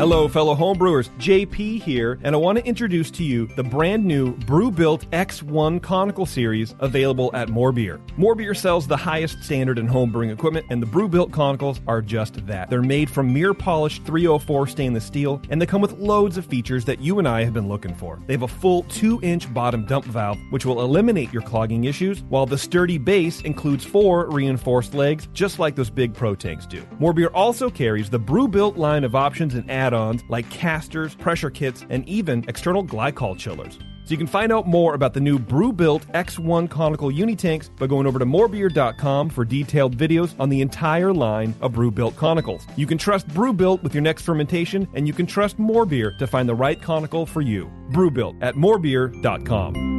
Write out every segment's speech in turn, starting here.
Hello, fellow homebrewers. JP here, and I want to introduce to you the brand new Brewbuilt X1 Conical Series available at More Beer. More Beer sells the highest standard in homebrewing equipment, and the Brewbuilt Conicals are just that. They're made from mirror-polished 304 stainless steel, and they come with loads of features that you and I have been looking for. They have a full 2-inch bottom dump valve, which will eliminate your clogging issues, while the sturdy base includes 4 reinforced legs, just like those big Pro tanks do. More Beer also carries the Brewbuilt line of options and add-ons like casters, pressure kits, and even external glycol chillers. So you can find out more about the new Brewbuilt X1 Conical Unitanks by going over to morebeer.com for detailed videos on the entire line of Brewbuilt Conicals. You can trust Brewbuilt with your next fermentation, and you can trust More Beer to find the right conical for you. Brewbuilt at morebeer.com.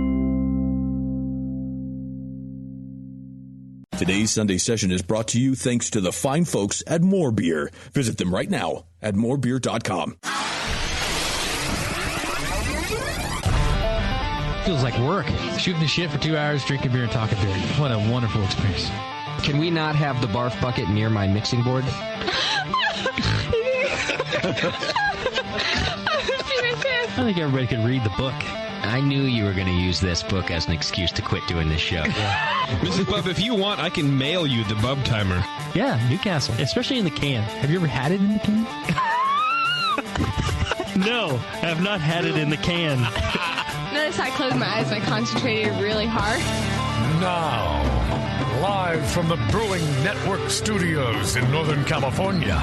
Today's Sunday session is brought to you thanks to the fine folks at More Beer. Visit them right now at morebeer.com. Feels like work. Shooting the shit for 2 hours, drinking beer and talking beer. What a wonderful experience. Can we not have the barf bucket near my mixing board? I think everybody could read the book. I knew you were going to use this book as an excuse to quit doing this show. Mrs. Bub, if you want, I can mail you the Bub Timer. Yeah, Newcastle. Especially in the can. Have you ever had it in the can? No, I have not had it in the can. Notice I closed my eyes and I concentrated really hard. Now, live from the Brewing Network studios in Northern California,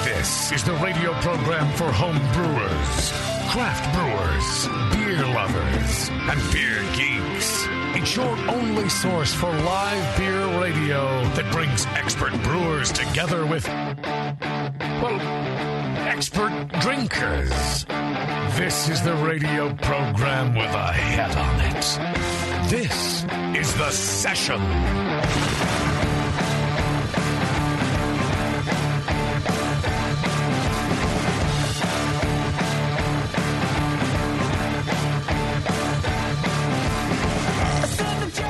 this is the radio program for home brewers, craft brewers, beer lovers, and beer geeks. It's your only source for live beer radio that brings expert brewers together with, well, expert drinkers. This is the radio program with a head on it. This is The Session.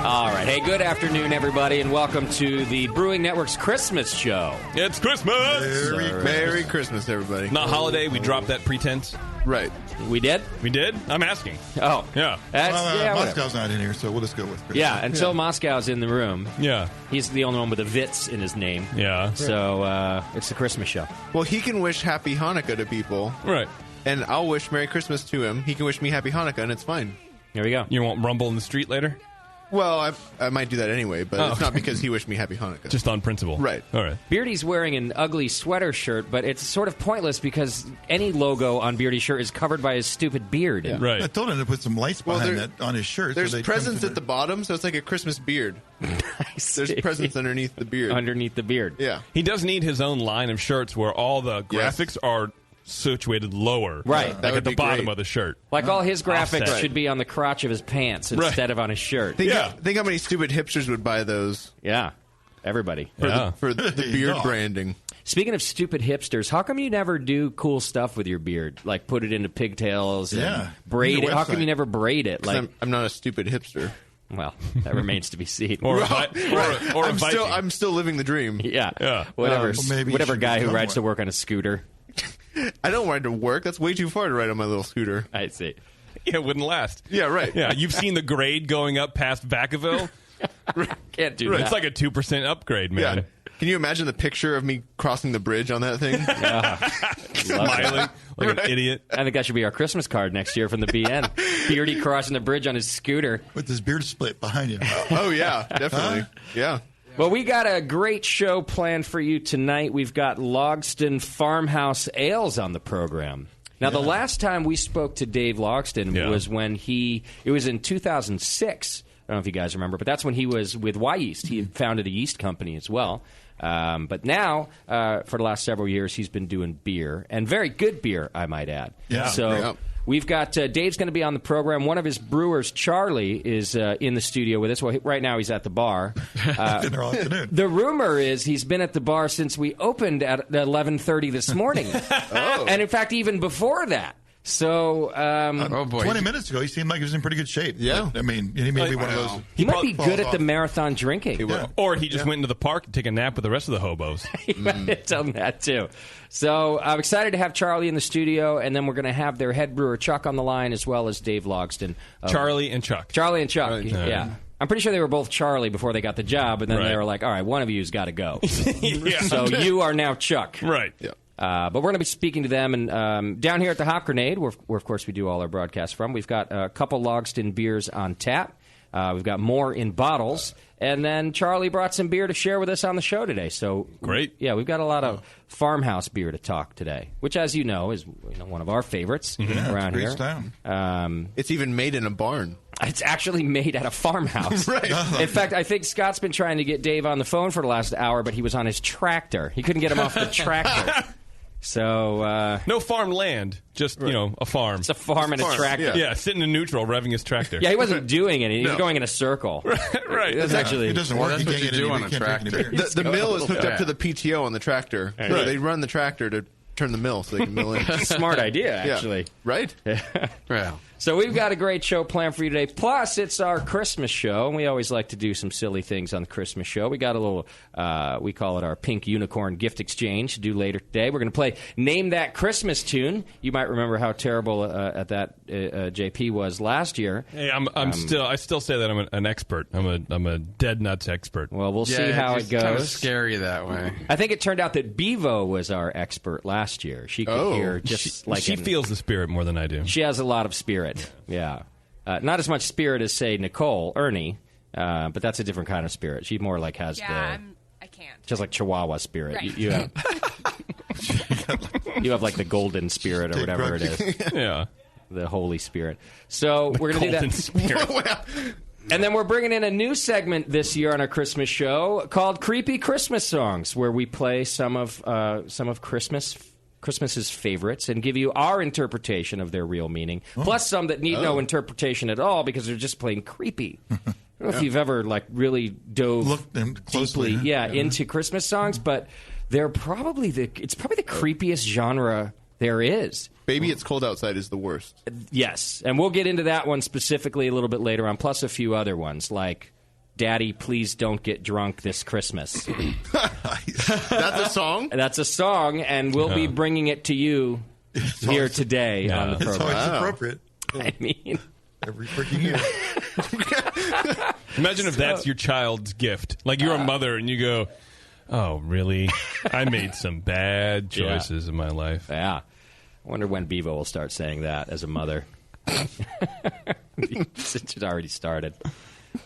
All right. Hey, good afternoon, everybody, and welcome to the Brewing Network's Christmas show. It's Christmas! Merry Christmas, everybody. Not holiday, we dropped that pretense. Right. We did? We did? I'm asking. Oh. Yeah. Moscow's not in here, so we'll just go with Christmas. Yeah, until Moscow's in the room. Yeah. He's the only one with a Vitz in his name. Yeah. So, it's the Christmas show. Well, he can wish Happy Hanukkah to people. Right. And I'll wish Merry Christmas to him. He can wish me Happy Hanukkah, and it's fine. Here we go. You won't rumble in the street later? Well, I might do that anyway, but it's not because he wished me Happy Hanukkah. Just on principle. Right. All right. Beardy's wearing an ugly sweater shirt, but it's sort of pointless because any logo on Beardy's shirt is covered by his stupid beard. Yeah. Right. I told him to put some lights behind that on his shirt. There's so presents at the bottom, so it's like a Christmas beard. There's presents underneath the beard. Underneath the beard. Yeah. He does need his own line of shirts where all the graphics are situated lower. Right. Like at the bottom of the shirt. Like all his graphics Offset. should be on the crotch of his pants instead of on his shirt. Think how many stupid hipsters would buy those. Yeah. Everybody. For the beard branding. Speaking of stupid hipsters, how come you never do cool stuff with your beard? Like put it into pigtails and braid it? How come you never braid it? Like I'm not a stupid hipster. Well, that remains to be seen. I'm still living the dream. Yeah. Whatever guy who rides to work on a scooter. I don't ride to work. That's way too far to ride on my little scooter. I see. Yeah, it wouldn't last. Yeah, right. Yeah, you've seen the grade going up past Vacaville? Can't do that. It's like a 2% upgrade, man. Yeah. Can you imagine the picture of me crossing the bridge on that thing? Smiling like an idiot. I think that should be our Christmas card next year from the BN. Beardy crossing the bridge on his scooter. With his beard split behind him. Oh, yeah, definitely. Yeah. Well, we got a great show planned for you tonight. We've got Logston Farmhouse Ales on the program. Now, the last time we spoke to Dave Logston was when it was in 2006. I don't know if you guys remember, but that's when he was with Y-Yeast. He had founded a yeast company as well. But now, for the last several years, he's been doing beer, and very good beer, I might add. Yeah. So we've got Dave's going to be on the program. One of his brewers, Charlie, is in the studio with us. Well, right now he's at the bar. The rumor is he's been at the bar since we opened at 11:30 this morning. And in fact, even before that. So, oh boy, 20 minutes ago, he seemed like he was in pretty good shape. Yeah, but, I mean, he may be one of those. He might be good at the marathon drinking, or he just went into the park and take a nap with the rest of the hobos. He might have done that too. So I'm excited to have Charlie in the studio, and then we're going to have their head brewer Chuck on the line, as well as Dave Logston. Charlie and Chuck. Yeah. I'm pretty sure they were both Charlie before they got the job, and then they were like, all right, one of you's got to go. So you are now Chuck. Right. Yeah. But we're going to be speaking to them. And down here at the Hop Grenade, where of course we do all our broadcasts from, we've got a couple Logston beers on tap. We've got more in bottles. And then Charlie brought some beer to share with us on the show today. So great. Yeah, we've got a lot of farmhouse beer to talk today, which, as you know, is one of our favorites around here. It's even made in a barn. It's actually made at a farmhouse. Right. In fact, I think Scott's been trying to get Dave on the phone for the last hour, but he was on his tractor. He couldn't get him off the tractor. So no farm land, just a farm. It's a farm and a tractor. Yeah, sitting in neutral, revving his tractor. Yeah, he wasn't doing anything. He was going in a circle. Right. That's actually it doesn't work. That's what you do on a tractor. The mill is hooked up to the PTO on the tractor. Right. So they run the tractor to turn the mill so they can mill in. Smart idea, actually. Yeah. Right? Yeah. So we've got a great show planned for you today. Plus, it's our Christmas show, and we always like to do some silly things on the Christmas show. We got a little, we call it our Pink Unicorn Gift Exchange to do later today. We're going to play Name That Christmas Tune. You might remember how terrible at that JP was last year. Hey, I still say that I'm an expert. I'm a dead nuts expert. Well, we'll see how it goes. Kind of scary that way. I think it turned out that Bevo was our expert last year. She could hear just she feels the spirit more than I do. She has a lot of spirit. Yeah. Not as much spirit as, say, Ernie, but that's a different kind of spirit. She more like has I can't. Just like Chihuahua spirit. Right. You have you have like the golden spirit or whatever it is. Yeah. The Holy Spirit. So we're going to do that. And then we're bringing in a new segment this year on our Christmas show called Creepy Christmas Songs, where we play some of Christmas's favorites and give you our interpretation of their real meaning, plus some that need no interpretation at all because they're just plain creepy. I don't know if you've ever really dove deeply into Christmas songs, but they're probably it's probably the creepiest genre there is. Baby, It's Cold Outside is the worst. Yes, and we'll get into that one specifically a little bit later on, plus a few other ones like Daddy, Please Don't Get Drunk This Christmas. That's a song? That's a song, and we'll be bringing it to you here today on the program. It's always appropriate. I mean, every freaking year. Imagine if that's your child's gift. Like you're a mother and you go, oh, really? I made some bad choices in my life. Yeah. I wonder when Bevo will start saying that as a mother. It already started.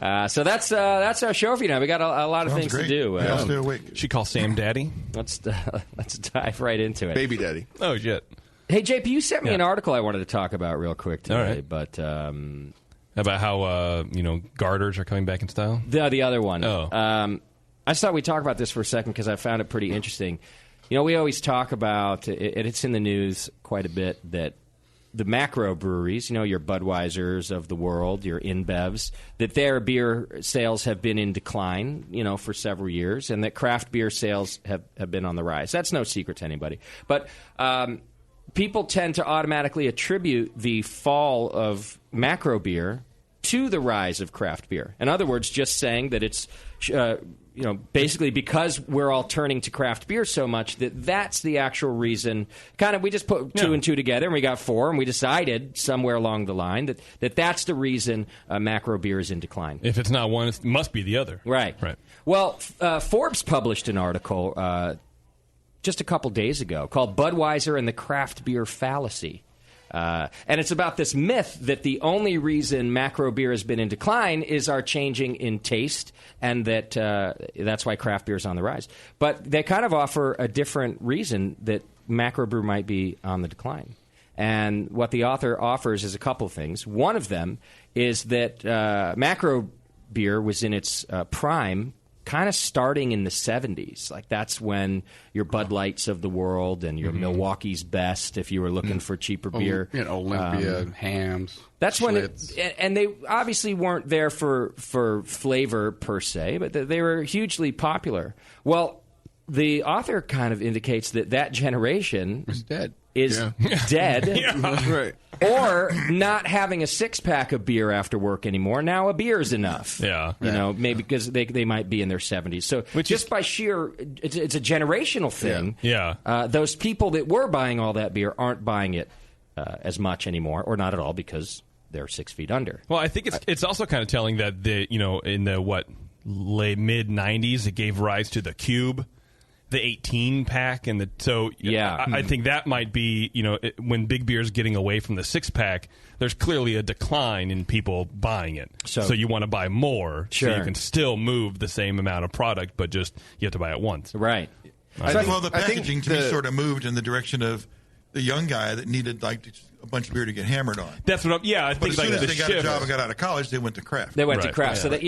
So that's our show for you now. We got a lot of things to do. Stay awake. She calls Sam Daddy. Let's dive right into it. Baby Daddy. Oh shit. Hey JP, you sent me an article I wanted to talk about real quick today, all right. but about how garters are coming back in style. The other one. Oh. I just thought we'd talk about this for a second because I found it pretty interesting. We always talk about, and it's in the news quite a bit, that the macro breweries, your Budweisers of the world, your InBevs, that their beer sales have been in decline, for several years, and that craft beer sales have been on the rise. That's no secret to anybody. But people tend to automatically attribute the fall of macro beer to the rise of craft beer. In other words, just saying that it's basically because we're all turning to craft beer so much that's the actual reason. We just put two and two together and we got four, and we decided somewhere along the line that's the reason macro beer is in decline. If it's not one, it must be the other. Right. Well, Forbes published an article just a couple days ago called Budweiser and the Craft Beer Fallacy. And it's about this myth that the only reason macro beer has been in decline is our changing in taste, and that that's why craft beer is on the rise. But they kind of offer a different reason that macro brew might be on the decline. And what the author offers is a couple of things. One of them is that macro beer was in its prime kind of starting in the 70s. Like that's when your Bud Lights of the world and your Milwaukee's Best, if you were looking for cheaper beer. Olympia, Hams. That's when and they obviously weren't there for flavor per se, but they were hugely popular. Well, the author kind of indicates that generation is dead. is dead. Right. Or not having a six-pack of beer after work anymore. Now a beer is enough. Yeah. You know, maybe because they might be in their 70s. So by sheer, it's a generational thing. Yeah. Those people that were buying all that beer aren't buying it as much anymore, or not at all, because they're 6 feet under. Well, I think it's also kind of telling that in the late mid 90s, it gave rise to the cube. The 18-pack and I think that might be when big beer's getting away from the 6-pack, there's clearly a decline in people buying it. So you want to buy more, so you can still move the same amount of product, but just you have to buy it once. Right. The packaging to me sort of moved in the direction of the young guy that needed a bunch of beer to get hammered on. That's what I think. But as soon as they got a job and got out of college, they went to craft. They went to craft. So that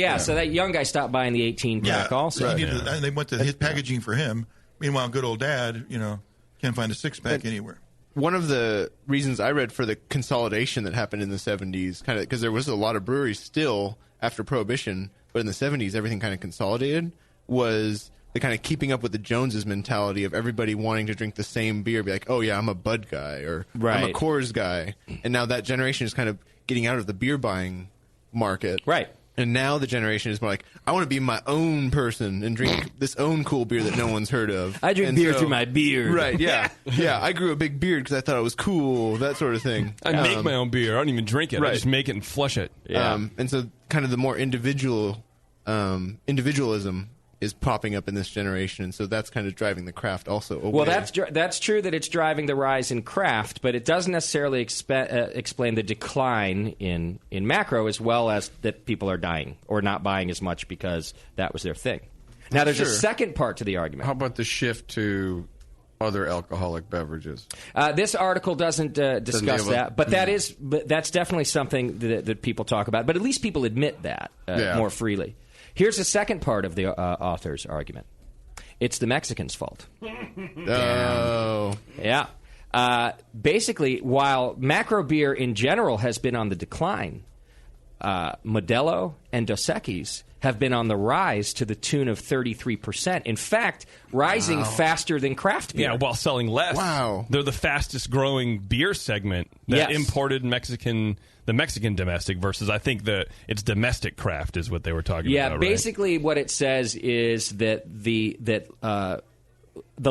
young guy stopped buying the 18-pack also. And they went to his packaging for him. Meanwhile, good old dad, can't find a 6-pack anywhere. One of the reasons I read for the consolidation that happened in the 70s, kind of because there was a lot of breweries still after Prohibition, but in the 70s everything kind of consolidated, was the kind of keeping up with the Joneses mentality of everybody wanting to drink the same beer, be like, oh yeah, I'm a Bud guy, or I'm a Coors guy. And now that generation is kind of getting out of the beer buying market. Right. And now the generation is more like, I want to be my own person and drink this own cool beer that no one's heard of. I drink beer through my beard. Right, yeah. Yeah, I grew a big beard because I thought it was cool, that sort of thing. I make my own beer. I don't even drink it. Right. I just make it and flush it. Yeah. And so kind of the more individualism is popping up in this generation, and so that's kind of driving the craft also away. Well, that's true that it's driving the rise in craft, but it doesn't necessarily explain the decline in macro, as well as that people are dying or not buying as much because that was their thing. Now, there's a second part to the argument. How about the shift to other alcoholic beverages? This article doesn't discuss that, but that's definitely something that people talk about. But at least people admit that more freely. Here's the second part of the author's argument. It's the Mexicans' fault. Oh. Yeah. Basically, while macro beer in general has been on the decline, Modelo and Dos Equis have been on the rise to the tune of 33%. In fact, rising faster than craft beer. Yeah, while selling less. Wow. They're the fastest growing beer segment that imported the Mexican domestic versus, I think, it's domestic craft is what they were talking about. Yeah, basically what it says is that the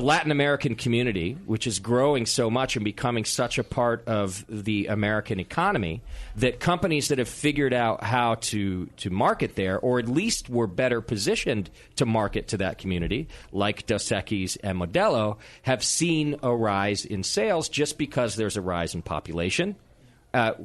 Latin American community, which is growing so much and becoming such a part of the American economy, that companies that have figured out how to market there, or at least were better positioned to market to that community, like Dos Equis and Modelo, have seen a rise in sales just because there's a rise in population.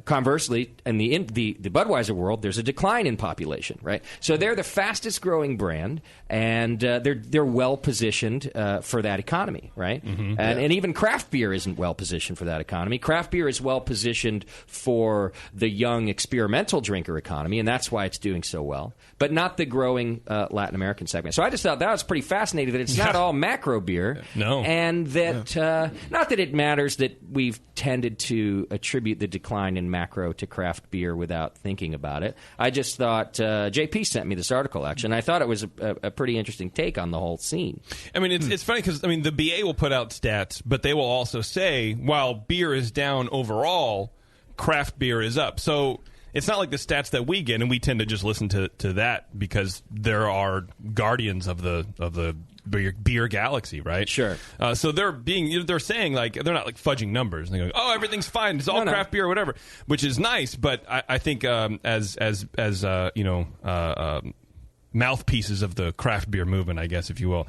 Conversely, in the Budweiser world, there's a decline in population, right? So they're the fastest growing brand, and they're well positioned for that economy, right? Mm-hmm. And even craft beer isn't well positioned for that economy. Craft beer is well positioned for the young experimental drinker economy, and that's why it's doing so well, but not the growing Latin American segment. So I just thought that was pretty fascinating that it's not all macro beer, and that not that it matters that we've tended to attribute the decline in macro to craft beer without thinking about it. I just thought JP sent me this article, actually, and I thought it was a pretty interesting take on the whole scene. I mean, it's funny because the BA will put out stats, but they will also say while beer is down overall, craft beer is up. So it's not like the stats that we get, and we tend to just listen to that because there are guardians of the beer galaxy, right? Sure. So they're saying, like, they're not like fudging numbers. And they go, oh, everything's fine. It's all craft beer or whatever, which is nice. But I think as mouthpieces of the craft beer movement, I guess, if you will,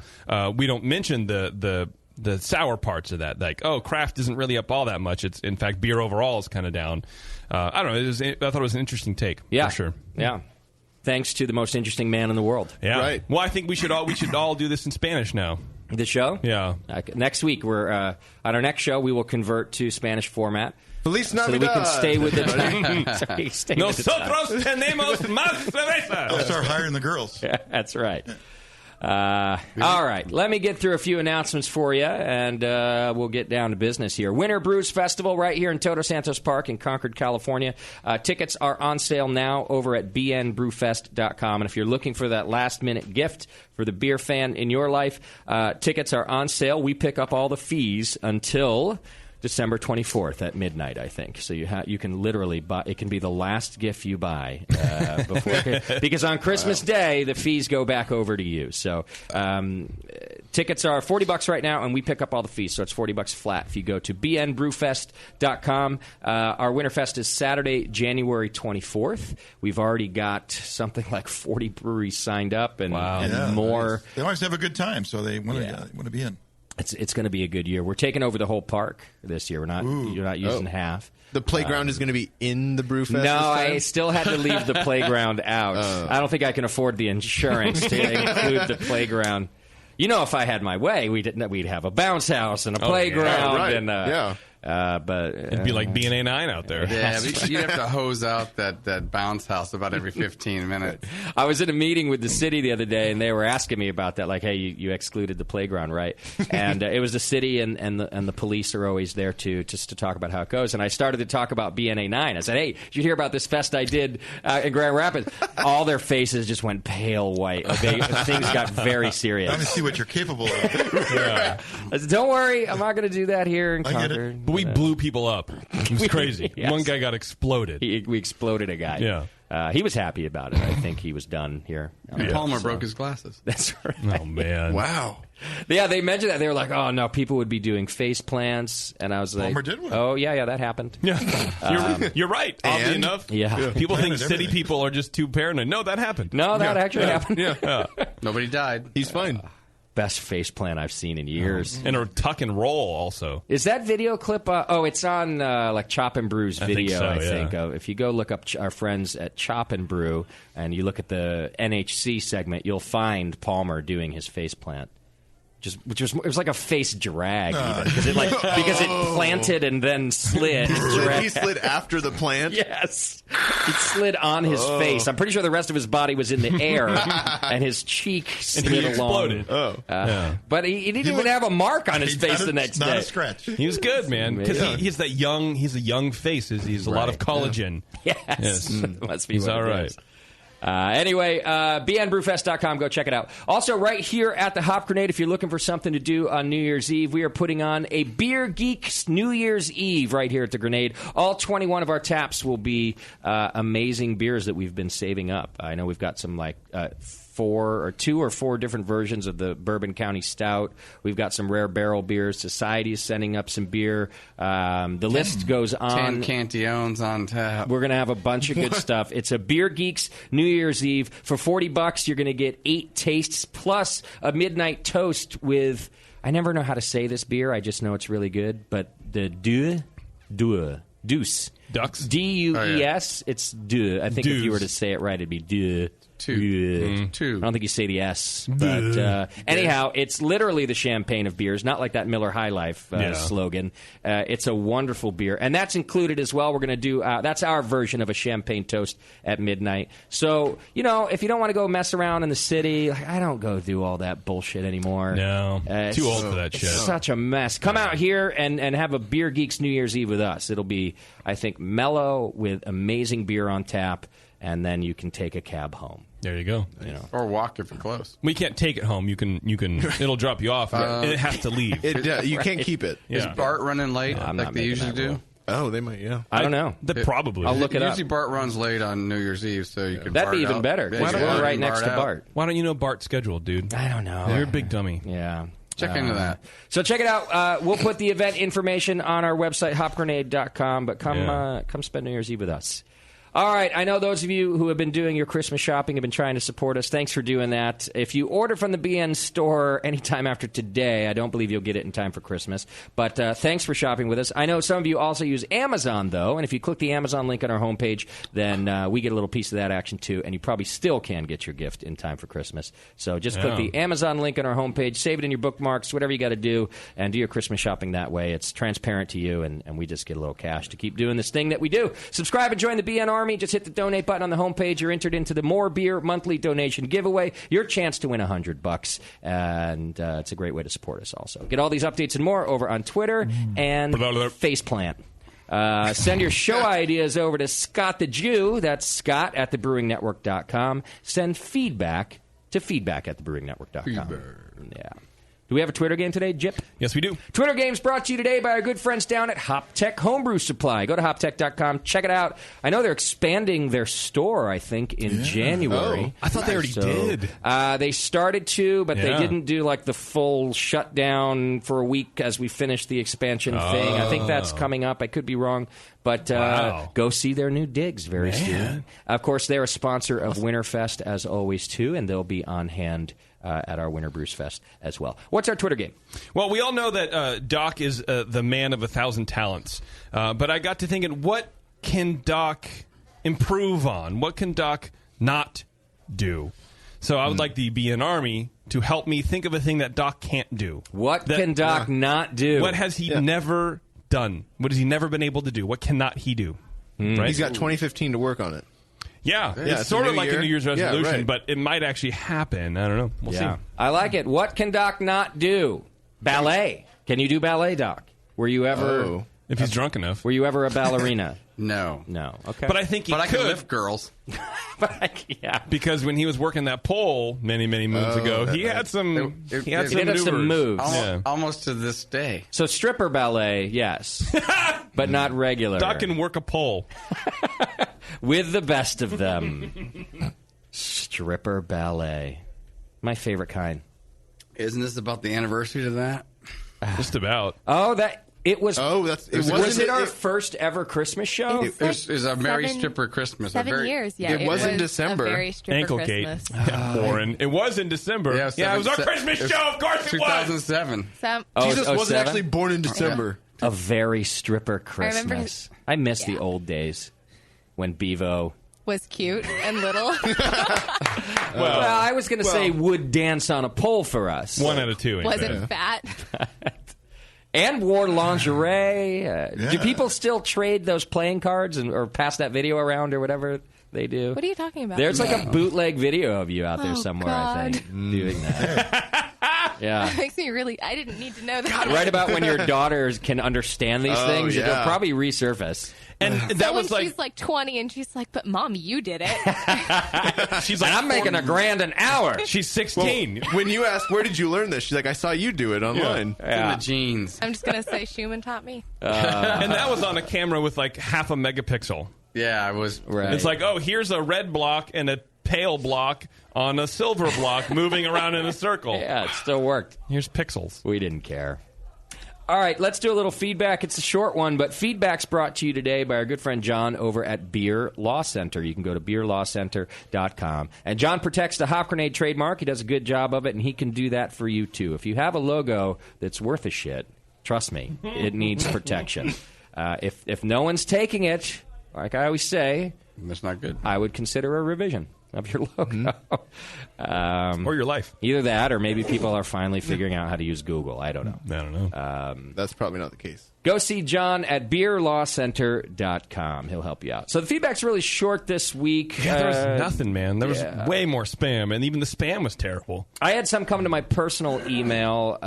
we don't mention the sour parts of that. Like, oh, craft isn't really up all that much. It's, in fact, beer overall is kind of down. I don't know. I thought it was an interesting take. Yeah. For sure. Yeah. Thanks to the most interesting man in the world. Yeah. Right. Well, I think we should all do this in Spanish now. The show? Yeah. Next week, we're on our next show, we will convert to Spanish format. Feliz Navidad. So that we can stay with the time. Nosotros tenemos más cerveza. I'll start hiring the girls. Yeah, that's right. All right, let me get through a few announcements for you, and we'll get down to business here. Winter Brews Festival right here in Todos Santos Park in Concord, California. Tickets are on sale now over at bnbrewfest.com, and if you're looking for that last-minute gift for the beer fan in your life, tickets are on sale. We pick up all the fees until December 24th at midnight, I think. So you can literally buy. It can be the last gift you buy before, because on Christmas Day the fees go back over to you. So tickets are $40 right now, and we pick up all the fees. So it's $40 flat if you go to bnbrewfest.com. Our Winterfest is Saturday, January 24th. We've already got something like 40 breweries signed up, and more. They always have a good time, so they want to be in. It's going to be a good year. We're taking over the whole park this year. You're not using half. The playground is going to be in the Brewfest. No, I still had to leave the playground out. I don't think I can afford the insurance to include the playground. You know, if I had my way, we'd have a bounce house and a playground, but it'd be like BNA9 out there. Yeah, but you'd have to hose out that bounce house about every 15 minutes. I was in a meeting with the city the other day, and they were asking me about that. Like, hey, you excluded the playground, right? And it was the city and the police are always there just to talk about how it goes. And I started to talk about BNA9. I said, hey, did you hear about this fest I did in Grand Rapids? All their faces just went pale white. Things got very serious. Let me see what you're capable of. I said, don't worry, I'm not going to do that here in Concord. We blew people up. It was crazy. Yes. One guy got exploded. We exploded a guy. Yeah. He was happy about it. I think he was done here. Palmer broke his glasses. That's right. Oh, man. Wow. Yeah, they mentioned that. They were like, oh, no, people would be doing face plants. And I was like, Palmer did one. Oh, yeah, that happened. Yeah. You're right, oddly enough. Yeah. People think city people are just too paranoid. No, that happened. No, that actually happened. Yeah. Nobody died. He's fine. Best face plant I've seen in years. And a tuck and roll also. Is that video clip? It's on like Chop and Brew's video, I think so, If you go look up our friends at Chop and Brew and you look at the NHC segment, you'll find Palmer doing his face plant. It was like a face drag, even, because it planted and then slid. He slid after the plant? Yes. It slid on his face. I'm pretty sure the rest of his body was in the air, and his cheek slid along. But he didn't even have a mark on his face the next day. Not a scratch. He was good, man, because he's a young face. He's a lot of collagen. Yes. Must be he's what all it right. is. Anyway, bnbrewfest.com. Go check it out. Also, right here at the Hop Grenade, if you're looking for something to do on New Year's Eve, we are putting on a Beer Geeks New Year's Eve right here at the Grenade. All 21 of our taps will be amazing beers that we've been saving up. I know we've got some like 2 or 4 different versions of the Bourbon County Stout. We've got some rare barrel beers. Society is sending up some beer. The list goes on. 10 Cantillons on tap. We're going to have a bunch of good stuff. It's a Beer Geeks New Year's Eve. For $40, you're going to get 8 tastes plus a midnight toast with, I never know how to say this beer. I just know it's really good. But the Deuce. Ducks? D-U-E-S. It's Deux. I think if you were to say it right, it'd be Deux. Two. I don't think you say the S. But anyhow, it's literally the champagne of beers, not like that Miller High Life slogan. It's a wonderful beer. And that's included as well. We're going to do, that's our version of a champagne toast at midnight. So, if you don't want to go mess around in the city, I don't go do all that bullshit anymore. No. Too old for that shit. It's such a mess. Come out here and have a Beer Geeks New Year's Eve with us. It'll be, I think, mellow with amazing beer on tap. And then you can take a cab home. There you go. Or walk if you're close. We can't take it home. You can. It'll drop you off. It has to leave. You can't keep it. Is Bart running late like they usually do? Oh, they might. Yeah. I don't know. Probably. I'll look it up. Usually Bart runs late on New Year's Eve, so you can. That'd be even better. We're right next to Bart. Why don't you know Bart's schedule, dude? I don't know. You're a big dummy. Yeah. Check into that. So check it out. We'll put the event information on our website, hopgrenade.com. But come spend New Year's Eve with us. All right, I know those of you who have been doing your Christmas shopping have been trying to support us. Thanks for doing that. If you order from the BN store anytime after today, I don't believe you'll get it in time for Christmas. But thanks for shopping with us. I know some of you also use Amazon, though, and if you click the Amazon link on our homepage, then we get a little piece of that action, too, and you probably still can get your gift in time for Christmas. So just click the Amazon link on our homepage, save it in your bookmarks, whatever you got to do, and do your Christmas shopping that way. It's transparent to you, and we just get a little cash to keep doing this thing that we do. Subscribe and join the BN Army. Just hit the donate button on the homepage. You're entered into the More Beer monthly donation giveaway. Your chance to win $100, and it's a great way to support us. Also, get all these updates and more over on Twitter and Faceplant. Send your show ideas over to Scott the Jew. That's Scott at thebrewingnetwork.com. Send feedback to feedback at thebrewingnetwork.com. Yeah. Do we have a Twitter game today, Jip? Yes, we do. Twitter game's brought to you today by our good friends down at HopTech Homebrew Supply. Go to HopTech.com. Check it out. I know they're expanding their store, I think, in January. Oh, I thought they already did. They started to, but they Yeah. didn't do like the full shutdown for a week as we finished the expansion thing. I think that's coming up. I could be wrong. But go see their new digs very soon. Of course, they're a sponsor of Winterfest, as always, too, and they'll be on hand at our Winter Brews Fest as well. What's our Twitter game? Well, we all know that Doc is the man of 1,000 talents. But I got to thinking, what can Doc improve on? What can Doc not do? So I would like the BN Army to help me think of a thing that Doc can't do. What can Doc not do? What has he never done? What has he never been able to do? What cannot he do? Right? He's got 2015 to work on it. Yeah, it's it's sort a of new like year. a New Year's resolution, Yeah, right. but it might actually happen. I don't know. We'll see. I like it. What can Doc not do? Ballet. Can you do ballet, Doc? Were you ever... If he's drunk enough. Were you ever a ballerina? No. No. Okay. But I think he But I could. can lift girls. Yeah. Because when he was working that pole many, many moons ago, he had some. He had He had some moves. Almost to this day. So stripper ballet, yes. But not regular. Doc can work a pole. With the best of them. Stripper ballet. My favorite kind. Isn't this about the anniversary to that? Just about. Oh, that... It was. Was it our it- first ever Christmas show? It was a Merry seven- Stripper Christmas. 7 years, yeah. It was in December. A very stripper Ankle gate. Christmas. Warren. It was in December. Yeah, it was our Christmas show. Of course it was. 2007. Jesus wasn't 07? actually born in December. A very stripper remember Christmas. I miss the old days when Bevo... Was cute and little. Well, I was going to say would dance on a pole for us. 1 out of 2. ain't Wasn't bad. fat. And wore lingerie. Do people still trade those playing cards or pass that video around or whatever they do? What are you talking about? There's like a bootleg video of you out there Oh, somewhere, I think, doing that. Yeah. That makes me really... I didn't need to know that. Right about when your daughters can understand these things, yeah. it'll probably resurface. And that So was when like. she's like 20 and she's like, but Mom, you did it. She's like, And I'm making $1,000 an hour. She's 16. When you asked, where did you learn this? She's like, I saw you do it online. It's in the jeans. I'm just going to say Schumann taught me. And that was on a camera with like half a megapixel. Yeah, I was. Right. It's like, oh, here's a red block and a pale block on a silver block moving around in a circle. Yeah, it still worked. Here's pixels. We didn't care. All right, let's do a little feedback. It's a short one, but feedback's brought to you today by our good friend John over at Beer Law Center. You can go to beerlawcenter.com. And John protects the Hop Grenade trademark. He does a good job of it, and he can do that for you, too. If you have a logo that's worth a shit, trust me, it needs protection. If no one's taking it, like I always say, That's not good. I would consider a revision of your logo. Or your life. Either that, or maybe people are finally figuring out how to use Google. I don't know. I don't know. That's probably not the case. Go see John at beerlawcenter.com. He'll help you out. So the feedback's really short this week. Yeah, there was nothing, man. There yeah. was way more spam, and even the spam was terrible. I had some come to my personal email.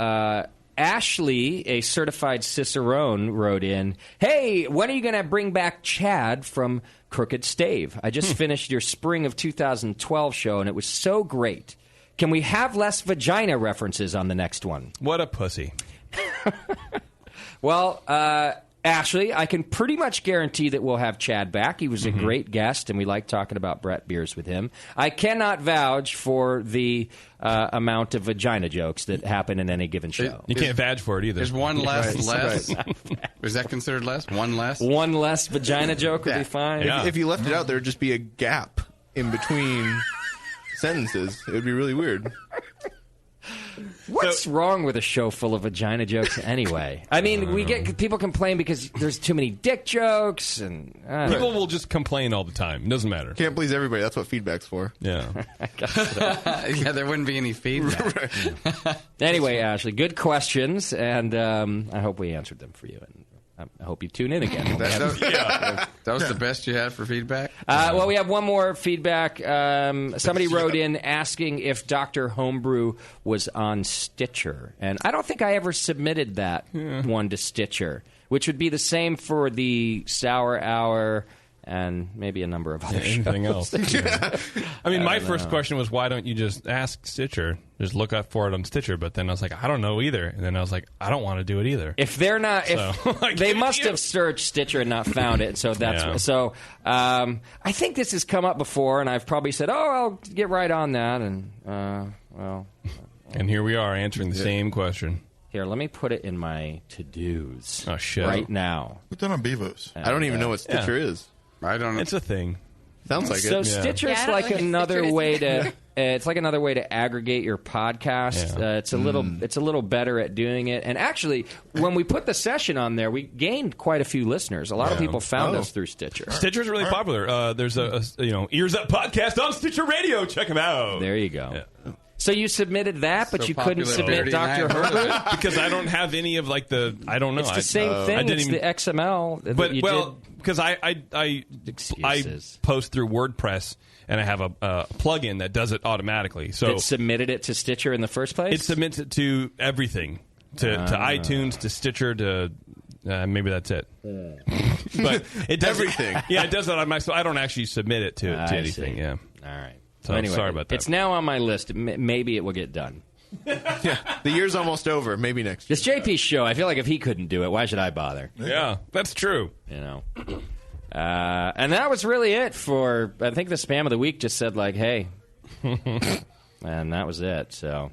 Ashley, a certified Cicerone, wrote in, "Hey, when are you going to bring back Chad from Crooked Stave? I just finished your spring of 2012 show, and it was so great. Can we have less vagina references on the next one?" What a pussy. Well, Ashley, I can pretty much guarantee that we'll have Chad back. He was a great guest, and we like talking about Brett beers with him. I cannot vouch for the amount of vagina jokes that happen in any given show. You can't vouch for it either. There's one less. Right. Is that considered less? One less? One less vagina joke would be fine. Yeah. If you left it out, there would just be a gap in between sentences. It would be really weird. What's wrong with a show full of vagina jokes anyway? I mean, we get people complain because there's too many dick jokes, and People will just complain all the time. It doesn't matter. Can't please everybody. That's what feedback's for. Yeah. Yeah, there wouldn't be any feedback. Anyway, Ashley, good questions, and I hope we answered them for you. And I hope you tune in again. That was the best you had for feedback? Well, we have one more feedback. Somebody wrote in asking if Dr. Homebrew was on Stitcher. And I don't think I ever submitted that one to Stitcher, which would be the same for the Sour Hour and maybe a number of other anything shows. else. I mean, my first question was, why don't you just ask Stitcher? Just look up for it on Stitcher. But then I was like, I don't know either. And then I was like, I don't want to do it either. If they're not, they must have searched Stitcher and not found it. So that's I think this has come up before, and I've probably said, I'll get right on that. And and here we are answering the same question. Here, let me put it in my to-dos. Oh, shit. Right now. Put that on Beavos. I don't even know what Stitcher is. I don't know. It's a thing. Sounds like it. So Stitcher's like another way to. It's like another way to aggregate your podcast. Yeah. It's a little better at doing it. And actually, when we put the session on there, we gained quite a few listeners. A lot of people found us through Stitcher. Stitcher's really popular. There's a Ears Up podcast on Stitcher Radio. Check them out. There you go. Yeah. So you submitted that, but So you couldn't popular. submit Dr. Herbert? Because I don't have any of I don't know. It's the same thing. It's the XML that you did. Because I post through WordPress, and I have a plugin that does it automatically. So it submitted it to Stitcher in the first place? It submits it to everything, to iTunes, to Stitcher, to maybe that's it. But it does everything. Yeah, it does that on my. So I don't actually submit it to anything. See. Yeah. All right. So anyway, sorry about that. It's now on my list. Maybe it will get done. The year's almost over. Maybe next year. This JP show, I feel like if he couldn't do it, why should I bother? Yeah, that's true. And that was really it for, I think the spam of the week just said, hey. And that was it, so.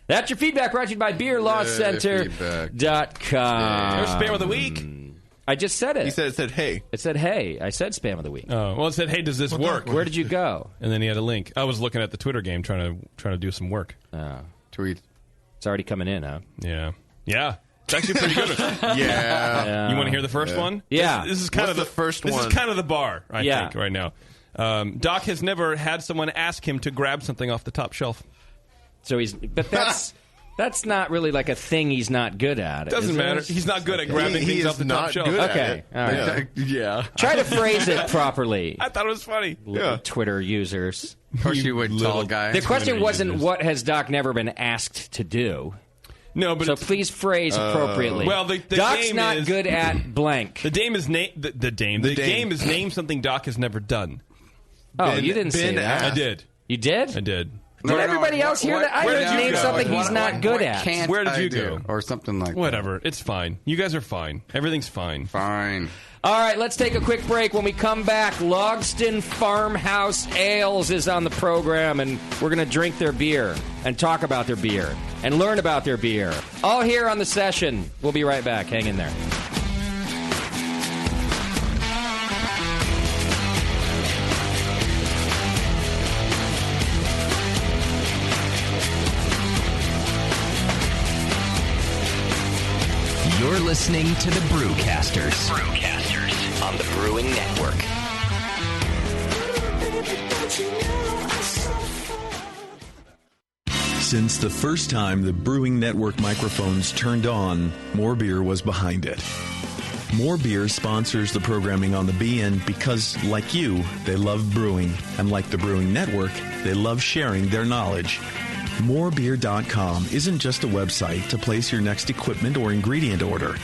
That's your feedback brought to you by BeerLawCenter.com. There's spam of the week. I just said it. He said it said hey. It said hey. I said spam of the week. Oh, well, it said, hey, does this work? Where did you go? And then he had a link. I was looking at the Twitter game trying to do some work. Tweet. It's already coming in, huh? Yeah. Yeah. It's actually pretty good. Yeah. You want to hear the first one? Yeah. This is kind of the first one. This is kind of the bar, I think, right now. Doc has never had someone ask him to grab something off the top shelf. So but that's not really like a thing he's not good at. Doesn't matter. He's not good at grabbing things off the top shelf. Okay. All right. Yeah. Try to phrase it properly. I thought it was funny. Twitter users. Of course you would, tall guy. The question wasn't what has Doc never been asked to do. No, but so please phrase appropriately. Well, the Doc's game not is good at blank. The game is the game is name something Doc has never done. Oh, you didn't say that. I did. You did? I did. Did everybody else hear that? I heard name something he's not good at. Where did you go? Or something like that. Whatever. It's fine. You guys are fine. Everything's fine. Fine. All right, let's take a quick break. When we come back, Logston Farmhouse Ales is on the program, and we're going to drink their beer and talk about their beer and learn about their beer. All here on the session. We'll be right back. Hang in there. You're listening to the Brewcasters. On the Brewing Network. Since the first time the Brewing Network microphones turned on, More Beer was behind it. More Beer sponsors the programming on the BN because, like you, they love brewing. And like the Brewing Network, they love sharing their knowledge. Morebeer.com isn't just a website to place your next equipment or ingredient order.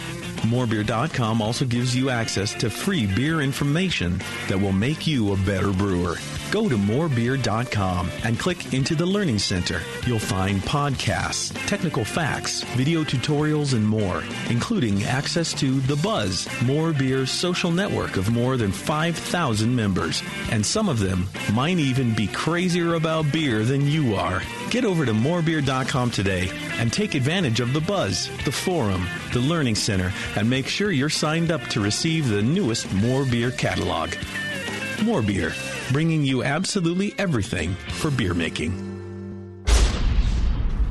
Morebeer.com also gives you access to free beer information that will make you a better brewer. Go to morebeer.com and click into the Learning Center. You'll find podcasts, technical facts, video tutorials, and more, including access to The Buzz, More Beer's social network of more than 5,000 members. And some of them might even be crazier about beer than you are. Get over to morebeer.com today and take advantage of The Buzz, the forum, the Learning Center, and make sure you're signed up to receive the newest More Beer catalog. More Beer, bringing you absolutely everything for beer making.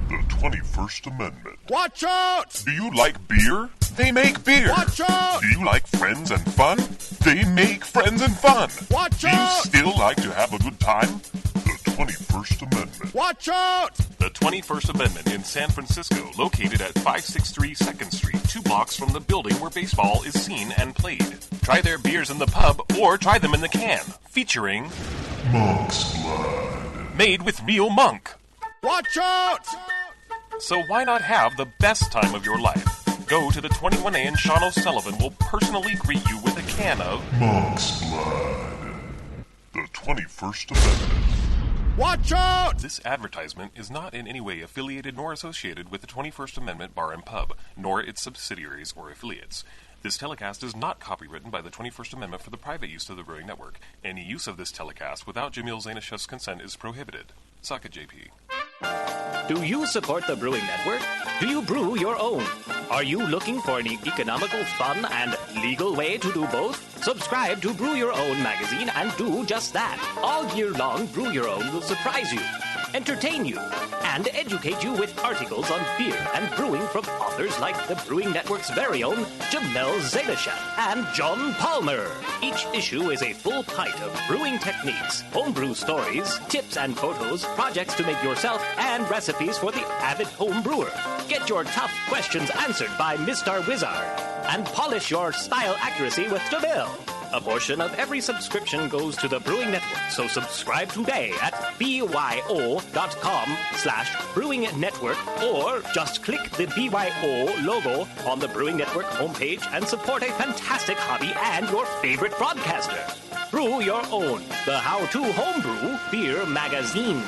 The 21st Amendment. Watch out! Do you like beer? They make beer. Watch out! Do you like friends and fun? They make friends and fun. Watch out! Do you still like to have a good time? The 21st Amendment. Watch out! The 21st Amendment in San Francisco, located at 563 2nd Street, 2 blocks from the building where baseball is seen and played. Try their beers in the pub or try them in the can, featuring Monk's Blood. Made with real monk. Watch out! So why not have the best time of your life? go to the 21A and Sean O'Sullivan will personally greet you with a can of Monk's Blood. The 21st Amendment. Watch out! This advertisement is not in any way affiliated nor associated with the 21st Amendment Bar and Pub, nor its subsidiaries or affiliates. This telecast is not copywritten by the 21st Amendment for the private use of the Brewing Network. Any use of this telecast without Jamil Zainashev's consent is prohibited. Suck it, JP. Do you support the Brewing Network? Do you brew your own? Are you looking for an economical, fun, and legal way to do both? Subscribe to Brew Your Own magazine and do just that. All year long, Brew Your Own will surprise you, entertain you, and educate you with articles on beer and brewing from authors like the Brewing Network's very own Jamel Zainashev and John Palmer. Each issue is a full pint of brewing techniques, homebrew stories, tips and photos, projects to make yourself, and recipes for the avid home brewer. Get your tough questions answered by Mr. Wizard and polish your style accuracy with Jamel. A portion of every subscription goes to the Brewing Network, so subscribe today at byo.com/Brewing Network, or just click the BYO logo on the Brewing Network homepage and support a fantastic hobby and your favorite broadcaster. Brew Your Own, the how-to homebrew beer magazine.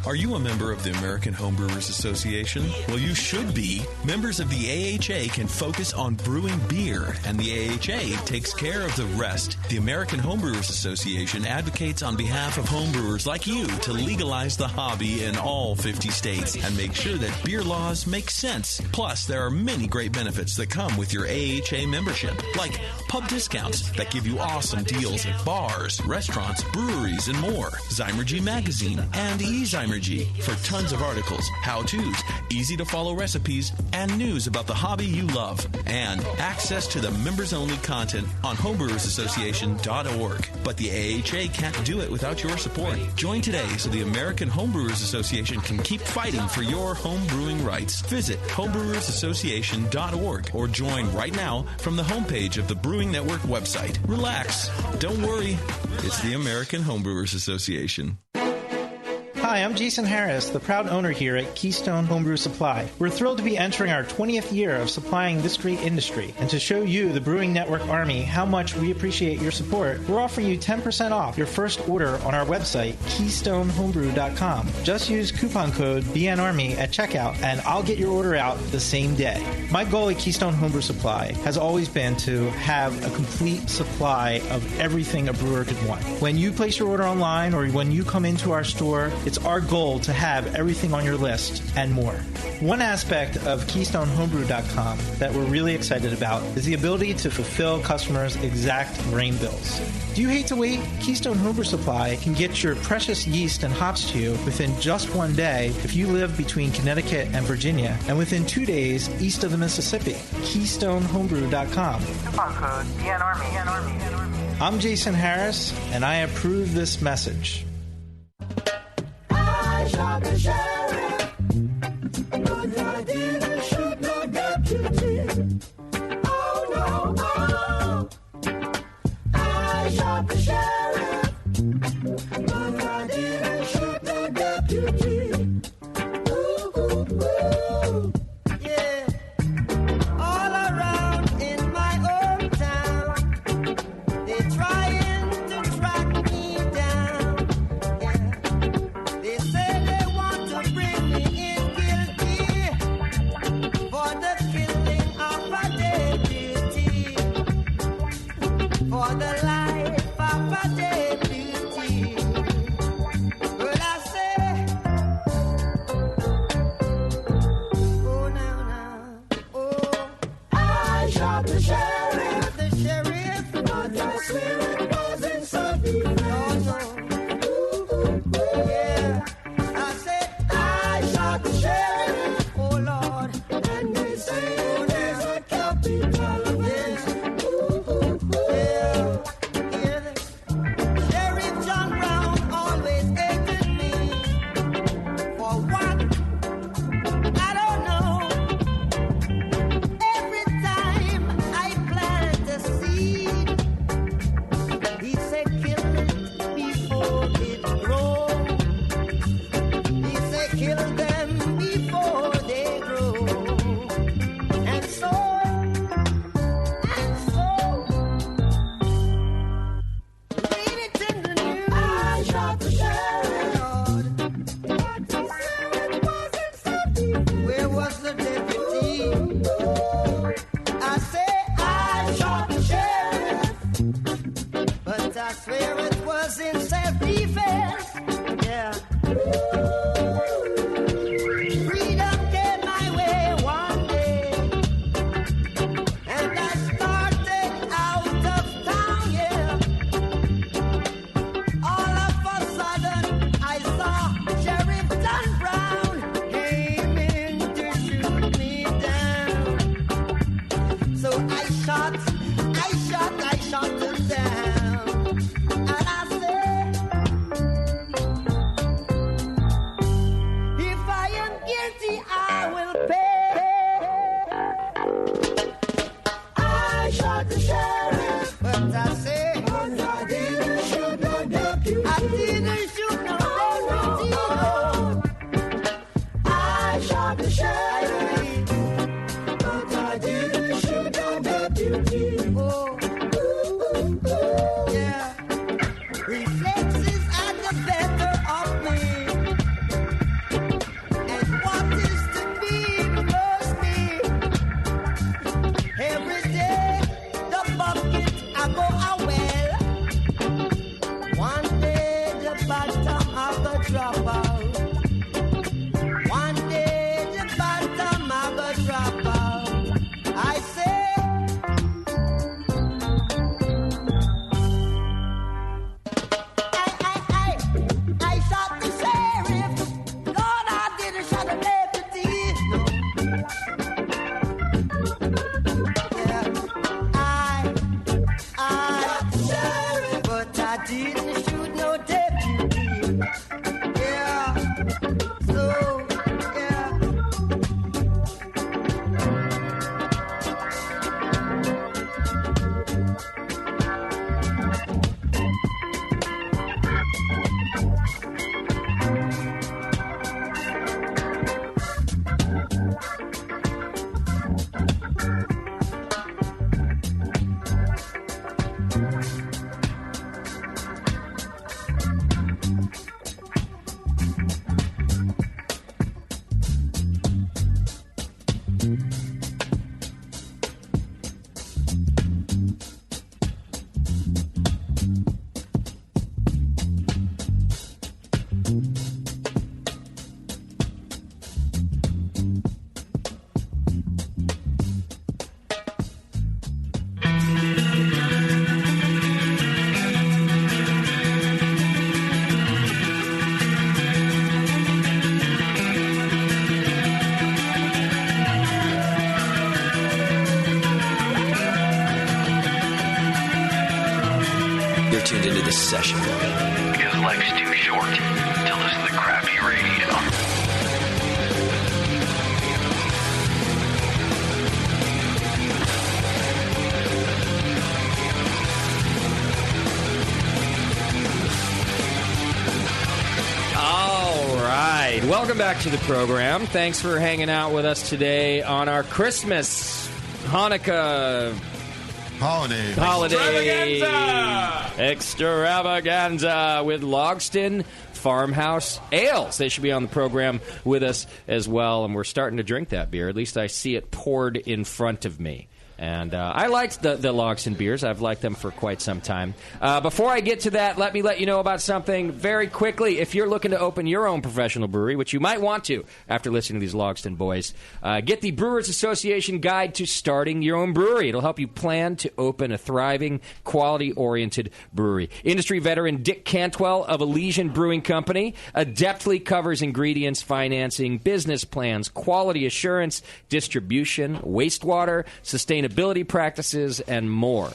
Are you a member of the American Homebrewers Association? Well, you should be. Members of the AHA can focus on brewing beer, and the AHA takes care of the rest. The American Homebrewers Association advocates on behalf of homebrewers like you to legalize the hobby in all 50 states and make sure that beer laws make sense. Plus, there are many great benefits that come with your AHA membership, like pub discounts that give you awesome deals at bars, restaurants, breweries, and more. Zymergy Magazine and eZymergy for tons of articles, how-tos, easy-to-follow recipes, and news about the hobby you love. And access to the members-only content on homebrewersassociation.org. But the AHA can't do it without your support. Join today so the American Homebrewers Association can keep fighting for your home brewing rights. Visit homebrewersassociation.org or join right now from the homepage of the Brewing Network website. Relax. Don't worry. It's the American Homebrewers Association. Hi, I'm Jason Harris, the proud owner here at Keystone Homebrew Supply. We're thrilled to be entering our 20th year of supplying this great industry. And to show you, the Brewing Network Army, how much we appreciate your support, we're offering you 10% off your first order on our website, KeystoneHomebrew.com. Just use coupon code BNARMY at checkout, and I'll get your order out the same day. My goal at Keystone Homebrew Supply has always been to have a complete supply of everything a brewer could want. When you place your order online or when you come into our store, it's our goal to have everything on your list and more. One aspect of KeystoneHomebrew.com that we're really excited about is the ability to fulfill customers' exact grain bills. Do you hate to wait? Keystone Homebrew Supply can get your precious yeast and hops to you within just one day if you live between Connecticut and Virginia, and within 2 days east of the Mississippi. KeystoneHomebrew.com. Coupon code BNARMY. I'm Jason Harris, and I approve this message. Shop the sheriff. Good idea should not get you cheap. Oh no, oh. I shop the sheriff. Good idea should not get you cheap. Ooh, ooh, ooh. Yeah. All around in my old town, they're trying to track me down. Yeah. They say bring me in guilty for the killing of a deputy, for the life of a deputy. Well, I say, oh, now, oh, I shot the sheriff, but I swear it wasn't so deep. No, no, yeah. I said, the sheriff, oh Lord, and they say there's a capital offense. Yeah. Sheriff John Brown always hated me. For what? I don't know. Every time I plant a seed, defense. Yeah. Freedom came my way one day, and I started out of town. Yeah. All of a sudden, I saw Sheriff John Brown aiming to shoot me down. So I shot him down. And I said, if I am guilty, I will pay. I shot the sheriff, but I said, but I didn't shoot no deputy. I didn't shoot no deputy. No. I shot the sheriff, but I didn't shoot no deputy. Oh. Yeah. Reflexes are the better of me. And what is to be must be. Every day the bucket I go a well. One day the bottom I go drop out. One day the bottom I go drop out. I say I shot the sheriff. Lord, I didn't shot a deputy. No. Yeah. I shot the sheriff, but I didn't shoot no deputy. Yeah. So, yeah. You're tuned into this session because life's too short to listen to crappy radio. All right. Welcome back to the program. Thanks for hanging out with us today on our Christmas, Hanukkah, holiday extravaganza with Logston Farmhouse Ales. They should be on the program with us as well, and we're starting to drink that beer. At least I see it poured in front of me. And I liked the Logston beers. I've liked them for quite some time. Before I get to that, let me let you know about something very quickly. If you're looking to open your own professional brewery, which you might want to after listening to these Logston boys, get the Brewers Association Guide to Starting Your Own Brewery. It'll help you plan to open a thriving, quality-oriented brewery. Industry veteran Dick Cantwell of Elysian Brewing Company adeptly covers ingredients, financing, business plans, quality assurance, distribution, wastewater, sustainability practices, and more.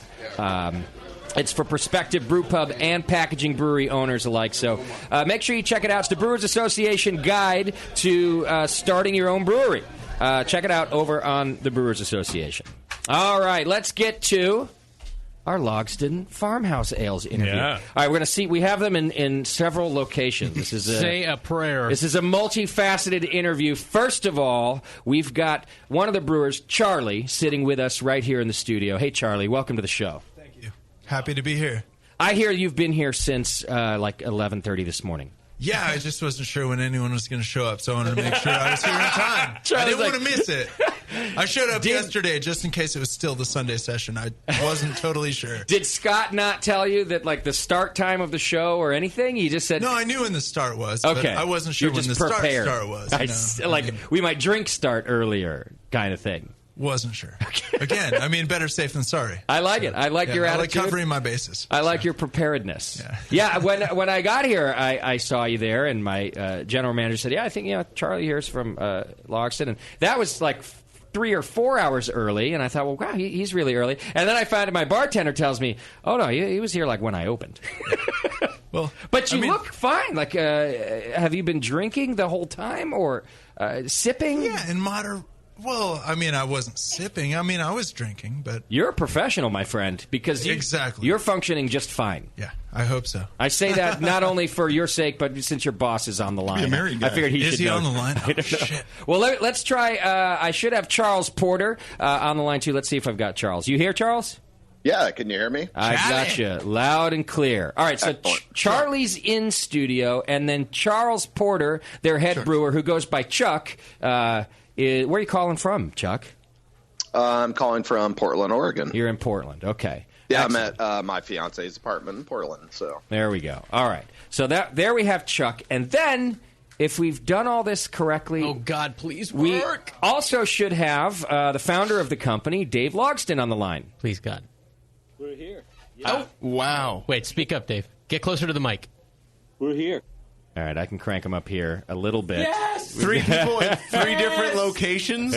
It's for prospective brew pub and packaging brewery owners alike. So make sure you check it out. It's the Brewers Association Guide to Starting Your Own Brewery. Check it out over on the Brewers Association. All right, let's get to our Logston Farmhouse Ales interview. Yeah. All right, we're going to see. We have them in several locations. This is Say a prayer. This is a multifaceted interview. First of all, we've got one of the brewers, Charlie, sitting with us right here in the studio. Hey, Charlie, welcome to the show. Thank you. Happy to be here. I hear you've been here since like 11:30 this morning. Yeah, I just wasn't sure when anyone was going to show up, so I wanted to make sure I was here in time. I Charlie's didn't want to miss it. I showed up yesterday just in case it was still the Sunday session. I wasn't totally sure. Did Scott not tell you that, like, the start time of the show or anything? He just said... No, I knew when the start was, okay. but I wasn't sure when the start was. We might drink start earlier kind of thing. Wasn't sure. Again, I mean, better safe than sorry. I like it. I like your attitude. I like covering my bases. I like your preparedness. Yeah. When I got here, I saw you there, and my general manager said, I think Charlie here's from Logston. And that was like 3 or 4 hours early, and I thought, well, wow, he's really early. And then I found out my bartender tells me, oh, no, he was here like when I opened. Well, but you look fine. Like, have you been drinking the whole time or sipping? Yeah, in moderate... Well, I mean, I wasn't sipping. I mean, I was drinking, but... You're a professional, my friend, because you're functioning just I hope so. I say that not only for your sake, but since your boss is on the line. I figured he should know. Is he on the line? Oh, shit. Well, let's try... I should have Charles Porter on the line, too. Let's see if I've got Charles. You here, Charles? Yeah, can you hear me? I got you loud and clear. All right, so Charlie's in studio, and then Charles Porter, their head brewer, who goes by Chuck... where are you calling from, Chuck? I'm calling from Portland, Oregon. You're in Portland, okay. Yeah, excellent. I'm at my fiance's apartment in Portland. So there we go. All right. So there we have Chuck. And then, if we've done all this correctly... Oh, God, please work. We also should have the founder of the company, Dave Logston, on the line. Please, God. We're here. Oh, wow. Wait, speak up, Dave. Get closer to the mic. We're here. All right, I can crank him up here a little bit. Yes! 3 people in 3 different locations?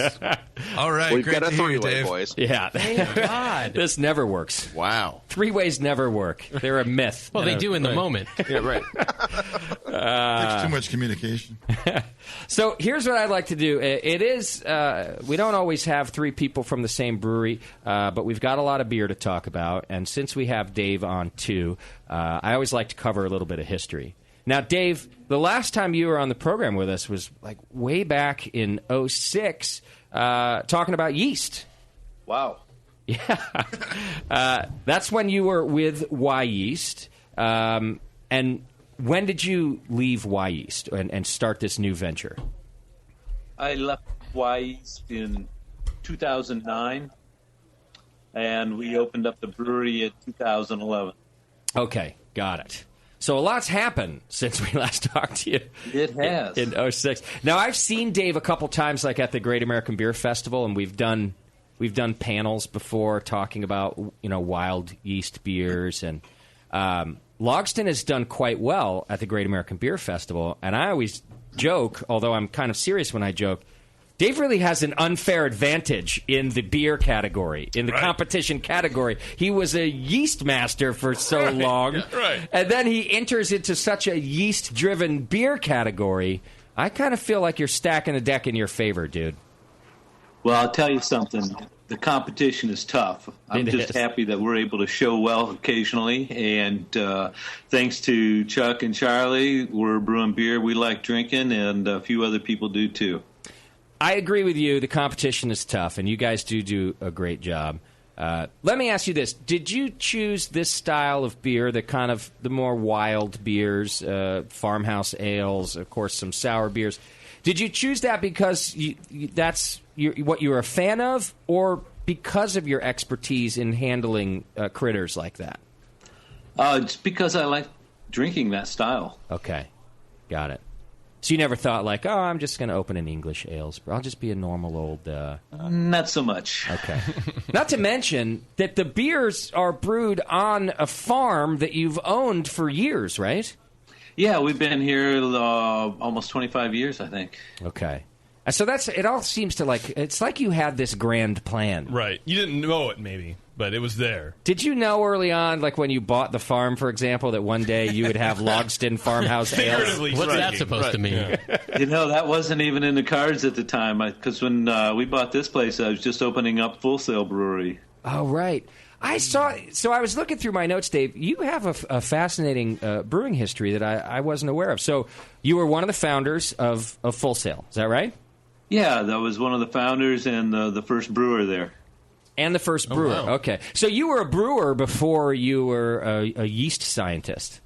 All right, we've great got a to hear you, 3-way, Dave. boys. Yeah. Thank God. This never works. Wow. 3-ways never work. They're a myth. Well, they do in the moment. Yeah, right. Takes too much communication. So here's what I'd like to do. It is, we don't always have 3 people from the same brewery, but we've got a lot of beer to talk about. And since we have Dave on, too, I always like to cover a little bit of history. Now, Dave, the last time you were on the program with us was like way back in 2006, talking about yeast. Wow. Yeah. That's when you were with Y Yeast. And when did you leave Y Yeast and start this new venture? I left Y Yeast in 2009, and we opened up the brewery in 2011. Okay, got it. So a lot's happened since we last talked to you. It has. In 2006. Now, I've seen Dave a couple times, like at the Great American Beer Festival, and we've done panels before talking about, wild yeast beers. And Logston has done quite well at the Great American Beer Festival. And I always joke, although I'm kind of serious when I joke, Dave really has an unfair advantage in the beer category, in the competition category. He was a yeast master for so long. Right. And then he enters into such a yeast-driven beer category. I kind of feel like you're stacking the deck in your favor, dude. Well, I'll tell you something. The competition is tough. I'm just happy that we're able to show well occasionally. And thanks to Chuck and Charlie, we're brewing beer we like drinking, and a few other people do too. I agree with you. The competition is tough, and you guys do a great job. Let me ask you this. Did you choose this style of beer, the kind of the more wild beers, farmhouse ales, of course, some sour beers? Did you choose that because that's what you're a fan of, or because of your expertise in handling critters like that? It's because I like drinking that style. Okay. Got it. So you never thought like, oh, I'm just going to open an English ales. I'll just be a normal old... Not so much. Okay. Not to mention that the beers are brewed on a farm that you've owned for years, right? Yeah, we've been here almost 25 years, I think. Okay. So it all seems to it's like you had this grand plan. Right. You didn't know it, maybe, but it was there. Did you know early on, like when you bought the farm, for example, that one day you would have Logston Farmhouse Ales? What's that supposed to mean? Yeah. That wasn't even in the cards at the time, because when we bought this place, I was just opening up Full Sail Brewery. Oh, right. So I was looking through my notes, Dave. You have a fascinating brewing history that I wasn't aware of. So you were one of the founders of Full Sail. Is that right? Yeah, that was one of the founders and the first brewer there. And the first brewer. Wow. Okay. So you were a brewer before you were a yeast scientist.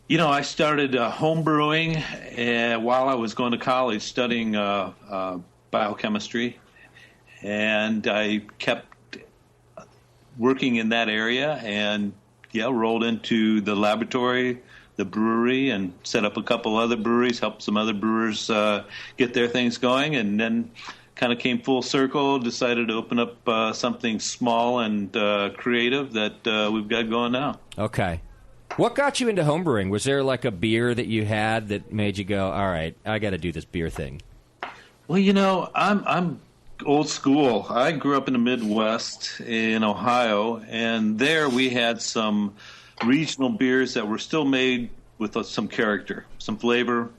I started home brewing while I was going to college studying biochemistry. and I kept working in that area, and rolled into the laboratory, the brewery, and set up a couple other breweries, helped some other brewers get their things going, and then kind of came full circle, decided to open up something small and creative that we've got going now. Okay. What got you into homebrewing? Was there like a beer that you had that made you go, all right, I got to do this beer thing? Well, I'm old school. I grew up in the Midwest in Ohio, and there we had some regional beers that were still made with some character, some flavor.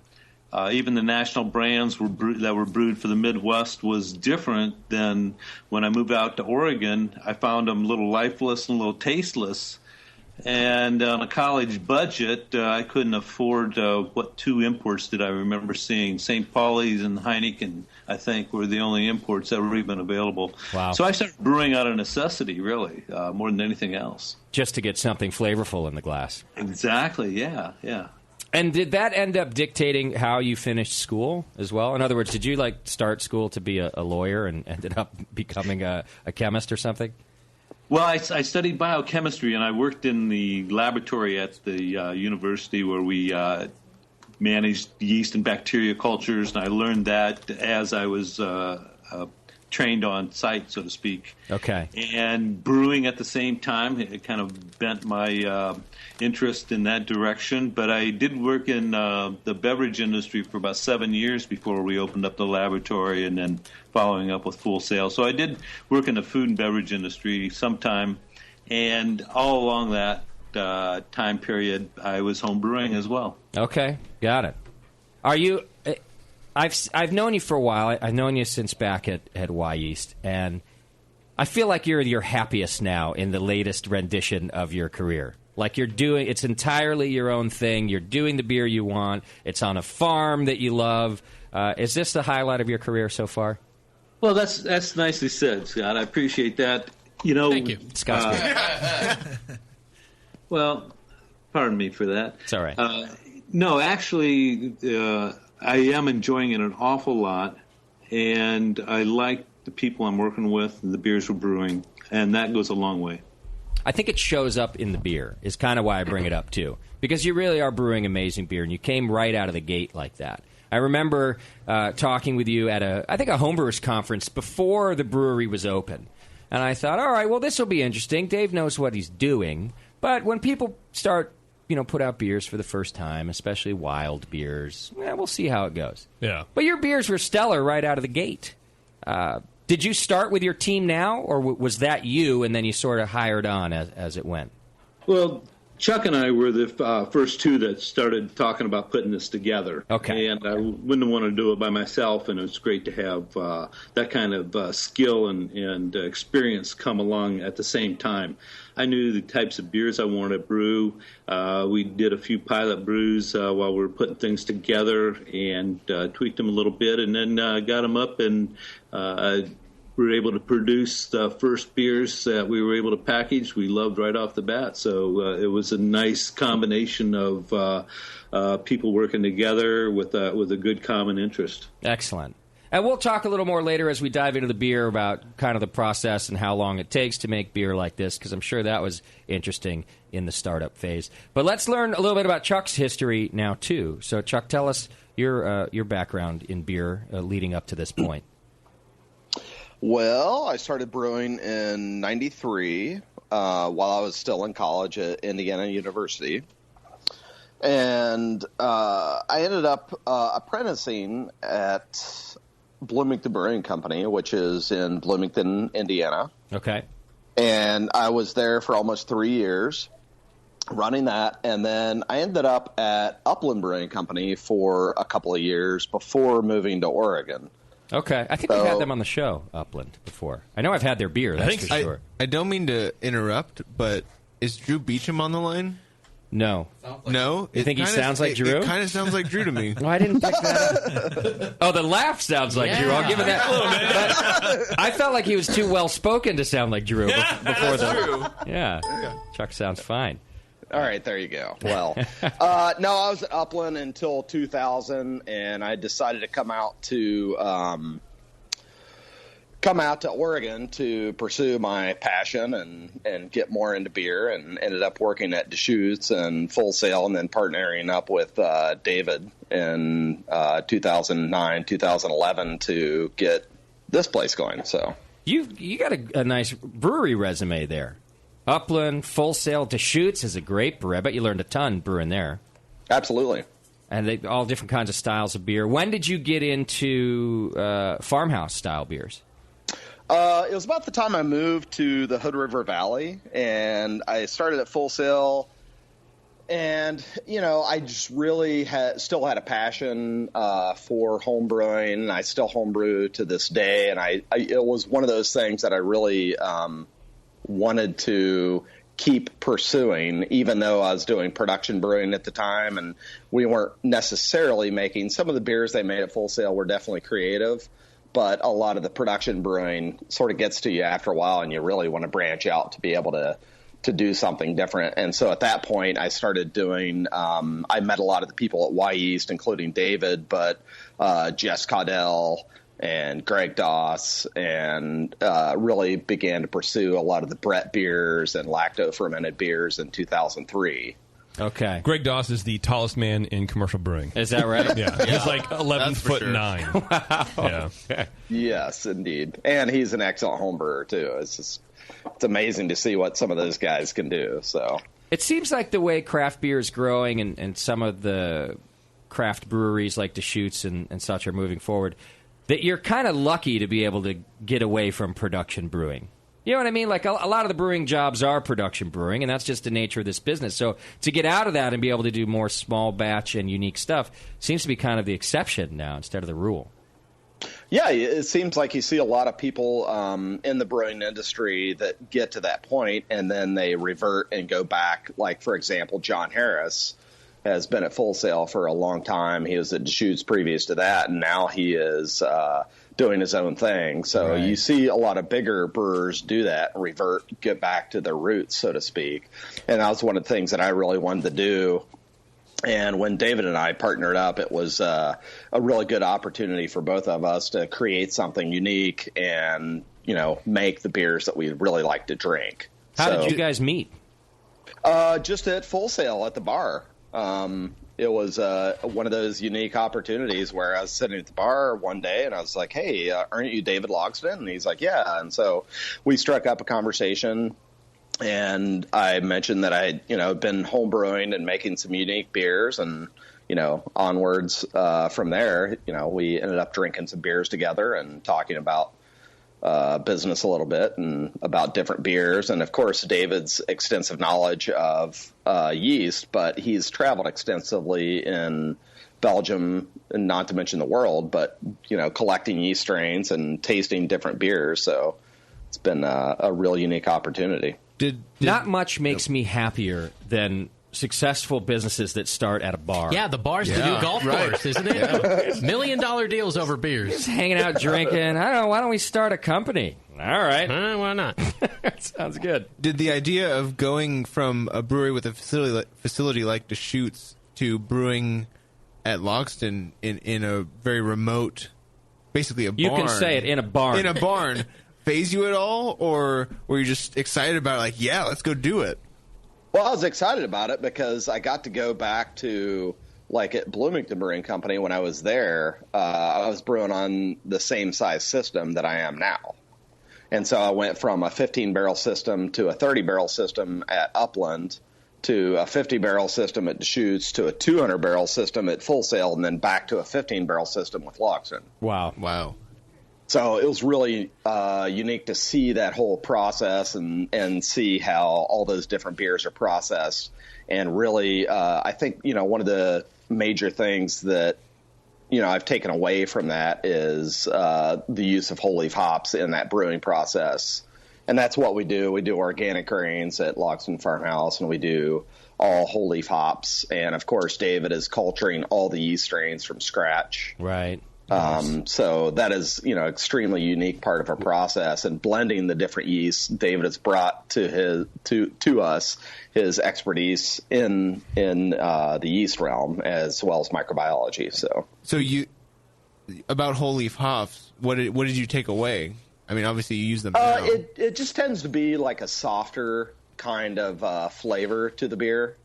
Even the national brands that were brewed for the Midwest was different than when I moved out to Oregon. I found them a little lifeless and a little tasteless. And on a college budget, I couldn't afford what two imports did I remember seeing? St. Pauli's and Heineken, I think, were the only imports that were even available. Wow. So I started brewing out of necessity, really, more than anything else. Just to get something flavorful in the glass. Exactly, yeah. And did that end up dictating how you finished school as well? In other words, did you start school to be a lawyer and ended up becoming a chemist or something? Well, I studied biochemistry, and I worked in the laboratory at the university where we managed yeast and bacteria cultures, and I learned that as I was trained on site, so to speak. Okay. And brewing at the same time, it kind of bent my interest in that direction. But I did work in the beverage industry for about 7 years before we opened up the laboratory, and then following up with Full Sail. So I did work in the food and beverage industry sometime, and all along that time period, I was home brewing as well. Okay, got it. Are you? I've known you for a while. I've known you since back at Y Yeast, and I feel like you're your happiest now in the latest rendition of your career. Like it's entirely your own thing. You're doing the beer you want. It's on a farm that you love. Is this the highlight of your career so far? Well, that's nicely said, Scott. I appreciate that. Thank you. Scott's good. Well, pardon me for that. It's all right. No, actually, I am enjoying it an awful lot, and I like the people I'm working with and the beers we're brewing, and that goes a long way. I think it shows up in the beer is kind of why I bring it up, too, because you really are brewing amazing beer, and you came right out of the gate like that. I remember talking with you at a homebrewers conference before the brewery was open, and I thought, all right, well, this will be interesting. Dave knows what he's doing, but when people start put out beers for the first time, especially wild beers, we'll see how it goes. Yeah. But your beers were stellar right out of the gate. Did you start with your team now, or was that you and then you sort of hired on as it went? Well, Chuck and I were the first two that started talking about putting this together. Okay. And I wouldn't want to do it by myself, and it was great to have that kind of skill and experience come along at the same time. I knew the types of beers I wanted to brew. We did a few pilot brews while we were putting things together and tweaked them a little bit, and then got them up, and we were able to produce the first beers that we were able to package. We loved right off the bat. So it was a nice combination of people working together with a good common interest. Excellent. And we'll talk a little more later as we dive into the beer about kind of the process and how long it takes to make beer like this, because I'm sure that was interesting in the startup phase. But let's learn a little bit about Chuck's history now, too. So, Chuck, tell us your background in beer leading up to this point. Well, I started brewing in '93 while I was still in college at Indiana University. And I ended up apprenticing at Bloomington Brewing Company, which is in Bloomington, Indiana. Okay. And I was there for almost 3 years running that. And then I ended up at Upland Brewing Company for a couple of years before moving to Oregon. Okay. I think we've had them on the show, Upland, before. I know I've had their beer, that's for sure. I don't mean to interrupt, but is Drew Beecham on the line? No. No? You think he sounds like Drew? It kind of sounds like Drew to me. Well, I didn't pick that up. Oh, the laugh sounds like Drew. I'll give it that. But I felt like he was too well-spoken to sound like Drew before True. Yeah. Chuck sounds fine. All right, there you go. Well, no, I was at Upland until 2000, and I decided to come out to come out to Oregon to pursue my passion and get more into beer, and ended up working at Deschutes and Full Sail, and then partnering up with David in 2009, 2011 to get this place going. So you got a nice brewery resume there. Upland, Full Sail, Deschutes is a great brewery. I bet you learned a ton brewing there. Absolutely. And all different kinds of styles of beer. When did you get into farmhouse-style beers? It was about the time I moved to the Hood River Valley, and I started at Full Sail. And, I just really still had a passion for home brewing, and I still homebrew to this day. And it was one of those things that I really wanted to keep pursuing, even though I was doing production brewing at the time, and we weren't necessarily making. Some of the beers they made at Full Sail were definitely creative, but a lot of the production brewing sort of gets to you after a while, and you really want to branch out to be able to do something different. And so at that point, I started doing I met a lot of the people at Y East, including David, but Jess Caudell and Greg Doss, and really began to pursue a lot of the Brett beers and lacto-fermented beers in 2003. Okay. Greg Doss is the tallest man in commercial brewing. Is that right? Yeah. He's like 11'9". Wow. Yeah. Yes, indeed. And he's an excellent home brewer, too. It's amazing to see what some of those guys can do. So it seems like the way craft beer is growing, and some of the craft breweries like Deschutes and such are moving forward, that you're kind of lucky to be able to get away from production brewing. You know what I mean? Like a lot of the brewing jobs are production brewing, and that's just the nature of this business. So to get out of that and be able to do more small batch and unique stuff seems to be kind of the exception now instead of the rule. Yeah, it seems like you see a lot of people in the brewing industry that get to that point, and then they revert and go back. Like, for example, John Harris has been at Full Sail for a long time. He was at Deschutes previous to that, and now he is doing his own thing. So you see a lot of bigger brewers do that, revert, get back to their roots, so to speak. And that was one of the things that I really wanted to do. And when David and I partnered up, it was a really good opportunity for both of us to create something unique and, make the beers that we really like to drink. How did you guys meet? Just at Full Sail at the bar. It was one of those unique opportunities where I was sitting at the bar one day and I was like, hey, aren't you David Logston? And he's like, yeah. And so we struck up a conversation, and I mentioned that I had, been homebrewing and making some unique beers, and, onwards from there, we ended up drinking some beers together and talking about business a little bit and about different beers. And of course, David's extensive knowledge of yeast, but he's traveled extensively in Belgium, and not to mention the world, but, collecting yeast strains and tasting different beers. So it's been a real unique opportunity. Not much makes me happier than successful businesses that start at a bar. Yeah, the bar's the new golf course, isn't it? $1 million deals over beers. Just hanging out, drinking. I don't know, why don't we start a company? All right. Why not? Sounds good. Did the idea of going from a brewery with a facility like Deschutes to brewing at Logston in a very remote, basically a barn. You can say it, in a barn. In a barn. Phase you at all? Or were you just excited about it, like, yeah, let's go do it? Well, I was excited about it because I got to go back to, like, at Bloomington Brewing Company when I was there. I was brewing on the same size system that I am now. And so I went from a 15-barrel system to a 30-barrel system at Upland to a 50-barrel system at Deschutes to a 200-barrel system at Full Sail, and then back to a 15-barrel system with Logston. Wow. So it was really unique to see that whole process and see how all those different beers are processed. And really, I think, one of the major things that, I've taken away from that is the use of whole leaf hops in that brewing process. And that's what we do. We do organic grains at Logston Farmhouse, and we do all whole leaf hops. And, of course, David is culturing all the yeast strains from scratch. Right. So that is, extremely unique part of our process, and blending the different yeasts. David has brought to us his expertise in the yeast realm as well as microbiology. So you about whole leaf hops, what did you take away? I mean, obviously you use them. It just tends to be like a softer kind of flavor to the beer.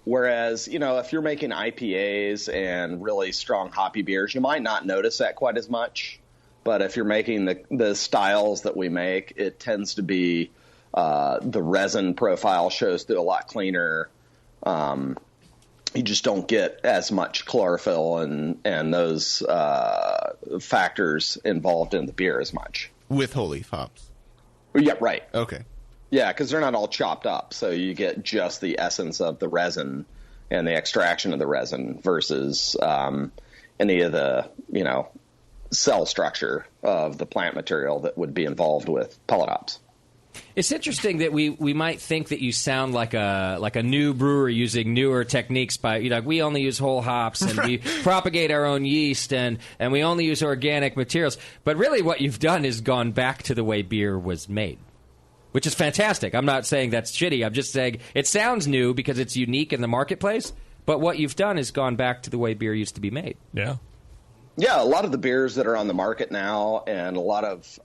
Whereas, if you're making IPAs and really strong hoppy beers, you might not notice that quite as much. But if you're making the styles that we make, it tends to be the resin profile shows through a lot cleaner. You just don't get as much chlorophyll and those factors involved in the beer as much. With whole leaf hops. Yeah, right. Okay. Yeah, because they're not all chopped up, so you get just the essence of the resin and the extraction of the resin versus any of the, cell structure of the plant material that would be involved with pellet hops. It's interesting that we might think that you sound like a new brewer using newer techniques by we only use whole hops and we propagate our own yeast and we only use organic materials. But really what you've done is gone back to the way beer was made, which is fantastic. I'm not saying that's shitty. I'm just saying it sounds new because it's unique in the marketplace. But what you've done is gone back to the way beer used to be made. Yeah. Yeah, a lot of the beers that are on the market now and a lot of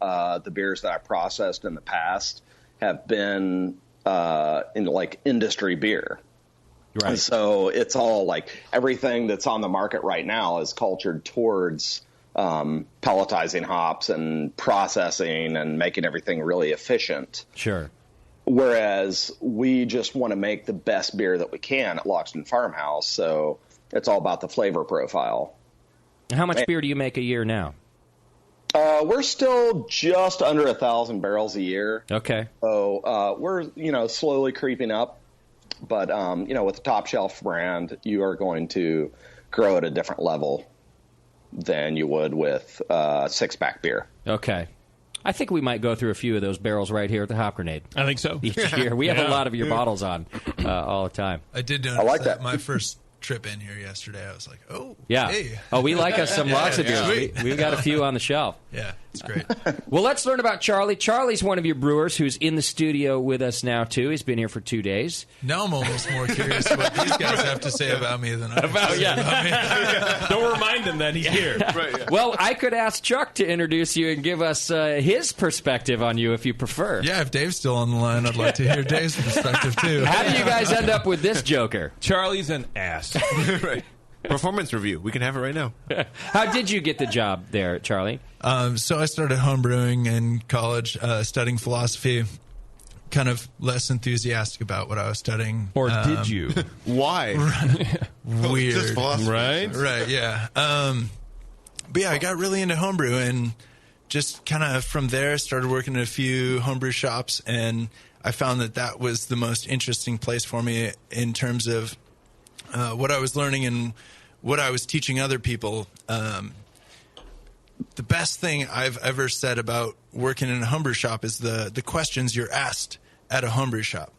the beers that I processed in the past have been in like industry beer. Right. And so it's all like everything that's on the market right now is cultured towards pelletizing hops and processing and making everything really efficient. Sure. Whereas we just want to make the best beer that we can at Loxton Farmhouse. So it's all about the flavor profile. How much beer do you make a year now? We're still just under 1,000 barrels a year. Okay. So we're slowly creeping up, but with the Top Shelf brand, you are going to grow at a different level than you would with six-pack beer. Okay. I think we might go through a few of those barrels right here at the Hop Grenade. I think so. Each year. We have a lot of your bottles on all the time. I did notice that my first trip in here yesterday. I was like, yeah. Hey. Oh, we like us some lots of beers. We've got a few on the shelf. Yeah, it's great. Well, let's learn about Charlie. Charlie's one of your brewers who's in the studio with us now, too. He's been here for 2 days. Now I'm almost more curious what these guys have to say about me than I have to say about me. Don't remind him that he's here. Right, yeah. Well, I could ask Chuck to introduce you and give us his perspective on you if you prefer. Yeah, if Dave's still on the line, I'd like to hear Dave's perspective, too. How do you guys end up with this joker? Charlie's an ass. Right. Performance review. We can have it right now. How did you get the job there, Charlie? So I started homebrewing in college, studying philosophy. Kind of less enthusiastic about what I was studying. Or did you? Why? Weird. Just philosophy. Right? Right, yeah. But yeah, I got really into homebrew and just kind of from there started working in a few homebrew shops, and I found that was the most interesting place for me in terms of what I was learning and what I was teaching other people. The best thing I've ever said about working in a homebrew shop is the questions you're asked at a homebrew shop.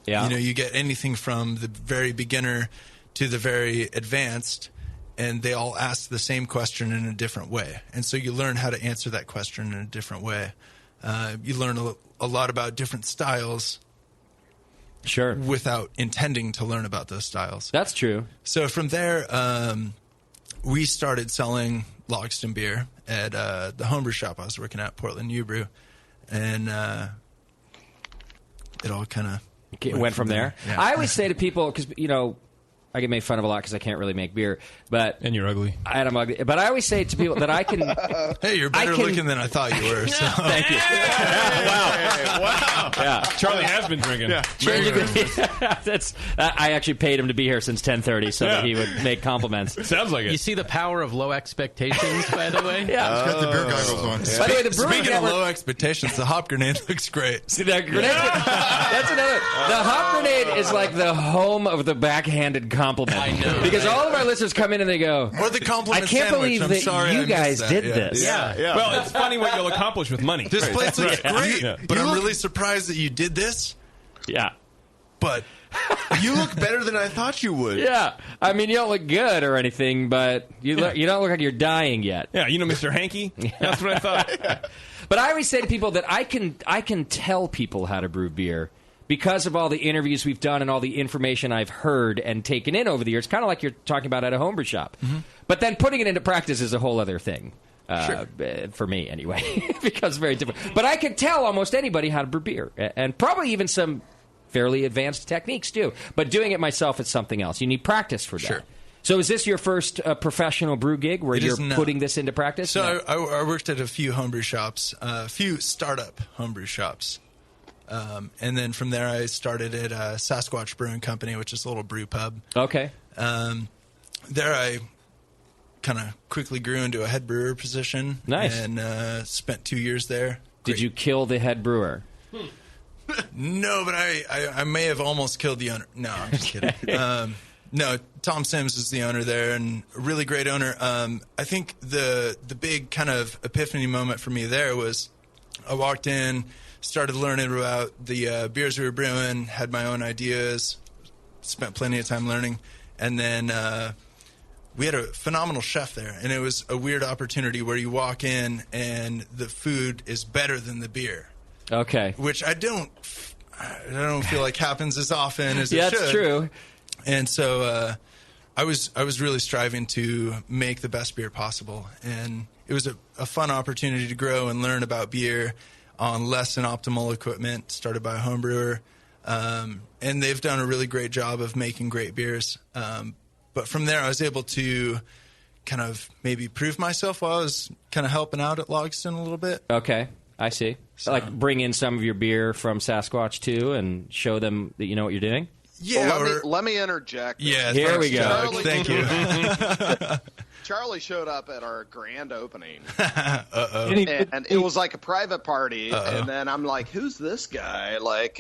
Yeah. You get anything from the very beginner to the very advanced, and they all ask the same question in a different way. And so you learn how to answer that question in a different way. You learn a lot about different styles. Sure. Without intending to learn about those styles. That's true. So from there, we started selling Logston beer at the homebrew shop I was working at, Portland New Brew, and it all kind of went from there. Yeah. I always say to people, because I get made fun of a lot because I can't really make beer, and you're ugly. I'm ugly, but I always say to people that I can. Hey, you're better looking than I thought you were. So. Thank you. Wow. Yeah, Charlie has been drinking. Yeah. I actually paid him to be here since 10:30 so that he would make compliments. Sounds like it. You see the power of low expectations, by the way? Yeah. He's got the beer goggles on. Yeah. By the way, the Brewing Speaking Network, of low expectations, the Hop Grenade looks great. See, the grenade, that's another. The Hop Grenade is like the home of the backhanded compliment. I know. Because all of our listeners come in and they go, or the compliment I can't sandwich. believe that you guys did this. Yeah. Well, it's funny what you'll accomplish with money. This place looks great, Yeah. but I'm really surprised that you did this. Yeah. But you look better than I thought you would. Yeah. I mean, you don't look good or anything, but you don't look like you're dying yet. Yeah, Mr. Hanky? That's what I thought. But I always say to people that I can tell people how to brew beer because of all the interviews we've done and all the information I've heard and taken in over the years. Kind of like you're talking about at a homebrew shop. Mm-hmm. But then putting it into practice is a whole other thing. For me, anyway, because it's very different. But I could tell almost anybody how to brew beer, and probably even some fairly advanced techniques, too. But doing it myself is something else. You need practice for that. Sure. So is this your first professional brew gig where you're putting this into practice? So I worked at a few homebrew shops, a few startup homebrew shops. And then from there, I started at Sasquatch Brewing Company, which is a little brew pub. Okay. There I kind of quickly grew into a head brewer position. Nice. And spent 2 years there. Did you kill the head brewer? No, but I may have almost killed the owner. No, I'm just kidding. No, Tom Sims is the owner there, and a really great owner. I think the big kind of epiphany moment for me there was I walked in, started learning about the beers we were brewing, had my own ideas, spent plenty of time learning, and then we had a phenomenal chef there, and it was a weird opportunity where you walk in and the food is better than the beer. Okay. Which I don't feel like happens as often as it should. That's true. And so I was really striving to make the best beer possible, and it was a fun opportunity to grow and learn about beer on less than optimal equipment, started by a home brewer. And they've done a really great job of making great beers. But from there, I was able to kind of maybe prove myself while I was kind of helping out at Logston a little bit. Okay, I see. So, like bring in some of your beer from Sasquatch, too, and show them that you know what you're doing? Yeah. Well, let me interject. Yeah, here we go. Charlie, thank you. Charlie showed up at our grand opening. Uh-oh. And it was like a private party. Uh-oh. And then I'm like, who's this guy?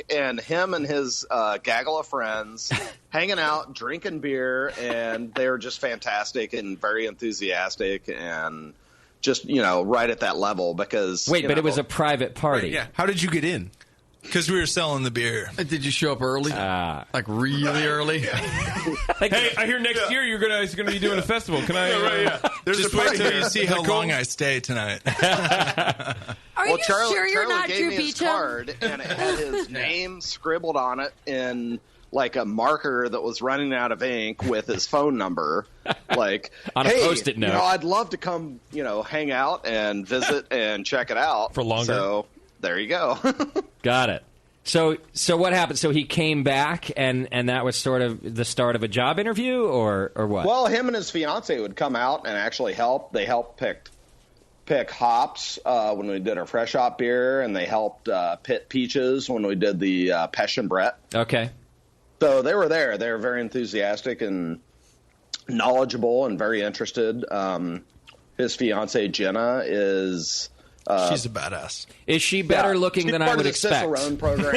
And him and his gaggle of friends hanging out, drinking beer, and they were just fantastic and very enthusiastic and just, right at that level because... Wait, but it was a private party. Right, yeah. How did you get in? Because we were selling the beer. Did you show up early? Like really early? Hey, I hear next year you're gonna be doing a festival. Can I? There's just wait till you see how long I stay tonight. Are you sure you're Charlie not gave Drew me his Beecham? card, and it had his name scribbled on it in like a marker that was running out of ink with his phone number. Like, on a hey, Post-it note. I'd love to come, hang out and visit and check it out. For longer. So there you go. Got it. So what happened? So he came back, and that was sort of the start of a job interview, or what? Well, him and his fiance would come out and actually help. They helped pick hops when we did our fresh hop beer, and they helped pit peaches when we did the Pesh and Brett. Okay. So they were there. They were very enthusiastic and knowledgeable and very interested. His fiance Jenna is. She's a badass. Is she better looking than I would expect? Cicerone program.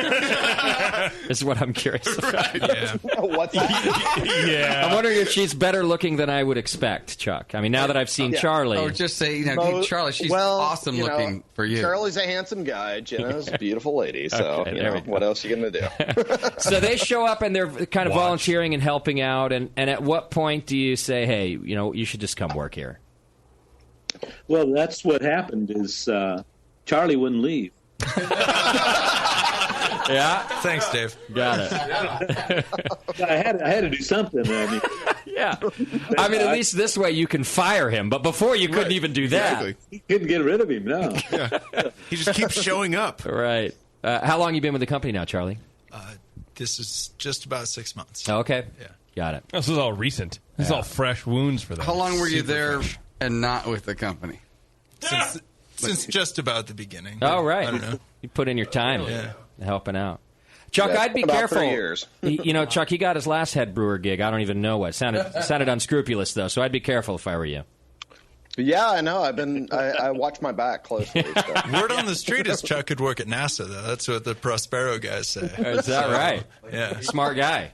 This is what I'm curious about. Yeah. What's that? Yeah. I'm wondering if she's better looking than I would expect, Chuck. I mean, now that I've seen Charlie. Oh, just say, Charlie, she's awesome looking for you. Charlie's a handsome guy. Jenna's a beautiful lady. So, Okay, what else are you going to do? So they show up and they're kind of volunteering and helping out. And at what point do you say, hey, you should just come work here? Well, that's what happened is Charlie wouldn't leave. Yeah? Thanks, Dave. Got it. I had to do something. Yeah. I mean, at least this way you can fire him. But before you couldn't even do that. Exactly. You couldn't get rid of him, no. He just keeps showing up. Right. How long have you been with the company now, Charlie? This is just about 6 months. Oh, okay. Yeah. Got it. This is all recent. This is all fresh wounds for them. How long were you Super there fresh. and not with the company? Since just about the beginning. Oh, right. I don't know. You put in your time helping out. Chuck, Yeah, I'd be about careful. 3 years. Chuck, he got his last head brewer gig. I don't even know what. Sounded unscrupulous, though, so I'd be careful if I were you. Yeah, I know. I watch my back closely. So. Word on the street is Chuck could work at NASA, though. That's what the Prospero guys say. Is that right? Yeah. Smart guy.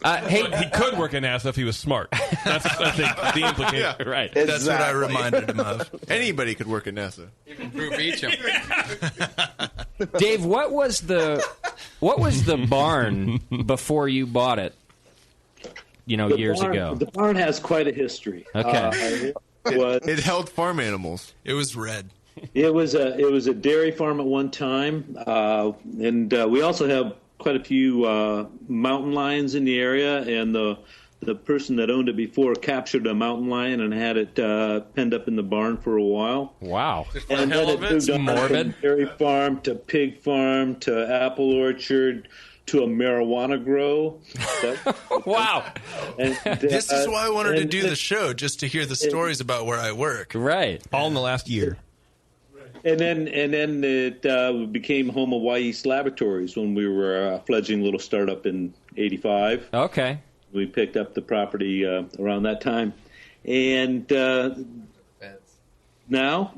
Hey, he could work at NASA if he was smart. That's, I think, the implication. Yeah. Right. That's what I reminded him of. Anybody could work at NASA. Even Drew Beecham. Dave, what was the barn before you bought it? Years ago. The barn has quite a history. Okay. It held farm animals. It was red. It was a dairy farm at one time, and we also have quite a few mountain lions in the area, and the the person that owned it before captured a mountain lion and had it penned up in the barn for a while. Wow. And then it moved on from dairy farm to pig farm to apple orchard to a marijuana grow. Wow. And, This is why I wanted to do the show, just to hear the stories about where I work. Right. All in the last year. And then it became home of Y-East Laboratories when we were a fledgling little startup in '85. Okay. We picked up the property around that time. And now,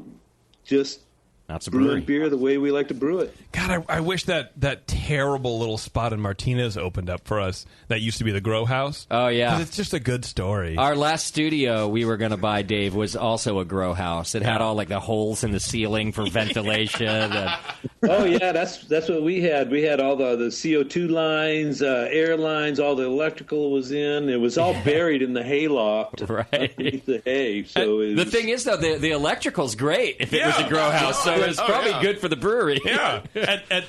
just that's a brewing brewery. beer the way we like to brew it. God, I wish that terrible little spot in Martinez opened up for us. That used to be the Grow House. Oh, yeah. 'Cause it's just a good story. Our last studio we were going to buy, Dave, was also a grow house. It had all like the holes in the ceiling for ventilation. And... Oh yeah, that's what we had. We had all the CO2 lines, air lines, all the electrical was in. It was all buried in the hayloft, right? Underneath the hay. So it the was, thing is, though, the electrical's great if it was a grow house, so it's probably good for the brewery. Yeah.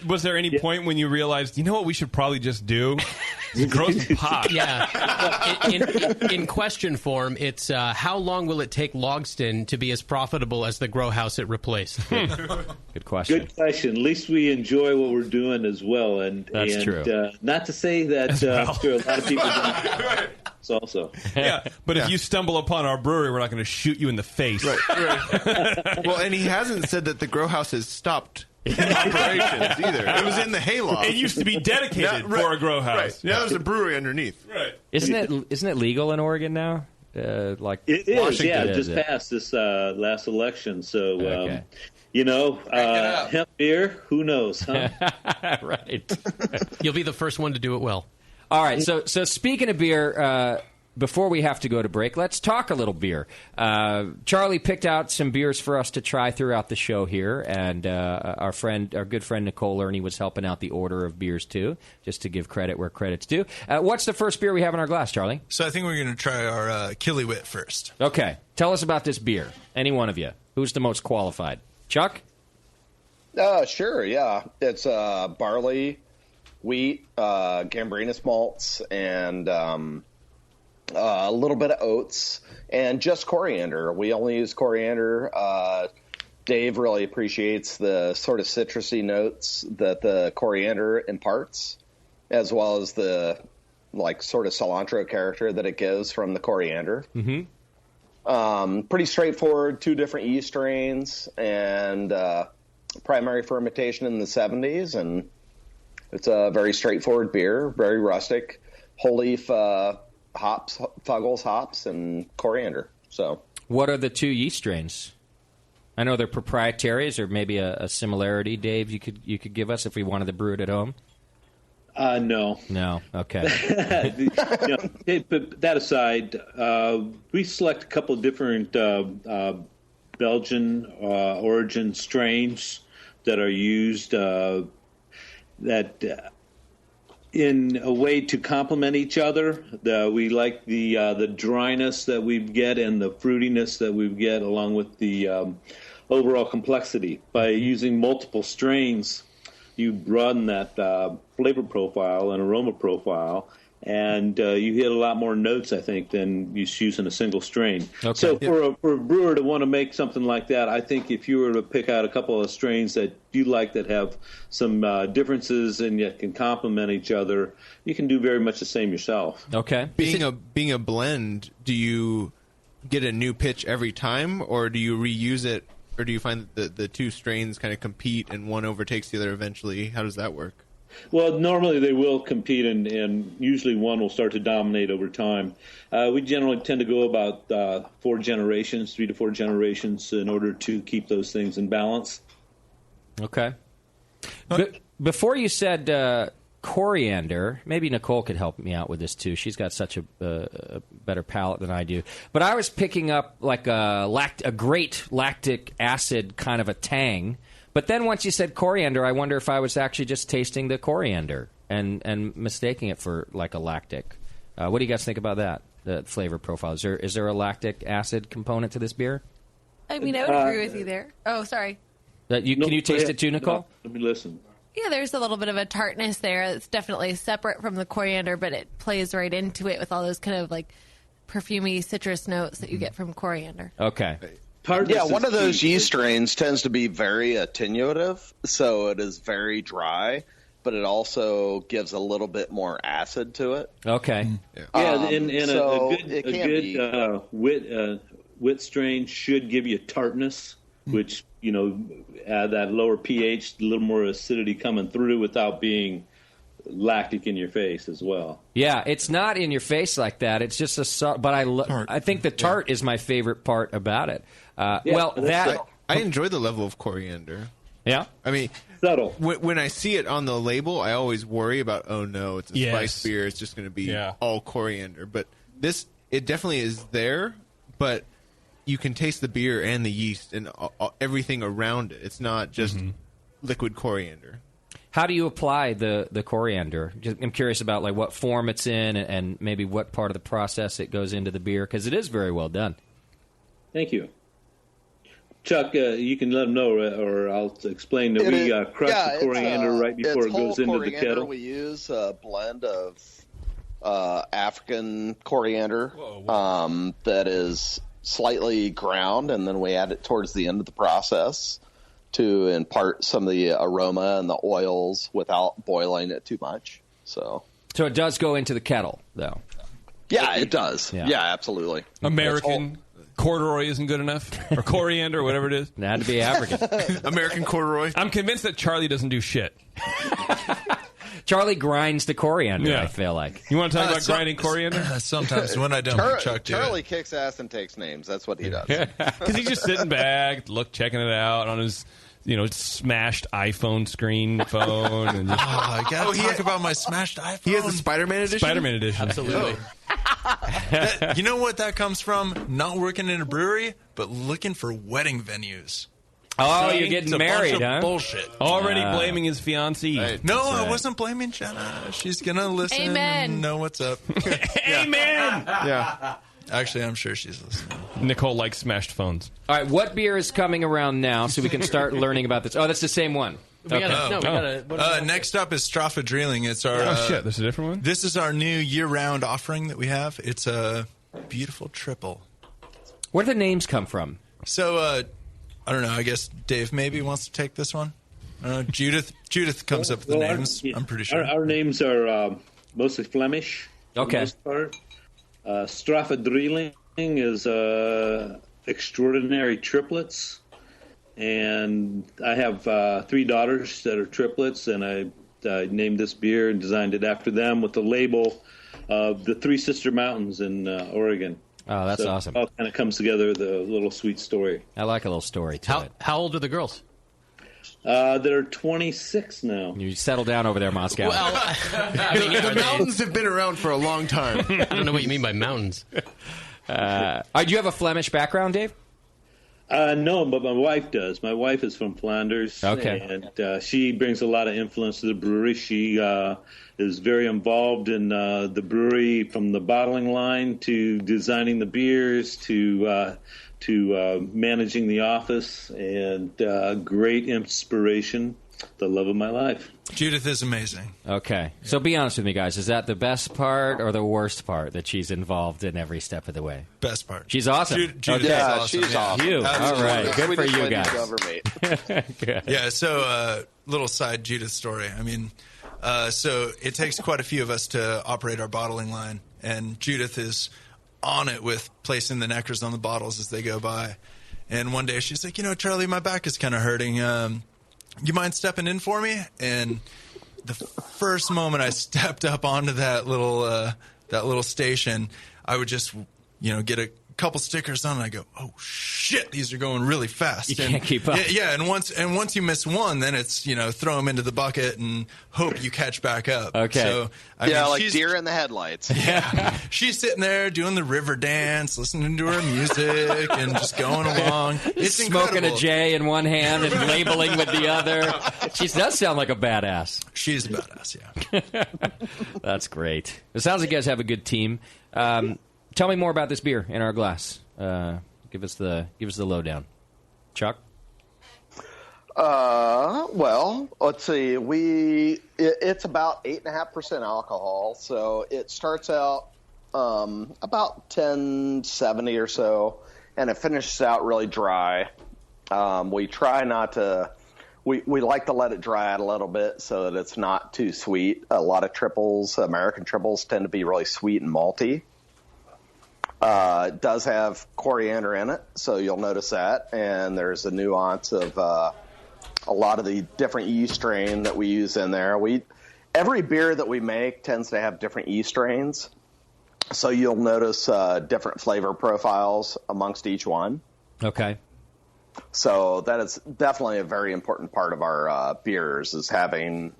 Was there any point when you realized, you know what we should probably just do? Grow some pot. Yeah. In question form, it's how long will it take Logston to be as profitable as the grow house it replaced? Good question. Good question. At least we enjoy what we're doing as well, and That's true. Not to say that I'm sure a lot of people don't. Also, Yeah, but if you stumble upon our brewery, we're not going to shoot you in the face. Right. Well, and he hasn't said that the grow house has stopped operations either. It was in the hayloft. It used to be dedicated for a grow house. Right. Now there's a brewery underneath. Right. Isn't it legal in Oregon now? Like it is. Washington? Yeah, it just passed this last election. So, Okay. Hemp beer. Who knows? Huh? Right. You'll be the first one to do it well. All right. So speaking of beer, before we have to go to break, let's talk a little beer. Charlie picked out some beers for us to try throughout the show here, and our good friend Nicole Ernie was helping out the order of beers too, just to give credit where credit's due. What's the first beer we have in our glass, Charlie? So I think we're going to try our Killiwit first. Okay. Tell us about this beer. Any one of you. Who's the most qualified? Chuck? Sure, yeah. It's barley, wheat, Gambrinus malts, and a little bit of oats, and just coriander. We only use coriander. Dave really appreciates the sort of citrusy notes that the coriander imparts, as well as the sort of cilantro character that it gives from the coriander. Mm-hmm. Pretty straightforward, 2 different yeast strains, and primary fermentation in the 70s, and it's a very straightforward beer, very rustic, whole leaf hops, Fuggles hops, and coriander. So, what are the 2 yeast strains? I know they're proprietary. Is there maybe a similarity, Dave, you could give us if we wanted to brew it at home? No. No. Okay. But that aside, we select a couple of different Belgian origin strains that are used in a way to complement each other. We like the dryness that we get and the fruitiness that we get, along with the overall complexity. By using multiple strains, you broaden that flavor profile and aroma profile, and you hit a lot more notes, I think, than you using a single strain. Okay. So for a brewer to want to make something like that, I think if you were to pick out a couple of strains that you like that have some differences and yet can complement each other, you can do very much the same yourself. Okay. Being a blend, do you get a new pitch every time, or do you reuse it, or do you find that the 2 strains kind of compete and one overtakes the other eventually? How does that work? Well, normally they will compete, and usually one will start to dominate over time. We generally tend to go about 3 to 4 generations in order to keep those things in balance. Okay. Before you said coriander, maybe Nicole could help me out with this too. She's got such a better palate than I do. But I was picking up like a great lactic acid kind of a tang. But then once you said coriander, I wonder if I was actually just tasting the coriander and mistaking it for like a lactic. What do you guys think about that, the flavor profile? Is there a lactic acid component to this beer? I mean, I would agree with you there. Oh, sorry. Can you taste it too, Nicole? Let me listen. Yeah, there's a little bit of a tartness there. It's definitely separate from the coriander, but it plays right into it with all those kind of like perfumey citrus notes that you get from coriander. Okay. Yeah, one of those yeast strains tends to be very attenuative, so it is very dry, but it also gives a little bit more acid to it. Okay. And so a good wit strain should give you tartness, which, add that lower pH, a little more acidity coming through without being lactic in your face as well. Yeah, it's not in your face like that. It's just but I think the tart is my favorite part about it. I enjoy the level of coriander. Yeah, I mean, subtle. When I see it on the label, I always worry about, oh no, it's a spice beer. It's just going to be all coriander. But it definitely is there. But you can taste the beer and the yeast and everything around it. It's not just liquid coriander. How do you apply the coriander? I'm curious about like what form it's in and maybe what part of the process it goes into the beer, because it is very well done. Thank you. Chuck, you can let them know, or I'll explain that we crush the coriander right before it goes into the kettle. We use a blend of African coriander that is slightly ground, and then we add it towards the end of the process to impart some of the aroma and the oils without boiling it too much. So it does go into the kettle, though. Yeah, it does. Yeah, absolutely. American corduroy isn't good enough, or coriander, or whatever it is. It had to be African. American corduroy. I'm convinced that Charlie doesn't do shit. Charlie grinds the coriander, I feel like. You want to talk about grinding coriander? Sometimes when I don't, Chuck do Charlie kicks ass and takes names. That's what he does. Because he's just sitting back, checking it out on his smashed iPhone screen phone. And just, I got to talk about my smashed iPhone. He has the Spider-Man edition? Spider-Man edition. Absolutely. You know what that comes from? Not working in a brewery, but looking for wedding venues. Oh, you're getting married, huh? Bullshit. Already blaming his fiancée. No, I wasn't blaming Jenna. She's going to listen and know what's up. Amen! Yeah. Actually, I'm sure she's listening. Nicole likes smashed phones. All right, what beer is coming around now so we can start learning about this? Oh, that's the same one. Next up is Straffa Dreeling. It's our. There's a different one? This is our new year-round offering that we have. It's a beautiful triple. Where do the names come from? So, I don't know. I guess Dave maybe wants to take this one. Judith comes up with the names. I'm pretty sure. Our names are mostly Flemish. Okay. For the most part. Straffa Dreeling is extraordinary triplets. And I have 3 daughters that are triplets, and I named this beer and designed it after them with the label of the Three Sister Mountains in Oregon. Oh, that's awesome. It all kind of comes together, the little sweet story. I like a little story to it. How old are the girls? They're 26 now. You settle down over there, Moscow. Well, the mountains have been around for a long time. I don't know what you mean by mountains. Do you have a Flemish background, Dave? No, but my wife does. My wife is from Flanders. Okay. And she brings a lot of influence to the brewery. She is very involved in the brewery, from the bottling line to designing the beers to managing the office, and great inspiration, the love of my life. Judith is amazing. Okay. So be honest with me, guys. Is that the best part or the worst part that she's involved in every step of the way? Best part. She's awesome. Judith is awesome. She's awesome. You. All right. Good for you guys. Yeah, so little side Judith story. I mean, so it takes quite a few of us to operate our bottling line, and Judith is on it with placing the neckers on the bottles as they go by. And one day she's like, Charlie, my back is kind of hurting. You mind stepping in for me? And the first moment I stepped up onto that little station, I would just, get a couple stickers on, and I go, oh shit, these are going really fast. You can't keep up. Yeah, and once you miss one, then it's throw them into the bucket and hope you catch back up. Okay. So like deer in the headlights. Yeah, she's sitting there doing the river dance, listening to her music, and just going along. It's smoking incredible. a J in one hand and labeling with the other. She does sound like a badass. She's a badass, yeah. That's great. It sounds like you guys have a good team. Tell me more about this beer in our glass. Give us the lowdown, Chuck. Well, let's see. It's about 8.5% alcohol, so it starts out about 1070 or so, and it finishes out really dry. We try not to. We like to let it dry out a little bit so that it's not too sweet. A lot of triples, American triples, tend to be really sweet and malty. It does have coriander in it, so you'll notice that. And there's a nuance of a lot of the different yeast strain that we use in there. Every beer that we make tends to have different yeast strains, so you'll notice different flavor profiles amongst each one. Okay. So that is definitely a very important part of our beers, is having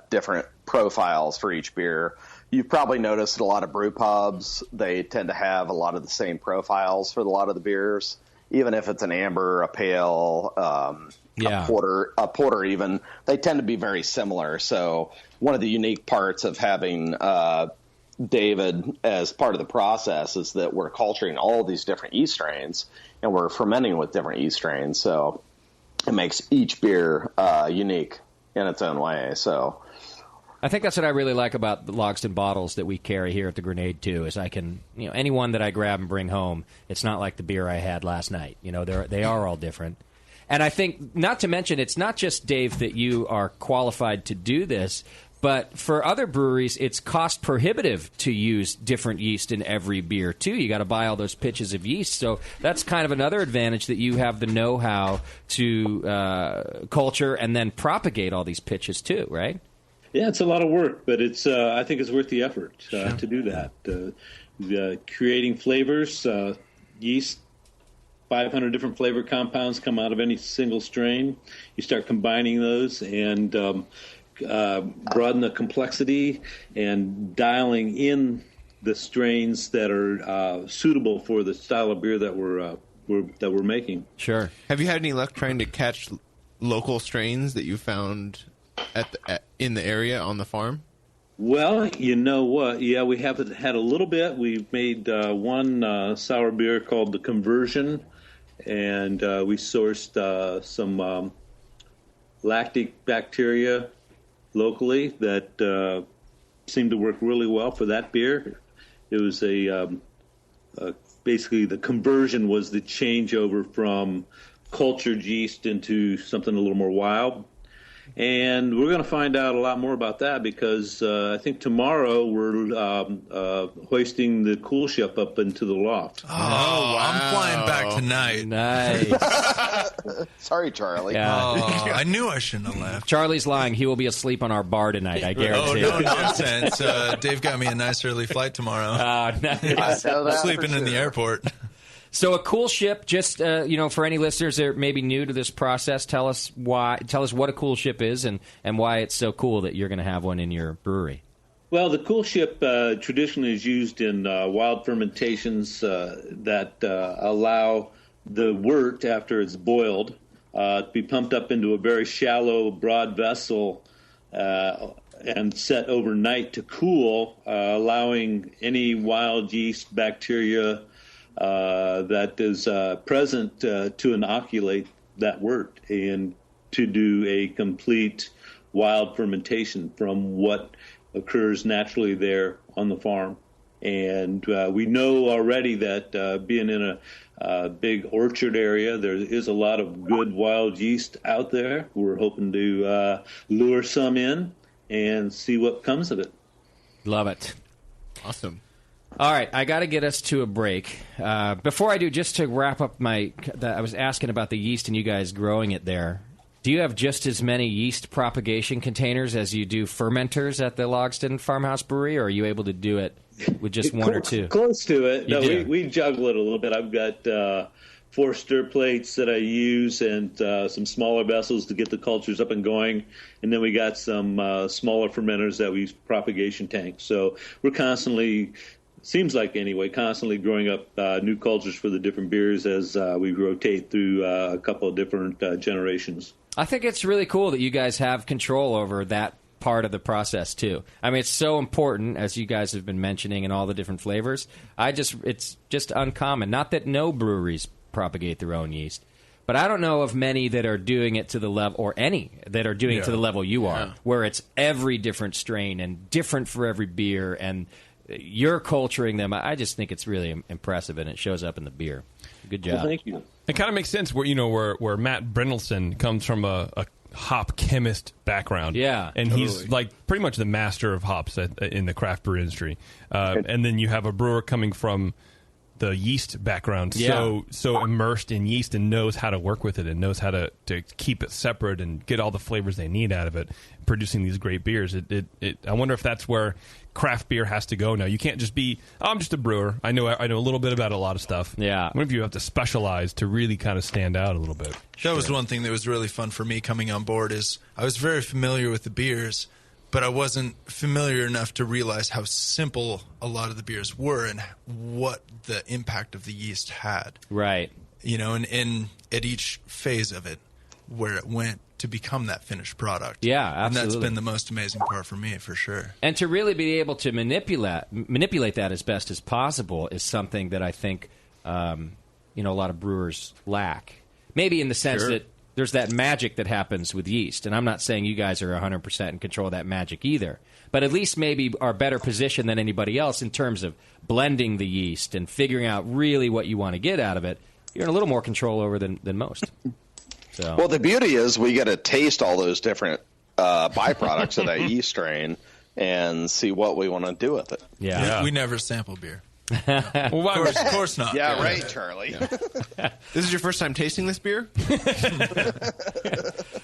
different profiles for each beer. You've probably noticed a lot of brew pubs, they tend to have a lot of the same profiles for a lot of the beers, even if it's an amber, a pale, a porter even. They tend to be very similar. So one of the unique parts of having David as part of the process is that we're culturing all these different yeast strains, and we're fermenting with different yeast strains. So it makes each beer unique in its own way. So I think that's what I really like about the Logsdon bottles that we carry here at the Grenade too. Is I can, any one that I grab and bring home, it's not like the beer I had last night. They are all different. And I think, not to mention, it's not just, Dave, that you are qualified to do this, but for other breweries, it's cost prohibitive to use different yeast in every beer, too. You got to buy all those pitches of yeast. So that's kind of another advantage, that you have the know-how to culture and then propagate all these pitches, too, right? Yeah, it's a lot of work, but it's I think it's worth the effort to do that. Creating flavors, yeast, 500 different flavor compounds come out of any single strain. You start combining those and broaden the complexity and dialing in the strains that are suitable for the style of beer that we're making. Sure. Have you had any luck trying to catch local strains that you found in the area on the farm? Well, you know what? Yeah, we have had a little bit. We've made one sour beer called the Conversion, and we sourced some lactic bacteria locally that seemed to work really well for that beer. It was basically the Conversion was the changeover from cultured yeast into something a little more wild. And we're going to find out a lot more about that because I think tomorrow we're hoisting the cool ship up into the loft. Oh, wow. I'm flying back tonight. Nice. Sorry, Charlie. Oh, I knew I shouldn't have left. Charlie's lying. He will be asleep on our bar tonight, I guarantee. Oh, no nonsense. Dave got me a nice early flight tomorrow. Nice. Sleeping in the airport. So a cool ship, just for any listeners that are maybe new to this process, tell us what a cool ship is and why it's so cool that you're going to have one in your brewery. Well, the cool ship traditionally is used in wild fermentations that allow the wort, after it's boiled, to be pumped up into a very shallow, broad vessel and set overnight to cool, allowing any wild yeast, bacteria that is present to inoculate that wort and to do a complete wild fermentation from what occurs naturally there on the farm. And we know already that being in a big orchard area, there is a lot of good wild yeast out there. We're hoping to lure some in and see what comes of it. Love it. Awesome. All right, I got to get us to a break. Before I do, just to wrap up I was asking about the yeast and you guys growing it there. Do you have just as many yeast propagation containers as you do fermenters at the Logsdon Farmhouse Brewery, or are you able to do it with just one or two? Close to it. No, we juggle it a little bit. I've got 4 stir plates that I use and some smaller vessels to get the cultures up and going. And then we got some smaller fermenters that we use propagation tanks. So we're constantly... seems like anyway, constantly growing up new cultures for the different beers as we rotate through a couple of different generations. I think it's really cool that you guys have control over that part of the process, too. I mean, it's so important, as you guys have been mentioning, in all the different flavors. It's just uncommon. Not that no breweries propagate their own yeast, But I don't know of many that are doing it to the level, or any that are doing it to the level you are, where it's every different strain and different for every beer, and you're culturing them. I just think it's really impressive, and it shows up in the beer. Good job. Well, thank you. It kind of makes sense where Matt Brynildson comes from a hop chemist background. Yeah. And he's like pretty much the master of hops in the craft beer industry. And then you have a brewer coming from the yeast background, so immersed in yeast and knows how to work with it and knows how to keep it separate and get all the flavors they need out of it, producing these great beers. I wonder if that's where craft beer has to go now. You can't just be, I'm just a brewer. I know a little bit about a lot of stuff. Yeah. What if you have to specialize to really kind of stand out a little bit? That was one thing that was really fun for me coming on board is I was very familiar with the beers, but I wasn't familiar enough to realize how simple a lot of the beers were and what the impact of the yeast had. Right. And at each phase of it, where it went to become that finished product. Yeah, absolutely. And that's been the most amazing part for me, for sure. And to really be able to manipulate that as best as possible is something that I think, a lot of brewers lack. Maybe in the sense that there's that magic that happens with yeast. And I'm not saying you guys are 100% in control of that magic either. But at least maybe are better positioned than anybody else in terms of blending the yeast and figuring out really what you want to get out of it. You're in a little more control over than most. So. Well, the beauty is we get to taste all those different byproducts of that yeast strain and see what we want to do with it. Yeah. We never sample beer. Of course not. Yeah, right, Charlie. This is your first time tasting this beer?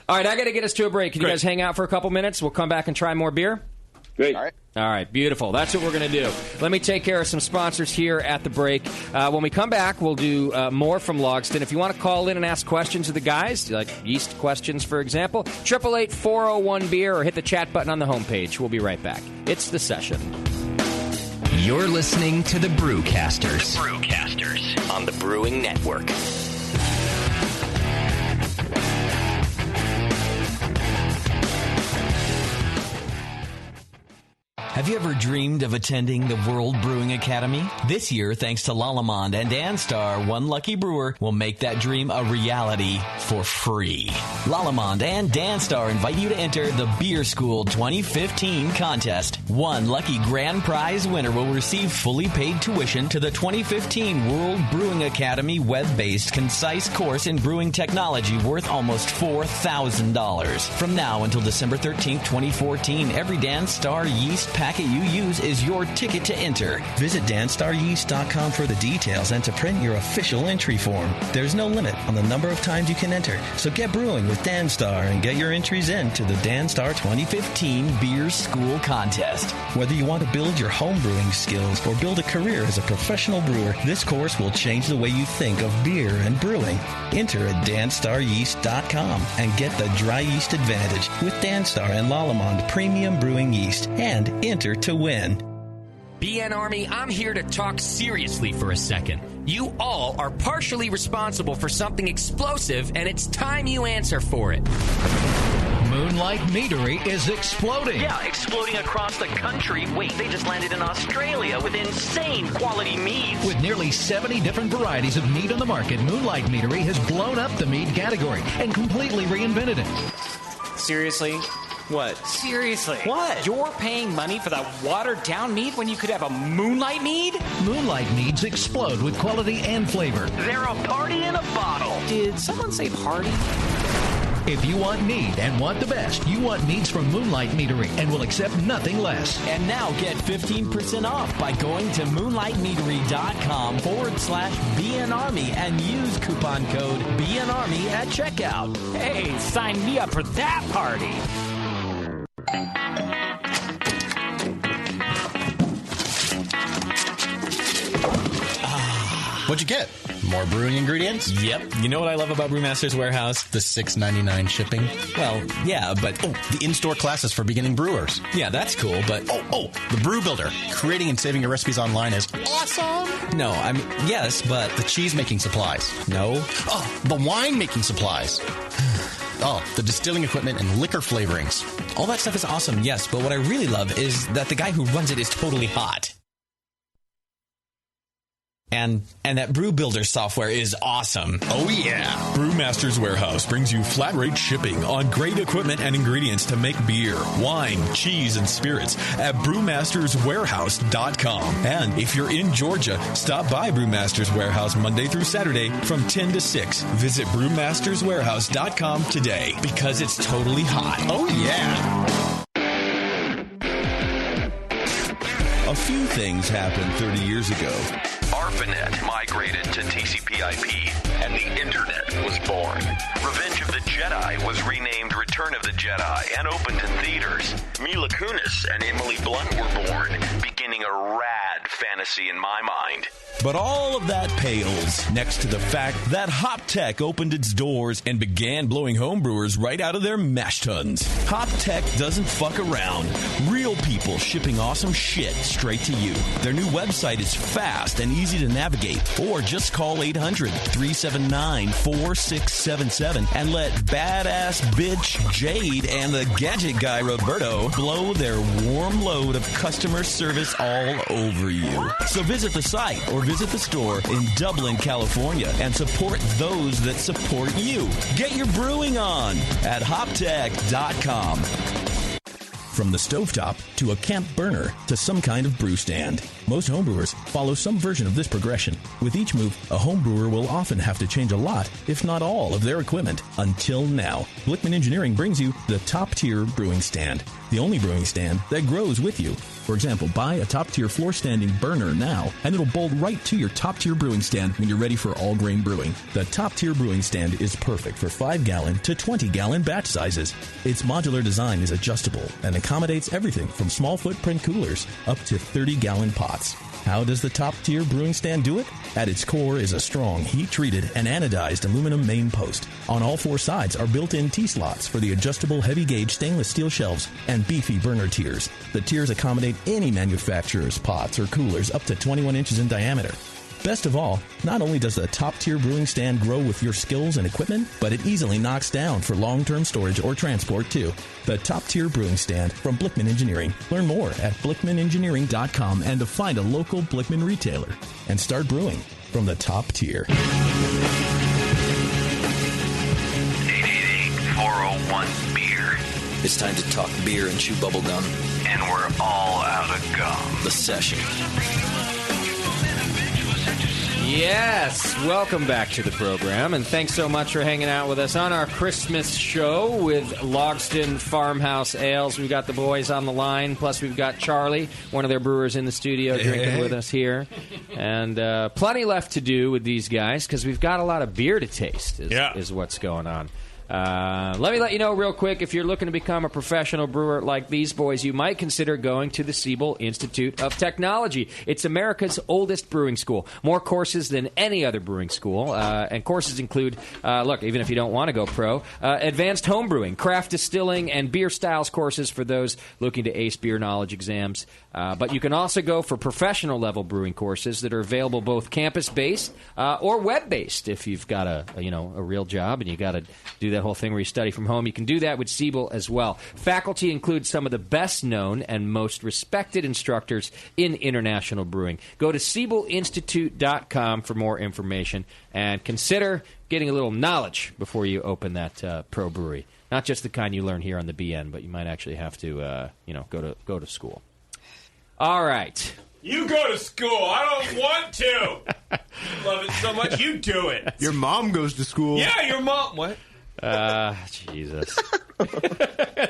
All right, I got to get us to a break. Can you guys hang out for a couple minutes? We'll come back and try more beer. Great. All right, beautiful. That's what we're going to do. Let me take care of some sponsors here at the break. When we come back, we'll do more from Logston. If you want to call in and ask questions of the guys, like yeast questions, for example, 888-401-BEER or hit the chat button on the homepage. We'll be right back. It's The Session. You're listening to the Brewcasters. The Brewcasters on the Brewing Network. Have you ever dreamed of attending the World Brewing Academy? This year, thanks to Lallemand and Danstar, one lucky brewer will make that dream a reality for free. Lallemand and Danstar invite you to enter the Beer School 2015 contest. One lucky grand prize winner will receive fully paid tuition to the 2015 World Brewing Academy web-based concise course in brewing technology worth almost $4,000. From now until December 13th, 2014, every Danstar yeast packet you use is your ticket to enter. Visit danstaryeast.com for the details and to print your official entry form. There's no limit on the number of times you can enter, so get brewing with Danstar and get your entries in to the Danstar 2015 Beer School Contest. Whether you want to build your home brewing skills or build a career as a professional brewer, this course will change the way you think of beer and brewing. Enter at danstaryeast.com and get the dry yeast advantage with Danstar and Lallemand Premium Brewing Yeast and enter to win. BN Army, I'm here to talk seriously for a second. You all are partially responsible for something explosive, and it's time you answer for it. Moonlight Meadery is exploding. Yeah, exploding across the country. Wait, they just landed in Australia with insane quality meads. With nearly 70 different varieties of mead on the market, Moonlight Meadery has blown up the mead category and completely reinvented it. Seriously? What? Seriously. What? You're paying money for that watered-down mead when you could have a Moonlight mead? Moonlight meads explode with quality and flavor. They're a party in a bottle. Did someone say party? If you want mead and want the best, you want meads from Moonlight Meadery and will accept nothing less. And now get 15% off by going to moonlightmeadery.com/BNArmy and use coupon code BNArmy at checkout. Hey, sign me up for that party. What'd you get? More brewing ingredients? Yep. You know what I love about Brewmaster's Warehouse? The $6.99 shipping. Well, yeah, but... Oh, the in-store classes for beginning brewers. Yeah, that's cool, but... Oh, the Brew Builder. Creating and saving your recipes online is awesome! No, yes, but... The cheese-making supplies. No. Oh, the wine-making supplies. Oh, the distilling equipment and liquor flavorings. All that stuff is awesome, yes, but what I really love is that the guy who runs it is totally hot. And that Brew Builder software is awesome. Oh, yeah. Brewmaster's Warehouse brings you flat rate shipping on great equipment and ingredients to make beer, wine, cheese, and spirits at brewmasterswarehouse.com. And if you're in Georgia, stop by Brewmaster's Warehouse Monday through Saturday from 10 to 6. Visit brewmasterswarehouse.com today because it's totally hot. Oh, yeah. A few things happened 30 years ago. ARPANET migrated to TCP/IP, and the Internet was born. Revenge of the Jedi was renamed Return of the Jedi and opened in theaters. Mila Kunis and Emily Blunt were born, beginning a rad fantasy in my mind. But all of that pales next to the fact that HopTech opened its doors and began blowing homebrewers right out of their mash tuns. HopTech doesn't fuck around. Real people shipping awesome shit straight to you. Their new website is fast and easy to navigate. Or just call 800-379-4677 and let badass bitch Jade and the gadget guy Roberto blow their warm load of customer service all over you. So visit the site or visit the store in Dublin, California, and support those that support you. Get your brewing on at hoptech.com. From the stovetop to a camp burner to some kind of brew stand, most homebrewers follow some version of this progression. With each move, a homebrewer will often have to change a lot, if not all, of their equipment. Until now, Blickman Engineering brings you the top-tier brewing stand, the only brewing stand that grows with you. For example, buy a top-tier floor-standing burner now, and it'll bolt right to your top-tier brewing stand when you're ready for all-grain brewing. The top-tier brewing stand is perfect for 5-gallon to 20-gallon batch sizes. Its modular design is adjustable and accommodates everything from small footprint coolers up to 30-gallon pots. How does the top-tier brewing stand do it? At its core is a strong, heat-treated, and anodized aluminum main post. On all 4 sides are built-in T-slots for the adjustable heavy-gauge stainless steel shelves and beefy burner tiers. The tiers accommodate any manufacturer's pots or coolers up to 21 inches in diameter. Best of all, not only does the top-tier brewing stand grow with your skills and equipment, but it easily knocks down for long-term storage or transport, too. The top-tier brewing stand from Blickman Engineering. Learn more at blickmanengineering.com and to find a local Blickman retailer. And start brewing from the top tier. 888-401-BEER. It's time to talk beer and chew bubblegum. And we're all out of gum. The Session. Yes, welcome back to the program, and thanks so much for hanging out with us on our Christmas show with Logston Farmhouse Ales. We've got the boys on the line, plus we've got Charlie, one of their brewers in the studio, drinking with us here. And plenty left to do with these guys, because we've got a lot of beer to taste, is what's going on. Let me let you know real quick, if you're looking to become a professional brewer like these boys, you might consider going to the Siebel Institute of Technology. It's America's oldest brewing school. More courses than any other brewing school. And courses include, look, even if you don't want to go pro, advanced home brewing, craft distilling, and beer styles courses for those looking to ace beer knowledge exams. But you can also go for professional level brewing courses that are available both campus-based or web-based. If you've got a real job and you got to do that whole thing where you study from home, you can do that with Siebel as well. Faculty include some of the best known and most respected instructors in international brewing. Go to SiebelInstitute.com for more information and consider getting a little knowledge before you open that pro brewery. Not just the kind you learn here on the BN, but you might actually have to go to school. All right. You go to school. I don't want to. Love it so much. You do it. Your mom goes to school. Yeah, your mom. What? Jesus.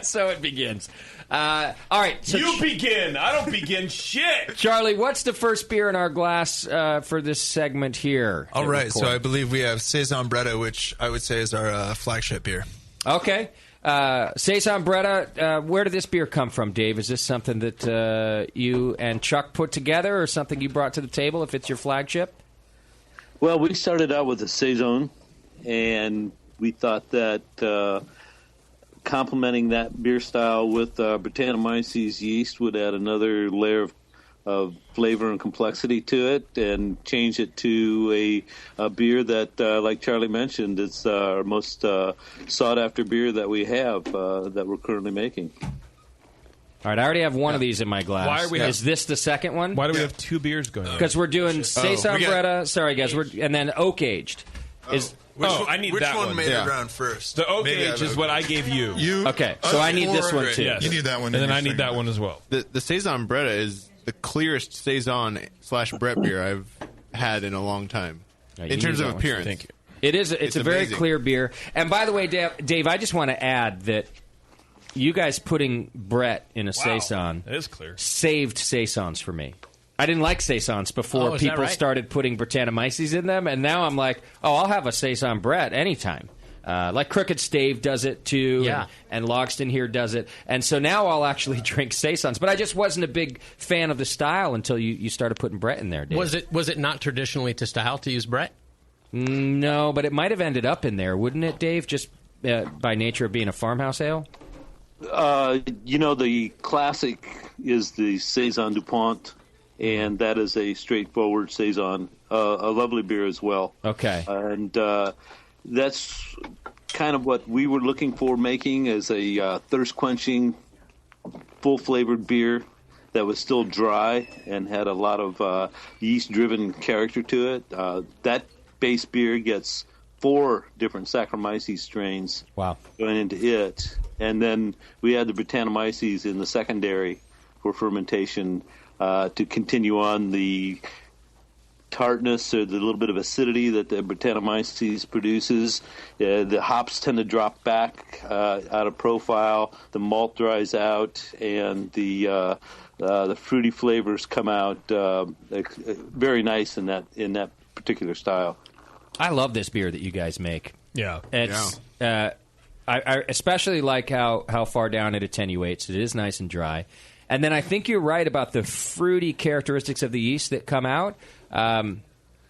So it begins. All right. So you begin. I don't begin shit. Charlie, what's the first beer in our glass for this segment here? All right. So I believe we have Saison Bretta, which I would say is our flagship beer. Okay. Saison Bretta, where did this beer come from, Dave? Is this something that you and Chuck put together or something you brought to the table if it's your flagship? Well, we started out with a Saison, and we thought that complementing that beer style with Brettanomyces yeast would add another layer of flavor and complexity to it and change it to a beer that, like Charlie mentioned, is our most sought-after beer that we have that we're currently making. All right, I already have one of these in my glass. Why are we Is this the second one? Why do we have two beers going on? Because we're doing Saison Bretta. Sorry, guys. And then oak aged. I need which that one one. made it around first? The oak Maybe age is what I gave you. Okay, so I need this one too. Yes. You need that one. And then I need that one as well. The Saison Bretta is the clearest Saison/Brett beer I've had in a long time. In terms of appearance. Thank you. It is. It's a very amazing. clear beer. And by the way, Dave, I just want to add that you guys putting Brett in a Saison That is clear. saved Saisons for me. I didn't like Saisons before is that people right? started putting Brettanomyces in them, and now I'm like, I'll have a Saison Brett anytime. Like Crooked Stave does it too, Yeah. and Logston here does it. And so now I'll actually drink Saisons. But I just wasn't a big fan of the style until you started putting Brett in there, Dave. Was it not traditionally to style to use Brett? No, but it might have ended up in there, wouldn't it, Dave, just by nature of being a farmhouse ale? The classic is the Saison DuPont, and that is a straightforward Saison, a lovely beer as well. Okay. And that's kind of what we were looking for making as a thirst-quenching, full-flavored beer that was still dry and had a lot of yeast-driven character to it. That base beer gets 4 different Saccharomyces strains going into it. And then we had the Brettanomyces in the secondary for fermentation to continue on the tartness or the little bit of acidity that the Brettanomyces produces. The hops tend to drop back out of profile. The malt dries out, and the fruity flavors come out very nice in that particular style. I love this beer that you guys make. Yeah. It's, I especially like how far down it attenuates. It is nice and dry. And then I think you're right about the fruity characteristics of the yeast that come out.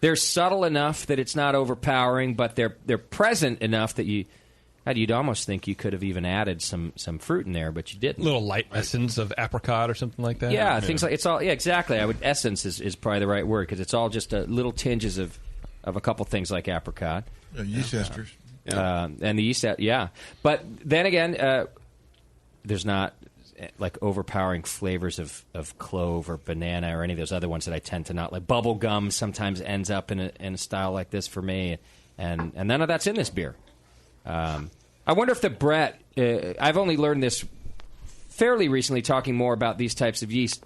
They're subtle enough that it's not overpowering, but they're present enough that you'd almost think you could have even added some fruit in there, but you didn't. A little light essence of apricot or something like that. Yeah, things like it's all. Yeah, exactly. Essence is probably the right word because it's all just little tinges of a couple things like apricot. Yeast esters. And the yeast, But then again, there's not like overpowering flavors of clove or banana or any of those other ones that I tend to not like. Bubble gum sometimes ends up in a style like this for me, and none of that's in this beer. I wonder if the Brett. I've only learned this fairly recently, talking more about these types of yeast.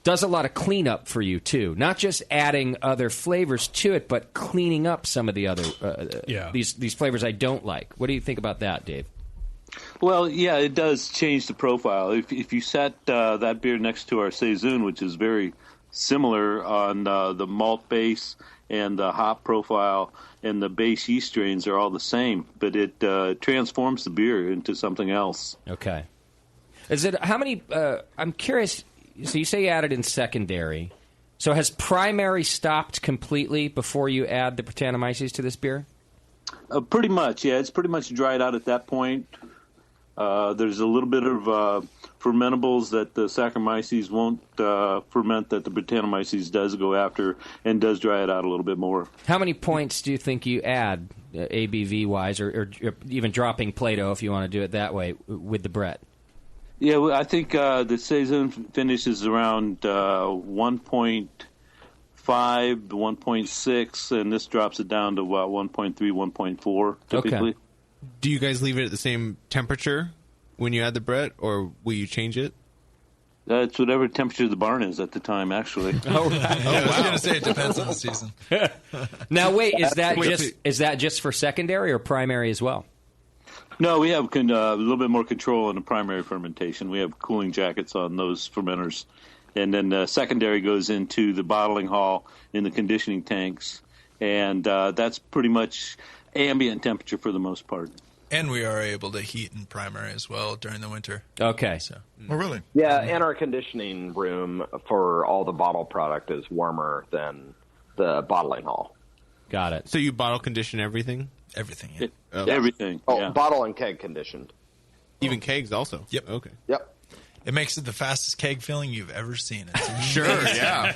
Does a lot of cleanup for you too, not just adding other flavors to it, but cleaning up some of the other these flavors I don't like. What do you think about that, Dave? Well, yeah, it does change the profile. If you set that beer next to our Saison, which is very similar on the malt base and the hop profile, and the base yeast strains are all the same, but it transforms the beer into something else. Okay. Is it how many? I'm curious. So you say you added in secondary. So has primary stopped completely before you add the Brettanomyces to this beer? Pretty much, yeah. It's pretty much dried out at that point. There's a little bit of fermentables that the Saccharomyces won't ferment that the Brettanomyces does go after and does dry it out a little bit more. How many points do you think you add, ABV-wise, or even dropping Plato, if you want to do it that way, with the Brett? Yeah, well, I think the Saison finishes around 1.5, 1.6, and this drops it down to about 1.3, 1.4 typically. Okay. Do you guys leave it at the same temperature when you add the Brett, or will you change it? It's whatever temperature the barn is at the time, actually. Oh, right. I was going to say it depends on the season. Now, wait, is that just for secondary or primary as well? No, we have a little bit more control in the primary fermentation. We have cooling jackets on those fermenters. And then secondary goes into the bottling hall in the conditioning tanks. And that's pretty much ambient temperature for the most part. And we are able to heat in primary as well during the winter. Okay. So. Oh, really? Yeah, and our conditioning room for all the bottle product is warmer than the bottling hall. Got it. So you bottle condition everything? Everything, yeah. Everything. Oh, yeah. Bottle and keg conditioned. Even kegs also? Yep. Okay. Yep. It makes it the fastest keg filling you've ever seen. It's sure, yeah.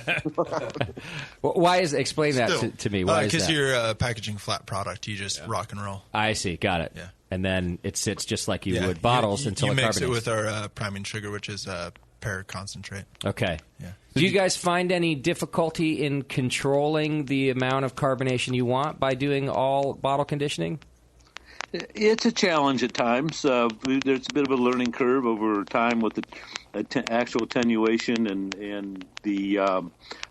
Why explain that to me? Why is that? Because you're packaging flat product. You just rock and roll. I see. Got it. Yeah. and then it sits just like you would bottles until you it mix carbonates. it with our priming sugar, which is pear concentrate. Okay. Yeah. Do you guys find any difficulty in controlling the amount of carbonation you want by doing all bottle conditioning? It's a challenge at times. There's a bit of a learning curve over time with the actual attenuation and the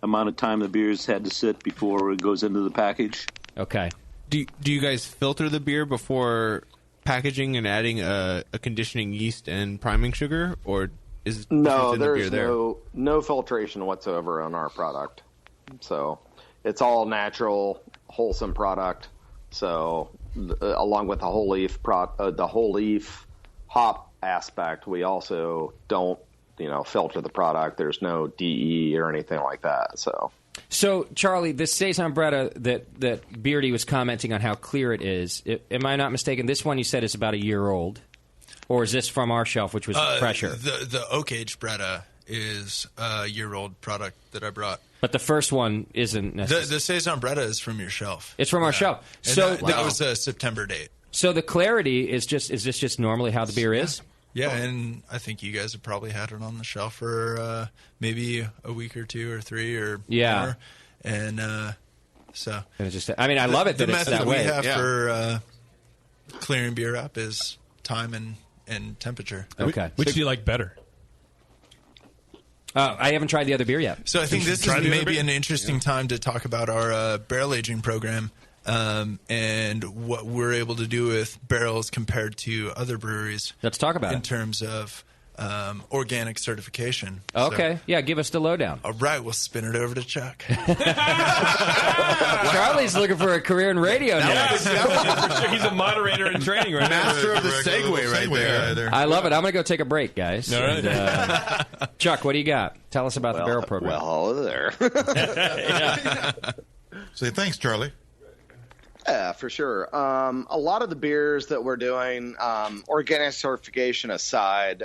amount of time the beer's had to sit before it goes into the package. Okay. Do you guys filter the beer before packaging and adding a conditioning yeast and priming sugar, or is No, in the beer there's no filtration whatsoever on our product. So it's all natural, wholesome product. So along with the whole leaf hop aspect, we also don't filter the product. There's no DE or anything like that. So, Charlie, this Saison Bretta that Beardy was commenting on how clear it is, am I not mistaken? This one you said is about a year old. Or is this from our shelf, which was fresher? The Oak Age Bretta is a year-old product that I brought. But the first one isn't necessarily. The Saison Bretta is from your shelf. It's from our shelf. And So that was a September date. So the clarity is this just normally how the beer is? Yeah, and I think you guys have probably had it on the shelf for maybe a week or two or three or more. And so and it's just, I mean, I love it that the it's method that way. we have for clearing beer up is time and temperature. Okay. Which do you like better? I haven't tried the other beer yet. So I think this is maybe an interesting time to talk about our barrel aging program and what we're able to do with barrels compared to other breweries. Let's talk about in it. terms of organic certification. Okay. Yeah, give us the lowdown. All right, we'll spin it over to Chuck. Charlie's looking for a career in radio now. He's a moderator in training right now. Master of the segue right there. I love it. I'm going to go take a break, guys. All right. And, Chuck, what do you got? Tell us about the barrel program. Well, there. Say thanks, Charlie. Yeah, for sure. A lot of the beers that we're doing, organic certification aside,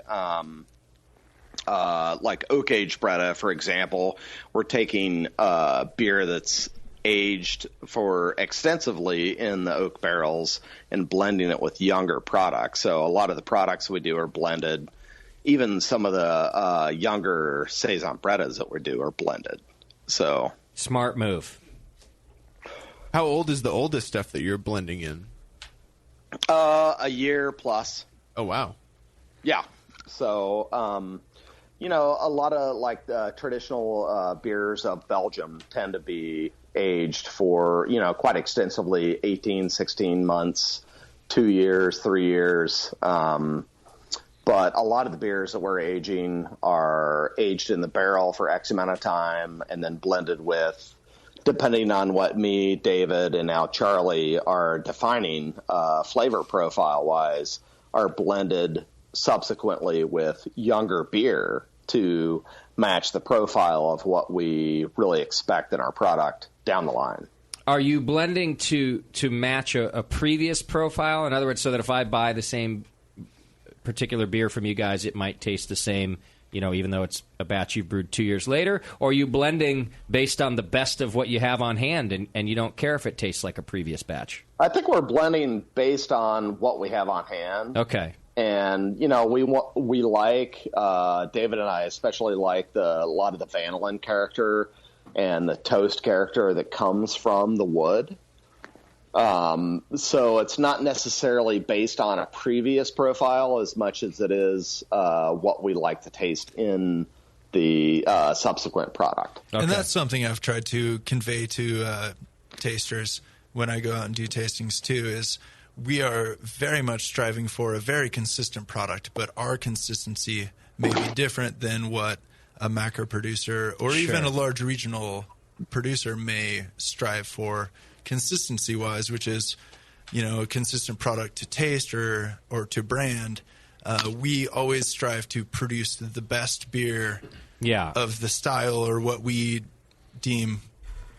like Oak Age Bretta, for example, we're taking beer that's aged for extensively in the oak barrels and blending it with younger products. So a lot of the products we do are blended. Even some of the younger Saison Brettas that we do are blended. So smart move. How old is the oldest stuff that you're blending in? A year plus. Oh, wow. Yeah. So, a lot of like traditional beers of Belgium tend to be aged for, quite extensively, 18, 16 months, 2 years, 3 years. But a lot of the beers that we're aging are aged in the barrel for X amount of time and then blended with, depending on what me, David, and now Charlie are defining flavor profile-wise, are blended subsequently with younger beer to match the profile of what we really expect in our product down the line. Are you blending to match a previous profile? In other words, so that if I buy the same particular beer from you guys, it might taste the same, even though it's a batch you brewed 2 years later? Or are you blending based on the best of what you have on hand and you don't care if it tastes like a previous batch? I think we're blending based on what we have on hand. Okay. And, we like, David and I especially like a lot of the vanillin character and the toast character that comes from the wood. So it's not necessarily based on a previous profile as much as it is what we like to taste in the subsequent product. Okay. And that's something I've tried to convey to tasters when I go out and do tastings too, is we are very much striving for a very consistent product, but our consistency may be different than what a macro producer or even a large regional producer may strive for consistency-wise, which is, a consistent product to taste or to brand. We always strive to produce the best beer of the style or what we deem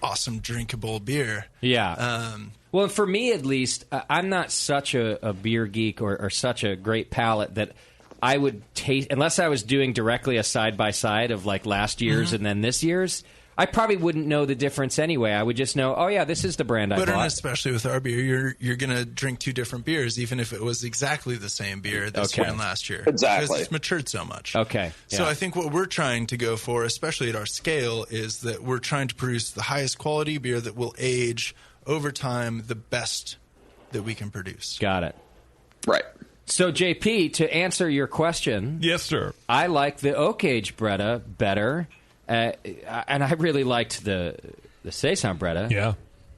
awesome drinkable beer. Yeah. Well, for me at least, I'm not such a beer geek or such a great palate that I would taste, unless I was doing directly a side-by-side of like last year's and then this year's, I probably wouldn't know the difference anyway. I would just know, oh yeah, this is the brand I But bought. especially with our beer, you're going to drink two different beers, even if it was exactly the same beer this year and last year. Exactly. Because it's matured so much. Okay. So yeah. I think what we're trying to go for, especially at our scale, is that we're trying to produce the highest quality beer that will age over time the best that we can produce. Got it. Right. So, JP, to answer your question, yes, sir. I like the oak age Bretta better, and I really liked the Saison Bretta. Yeah,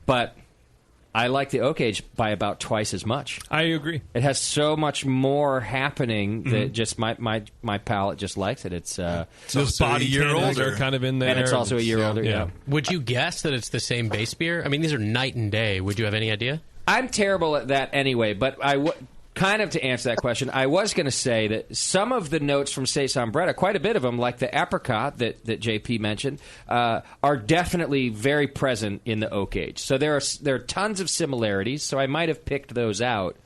but I like the oak age by about twice as much. I agree. It has so much more happening that just my palate just likes it. It's those body year older kind of in there, and it's also a year older. Yeah. Would you guess that it's the same base beer? I mean, these are night and day. Would you have any idea? I'm terrible at that anyway, but kind of to answer that question, I was going to say that some of the notes from Saison Bretta, quite a bit of them, like the apricot that JP mentioned, are definitely very present in the oak age. So there are tons of similarities, so I might have picked those out.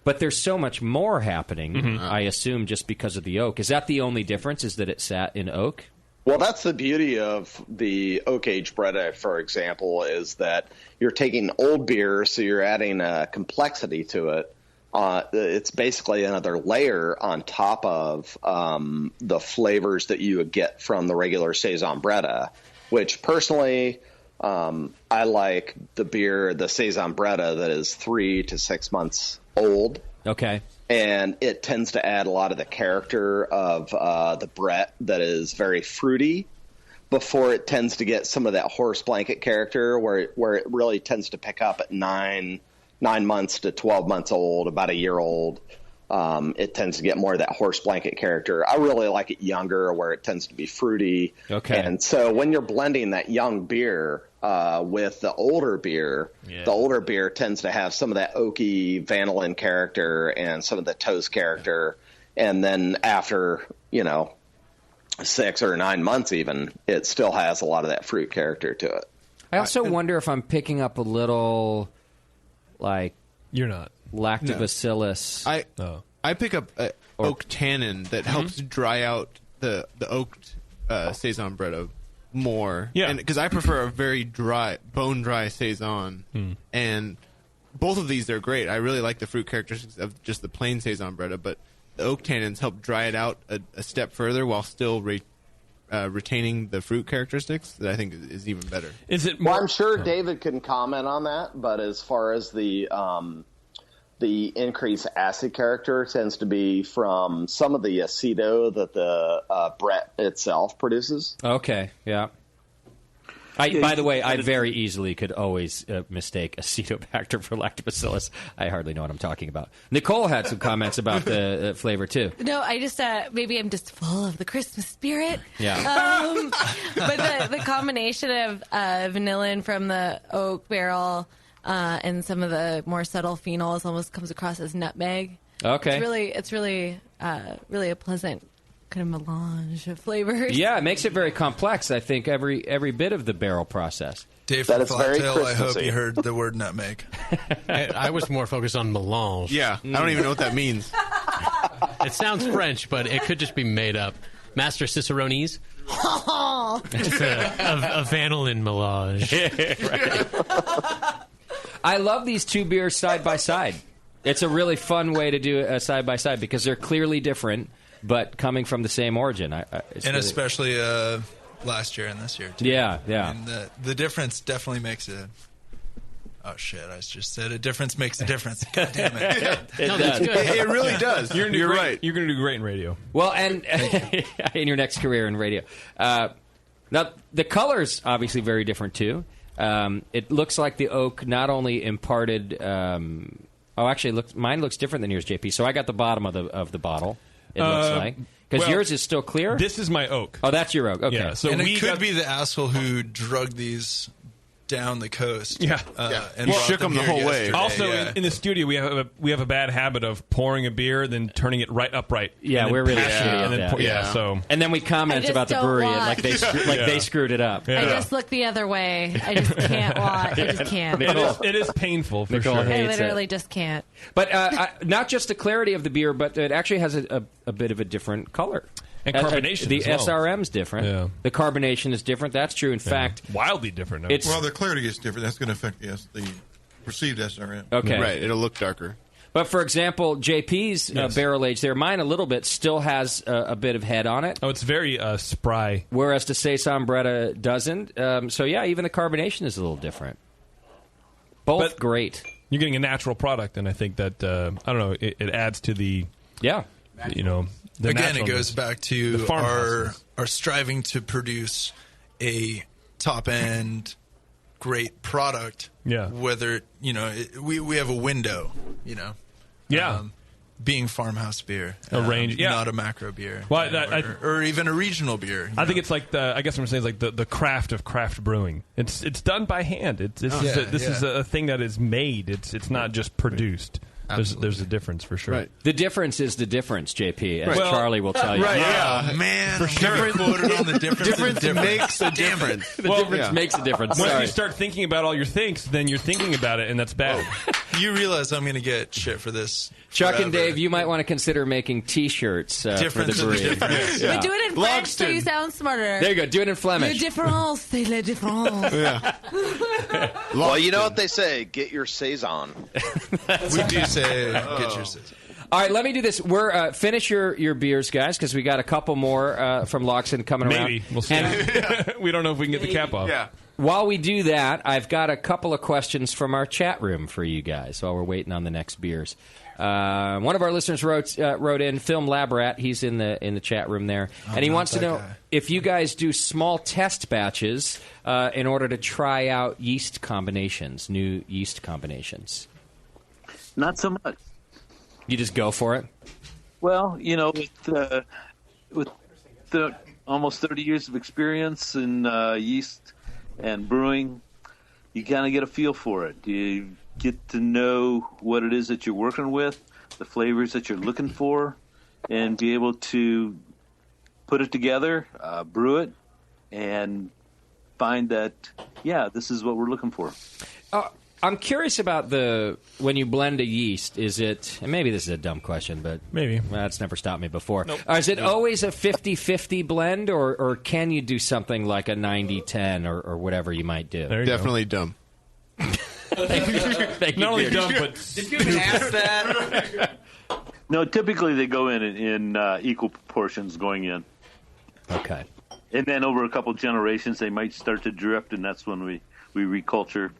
But there's so much more happening, I assume, just because of the oak. Is that the only difference, is that it sat in oak? Well, that's the beauty of the oak age Bretta, for example, is that you're taking old beer, so you're adding complexity to it. It's basically another layer on top of the flavors that you would get from the regular Saison Bretta, which personally I like the Saison Bretta that is 3 to 6 months old. Okay. And it tends to add a lot of the character of the Brett that is very fruity before it tends to get some of that horse blanket character where it really tends to pick up at 9 months to 12 months old, about a year old. It tends to get more of that horse blanket character. I really like it younger, where it tends to be fruity. Okay. And so when you're blending that young beer with the older beer, the older beer tends to have some of that oaky vanillin character and some of the toast character. And then after, 6 or 9 months even, it still has a lot of that fruit character to it. I also wonder if I'm picking up a little... like you're not lactobacillus. I pick up oak tannin that helps dry out the oaked Saison Bretta more. Yeah, and because I prefer a very dry, bone dry Saison, and both of these are great. I really like the fruit characteristics of just the plain Saison Bretta, but the oak tannins help dry it out a step further while still retaining the fruit characteristics that I think is even better. Is it? Well, I'm sure David can comment on that, but as far as the increased acid character tends to be from some of the aceto that the Brett itself produces. Okay, yeah. By the way, I very easily could always mistake Acetobacter for lactobacillus. I hardly know what I'm talking about. Nicole had some comments about the flavor, too. No, I just, maybe I'm just full of the Christmas spirit. Yeah. But the combination of vanillin from the oak barrel and some of the more subtle phenols almost comes across as nutmeg. Okay. It's really a pleasant kind of melange of flavors. Yeah, it makes it very complex, I think, every bit of the barrel process. Dave from Flattail, I hope you heard the word nutmeg. I was more focused on melange. Yeah, I don't even know what that means. It sounds French, but it could just be made up. Master Cicerones? It's a vanillin melange. I love these two beers side by side. It's a really fun way to do a side by side because they're clearly different, but coming from the same origin. Especially last year and this year, too. Yeah. And the difference definitely makes a... Oh, shit, I just said a difference makes a difference. God damn it. It does. It really does. You're right. You're going to do great in radio. Well, and in your next career in radio. Now, the color's obviously very different, too. It looks like the oak not only imparted... mine looks different than yours, JP. So I got the bottom of the bottle, it looks like. Because yours is still clear? This is my oak. Oh, that's your oak. Okay. Yeah, so and it could be the asshole who drugged these down the coast. And shook them the whole way. Also, in the studio, we have a bad habit of pouring a beer, then turning it right upright. Yeah, we're really shitty at that. So and then we comment about the brewery like they screwed it up. I just look the other way. I just can't watch. I just can't. It is painful for Nicole sure. I literally just can't. But not just the clarity of the beer, but it actually has a bit of a different color. And carbonation The as well. SRM's different. Yeah. The carbonation is different. That's true. In fact, wildly different. Well, the clarity is different. That's going to affect the perceived SRM. Okay. Right. It'll look darker. But for example, JP's barrel age there, mine a little bit still has a bit of head on it. Oh, it's very spry. Whereas the Saison Bretta doesn't. So yeah, even the carbonation is a little different. Both great. You're getting a natural product, and I think that I don't know. It adds to the The Again, it naturalness. goes back The to farmhouses. our striving to produce a top end great product. Yeah. Whether we have a window. Yeah. Being farmhouse beer, A range, yeah. not a macro beer, Well, or even a regional beer. I think it's like I guess what I'm saying is like the craft of craft brewing. It's done by hand. This is a thing that is made. It's not just produced. There's a difference for sure. Right. The difference is the difference, JP, as Right. Well, Charlie will tell you. right, yeah. Man, For sure. never quoted on the difference. makes a difference. The difference makes a difference. Once Sorry. you start thinking about all your things, then you're thinking about it, and that's bad. You realize I'm going to get shit for this. Chuck forever. and Dave, you might want to consider making T-shirts for the Difference is brewery. difference. Yeah. But do it in French so you sound smarter. There you go. Do it in Flemish. Le différence, c'est la différence. Well, you know what they say: get your saison. We do say get your saison. All right, let me do this. We're finish your beers, guys, because we got a couple more from Loxton coming around. Maybe we'll see. We don't know if we can get the cap off. Yeah. While we do that, I've got a couple of questions from our chat room for you guys while we're waiting on the next beers. One of our listeners wrote in, Film Labrat. He's in the chat room there, and he wants to know if you guys do small test batches in order to try out yeast combinations, new yeast combinations. Not so much. You just go for it. Well, with the almost 30 years of experience in yeast and brewing, you kind of get a feel for it. You get to know what it is that you're working with, the flavors that you're looking for, and be able to put it together, brew it, and find that, this is what we're looking for. I'm curious about when you blend a yeast, is it, and maybe this is a dumb question, but maybe that's never stopped me before. Nope. Is it always a 50-50 blend, or can you do something like a 90-10 or whatever you might do? Definitely dumb. Thank you, Not only Beard. dumb, but Did you even ask that? No, typically they go in equal proportions going in. Okay. And then over a couple generations, they might start to drift, and that's when we reculture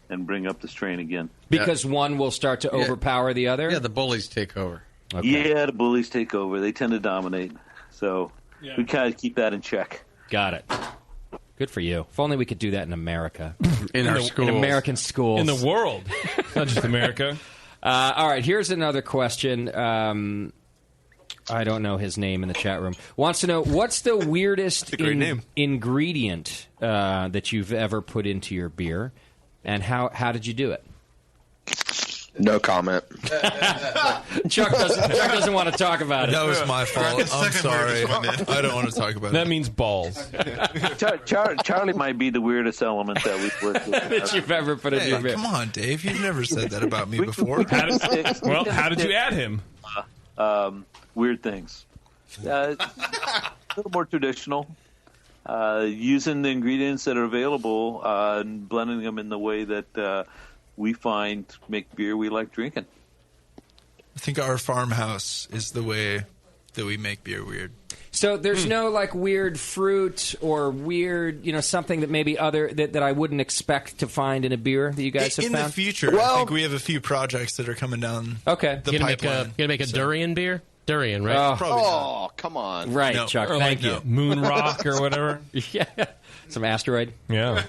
and bring up the strain again. Because one will start to overpower the other? Yeah, the bullies take over. Okay. Yeah, the bullies take over. They tend to dominate. So we kind of keep that in check. Got it. Good for you. If only we could do that in America. In our schools. In American schools. in the world, not just America. All right, here's another question. I don't know his name in the chat room. Wants to know, what's the weirdest ingredient that you've ever put into your beer, and how did you do it? No comment. Chuck doesn't want to talk about it. That was my fault. I'm sorry. I don't want to talk about it. That means balls. Charlie might be the weirdest element that we've worked with. That you've ever put in your beer. Come on, Dave. You've never said that about me before. How did you add him? Weird things. A little more traditional. Using the ingredients that are available and blending them in the way that we find make beer we like drinking. I think our farmhouse is the way that we make beer weird. So there's no weird fruit or weird, something that maybe that I wouldn't expect to find in a beer that you guys have in found? the future, I think we have a few projects that are coming down the pipeline. Gonna make a durian beer? Durian, right? Oh, come on. Right, No. Chuck. Or Thank like you. Moon rock or whatever. Yeah. Some asteroid. Yeah.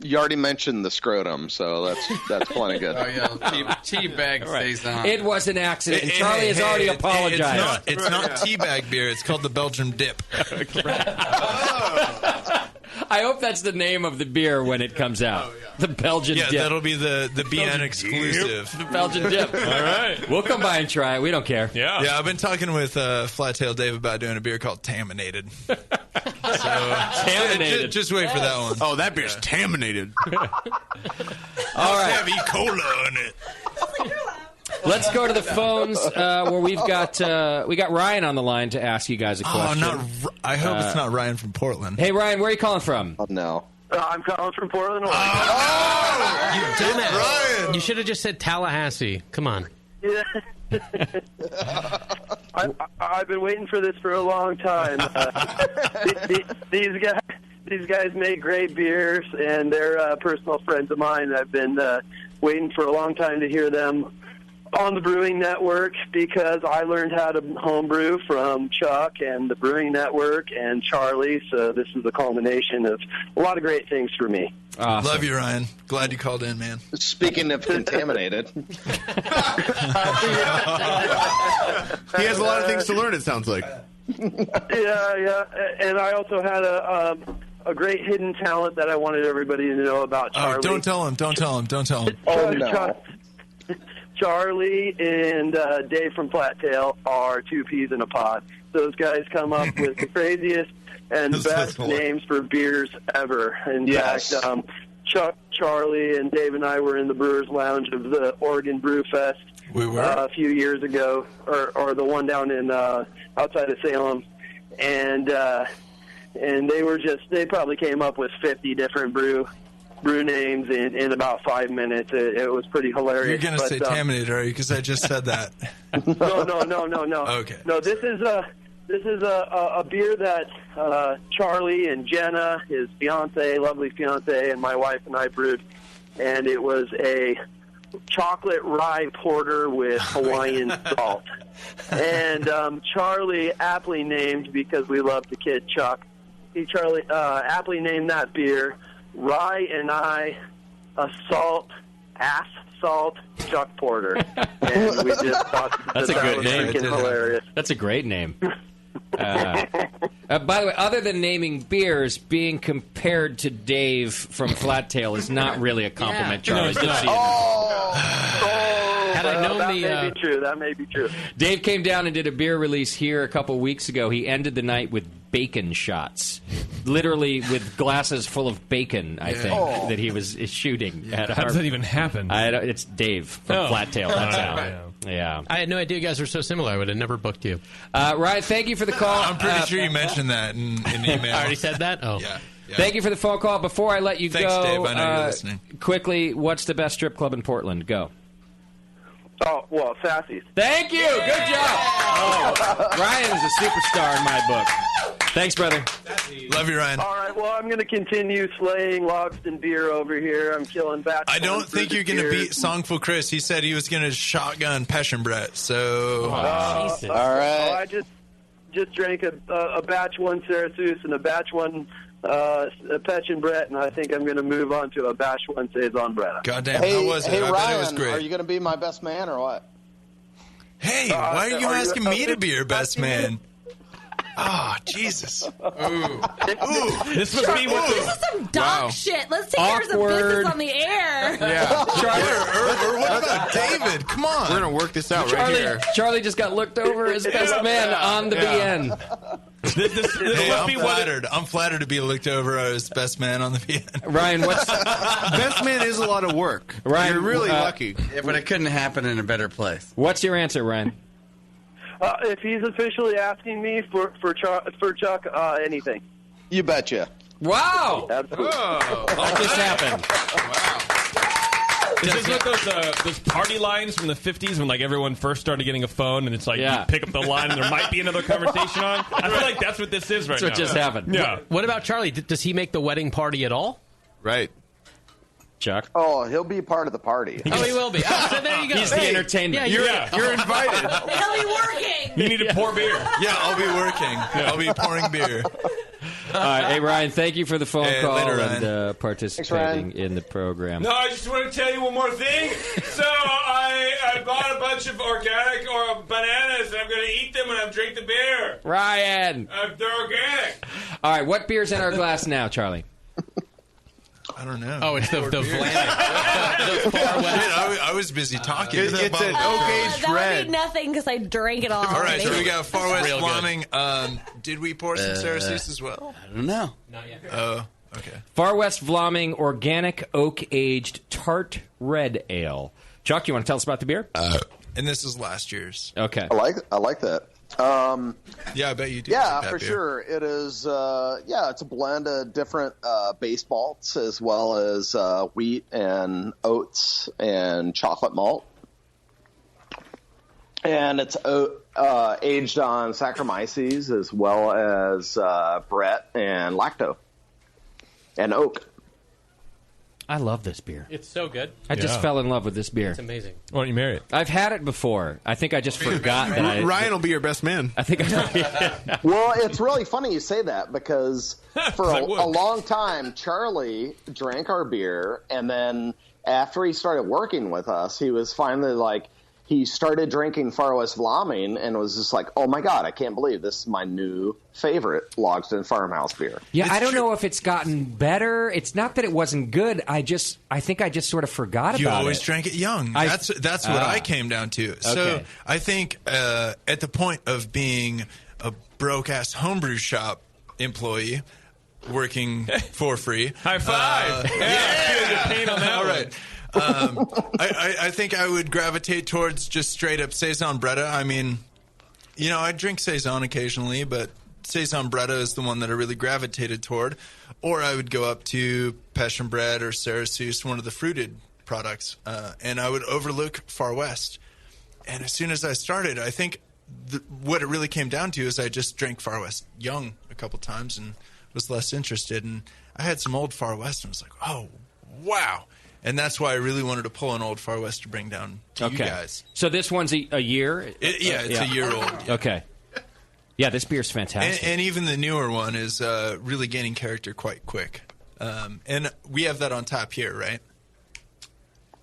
You already mentioned the scrotum, so that's plenty good. Oh, yeah, tea bag stays on. It was an accident, and Charlie has already apologized. It's not teabag beer. It's called the Belgian dip. I hope that's the name of the beer when it comes out. The Belgian dip. Yeah, that'll be the BN exclusive. The Belgian dip. All right. We'll come by and try it. We don't care. Yeah. Yeah, I've been talking with Flat Tail Dave about doing a beer called Taminated. Taminated. Just wait for that one. Oh, that beer's taminated. All right. Have E. Cola in it. Let's go to the phones where we got Ryan on the line to ask you guys a question. I hope it's not Ryan from Portland. Hey, Ryan, where are you calling from? Oh, no. I'm calling from Portland, Oregon. You dumbass. You should have just said Tallahassee. Come on. Yeah. I've been waiting for this for a long time. These guys make great beers, and they're personal friends of mine. I've been waiting for a long time to hear them on the Brewing Network because I learned how to homebrew from Chuck and the Brewing Network and Charlie. So this is the culmination of a lot of great things for me. Awesome. Love you, Ryan. Glad you called in, man. Speaking of contaminated. He has a lot of things to learn, it sounds like. Yeah. And I also had a great hidden talent that I wanted everybody to know about Charlie. Oh, don't tell him. Oh, no. Charlie and Dave from Flattail are two peas in a pod. Those guys come up with the craziest and best names for beers ever. In fact, Chuck, Charlie, and Dave and I were in the Brewers Lounge of the Oregon Brew Fest a few years ago, or the one down in outside of Salem, and they probably came up with 50 different brew names in about 5 minutes. It was pretty hilarious. You're going to say Taminator, are you? Because I just said that. No. Okay. No, this is a beer that Charlie and Jenna, his fiance, lovely fiance, and my wife and I brewed, and it was a chocolate rye porter with Hawaiian salt. And Charlie aptly named, because we love the kid Chuck, Charlie aptly named that beer Rye and I Assault Chuck Porter. And we just thought that's a good name. Hilarious. That's a great name. By the way, other than naming beers, being compared to Dave from Flattail is not really a compliment, Charlie. Had I known that may be true. Dave came down and did a beer release here a couple weeks ago. He ended the night with bacon shots, literally with glasses full of bacon. I think that he was shooting. How does that even happen? It's Dave from Flattail. That's how. Yeah. I had no idea you guys were so similar. I would have never booked you. Ryan, thank you for the call. I'm pretty sure you mentioned that in email. I already said that? Oh. Yeah. Thank you for the phone call. Before I let you Thanks, go, Dave. I know you're listening. Quickly, what's the best strip club in Portland? Go. Oh, well, Sassy's. Thank you. Good job. Ryan is a superstar in my book. Thanks, brother. Love you, Ryan. All right, well, I'm going to continue slaying Logston beer over here. I'm killing batch. I don't think you're going to beat Songful Chris. He said he was going to shotgun Passion Brett. So, all right. I just drank a batch one Syracuse and a batch one Passion Brett, and I think I'm going to move on to a batch one Saison Bretta. Goddamn, how was it? Hey, I Ryan, bet it was great. are you going to be my best man or what? Hey, why are you asking me to be your best man? Oh, Jesus. Ooh. This must be what This is some dog shit. Let's take care of some business on the air. Yeah. Or what about David? Come on. We're going to work this out right here. Charlie just got looked over as best man on the BN. I'm flattered. I'm flattered to be looked over as best man on the BN. Ryan, what's best man is a lot of work. Ryan, you're really lucky. Yeah, but it couldn't happen in a better place. What's your answer, Ryan? If he's officially asking me for Chuck, anything. You betcha. Wow. Absolutely. That just happened. Is this like those party lines from the 50s when like everyone first started getting a phone and it's like you pick up the line and there might be another conversation on? I feel like that's what this is right now. That's what just happened. Yeah. What about Charlie? Does he make the wedding party at all? Right. Chuck? Oh, he'll be part of the party. Oh, he will be. Oh, so there you go. He's the entertainment. Yeah, You're invited. He'll be working. You need to pour beer. Yeah, I'll be working. I'll be pouring beer. All right. Hey, Ryan, thank you for the phone call later, and participating in the program. No, I just want to tell you one more thing. So I bought a bunch of organic bananas, and I'm going to eat them when I drink the beer. Ryan. They're organic. All right. What beer's in our glass now, Charlie? I don't know. Oh, it's the Vlamic. I was busy talking. It's an oak-aged That red. would be nothing because I drank it all. All right, so we got Far West Real good. Flaming. Did we pour some Syracuse as well? I don't know. Not yet. Oh, okay. Far West Vlaming Organic Oak Aged Tart Red Ale. Chuck, you want to tell us about the beer? and this is last year's. Okay. I like that. Yeah, I bet you do. Yeah, like that for beer. sure. It is. It's a blend of different base malts as well as wheat and oats and chocolate malt, and it's aged on Saccharomyces as well as Brett and Lacto and oak. I love this beer. It's so good. I just fell in love with this beer. It's amazing. Why don't you marry it? I've had it before. I think I just forgot that Ryan will be your best man. I think Well, it's really funny you say that because for a long time, Charlie drank our beer, and then after he started working with us, he was finally like, he started drinking Far West Vlaming and was just like, oh my God, I can't believe this is my new favorite Logsdon Farmhouse beer. Yeah, I don't know if it's gotten better. It's not that it wasn't good. I think I just sort of forgot about it. You always drank it young. That's what I came down to. So Okay. I think at the point of being a broke-ass homebrew shop employee working for free. High five! Yeah. Pain on that All one. right. I think I would gravitate towards just straight up Saison Bretta. I mean, I drink Saison occasionally, but Saison Bretta is the one that I really gravitated toward. Or I would go up to Passion Bread or Syracuse, one of the fruited products, and I would overlook Far West. And as soon as I started, I think what it really came down to is I just drank Far West young a couple times and was less interested. And I had some old Far West and was like, oh, wow. And that's why I really wanted to pull an old Far West to bring down to you guys. So this one's a year? It's a year old. Yeah. Okay. Yeah, this beer's fantastic. And even the newer one is really gaining character quite quick. And we have that on tap here, right?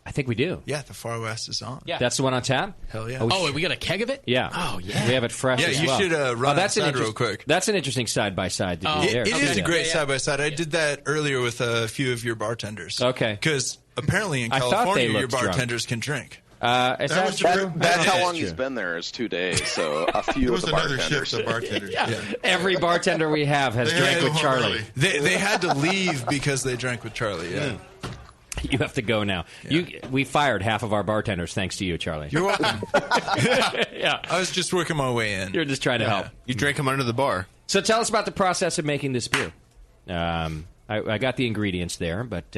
I think we do. Yeah, the Far West is on. Yeah. That's the one on tap? Hell yeah. Oh, we got a keg of it? Yeah. Oh, yeah. We have it fresh Yeah, as you well. should run that's outside real quick. That's an interesting side-by-side to do there. It is a great Yeah. side-by-side. I did that earlier with a few of your bartenders. Okay. Because apparently in I thought California, they your looked drunk. bartenders can drink. Is that true? That's how long he's been there is 2 days. So a few of the bartenders. Every bartender we have has drank with Charlie. They had to leave because they drank with Charlie, yeah. You have to go now. We fired half of our bartenders thanks to you, Charlie. You're welcome. Yeah. I was just working my way in. You're just trying to help. You drank them under the bar. So tell us about the process of making this beer. I got the ingredients there, but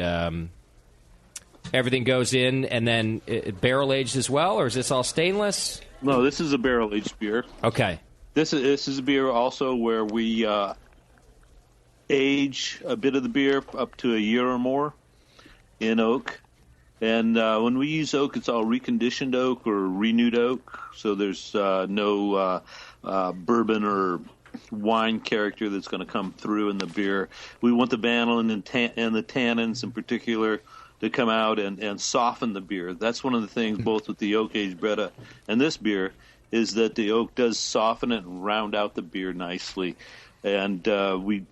everything goes in and then barrel aged as well, or is this all stainless? No, this is a barrel aged beer. Okay. This is a beer also where we age a bit of the beer up to a year or more in oak. And when we use oak, it's all reconditioned oak or renewed oak, so there's no bourbon or wine character that's going to come through in the beer. We want the vanillin and the tannins in particular to come out and soften the beer. That's one of the things both with the oak-aged Bretta and this beer is that the oak does soften it and round out the beer nicely. And we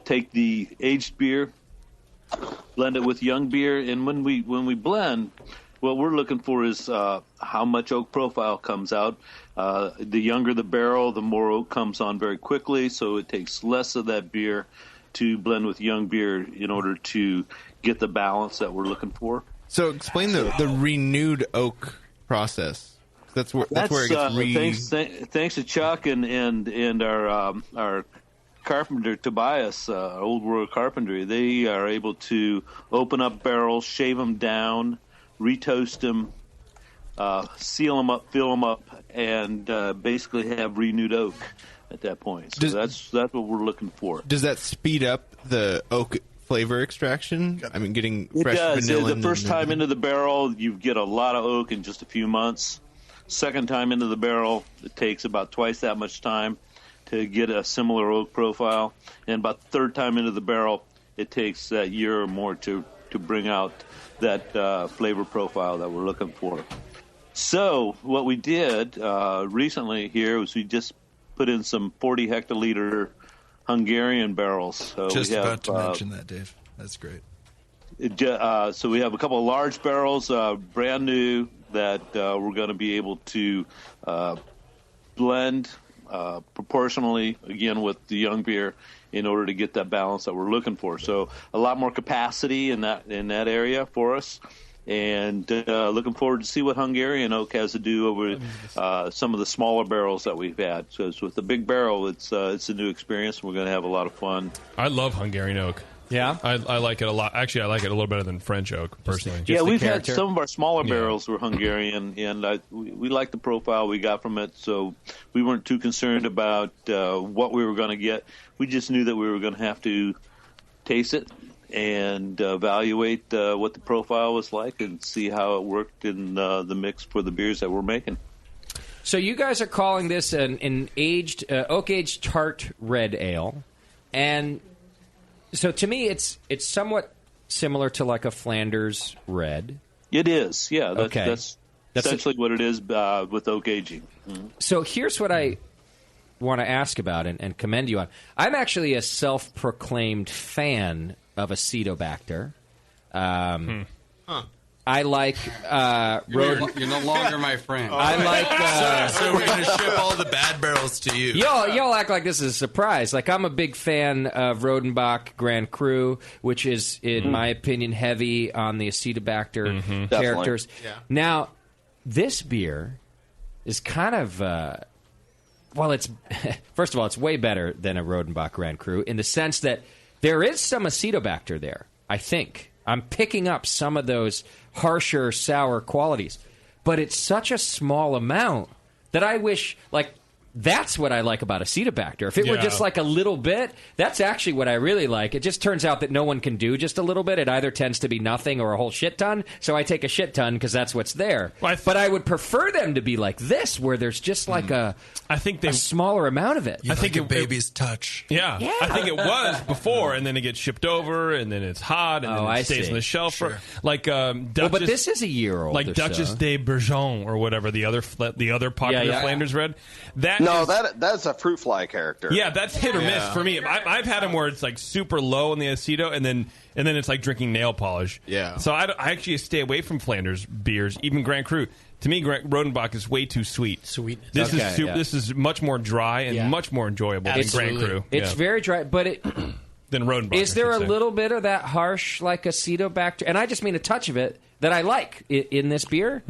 take the aged beer, blend it with young beer, and when we blend, what we're looking for is how much oak profile comes out. The younger the barrel, the more oak comes on very quickly, so it takes less of that beer to blend with young beer in order to get the balance that we're looking for. So explain the renewed oak process. That's where it gets thanks to Chuck and our carpenter Tobias, Old World Carpentry. They are able to open up barrels, shave them down, retoast them, seal them up, fill them up, and basically have renewed oak at that point. So that's what we're looking for. Does that speed up the oak flavor extraction? I mean, getting fresh vanilla. The first time into the barrel, you get a lot of oak in just a few months. Second time into the barrel, it takes about twice that much time to get a similar oak profile. And about third time into the barrel, it takes a year or more to bring out that flavor profile that we're looking for. So what we did recently here was we just put in some 40 hectoliter Hungarian barrels. So just about to mention that, Dave. That's great. So we have a couple of large barrels, brand new, that we're going to be able to blend proportionally, again, with the young beer in order to get that balance that we're looking for. So a lot more capacity in that area for us. And looking forward to see what Hungarian oak has to do over some of the smaller barrels that we've had. So with the big barrel, it's a new experience. We're going to have a lot of fun. I love Hungarian oak. Yeah, I like it a lot. Actually, I like it a little better than French oak, personally. Yeah, we've had some of our smaller barrels were Hungarian, and we like the profile we got from it, so we weren't too concerned about what we were going to get. We just knew that we were going to have to taste it and evaluate what the profile was like and see how it worked in the mix for the beers that we're making. So you guys are calling this an aged oak-aged tart red ale, and so to me it's somewhat similar to like a Flanders red. It is, yeah. Okay. That's essentially what it is with oak aging. Mm-hmm. So here's what I want to ask about and commend you on. I'm actually a self-proclaimed fan of Acetobacter. I like You're no longer my friend. I like. So we're going to ship all the bad barrels to you. Y'all act like this is a surprise. Like, I'm a big fan of Rodenbach Grand Cru, which is, in my opinion, heavy on the Acetobacter characters. Yeah. Now, this beer is kind of. Well, it's first of all, it's way better than a Rodenbach Grand Cru in the sense that there is some Acetobacter there, I think. I'm picking up some of those harsher, sour qualities. But it's such a small amount that I wish, like, that's what I like about Acetobacter. If it were just like a little bit, that's actually what I really like. It just turns out that no one can do just a little bit. It either tends to be nothing or a whole shit ton. So I take a shit ton because that's what's there. Well, but I would prefer them to be like this, where there's just like a smaller amount of it. I think a baby's touch. Yeah. I think it was before, and then it gets shipped over, and then it's hot, and then it stays on the shelf. For, like Duchess, but this is a year old. Like Duchess de Bourgogne or whatever, the other popular Flanders red. That's a fruit fly character. Yeah, that's hit or miss for me. I've had them where it's like super low in the aceto, and then it's like drinking nail polish. Yeah. So I actually stay away from Flanders beers, even Grand Cru. To me, Rodenbach is way too sweet. Sweetness. This is much more dry and much more enjoyable than Grand Cru. It's very dry, but it. Than Rodenbach. Is there a little bit of that harsh, like Acetobacter, and I just mean a touch of it, that I like in this beer?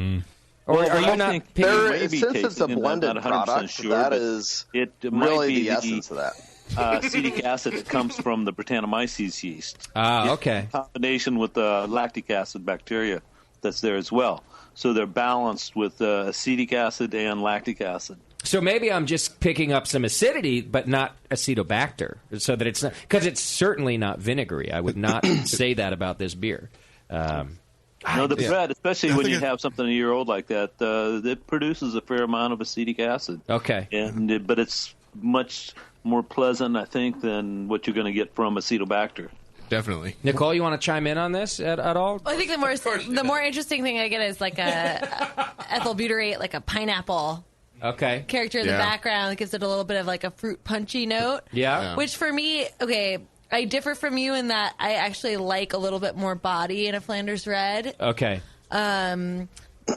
Or are you not? Since it's a blended product, sure, that is it really be the essence of that. Acetic acid that comes from the Brettanomyces yeast. Okay. Combination with the lactic acid bacteria that's there as well. So they're balanced with acetic acid and lactic acid. So maybe I'm just picking up some acidity, but not Acetobacter, so that it's not, because it's certainly not vinegary. I would not say that about this beer. No, the bread, especially when you have something a year old like that, it produces a fair amount of acetic acid. Okay. But it's much more pleasant, I think, than what you're going to get from Acetobacter. Definitely. Nicole, you want to chime in on this at all? Well, I think the more interesting thing I get is like a ethyl butyrate, like a pineapple character in the background that gives it a little bit of like a fruit punchy note. Yeah. Which for me, I differ from you in that I actually like a little bit more body in a Flanders Red. Okay. So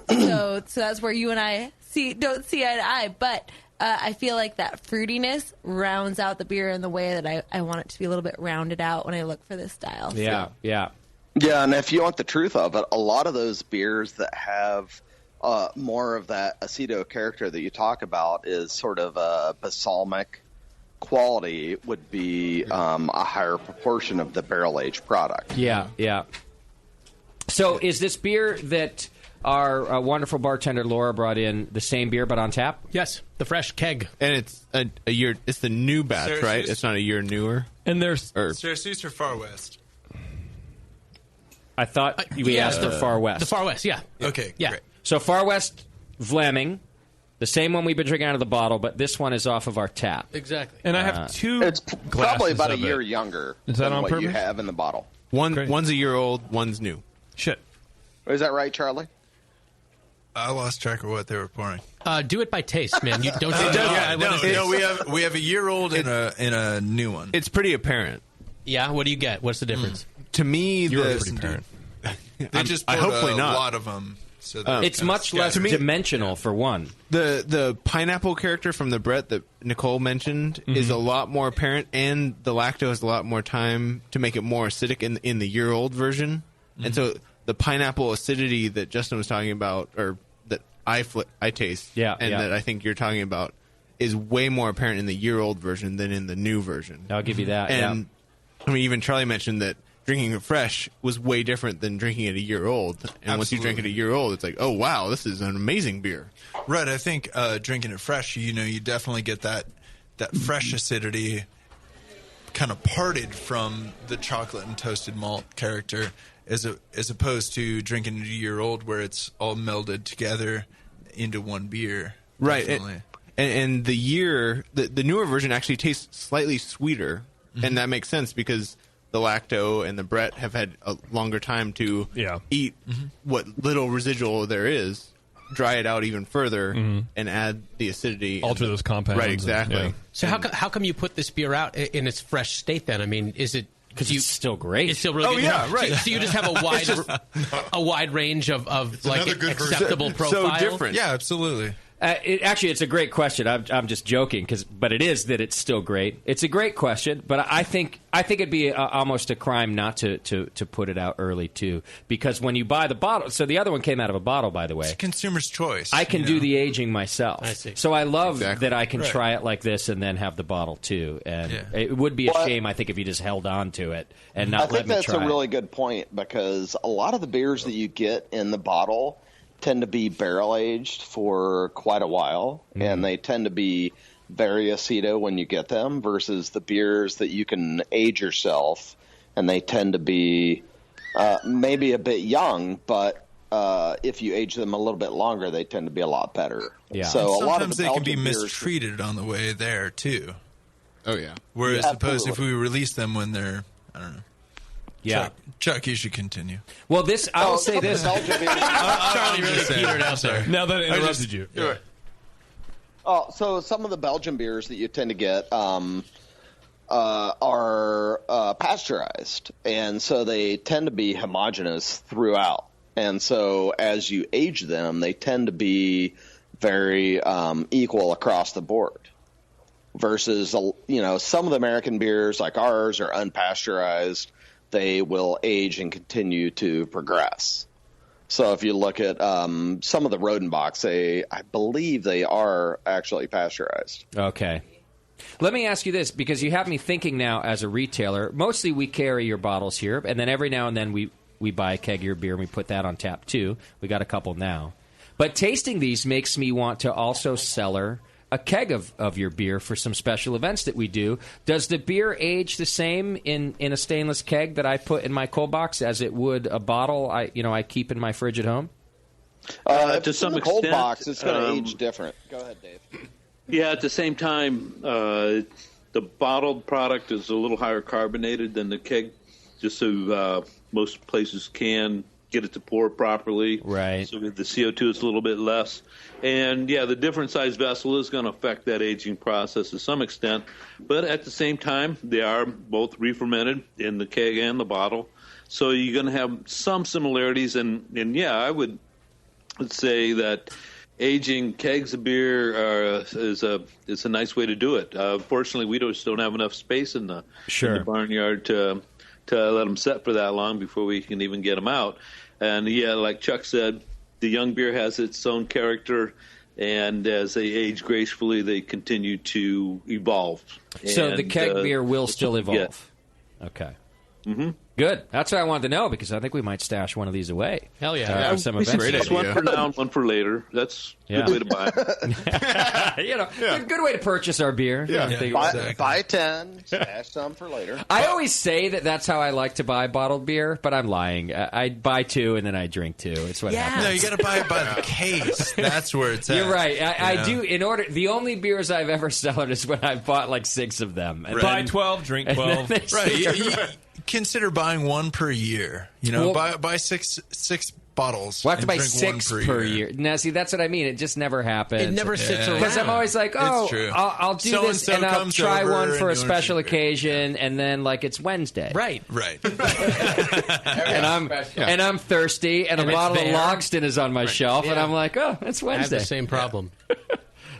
that's where you and I don't see eye to eye, but I feel like that fruitiness rounds out the beer in the way that I want it to be a little bit rounded out when I look for this style. Yeah, so. Yeah, and if you want the truth of it, a lot of those beers that have more of that aceto character that you talk about is sort of a balsamic quality would be a higher proportion of the barrel-aged product. Yeah. So is this beer that our wonderful bartender Laura brought in the same beer but on tap? Yes, the fresh keg. And it's a year. It's the new batch, Syracuse? right? It's not a year newer. And there's Syracuse or Far West? I thought we asked the Far West. The Far West, yeah. Okay, great. So Far West Vlaming, the same one we've been drinking out of the bottle, but this one is off of our tap. Exactly. And I have two. It's probably about a year younger Is that than on what purpose? you have in the bottle. One's a year old, one's new. Shit. Is that right, Charlie? I lost track of what they were pouring. Do it by taste, man. You don't. We have a year old and a new one. It's pretty apparent. Yeah. What do you get? What's the difference? To me, You're pretty apparent. They just I poured hopefully a not. lot of them. So It's much less dimensional for one. The pineapple character from the Brett that Nicole mentioned is a lot more apparent, and the lacto has a lot more time to make it more acidic in the year-old version. And so the pineapple acidity that Justin was talking about, or that I taste, and that I think you're talking about, is way more apparent in the year-old version than in the new version. I'll give you that. And I mean, even Charlie mentioned that drinking it fresh was way different than drinking it a year old. And once you drink it a year old, it's like, oh wow, this is an amazing beer. Right. I think drinking it fresh, you definitely get that fresh acidity kind of parted from the chocolate and toasted malt character, as opposed to drinking it a year old where it's all melded together into one beer. Right. Definitely. And the newer version actually tastes slightly sweeter, and that makes sense because the Lacto and the Brett have had a longer time to eat what little residual there is, dry it out even further, and add the acidity. Alter those compounds. Right, exactly. So how come you put this beer out in its fresh state then? I mean, is it... Because it's still great. It's still really good. Yeah, right. So you just have a wide range of like acceptable profiles? So different. Yeah, absolutely. It's a great question. I'm just joking, but it is that it's still great. It's a great question, but I think it'd be almost a crime not to put it out early too, because when you buy the bottle, so the other one came out of a bottle, by the way. It's a consumer's choice. I can do the aging myself. I see. So I love that I can try it like this and then have the bottle too. And it would be a shame, I think, if you just held on to it and not let me try it. I think that's a really good point, because a lot of the beers that you get in the bottle tend to be barrel aged for quite a while, and they tend to be very aceto when you get them, versus the beers that you can age yourself, and they tend to be maybe a bit young, but if you age them a little bit longer, they tend to be a lot better. Yeah. So and a lot of sometimes the they can be Belgian beers- mistreated on the way there too. Oh yeah. Whereas opposed if Absolutely. we release them when they're, I don't know. Yeah. Chuck, you should continue. Well, I'll say this. Charlie really petered out there. Now that I interrupted you. Right. So some of the Belgian beers that you tend to get are pasteurized, and so they tend to be homogeneous throughout. And so as you age them, they tend to be very equal across the board. Versus, some of the American beers like ours are unpasteurized. They will age and continue to progress. So if you look at some of the Rodenbachs, I believe they are actually pasteurized. Okay. Let me ask you this, because you have me thinking now as a retailer. Mostly we carry your bottles here, and then every now and then we buy a keg of your beer and we put that on tap too. We got a couple now. But tasting these makes me want to also cellar a keg of your beer for some special events that we do. Does the beer age the same in a stainless keg that I put in my cold box as it would a bottle I keep in my fridge at home? To some extent, cold box, it's going to age different. Go ahead, Dave. Yeah, at the same time, the bottled product is a little higher carbonated than the keg, just so most places can get it to pour properly. Right. So the CO2 is a little bit less. And, yeah, the different size vessel is going to affect that aging process to some extent. But at the same time, they are both re-fermented in the keg and the bottle. So you're going to have some similarities. And yeah, I would say that aging kegs of beer is a nice way to do it. Fortunately, we just don't have enough space in the barnyard to let them set for that long before we can even get them out. And, yeah, like Chuck said, the young beer has its own character, and as they age gracefully, they continue to evolve. So the keg beer will still evolve? Yeah. Okay. Mm-hmm. Good. That's what I wanted to know, because I think we might stash one of these away. Hell yeah. For some events. One for now and one for later. That's a good way to buy it. A good way to purchase our beer. Buy 10, stash some for later. I always say that's how I like to buy bottled beer, but I'm lying. I buy 2 and then I drink 2. It's what happens. No, you got to buy it by the case. That's where it's at. You're right. I do. The only beers I've ever cellared is when I bought like 6 of them. And buy 12, drink 12. Right. Consider buying 1 per year. Buy six bottles. We'll have to buy drink 6 per year. Now, see, that's what I mean. It just never happens. It never sits around. Because I'm always like, I'll do this, and I'll try one for a special occasion, and then like it's Wednesday. Right. and I'm thirsty, and a bottle of Logston is on my shelf, and I'm like, it's Wednesday. I have the same problem.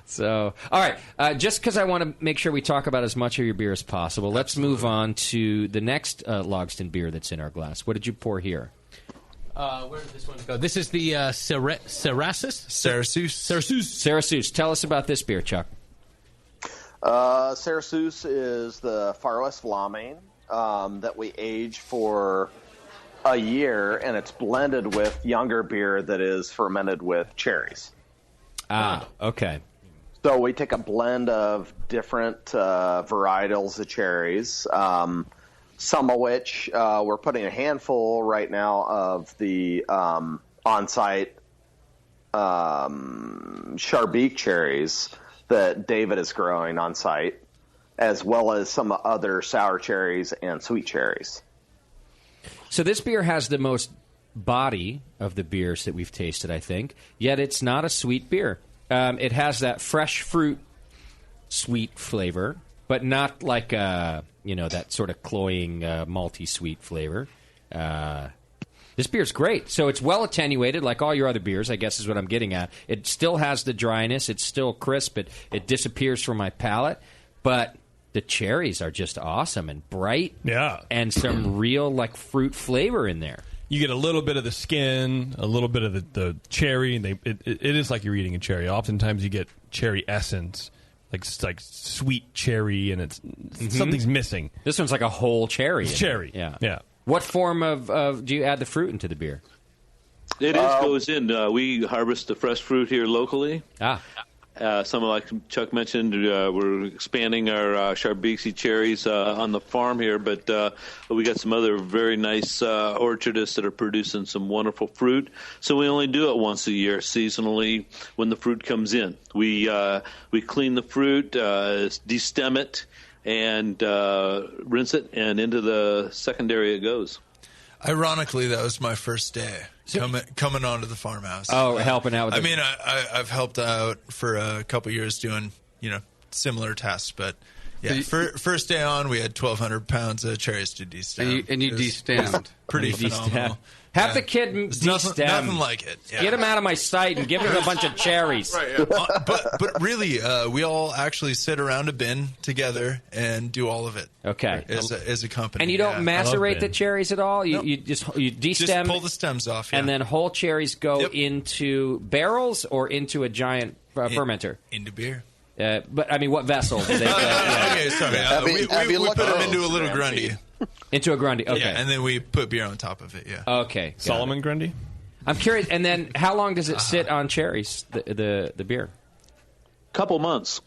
So, all right, just because I want to make sure we talk about as much of your beer as possible, let's move on to the next Logston beer that's in our glass. What did you pour here? Where did this one go? This is the Cerasus? Cerasus. Tell us about this beer, Chuck. Cerasus is the Far West Vlaamse that we age for a year, and it's blended with younger beer that is fermented with cherries. Okay. So we take a blend of different varietals of cherries, some of which we're putting a handful right now of the on-site Charbique cherries that David is growing on site, as well as some other sour cherries and sweet cherries. So this beer has the most body of the beers that we've tasted, I think, yet it's not a sweet beer. It has that fresh fruit sweet flavor, but not like that sort of cloying malty sweet flavor. This beer's great. So it's well attenuated, like all your other beers, I guess is what I'm getting at. It still has the dryness. It's still crisp. It disappears from my palate. But the cherries are just awesome and bright. Yeah. And some real, fruit flavor in there. You get a little bit of the skin, a little bit of the cherry. And it is like you're eating a cherry. Oftentimes you get cherry essence, like sweet cherry, and something's missing. This one's like a whole cherry. It's cherry. Yeah. What form of do you add the fruit into the beer? It goes in. We harvest the fresh fruit here locally. Some, like Chuck mentioned, we're expanding our Charbique cherries on the farm here, but we got some other very nice orchardists that are producing some wonderful fruit. So we only do it once a year, seasonally, when the fruit comes in. We clean the fruit, destem it, and rinse it, and into the secondary it goes. Ironically, that was my first day coming onto the farmhouse. Oh, helping out with I've helped out for a couple years doing, similar tasks, but yeah, first day on, we had 1,200 pounds of cherries to destem. And you destemmed. Pretty phenomenal. Have the kid destem. Nothing like it. Yeah. Get him out of my sight and give him a bunch of cherries. Right, yeah. But really, we all actually sit around a bin together and do all of it. Okay. As a company. And you don't macerate the cherries at all? You just destem. Just pull the stems off, yeah. And then whole cherries go into barrels or into a giant fermenter? Into beer. But, I mean, what vessel do they Okay, sorry. We put them into a little Grundy. Into a Grundy, okay. Yeah, and then we put beer on top of it, yeah. Okay. Solomon Grundy? I'm curious, and then how long does it sit on cherries, the beer? Couple months.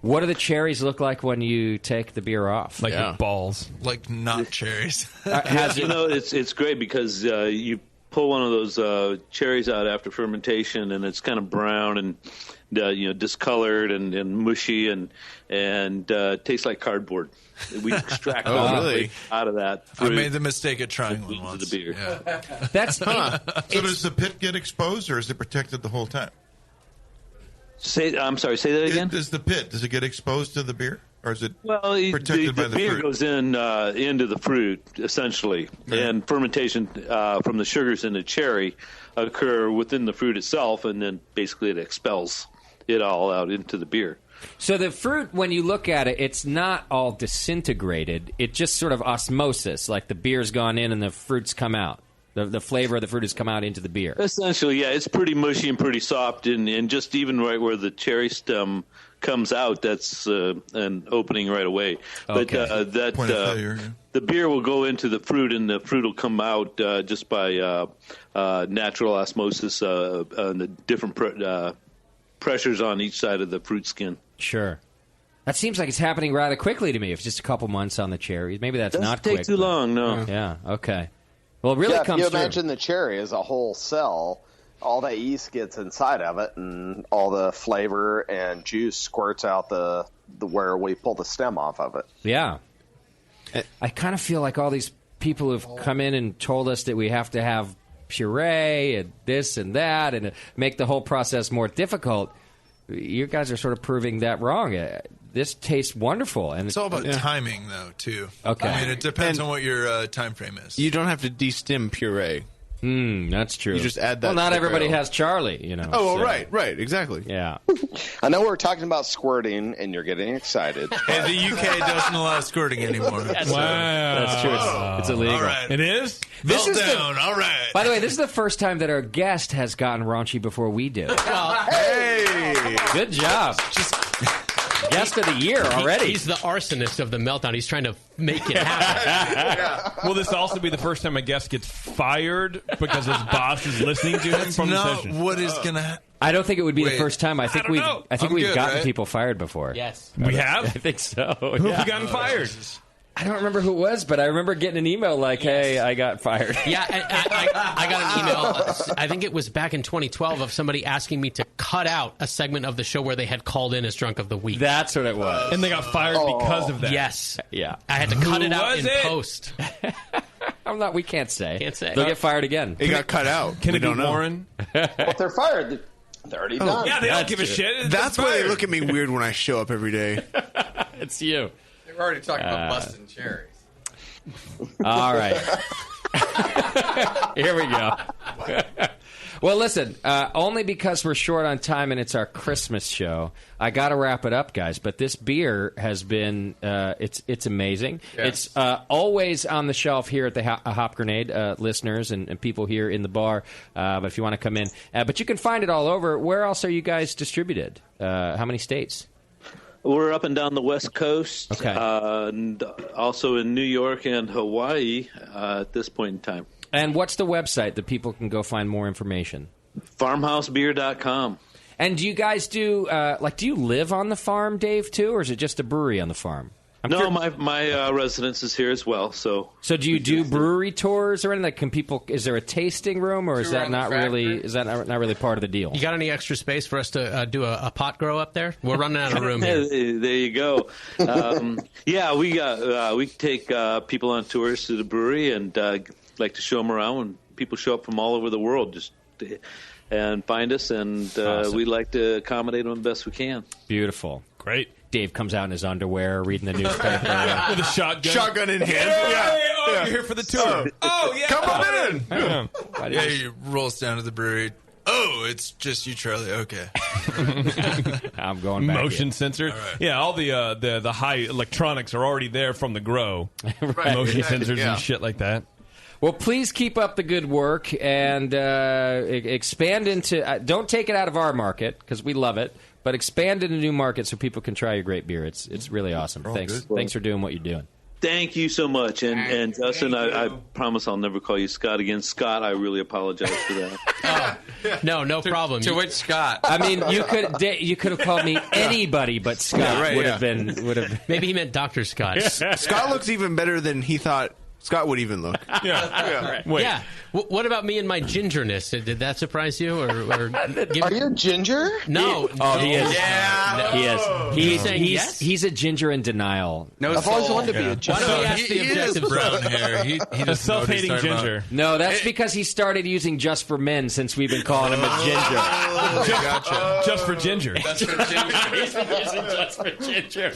What do the cherries look like when you take the beer off? Like balls. Like not cherries. It's great because you pull one of those cherries out after fermentation, and it's kind of brown and discolored and mushy and tastes like cardboard. We extract out of that fruit. I made the mistake of trying one once. The beer. Yeah. That's So does the pit get exposed, or is it protected the whole time? I'm sorry. Say that again. Does the pit get exposed to the beer, or is it protected by the the beer fruit? goes into the fruit essentially, and fermentation from the sugars in the cherry occur within the fruit itself, and then basically it expels it all out into the beer. So the fruit, when you look at it, it's not all disintegrated. It just sort of osmosis, like the beer's gone in and the fruit's come out. The flavor of the fruit has come out into the beer. Essentially, yeah, it's pretty mushy and pretty soft, and just even right where the cherry stem comes out, that's an opening right away. Okay. But the beer will go into the fruit, and the fruit will come out just by natural osmosis and the different pressures on each side of the fruit skin. Sure. That seems like it's happening rather quickly to me. If it's just a couple months on the cherries, maybe that's not quick. Doesn't take too long, no. Yeah. Okay. Well, it really comes if you through. imagine the cherry as a whole cell, all that yeast gets inside of it, and all the flavor and juice squirts out the where we pull the stem off of it. Yeah. I kind of feel like all these people who've come in and told us that we have to have puree and this and that and make the whole process more difficult. You guys are sort of proving that wrong. This tastes wonderful, and it's all about timing, though, too. Okay, I mean, it depends on what your time frame is. You don't have to destem puree. That's true. You just add that. Well, not to the everybody barrel. has Charlie, you know. Oh, well, so- right, exactly. Yeah. I know we're talking about squirting, and you're getting excited. Hey, the UK doesn't allow squirting anymore. That's true. It's illegal. All right. It is? This is Meltdown. All right. By the way, this is the first time that our guest has gotten raunchy before we do. Hey! Good job. Guest of the year already. He's the arsonist of the meltdown. He's trying to make it happen. Will this also be the first time a guest gets fired because his boss is listening to him from the Not session? what is going to I don't think it would be the Wait. first time. I think don't we've know. I think I'm we've good, gotten right? people fired before. Yes. We have? I think so. Who have we gotten fired? I don't remember who it was, but I remember getting an email like, "Hey, I got fired." Yeah, I got an email. I think it was back in 2012 of somebody asking me to cut out a segment of the show where they had called in as Drunk of the Week. That's what it was. And they got fired because of that. Yes. Yeah. I had to cut it out was in it? post. I'm not. We can't say. Can't say. They'll get fired again. It got cut out. Can We it be don't know. Warren? Well, if they're fired, they're already done. Yeah, they don't That's give a true. shit. That's why they look at me weird when I show up every day. It's you. They were already talking about busting cherries. All right. Here we go. Well, listen, only because we're short on time and it's our Christmas show, I got to wrap it up, guys. But this beer has been, it's amazing. Yes. It's always on the shelf here at the Hop Grenade, listeners and people here in the bar. But if you want to come in. But you can find it all over. Where else are you guys distributed? How many states? We're up and down the West Coast, Okay. And also in New York and Hawaii at this point in time. And what's the website that people can go find more information? Farmhousebeer.com. And do you guys do do you live on the farm, Dave, too, or is it just a brewery on the farm? My residence is here as well. So do you do brewery tours or anything? Like, can people? Is there a tasting room, or is that not really? Is that not really part of the deal? You got any extra space for us to do a pot grow up there? We're running out of room here. There you go. Yeah, we take people on tours to the brewery and like to show them around. When people show up from all over the world, just and find us, and Awesome. we like to accommodate them the best we can. Beautiful, great. Dave comes out in his underwear, reading the newspaper with a shotgun. Shotgun in hand. Yeah. You're here for the tour. Oh, yeah. Come on in. Yeah, he rolls down to the brewery. Oh, it's just you, Charlie. Okay. I'm going back Motion in. sensor. Yeah, all the high electronics are already there from the grow. Right. Motion sensors Yeah. and shit like that. Well, please keep up the good work and expand into. Don't take it out of our market because we love it, but expand into new markets so people can try your great beer. It's really awesome. Thanks for doing what you're doing. Thank you so much. And Justin, I promise I'll never call you Scott again. Scott, I really apologize for that. No problem. To which Scott? I mean, you could have called me anybody but Scott. Yeah, right, would yeah. have been. Maybe he meant Dr. Scott. Scott looks even better than he thought Scott would even look. Yeah. Wait. Yeah. What about me and my gingerness? Did that surprise you? Or Are you ginger? No. Oh, he is. Yeah. He is. He's saying yes? He's a ginger in denial. No I've always soul. wanted to be a Why ginger. don't we ask the He is objective? brown hair. He A doesn't know what he's self-hating talking about. ginger. No, that's because he started using Just for Men since we've been calling him a ginger. Gotcha. Just for ginger. That's for ginger. He's been using Just for Ginger.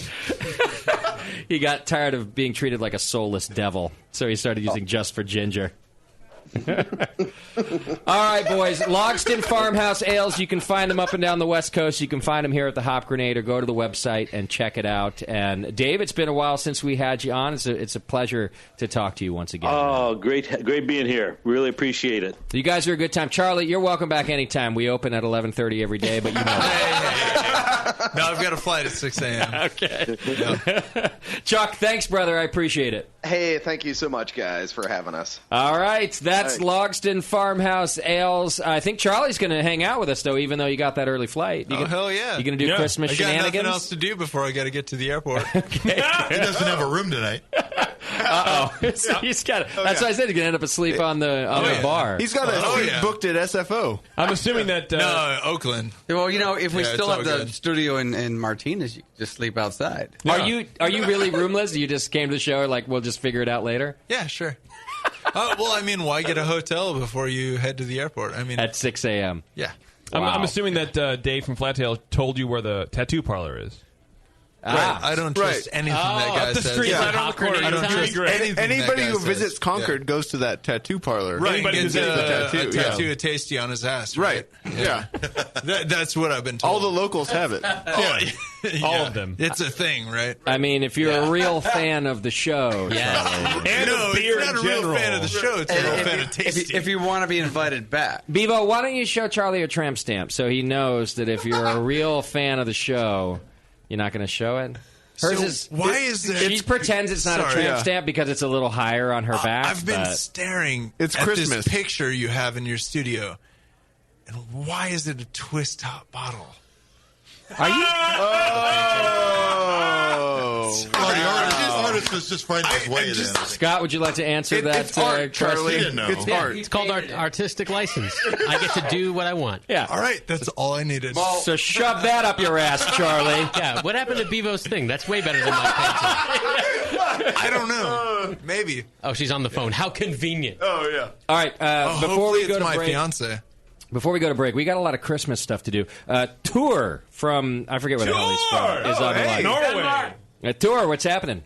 He got tired of being treated like a soulless devil, so he started using Just for Ginger. All right, boys. Logston Farmhouse Ales. You can find them up and down the West Coast. You can find them here at the Hop Grenade, or go to the website and check it out. And Dave, it's been a while since we had you on. It's a pleasure to talk to you once again. Oh, great being here. Really appreciate it. You guys are a good time. Charlie, you're welcome back anytime. We open at 11:30 every day, but you know. No, I've got a flight at 6 a.m. Okay. Chuck, thanks, brother. I appreciate it. Hey, thank you so much, guys, for having us. All right, that's Thanks. Logston Farmhouse Ales. I think Charlie's going to hang out with us, though, even though you got that early flight. Oh, hell yeah. You going to do Christmas I got shenanigans? nothing else to do before I got to get to the airport. He doesn't have a room tonight. Uh-oh. He's got. That's why I said he's going to end up asleep on the bar. He's got a seat booked at SFO. I'm assuming that... no, Oakland. Well, if we Yeah, still it's have all the good. studio in Martinez, you just sleep outside. Are you really roomless? You just came to the show like, we'll just figure it out later? Yeah, sure. Well, I mean, why get a hotel before you head to the airport? I mean, At 6 a.m. yeah. I'm Wow. assuming that Dave from Flat Tail told you where the tattoo parlor is. Right. I don't trust anything that guy up the says. street, right on the corner. I don't trust anything Anybody that who guy visits says. Concord goes to that tattoo parlor. Right, Anybody who gets gets the a tattoo of Tasty on his ass. Right. Yeah. That's what I've been told. All the locals have it. All of them. It's a thing, right? I mean, if you're a real fan of the show, And no, of beer it's not in a real general. fan of the show. It's a real fan of Tasty. If you want to be invited back. Bevo, why don't you show Charlie a tramp stamp so he knows that if you're a real fan of the show, you're not going to show it? Hers So is. why is that? She pretends it's not a Sorry, tramp yeah. stamp because it's a little higher on her back. I've been but- staring It's at Christmas. this picture you have in your studio. And why is it a twist top bottle? Are you? Oh. The artist was just finding his way then. Scott, would you like to answer that it's art, Charlie. question? It's art. It's called artistic license. I get to do what I want. Yeah. All right, that's all I needed. So shove that up your ass, Charlie. Yeah. What happened to Bevo's thing? That's way better than my pencil. I don't know. Maybe. Oh, she's on the phone. How convenient. Oh, yeah. All right. Before we go it's to my break, fiance. Before we go to break, we got a lot of Christmas stuff to do. Tour from I forget where the hell he's from. Is on the line. Norway. Tour, what's happening?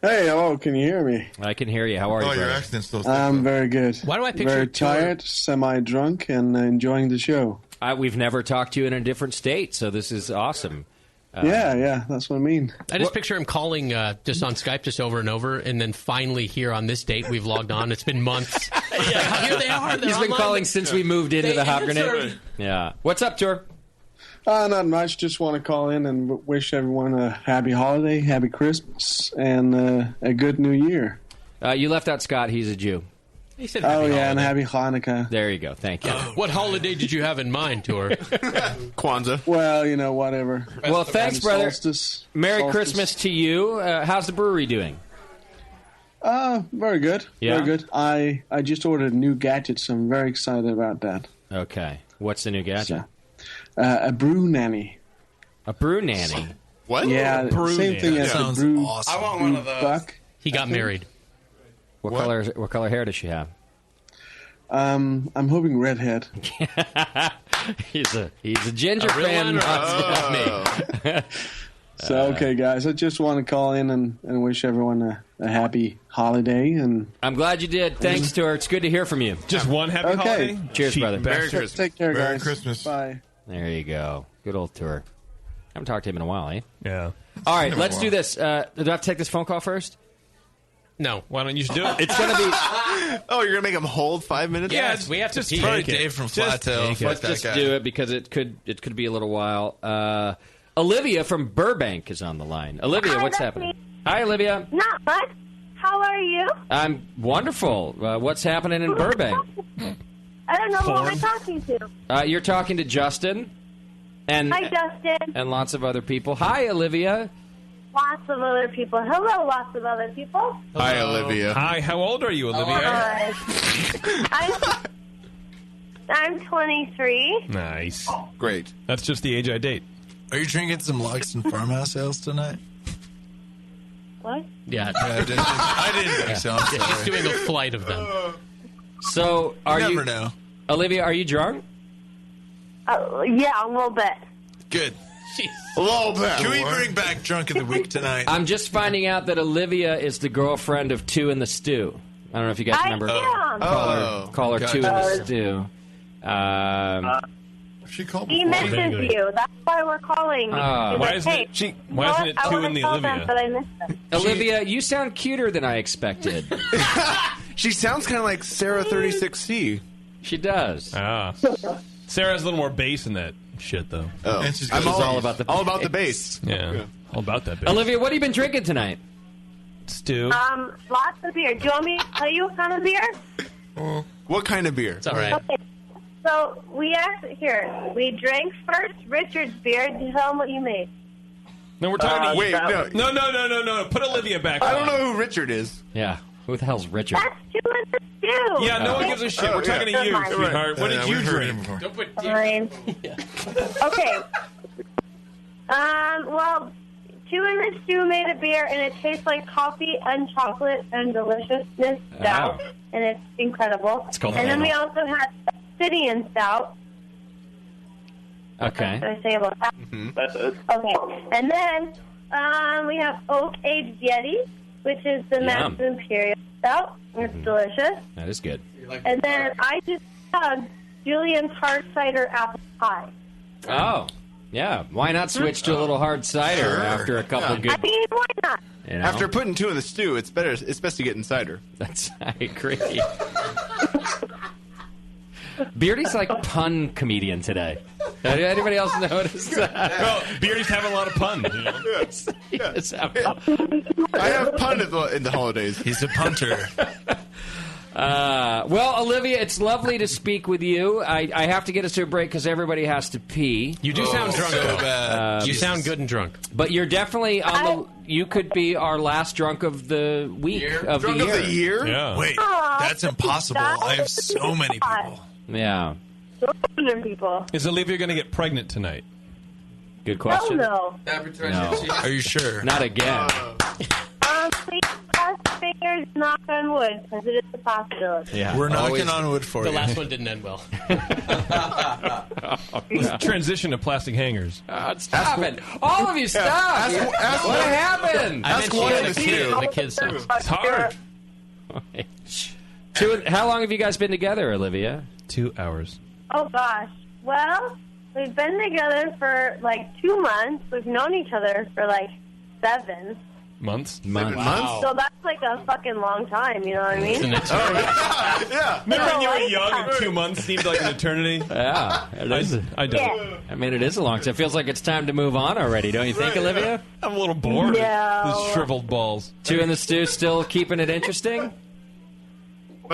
Hey, hello, can you hear me? I can hear you. How are you? Oh, your brother? accent's still I'm very good. Why do I picture Very Tour- tired, semi-drunk, and enjoying the show. We've never talked to you in a different state, so this is awesome. Yeah, that's what I mean. I just picture him calling just on Skype just over and over, and then finally here on this date we've logged on. It's been months. Here they are. He's been calling since we moved into the Hop Grenade. Yeah. What's up, Tour? Not much. Just want to call in and wish everyone a happy holiday, happy Christmas, and a good New Year. You left out Scott. He's a Jew. He said Oh, yeah, and happy Hanukkah. There you go. Thank you. What holiday did you have in mind, Tour? Kwanzaa. Well, whatever. Well, thanks, brother. Solstice. Merry Christmas to you. How's the brewery doing? Very good. Yeah? Very good. I just ordered a new gadget, so I'm very excited about that. Okay. What's the new gadget? A brew nanny. A brew nanny? What? Yeah, brew same thing nanny. as a Sounds brew. awesome. I want one of those. Buck. He got married. What color hair does she have? I'm hoping redhead. He's a ginger A real fan. one or a- So, okay, guys, I just want to call in and wish everyone a happy holiday. And I'm glad you did. Thanks, Stuart. It's good to hear from you. Just one happy Okay. holiday? Cheers, Cheap brother. bastard. take care, Merry guys. Christmas. Bye. There you go. Good old Tour. Haven't talked to him in a while, eh? Yeah. All right, let's do this. Do I have to take this phone call first? No. Why don't you just do it? It's going to be... Oh, you're going to make him hold 5 minutes? Yes, we have to pee. Probably Take it. Dave from Just Flattail. take it. Fuck Let's that just guy. do it because it could be a little while. Olivia from Burbank is on the line. Olivia, what's happening? Hi, Olivia. Not much. How are you? I'm wonderful. What's happening in Burbank? I don't know who I'm talking to. You're talking to Justin and Hi, Justin. and lots of other people. Hi, Olivia. Lots of other people. Hello, lots of other people. Hi, Olivia. Hi, how old are you, Olivia? I'm 23. Nice. Great. That's just the age I date. Are you drinking some Logston Farmhouse ales tonight? What? Yeah. I didn't think so. I'm She's sorry. doing a flight of them. So, are You you never know. Olivia? Are you drunk? Yeah, a little bit. Good. A little bit. Can we bring back Drunk of the Week tonight? I'm just finding out that Olivia is the girlfriend of Two in the Stew. I don't know if you guys I remember. am. Call her gotcha. Two in the Stew. She called He before. misses you. That's why we're calling. He's Why like, isn't hey, it? She, you why know isn't what? it I two wanna in the call them, Olivia? but I missed them. Olivia, you sound cuter than I expected. She sounds kind of like Sarah 36C. She does. Ah. Sarah has a little more bass in that shit, though. Oh. And she's I'm got all about the all about the bass. Yeah. All about that bass. Olivia, what have you been drinking tonight? Stew. Lots of beer. Do you want me to tell you what kind of beer? What kind of beer? It's all right. Okay. So we drank first Richard's beer. Tell them what you made. No, we're talking to you. Wait, no. No. Put Olivia back I on. don't know who Richard is. Yeah. Who the hell's Richard? That's Two in the Stew. Yeah, no one gives a shit. We're talking to you, Never mind. sweetheart. What did you we've heard him drink? before. Don't put Fine. Okay. Well, Two in the Stew made a beer, and it tastes like coffee and chocolate and deliciousness stout, and it's incredible. It's called and then we Halo. also had Obsidian stout. Okay. What did I say about that? Mm-hmm. Okay. And then We have Oak Aged Yeti, which is the Master Imperial Stout. It's delicious. That is good. And then I just had Julian's Hard Cider Apple Pie. Oh, yeah. Why not switch to a little hard cider after a couple good... I mean, why not? You know? After putting 2 in the stew, it's best to get in cider. I agree. Beardy's like pun comedian today. Anybody else notice that? Well, Beardy's having a lot of puns. You know? I have pun in the holidays. He's a punter. Well, Olivia, it's lovely to speak with you. I have to get us to a break because everybody has to pee. You do sound drunk, so though. bad. You sound good and drunk. But you're definitely on the... You could be our last drunk of the week. Of Drunk the year. of the year? Yeah. Wait, that's impossible. I have so many people. Yeah. So many people. Is Olivia going to get pregnant tonight? Good question. No. No. Are you sure? Not again. Please cross fingers, knock on wood, because it is a possibility. Yeah. We're knocking on wood for The you. last one didn't end well. Let's transition to plastic hangers. Stop it. All of you, stop. What happened? I meant one she in had the a kid. queue. The kid sucks. It's hard. How long have you guys been together, Olivia? 2 hours. Oh, gosh. Well, we've been together for like 2 months. We've known each other for like 7. Months? Wow. So that's like a fucking long time, you know what I mean? Yeah. Remember when you were like young that. and 2 months seemed like an eternity? Yeah. It is. I don't. Yeah. I mean, it is a long time. It feels like it's time to move on already, don't you think, Olivia? I'm a little bored. No. These shriveled balls. 2 in the stew, still keeping it interesting?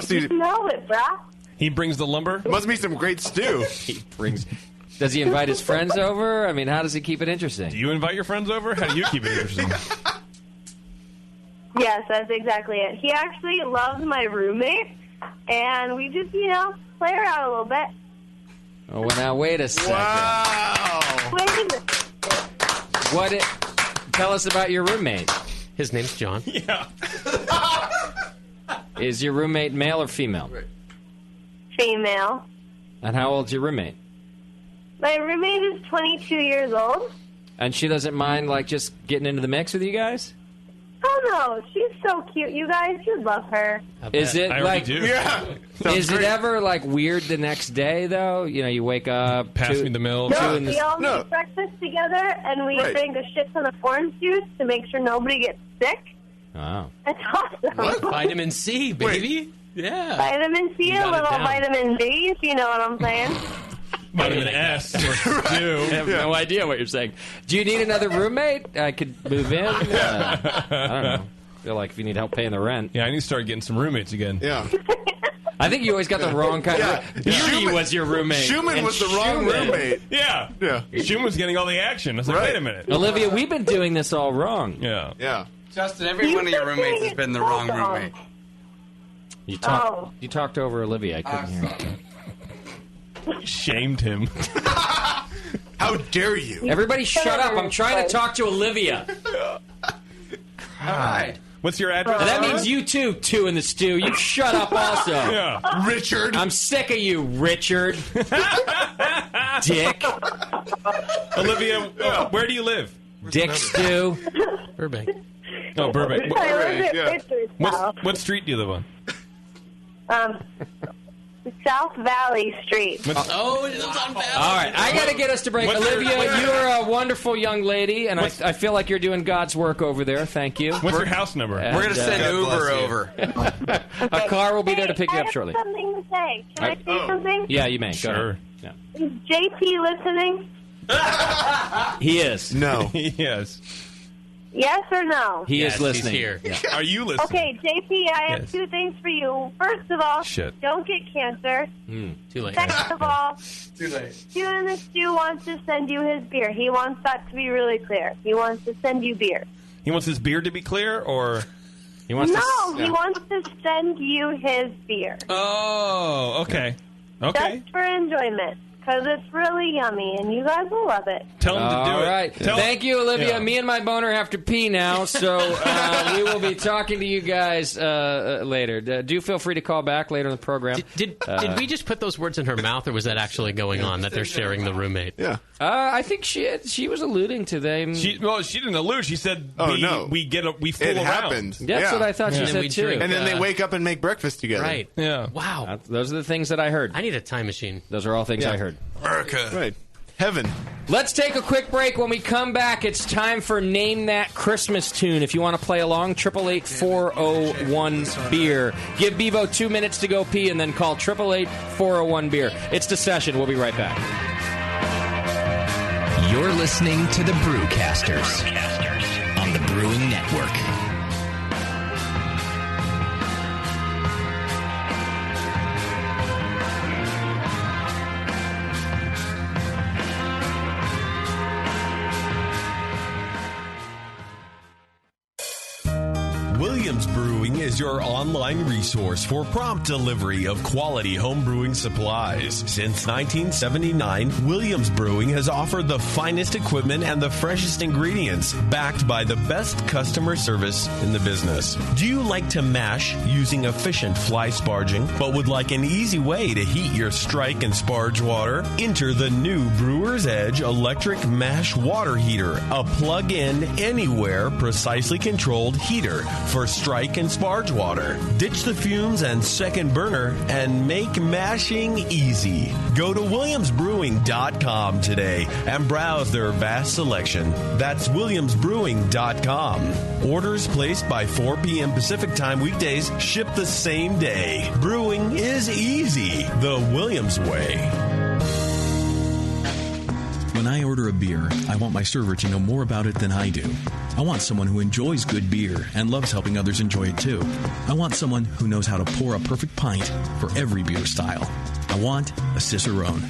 You know it, brah. He brings the lumber? Must be some great stew. He brings... Does he invite his friends over? I mean, how does he keep it interesting? Do you invite your friends over? How do you keep it interesting? Yes, that's exactly it. He actually loves my roommate, and we just, play around a little bit. Oh, well, now, wait a second. Wow. Wait a minute. Tell us about your roommate. His name's John. Yeah. Is your roommate male or female? Female. And how old's your roommate? My roommate is 22 years old. And she doesn't mind, just getting into the mix with you guys? Oh, no. She's so cute. You guys should love her. Is it I already do. Yeah. Is it ever weird the next day though? You wake up, Pass me the milk. No, we all make breakfast together, and we drink a shit ton of orange juice to make sure nobody gets sick. Wow. That's awesome. Vitamin C, baby. Yeah. Vitamin C, a got it little down. vitamin D, if you know what I'm saying. Vitamin S or stew. I have no idea what you're saying. Do you need another roommate? I could move in. I don't know. I feel like if you need help paying the rent. Yeah, I need to start getting some roommates again. Yeah. I think you always got the wrong kind of... Beardy was your roommate. Schumann and was the wrong roommate. Yeah. Yeah. Schumann was getting all the action. I was like, Right. wait a minute. Olivia, we've been doing this all wrong. Yeah. Yeah. Justin, every one of your roommates has been the wrong roommate. You talked over Olivia. I couldn't hear. Shamed him. How dare you? Everybody shut up. I'm trying to talk to Olivia. God. What's your address? And that means you too, 2 in the stew. You shut up also. Yeah. Richard. I'm sick of you, Richard. Dick. Olivia, where do you live? Dick stew. Burbank. Oh, Burbank. I live at Richard's house. What street do you live on? South Valley Street. Oh, it lives on Valley. All right, I got to get us to break. Olivia, you're a wonderful young lady, and I feel like you're doing God's work over there. Thank you. What's your house number? And, We're going to send Uber over. A car will be there to pick you up shortly. I have something to say. Can I say something? Yeah, you may. Go Sure. ahead. Is JP listening? Yeah. He is. No. Yes. Yes or no? He is listening. He's here. Yeah. Are you listening? Okay, JP, I have Yes. 2 things for you. First of all, Shit. don't get cancer. Too late. Second of all, Too late. Stu in the Stew wants to send you his beer. He wants that to be really clear. He wants to send you beer. He wants his beard to be clear, or He wants No, to. he wants to send you his beer. oh, okay, okay. Just for enjoyment. because it's really yummy, and you guys will love it. Tell them to do All it. right. Thank you, Olivia. Yeah. Me and my boner have to pee now, so we will be talking to you guys later. Do feel free to call back later in the program. Did we just put those words in her mouth, or was that actually going on, that they're sharing the roommate? Yeah. I think she was alluding to them. She didn't allude. She said, Oh, we, no. we fool It around. happens. That's what I thought she said, too. And then they wake up and make breakfast together. Right. Yeah. Wow. Those are the things that I heard. I need a time machine. Those are all things I heard. America. Right. Heaven. Let's take a quick break. When we come back, it's time for Name That Christmas Tune. If you want to play along, 888-401-BEER. Give Bevo 2 minutes to go pee and then call 888-401-BEER. It's The Session. We'll be right back. You're listening to the Brewcasters on the Brewing Network. Williams Brewing is your online resource for prompt delivery of quality home brewing supplies. Since 1979, Williams Brewing has offered the finest equipment and the freshest ingredients, backed by the best customer service in the business. Do you like to mash using efficient fly sparging, but would like an easy way to heat your strike and sparge water? Enter the new Brewer's Edge electric mash water heater, a plug-in, anywhere, precisely controlled heater for strike and sparge water. Ditch the fumes and second burner and make mashing easy. Go to williamsbrewing.com today and browse their vast selection. That's williamsbrewing.com. Orders placed by 4 p.m. Pacific Time weekdays ship the same day. Brewing is easy the Williams way. When I order a beer, I want my server to know more about it than I do. I want someone who enjoys good beer and loves helping others enjoy it too. I want someone who knows how to pour a perfect pint for every beer style. I want a Cicerone.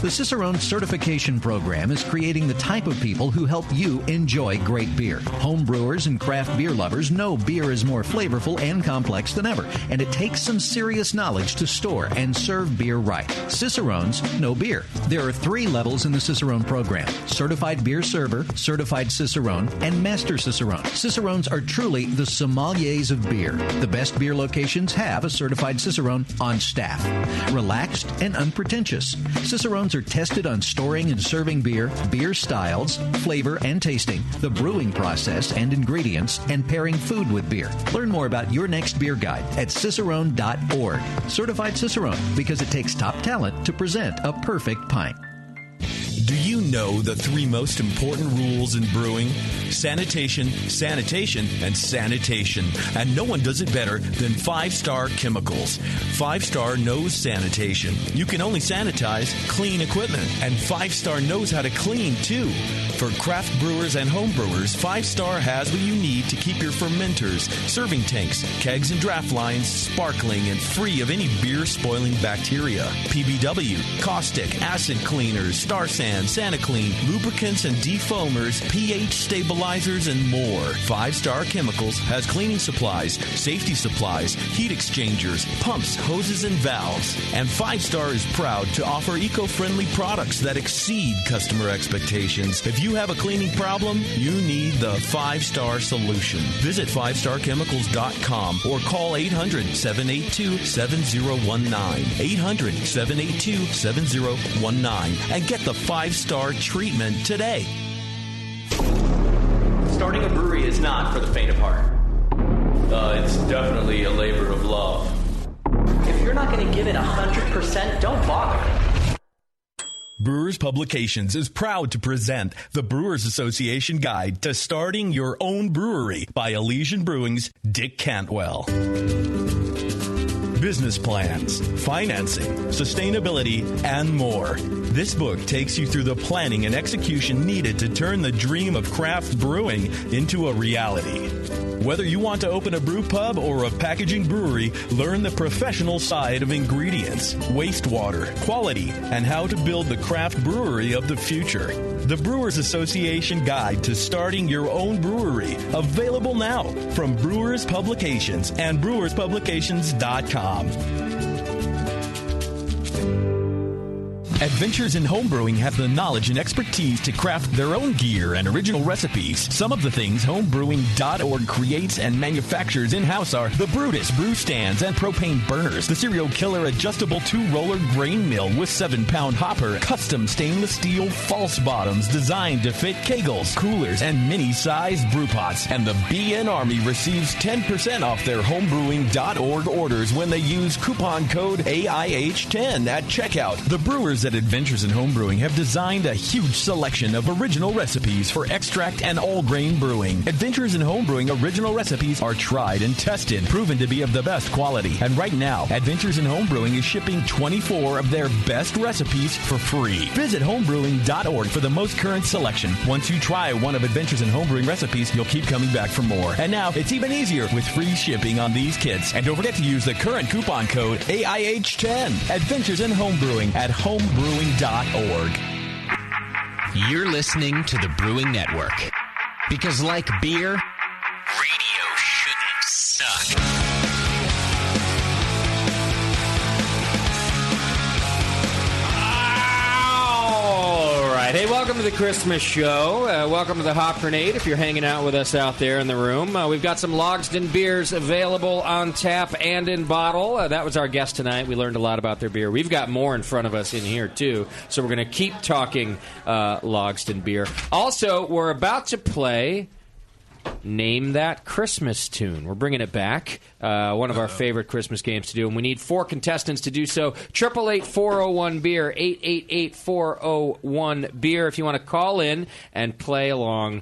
The Cicerone Certification Program is creating the type of people who help you enjoy great beer. Home brewers and craft beer lovers know beer is more flavorful and complex than ever, and it takes some serious knowledge to store and serve beer right. Cicerones know beer. There are 3 levels in the Cicerone program: Certified Beer Server, Certified Cicerone, and Master Cicerone. Cicerones are truly the sommeliers of beer. The best beer locations have a Certified Cicerone on staff. Relaxed and unpretentious. Cicerones are tested on storing and serving beer, beer styles, flavor and tasting, the brewing process and ingredients, and pairing food with beer. Learn more about your next beer guide at cicerone.org. Certified Cicerone, because it takes top talent to present a perfect pint. Do you know the 3 most important rules in brewing? Sanitation, sanitation, and sanitation. And no one does it better than 5-Star Chemicals. 5-Star knows sanitation. You can only sanitize clean equipment. And 5-Star knows how to clean, too. For craft brewers and home brewers, 5-Star has what you need to keep your fermenters, serving tanks, kegs, and draft lines sparkling and free of any beer-spoiling bacteria. PBW, caustic, acid cleaners, Star San, SaniClean, lubricants and defoamers, pH stabilizers, and more. 5-Star Chemicals has cleaning supplies, safety supplies, heat exchangers, pumps, hoses, and valves. And 5-Star is proud to offer eco-friendly products that exceed customer expectations. If you have a cleaning problem, you need the 5-Star solution. Visit 5starchemicals.com or call 800-782-7019. 800-782-7019 and get the 5-Star treatment today. Starting a brewery is not for the faint of heart. It's definitely a labor of love. If you're not going to give it 100%, don't bother. Brewers Publications is proud to present the Brewers Association Guide to Starting Your Own Brewery by Elysian Brewing's Dick Cantwell. Business plans, financing, sustainability, and more. This book takes you through the planning and execution needed to turn the dream of craft brewing into a reality. Whether you want to open a brew pub or a packaging brewery, learn the professional side of ingredients, wastewater, quality, and how to build the craft brewery of the future. The Brewers Association Guide to Starting Your Own Brewery, available now from Brewers Publications and brewerspublications.com. Adventures in Homebrewing have the knowledge and expertise to craft their own gear and original recipes. Some of the things homebrewing.org creates and manufactures in-house are the Brutus brew stands and propane burners, the Serial Killer adjustable 2-roller grain mill with 7-pound hopper, custom stainless steel false bottoms designed to fit kegels, coolers, and mini-sized brew pots. And the BN Army receives 10% off their homebrewing.org orders when they use coupon code AIH10 at checkout. The brewers at Adventures in Homebrewing have designed a huge selection of original recipes for extract and all-grain brewing. Adventures in Homebrewing original recipes are tried and tested, proven to be of the best quality. And right now, Adventures in Homebrewing is shipping 24 of their best recipes for free. Visit homebrewing.org for the most current selection. Once you try one of Adventures in Homebrewing recipes, you'll keep coming back for more. And now, it's even easier with free shipping on these kits. And don't forget to use the current coupon code AIH10. Adventures in Homebrewing at homebrewing.org. You're listening to the Brewing Network. Because like beer, radio shouldn't suck. All right. Hey, welcome to the Christmas show. Welcome to the Hop Grenade if you're hanging out with us out there in the room. We've got some Logsdon beers available on tap and in bottle. That was our guest tonight. We learned a lot about their beer. We've got more in front of us in here, too. So we're going to keep talking Logsdon beer. Also, we're about to play Name That Christmas Tune. We're bringing it back. One of our favorite Christmas games to do, and we need 4 contestants to do so. 888-401-BEER, 888-401-BEER if you want to call in and play along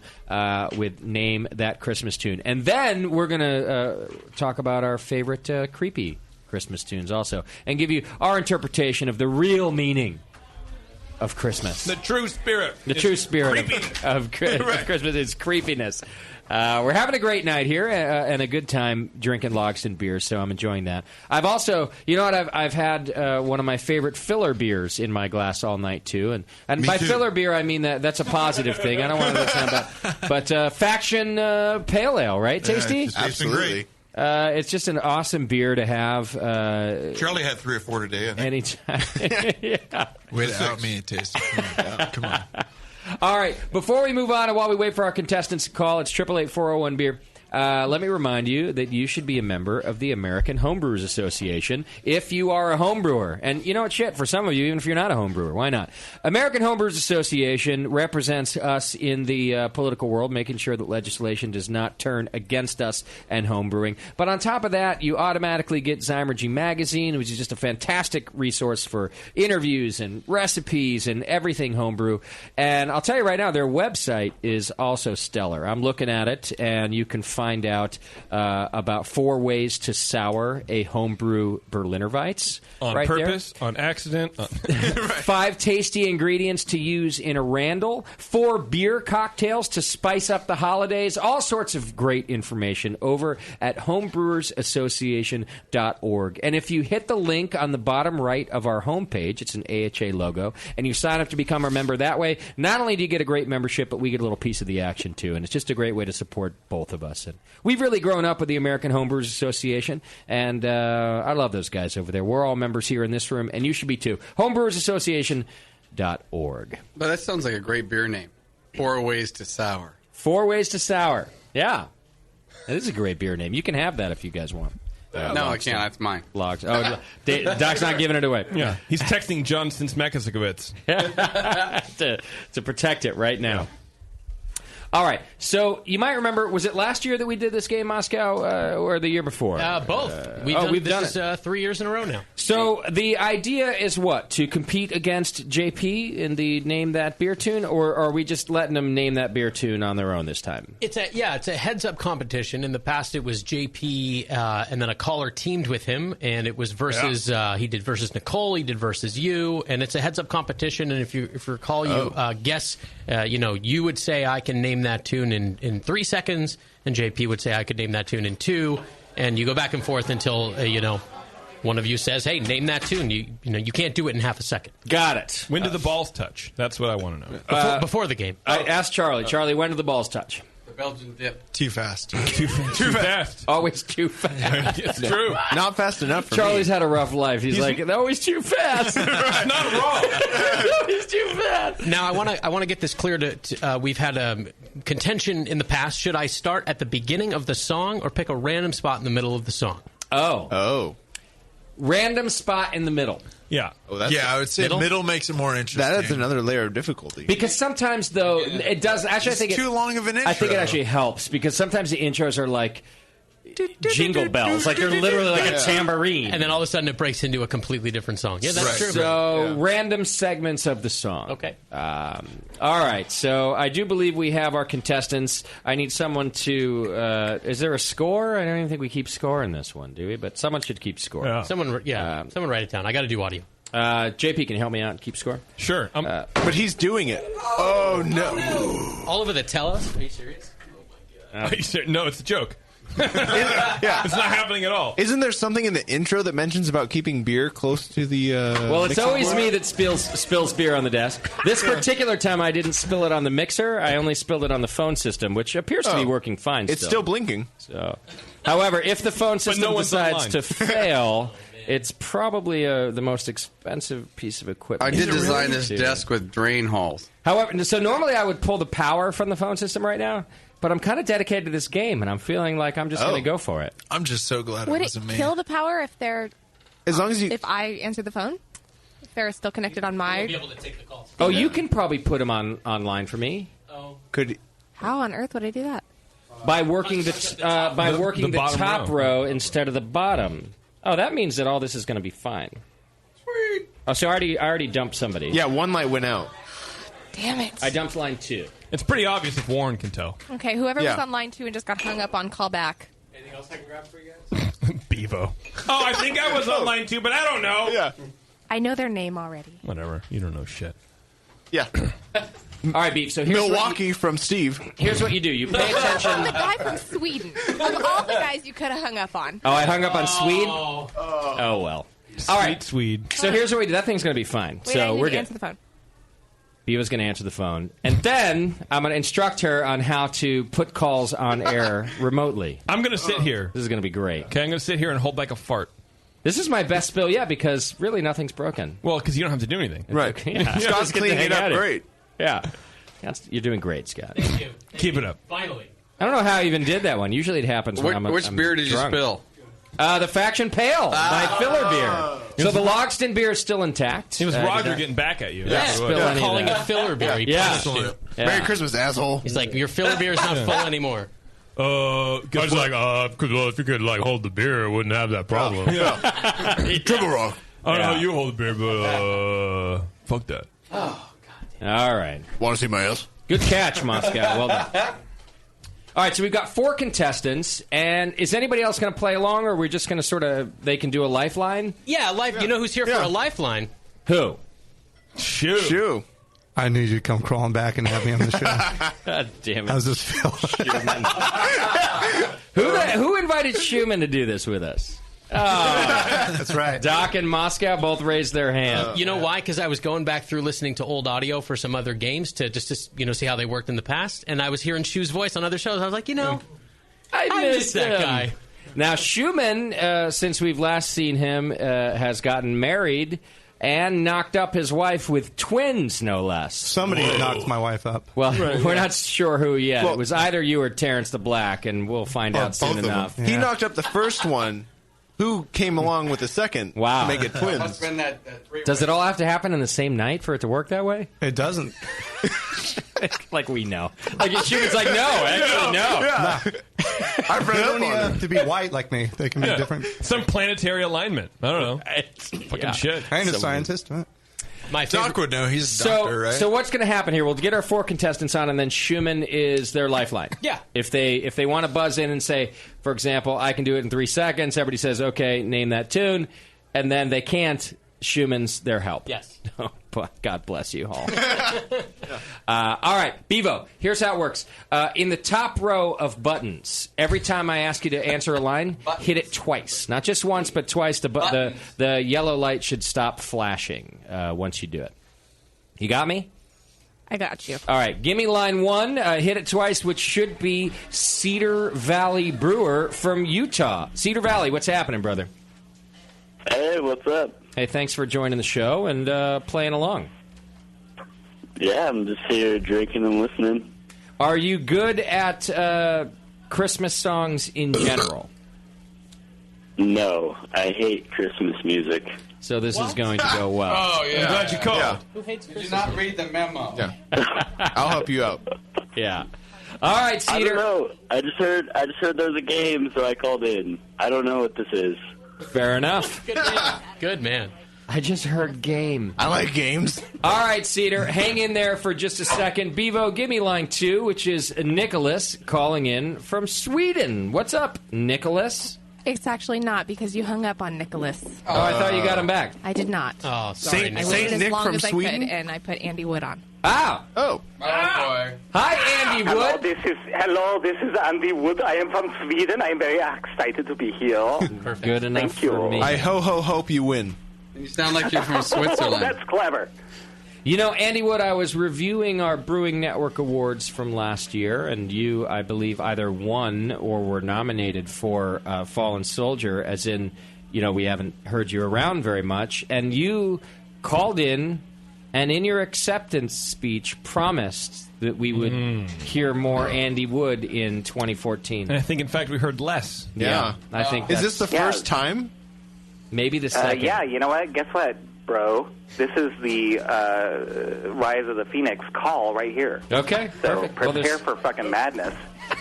with Name That Christmas Tune. And then we're going to talk about our favorite creepy Christmas tunes also, and give you our interpretation of the real meaning of Christmas. The true spirit. The true spirit of Christmas is creepiness. We're having a great night here and a good time drinking Logsdon beer, so I'm enjoying that. I've also, you know what, I've had one of my favorite filler beers in my glass all night, too. And by filler beer, I mean that's a positive thing. I don't want to sound bad. But Faction Pale Ale, right, Tasty? Absolutely. It's just an awesome beer to have. Charlie had 3 or 4 today, I think. Anytime. Yeah. Way to out me, Tasty. Come on. All right, before we move on and while we wait for our contestants to call, it's 888-401-BEER. Let me remind you that you should be a member of the American Homebrewers Association if you are a homebrewer. And you know what, shit, for some of you, even if you're not a homebrewer, why not? American Homebrewers Association represents us in the political world, making sure that legislation does not turn against us and homebrewing. But on top of that, you automatically get Zymergy Magazine, which is just a fantastic resource for interviews and recipes and everything homebrew. And I'll tell you right now, their website is also stellar. I'm looking at it, and you can find out about 4 ways to sour a homebrew Berliner Weiss. On right purpose, on accident. 5 tasty ingredients to use in a Randall. 4 beer cocktails to spice up the holidays. All sorts of great information over at homebrewersassociation.org. And if you hit the link on the bottom right of our homepage, it's an AHA logo, and you sign up to become a member that way, not only do you get a great membership, but we get a little piece of the action, too. And it's just a great way to support both of us. And we've really grown up with the American Homebrewers Association, and I love those guys over there. We're all members here in this room, and you should be too. Homebrewersassociation.org. But that sounds like a great beer name. 4 ways to sour. 4 ways to sour. Yeah. That is a great beer name. You can have that if you guys want. No, I can't. That's mine. Logs. Oh, Doc's not giving it away. Yeah, he's texting Johnston Smakasiewicz to protect it right now. Yeah. All right, so you might remember, was it last year that we did this game, Moscow, or the year before? Both. We've done it 3 years in a row now. So the idea is what? To compete against JP in the Name That Beer Tune, or are we just letting them name that beer tune on their own this time? It's a heads-up competition. In the past, it was JP, and then a caller teamed with him, and it was versus, he did versus Nicole, he did versus you, and it's a heads-up competition, and if you recall, you guess, you would say, I can name that tune in 3 seconds, and JP would say I could name that tune in 2, and you go back and forth until one of you says, "Hey, name that tune." You can't do it in half a second. Got it. When do the balls touch? That's what I want to know. Before the game. I asked Charlie. Charlie, when do the balls touch? Belgian dip. Too fast. Too fast. Always too fast. It's true. Not fast enough for Charlie's me. had a rough life. He's like, always too fast. It's not wrong. Always too fast. Now, I want to get this clear. We've had contention in the past. Should I start at the beginning of the song or pick a random spot in the middle of the song? Oh. Random spot in the middle. Yeah. I would say middle makes it more interesting. That adds another layer of difficulty. Because sometimes, though, it does. Actually, It's I think too long of an intro. I think it actually helps because sometimes the intros are like jingle bells, like they're literally like a tambourine, and then all of a sudden it breaks into a completely different song. Yeah, that's true. So random segments of the song. Okay. All right. So I do believe we have our contestants. I need someone to. Is there a score? I don't even think we keep score in this one, do we? But someone should keep score. Yeah. Someone write it down. I got to do audio. JP, can you help me out and keep score? Sure. But he's doing it. Oh no! All over the tele. Are you serious? Are you serious? No, it's a joke. Yeah, it's not happening at all. Isn't there something in the intro that mentions about keeping beer close to the? Well, it's always me that spills beer on the desk. This particular time, I didn't spill it on the mixer. I only spilled it on the phone system, which appears to be working fine. It's still blinking. So, however, if the phone system decides to fail, it's probably the most expensive piece of equipment. I did design this desk with drain holes. However, so normally I would pull the power from the phone system right now. But I'm kind of dedicated to this game, and I'm feeling like I'm just going to go for it. I'm just so glad Would it it wasn't me. kill the power if they're... As long as you... If I answer the phone? If they're still connected on my... You'll be able to take the calls. Oh, you can probably put them online for me. Oh. Could... How on earth would I do that? By working the top row instead of the bottom. Oh, that means that all this is going to be fine. Sweet. Oh, so I already dumped somebody. Yeah, one light went out. Damn it. I dumped line 2. It's pretty obvious if Warren can tell. Okay, whoever was on line 2 and just got hung up on callback. Anything else I can grab for you guys? Bevo. Oh, I think I was on line 2, but I don't know. Yeah. I know their name already. Whatever. You don't know shit. Yeah. All right, Beef. So here's Milwaukee from Steve. Here's what you do. You pay attention. The guy from Sweden. Of all the guys you could have hung up on. Oh, I hung up on Swede? Oh, well. All right. Swede. So here's what we do. That thing's going to be fine. Wait, so I need we're to good. answer the phone. Beva's going to answer the phone. And then I'm going to instruct her on how to put calls on air remotely. I'm going to sit here. This is going to be great. Okay, I'm going to sit here and hold back a fart. This is my best spill yet because really nothing's broken. Well, because you don't have to do anything. Right. Okay. Yeah. Scott's cleaning it up great. Yeah. You're doing great, Scott. Thank you. Keep it up. Finally. I don't know how I even did that one. Usually it happens when I'm Which I'm beer did drunk. you spill? The Faction Pale by Filler Beer. So the Logston beer is still intact. It was Roger getting back at you. Yeah. Spill any calling it filler beer. He punished you. Merry Christmas, asshole. He's like, your filler beer is not full anymore. I was like, because if you could hold the beer, it wouldn't have that problem. Yeah. Triple Rock. I don't know how you hold the beer, but fuck that. Oh, God. All right. Want to see my ass? Good catch, Moscow. Well done. All right, so we've got 4 contestants, and is anybody else going to play along, or are we just going to they can do a lifeline? Yeah, you know who's here for a lifeline? Who? Shoo. I knew you'd come crawling back and have me on the show. God damn it. How's this feel? Who invited Schumann to do this with us? That's right. Doc and Moscow both raised their hand. You know why? Because I was going back through listening to old audio for some other games to see how they worked in the past, and I was hearing Shu's voice on other shows. I was like, I missed that guy. Now, Schumann, since we've last seen him, has gotten married and knocked up his wife with twins, no less. Somebody knocked my wife up. Well, we're not sure who yet. It was either you or Terrence the Black, and we'll find out soon enough. He knocked up the first one. Who came along with the second to make it twins? Does it all have to happen in the same night for it to work that way? It doesn't. Like we know. Like Schumann's like, no, actually, no. Yeah. I've read They up don't on need it. to be white like me. They can be different. Some planetary alignment. I don't know. Fucking shit. I ain't a scientist. Huh? My Doc would know. He's a doctor, right? So what's going to happen here? We'll get our 4 contestants on, and then Schumann is their lifeline. Yeah. If they want to buzz in and say, for example, I can do it in 3 seconds, everybody says, okay, name that tune, and then they can't, Schumann's their help. Yes. Oh, God bless you all. All right, Bevo, here's how it works. In the top row of buttons, every time I ask you to answer a line, hit it twice. Not just once, but twice. The yellow light should stop flashing once you do it. You got me? I got you. All right, give me line 1. Hit it twice, which should be Cedar Valley Brewer from Utah. Cedar Valley, what's happening, brother? Hey, what's up? Hey, thanks for joining the show and playing along. Yeah, I'm just here drinking and listening. Are you good at Christmas songs in general? No, I hate Christmas music. So this is going to go well. Oh, yeah. I'm glad you called. Yeah. Who hates Did you not read the memo? Yeah. I'll help you out. Yeah. All right, Cedar. I don't know. I just heard there was a game, so I called in. I don't know what this is. Fair enough. Good man. Good man. I just heard game. I like games. All right, Cedar, hang in there for just a second. Bevo, give me line 2, which is Nicholas calling in from Sweden. What's up, Nicholas? It's actually not because you hung up on Nicholas. Oh, I thought you got him back. I did not. Oh, sorry. I waited as long as I could, and I put Andy Wood on. Ah. Oh. Oh, boy. Hi, Andy Wood. Hello, this is Andy Wood. I am from Sweden. I am very excited to be here. Perfect. Good enough Thank you. for me. I hope you win. You sound like you're from Switzerland. That's clever. You know, Andy Wood, I was reviewing our Brewing Network Awards from last year, and you, I believe, either won or were nominated for Fallen Soldier, as in, you know, we haven't heard you around very much. And you called in and in your acceptance speech promised that we would hear more Andy Wood in 2014. And I think, in fact, we heard less. Yeah. I think Is this the first time? Maybe the second. Yeah, you know what? Guess what, bro? This is the Rise of the Phoenix call right here. Okay, So perfect. Well, prepare for fucking madness,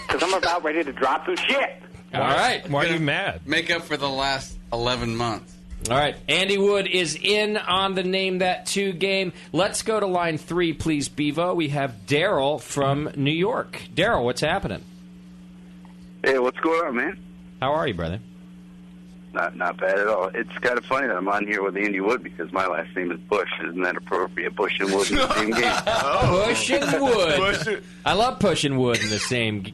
because I'm about ready to drop some shit. All right. Why are you mad? Make up for the last 11 months. All right, Andy Wood is in on the Name That 2 game. Let's go to line 3, please, Bevo. We have Daryl from New York. Daryl, what's happening? Hey, what's going on, man? How are you, brother? Not bad at all. It's kind of funny that I'm on here with Andy Wood because my last name is Bush. Isn't that appropriate? Bush and Wood in the same game. Push and Wood. I love Push and Wood in the same...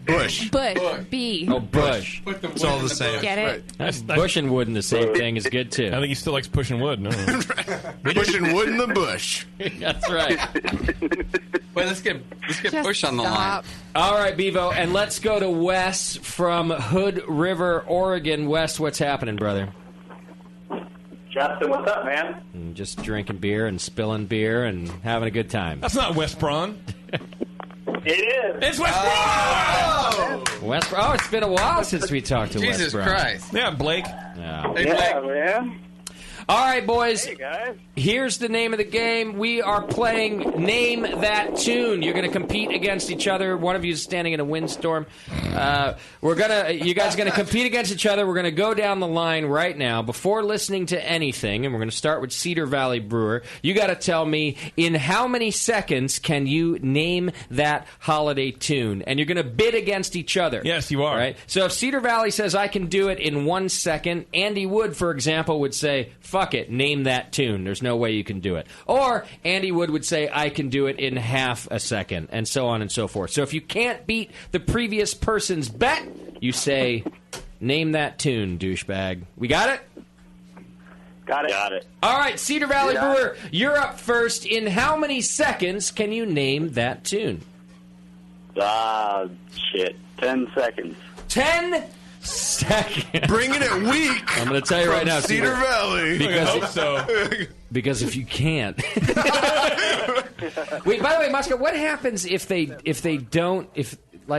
Bush. Bush. B. Oh, Bush. It's all the same. Get it? That's Bush and Wood in the same thing is good, too. I think he still likes pushing wood. No. Pushing wood in the bush. That's right. Wait, let's get Bush on the line. All right, Bevo, and let's go to Wes from Hood River, Oregon. Wes, what's happening, brother? Justin, what's up, man? Just drinking beer and spilling beer and having a good time. That's not West Braun. It is. It's West Braun! West. Oh, it's been a while since we talked to Wes Jesus Braun. Christ. Yeah, Blake. Yeah. Hey, Yeah, Blake. man. All right, boys. Hey, guys. Here's the name of the game. We are playing Name That Tune. You're going to compete against each other. One of you is standing in a windstorm. You guys are going to compete against each other. We're going to go down the line right now before listening to anything, and we're going to start with Cedar Valley Brewer. You got to tell me in how many seconds can you name that holiday tune, and you're going to bid against each other. Yes, you are. All right. So if Cedar Valley says I can do it in 1 second, Andy Wood, for example, would say, "Fuck it, name that tune." There's no way you can do it. Or Andy Wood would say, "I can do it in half a second," and so on and so forth. So if you can't beat the previous person's bet, you say, "Name that tune, douchebag." We got it? Got it. All right, Cedar Valley Brewer, you're up first. In how many seconds can you name that tune? Shit. 10 seconds. 10 seconds. Bringing it weak. I'm going to tell you right now, Cedar Valley. Because I hope so. Because if you can't. Wait, by the way, Moscow, what happens if they don't,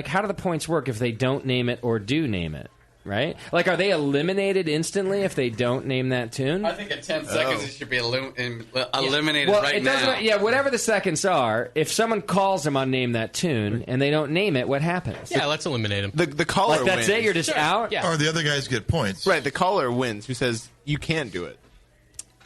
how do the points work if they don't name it or do name it? Right? Like, are they eliminated instantly if they don't name that tune? I think at 10 seconds it should be eliminated Well, right it doesn't. now. Yeah, whatever the seconds are, if someone calls them on Name That Tune and they don't name it, what happens? Yeah, let's eliminate him. The caller Like, that's wins. it? You're just out? Yeah. Or the other guys get points. Right, the caller wins who says you can't do it.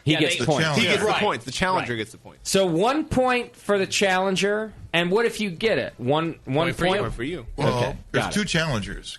He gets the points. challenge. He gets Right. the points. The challenger gets the points. So 1 point for the challenger, and what if you get it? One point for you. Or for you. Well, Okay, there's got it. two challengers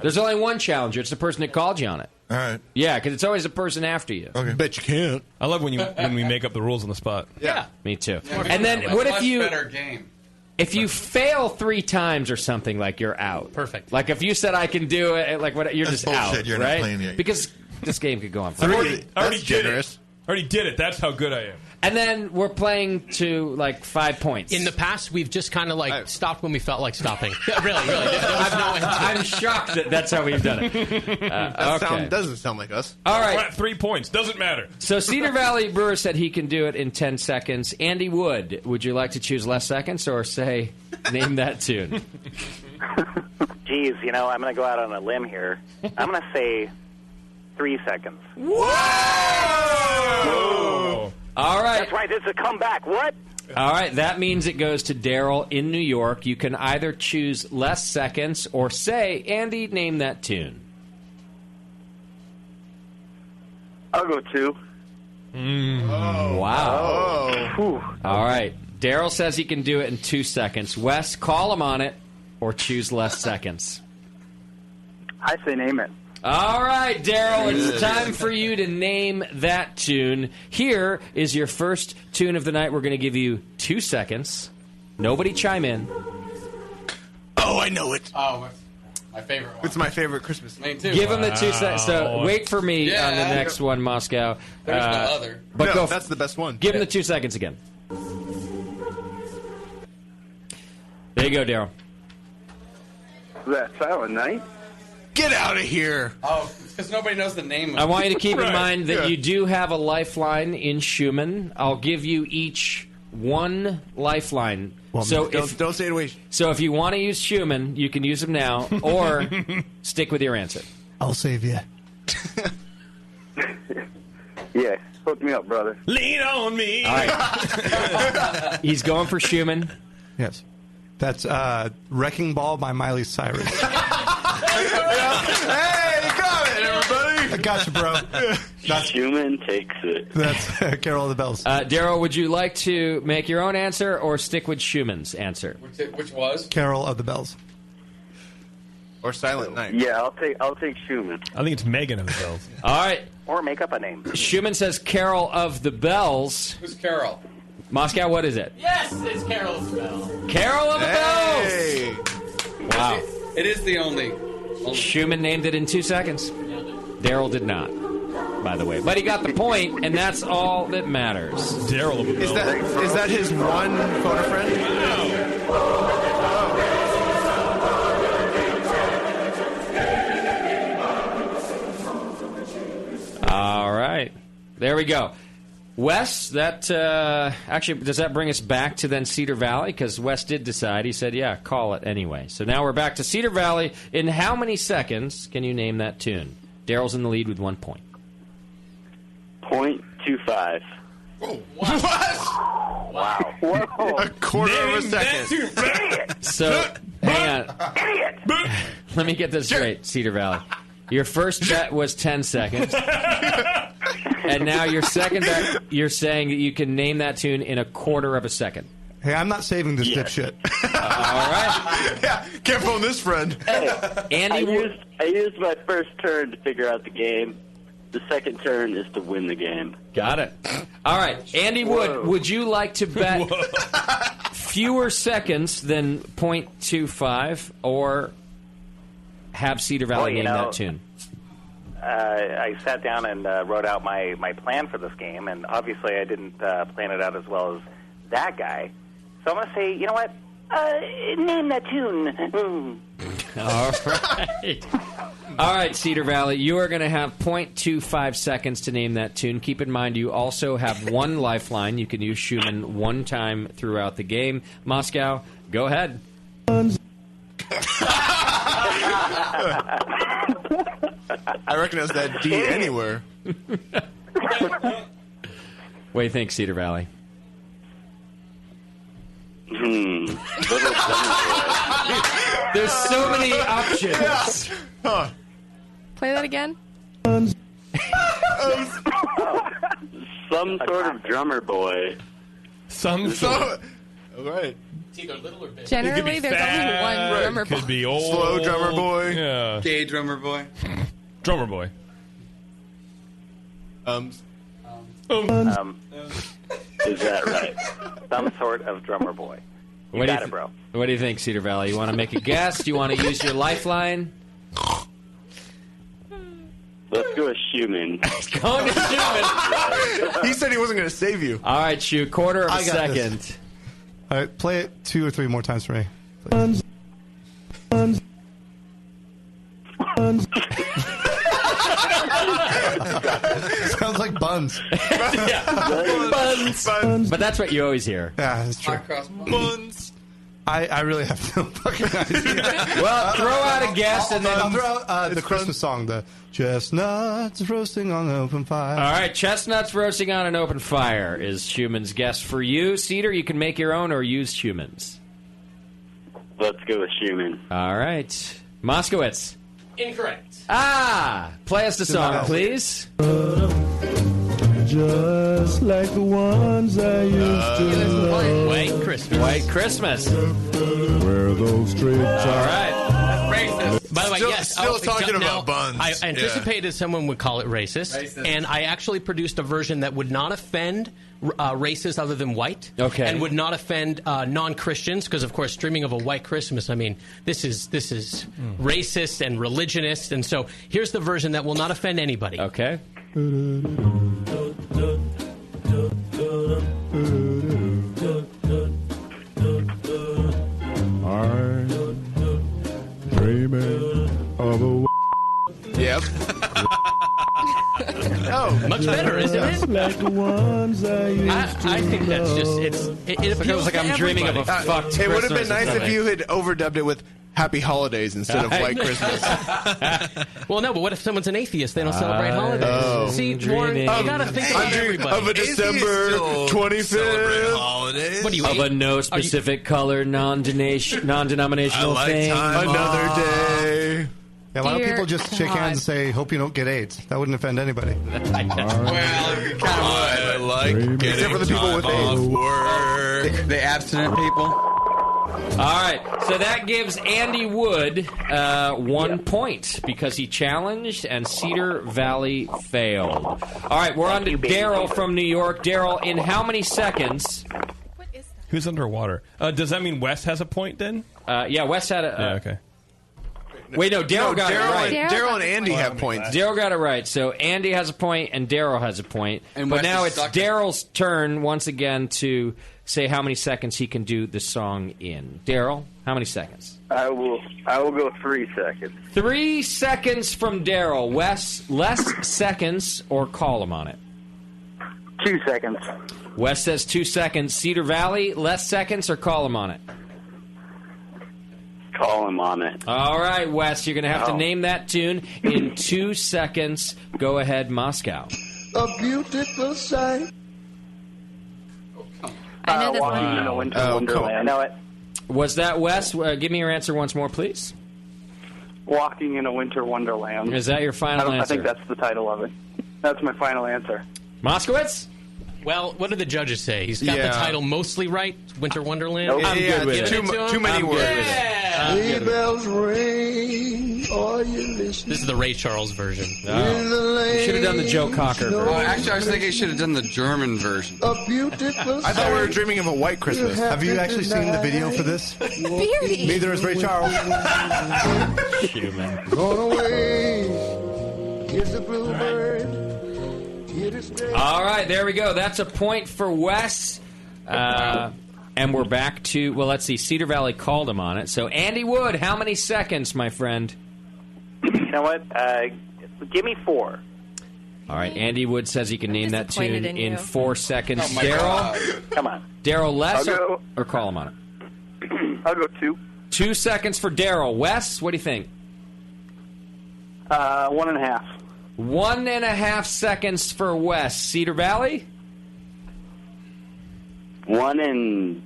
There's only one challenger. It's the person that called you on it. all right. Yeah, because it's always the person after you. Okay. Bet you can't. I love when we make up the rules on the spot. Yeah. Me too. Yeah, And then what if much you better game. if you fail 3 times or something, like you're out? Perfect. Like if you said I can do it, like what you're That's just out, bullshit. You're not right? playing the game. Because this game could go on I forever. already That's did generous. it. I already did it. That's how good I am. And then we're playing to like 5 points. In the past, we've just kind of like stopped when we felt like stopping. really. There was no end to it. I'm shocked that that's how we've done it. Okay. Doesn't sound like us. All right. We're at 3 points. Doesn't matter. So Cedar Valley Brewer said he can do it in 10 seconds. Andy Wood, would you like to choose less seconds or say, name that tune? Geez, I'm going to go out on a limb here. I'm going to say 3 seconds. Whoa! All right. That's right. This is a comeback. What? All right. That means it goes to Daryl in New York. You can either choose less seconds or say, Andy, name that tune. I'll go 2. Wow. Oh. All right. Daryl says he can do it in 2 seconds. Wes, call him on it or choose less seconds. I say name it. All right, Daryl, it's time for you to name that tune. Here is your first tune of the night. We're going to give you 2 seconds. Nobody chime in. Oh, I know it. Oh, my favorite one. It's my favorite Christmas. Me too. Give him the 2 seconds. So wait for me on the next one, Moscow. There's no other. But No, that's the best one. Give him the 2 seconds again. There you go, Daryl. Is that Silent Night? Get out of here. Oh, because nobody knows the name of it. I want you to keep in mind that you do have a lifeline in Schumann. I'll give you each 1 lifeline. Well, don't say it away. So if you want to use Schumann, you can use them now, or stick with your answer. I'll save you. Yeah, hook me up, brother. Lean on me. All right. He's going for Schumann. Yes. That's Wrecking Ball by Miley Cyrus. Hey, you got it, everybody. I got you, bro. Schumann takes it. That's Carol of the Bells. Daryl, would you like to make your own answer or stick with Schumann's answer? Which was? Carol of the Bells. Or Silent Night. Yeah, I'll take Schumann. I think it's Megan of the Bells. All right. Or make up a name. Schumann says Carol of the Bells. Who's Carol? Moscow, what is it? Yes, it's Carol of the Bells. Carol of the Hey. Bells! Wow. It is the only. Schumann named it in 2 seconds. Daryl did not, by the way. But he got the point, and that's all that matters. Daryl of the Bells. Is that his one photo friend? All right. There we go. Wes, that actually, does that bring us back to then Cedar Valley? Because Wes did decide. He said, yeah, call it anyway. So now we're back to Cedar Valley. In how many seconds can you name that tune? Daryl's in the lead with 1 point. 0.25. Whoa. What? Wow. Whoa. A quarter of a second. So, hang on. Let me get this straight, Cedar Valley. Your first bet was 10 seconds. And now your second bet, you're saying that you can name that tune in a quarter of a second. Hey, I'm not saving this dipshit. All right. Yeah, can't phone this friend. Hey, Andy, I used my first turn to figure out the game. The second turn is to win the game. Got it. All right. Andy Wood, would you like to bet fewer seconds than 0.25 or have Cedar Valley name that tune? I sat down and wrote out my plan for this game, and obviously I didn't plan it out as well as that guy. So I'm going to say, you know what? Name that tune. All right. All right, Cedar Valley, you are going to have 0.25 seconds to name that tune. Keep in mind you also have 1 lifeline. You can use Schumann 1 time throughout the game. Moscow, go ahead. I recognize that D anywhere. What do you think, Cedar Valley? There's so many options. Huh. Play that again. Some sort of drummer boy. Some sort. All right. It's either little or big. Generally, there's only one drummer boy. Could be old. Slow drummer boy. Yeah. Gay drummer boy. Drummer boy. Is that right? Some sort of drummer boy. You What do got you it, bro. What do you think, Cedar Valley? You want to make a guess? Do you want to use your lifeline? The Let's go with Schumann. Going to Schumann. He said he wasn't going to save you. All right, Shu, quarter of a I got second. this. All right, play it 2 or 3 more times for me. Sounds like buns. Buns. But that's what you always hear. Yeah, that's true. Buns. I really have no fucking idea. Well, throw out a guess and then I'll throw out the Christmas song, the chestnuts roasting on an open fire. All right, chestnuts roasting on an open fire is Schumann's guess for you. Cedar, you can make your own or use Schumann's. Let's go with Schumann. All right. Moskowitz. Incorrect. Play us the song, please. Just like the ones I used to love. White Christmas. White Christmas. Where those streets All right. Racist. By the way, yes. Still talking now, about buns. I anticipated someone would call it racist, and I actually produced a version that would not offend races other than white, and would not offend non-Christians, because of course, dreaming of a white Christmas. I mean, this is racist and religionist, and so here's the version that will not offend anybody. Okay. I'm dreaming of a Yep. Oh, much better, isn't it? like the ones I used to I think that's love. just it appeals like to I'm dreaming of a everybody. fucked It would have been Christmas or nice if something. you had overdubbed it with Happy Holidays instead of White Christmas. Well, no, but what if someone's an atheist? They don't celebrate holidays. See, Warren, you got to think about everybody. Of a December 25th. What do you Of a no specific color, non-denominational thing. Another day. Yeah, why don't Dear people just shake God. hands and say, hope you don't get AIDS? That wouldn't offend anybody. I like getting Except for the people with off AIDS. work. The abstinent people. All right, so that gives Andy Wood 1 point because he challenged and Cedar Valley failed. All right, we're on to Daryl from New York. Daryl, in how many seconds? Who's underwater? Does that mean Wes has a point then? Yeah, Wes had a... yeah, okay. Wait, no, Daryl got it right. Daryl and Andy have points. Daryl got it right. So Andy has a point and Daryl has a point. And but Wes now is it's stuck. Daryl's turn once again to say how many seconds he can do the song in. Daryl, how many seconds? I will go 3 seconds. 3 seconds from Daryl. Wes, less seconds or call him on it? 2 seconds. Wes says 2 seconds. Cedar Valley, less seconds or call him on it? Call him on it. All right, Wes, you're going to have to Oh. name that tune in 2 seconds. Go ahead, Moscow. A beautiful sight. I know this Walking one. in a Winter Wonderland. I know it. Was that Wes? Give me your answer once more, please. Walking in a Winter Wonderland. Is that your final I answer? think that's the title of it. That's my final answer. Moskowitz? Well, what did the judges say? He's got the title mostly right, Winter Wonderland? Nope. I'm good with it. Too many words. Sleigh bells ring. Are you listening? This is the Ray Charles version. You should have done the Joe Cocker version. Actually, I was thinking you should have done the German version. A beautiful I thought we were dreaming of a White Christmas. Have you actually seen the video for this? Beardy. Neither has Ray Charles. Gone away. Here's the bluebird. Here to stay. All right, there we go. That's a point for Wes. And we're back to, well, let's see. Cedar Valley called him on it. So, Andy Wood, how many seconds, my friend? You know what? Give me 4. All right, Andy Wood says he can name that tune disappointed in in you. 4 seconds. Oh, my Daryl? God. Come on. Daryl, less I'll go. or call him on it? I'll go 2. 2 seconds for Daryl. Wes, what do you think? 1.5. 1.5 seconds for Wes. Cedar Valley? 1 and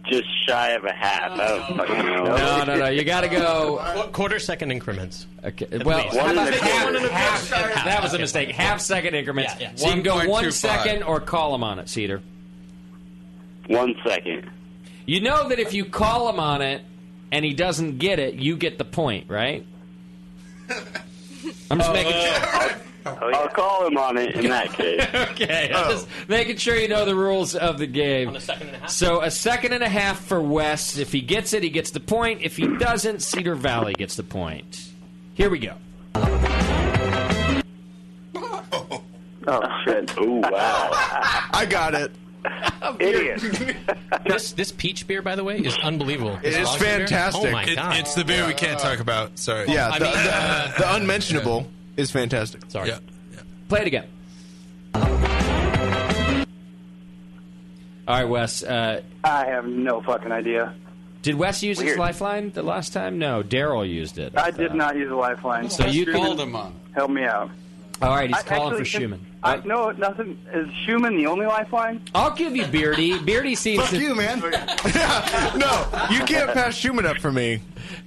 just shy of a half. I don't fucking know. No. You got to go. Quarter second increments. Okay. Well, least. how about Half. that was a mistake. Half second increments. Yeah, yeah. So you can go 1 1.25. second or call him on it, Cedar. 1 second. You know that if you call him on it and he doesn't get it, you get the point, right? I'm just making sure. I'll call him on it in that case. Okay, I'm just making sure you know the rules of the game. On a second and a half? So 1.5 seconds for Wes. If he gets it, he gets the point. If he doesn't, Cedar Valley gets the point. Here we go. Oh, shit. Ooh, wow. I got it. Idiot. This peach beer, by the way, is unbelievable. It is fantastic. Beer? Oh my god! It's the beer we can't talk about. Sorry. Yeah, the unmentionable is fantastic. Sorry. Yeah. Play it again. All right, Wes. I have no fucking idea. Did Wes use his Weird. lifeline the last time? No, Daryl used it. I did not use a lifeline. So you Schumann, called him on. Help me out. All right, he's calling for Schumann. No, nothing. Is Schumann the only lifeline? I'll give you Beardy. Beardy seems Fuck to... you, man. No, you can't pass Schumann up for me.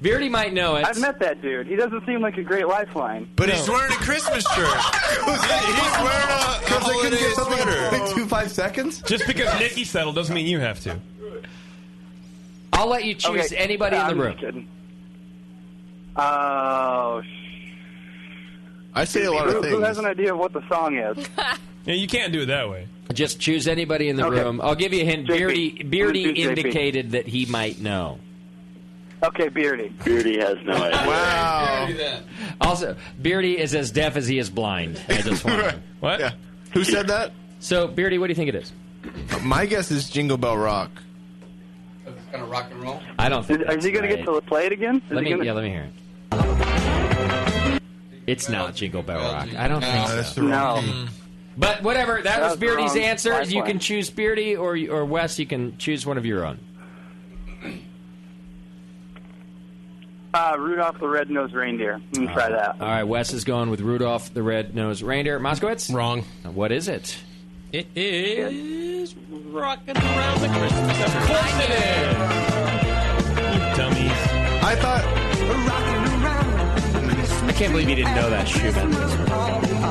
Beardy might know it. I've met that dude. He doesn't seem like a great lifeline. But he's wearing a Christmas shirt. He's wearing a holiday sweater. 2 seconds? Just because Nikki settled doesn't mean you have to. I'll let you choose anybody in the I'm room. just kidding. Oh, I say a lot of things. Who has an idea of what the song is? Yeah, you can't do it that way. Just choose anybody in the room. I'll give you a hint. JP. Beardy Let's do JP. indicated that he might know. Okay, Beardy. Beardy has no idea. Wow. Also, Beardy is as deaf as he is blind. I just want to... What? Yeah. Who said that? So, Beardy, what do you think it is? My guess is Jingle Bell Rock. It's kind of rock and roll. I don't think Is he going to get to play it again? let me hear it. It's not Jingle Bell Rock. I don't think That's so. the wrong key. But whatever, that was was the Beardy's wrong answer. You lifeline. can choose Beardy or Wes. You can choose one of your own. Rudolph the Red-Nosed Reindeer. Let me try that. All right, Wes is going with Rudolph the Red-Nosed Reindeer. Moskowitz? Wrong. What is it? It is rocking around the Christmas. Of course it is. Dummies. I thought. I can't believe you didn't know that, Schumann.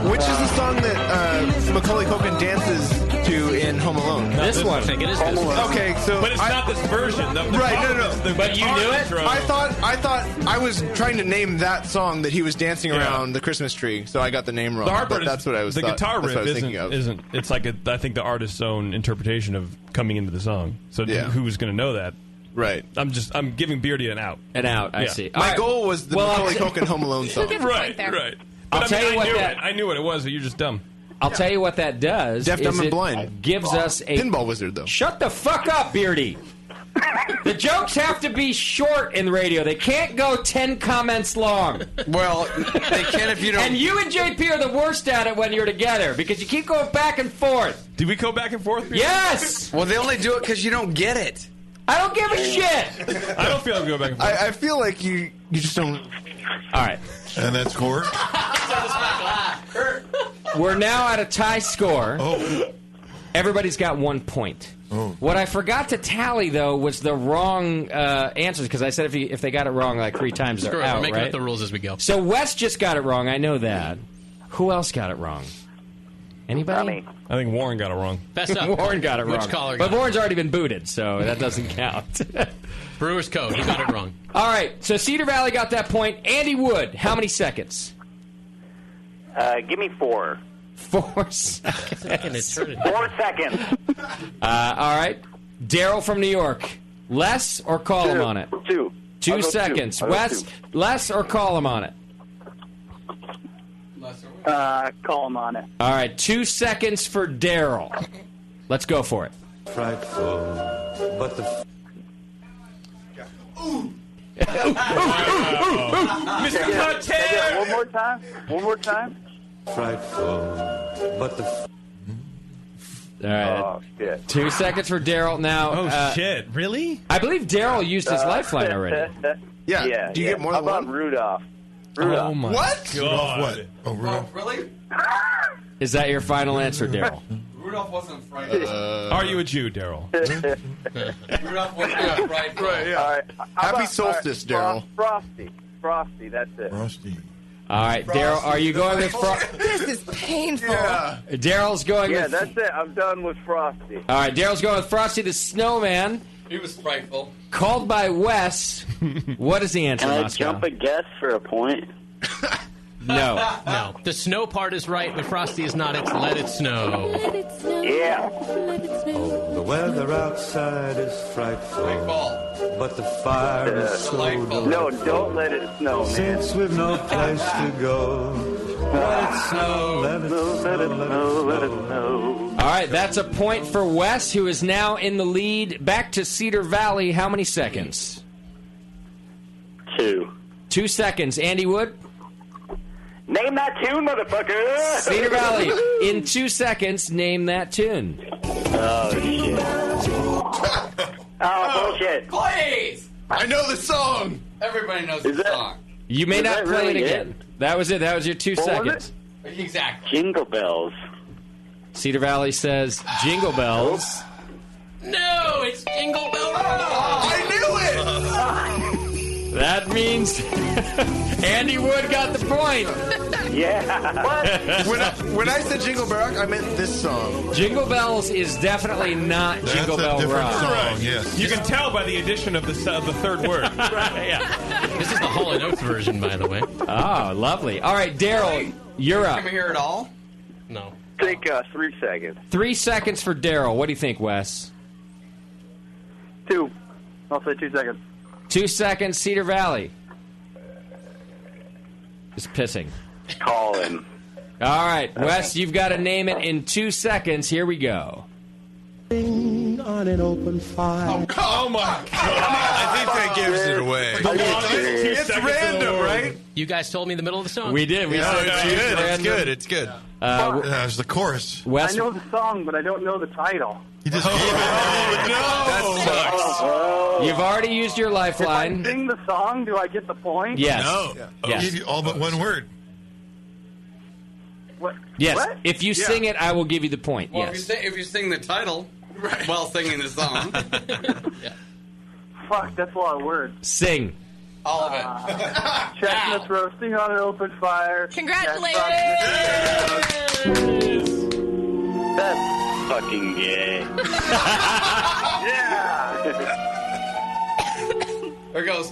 Which is the song that Macaulay Culkin dances to in Home Alone? This one. I think it is this one. Okay, so But it's not this version. The Right, problem no. is the But you guitar knew it? intro. I thought I was trying to name that song that he was dancing around the Christmas tree, so I got the name wrong. The hard but part is that's what I was. the thought, guitar that's what I riff was thinking of. isn't. It's like I think the artist's own interpretation of coming into the song. So who's going to know that? Right. I'm giving Beardy an out. An out. I Yeah. see. My goal was the Macaulay Culkin Home Alone song. Right. But I'll tell you what I knew what it was, but you're just dumb. I'll tell you what that does. Deaf, dumb, is and it blind. Gives us a Pinball Wizard, though. Shut the fuck up, Beardy. The jokes have to be short in the radio. They can't go 10 comments long. Well, they can if you don't. And you and JP are the worst at it when you're together because you keep going back and forth. Did we go back and forth? Beardy? Yes. Well, they only do it because you don't get it. I don't give a shit. I don't feel like we go back and forth. I feel like you just don't. All right. And that score? We're now at a tie score. Oh. Everybody's got 1 point. Oh. What I forgot to tally, though, was the wrong answers because I said if they got it wrong like 3 times, they're Screw it, out, we're making right? up the rules as we go. So Wes just got it wrong. I know that. Who else got it wrong? Anybody? I think Warren got it wrong. Best up. Warren got it wrong. Which caller But got it? Warren's already been booted, so that doesn't count. Brewers Code. He got it wrong. All right, so Cedar Valley got that point. Andy Wood, how many seconds? Give me 4. 4 seconds. 4 seconds. All right. Daryl from New York. Less or call him on it? 2. 2 seconds. Wes, less or call him on it? Call him on it. All right, 2 seconds for Daryl. Let's go for it. Frightful, but the Mr. Carter! One more time. One more time. frightful, but the All right. Oh, shit. 2 seconds for Daryl. Now, Oh, shit. Really? I believe Daryl used his lifeline already. Yeah. Do you get more How than about one? Rudolph? Oh, my What? God. What? Oh, Rudolph. Really? Is that your final answer, Daryl? Rudolph wasn't frightened. Are you a Jew, Daryl? Rudolph wasn't frightened. Right, yeah. All right. Happy solstice, Daryl. Frosty, that's it. Frosty. All right, Daryl, are you going with Frosty? This is painful. Daryl's going Yeah, with... that's it. I'm done with Frosty. All right, Daryl's going with Frosty the Snowman, He was frightful. called by Wes. What is the answer, Can I Moscow? jump a guess for a point? No. No. The snow part is right, but Frosty is not. It's Let It Snow. Yeah. oh, the weather outside is frightful, but the fire is so Delightful. No, don't let it snow, man. Since we've no place to go, Let it snow, let it snow, let it snow, let it snow. All right, that's a point for Wes, who is now in the lead. Back to Cedar Valley. How many seconds? 2. 2 seconds. Andy Wood? Name that tune, motherfucker! Cedar Valley, in 2 seconds, name that tune. Oh, shit. Oh, bullshit. Please! I know the song! Everybody knows the song. You may not play really it again. That was it. That was your 2 What was seconds. Exactly. Jingle bells. Cedar Valley says Jingle Bells. No, it's Jingle Bell Rock. I knew it! That means Andy Wood got the point. Yeah. What? When I said Jingle Bell Rock, I meant this song. Jingle Bells is definitely not Jingle Bell Rock. Song, yes. You can tell by the addition of the third word. Right, yeah. This is the Hall & Oates version, by the way. Oh, lovely. All right, Daryl, you're up. Can we hear it all? No. Take 3 seconds. 3 seconds for Daryl. What do you think, Wes? 2. I'll say 2 seconds. 2 seconds, Cedar Valley. Just pissing. Colin. All right, Wes, you've got to name it in 2 seconds. Here we go. On an open fire. Oh my God! I think that gives it away. It's random, right? You guys told me in the middle of the song. We did. We said It's choose good. It's random. good. It's good. It's the chorus. Wes, I know the song, but I don't know the title. You just That sucks. you've already used your If I lifeline. sing the song, do I get the point? Yes. No. I'll Yes. give you all but one word. What? Yes. What? If you sing it, I will give you the point. Well, Yes. if you sing the title while singing the song, Fuck, that's a lot of words. Sing. all of it. Chestnuts roasting on an open fire. Congratulations! That's fucking gay. Yeah. There it goes.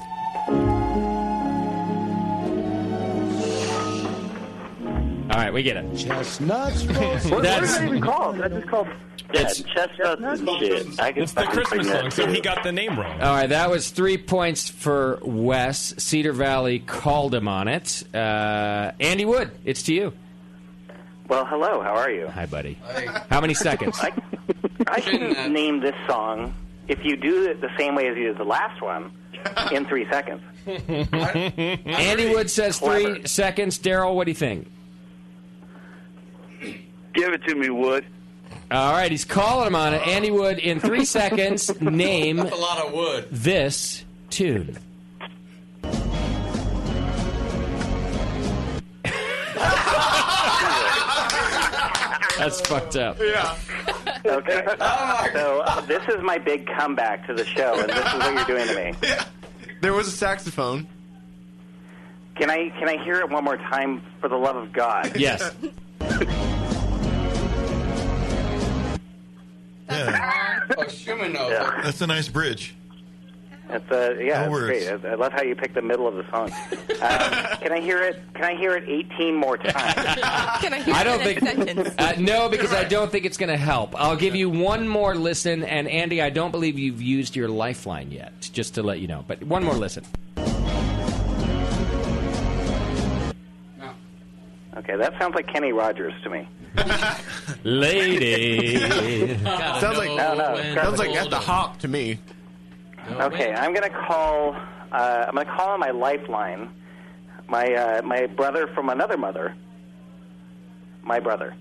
All right, we get it. Chestnuts What is that even called? That's just called. Yeah, chestnuts and shit. I can It's the fucking Christmas sing that song, so too. he got the name wrong. All right, that was 3 points for Wes. Cedar Valley called him on it. Andy Wood, it's to you. Well, hello. How are you? Hi, buddy. How many seconds? I can name this song if you do it the same way as you did the last one in 3 seconds. Andy Wood says 3 seconds. Daryl, what do you think? Give it to me, Wood. All right, he's calling him on it. Andy Wood, in 3 seconds, name That's a lot of wood. this tune. That's fucked up. Yeah. Okay. So this is my big comeback to the show, and this is what you're doing to me. There was a saxophone. Can I hear it one more time, for the love of God? Yes. Oh, Schumann knows. Yeah. That's a nice bridge. That's No it's words. great. I love how you pick the middle of the song. Can I hear it? Can I hear it 18 more times? Can I hear I don't the next think. sentence? No, because I don't think it's going to help. I'll give you one more listen, and Andy, I don't believe you've used your lifeline yet. Just to let you know, but one more listen. Okay, that sounds like Kenny Rogers to me. Lady. Sounds like sounds like at the hop to me. Okay, I'm gonna call on my lifeline, my brother from another mother, my brother.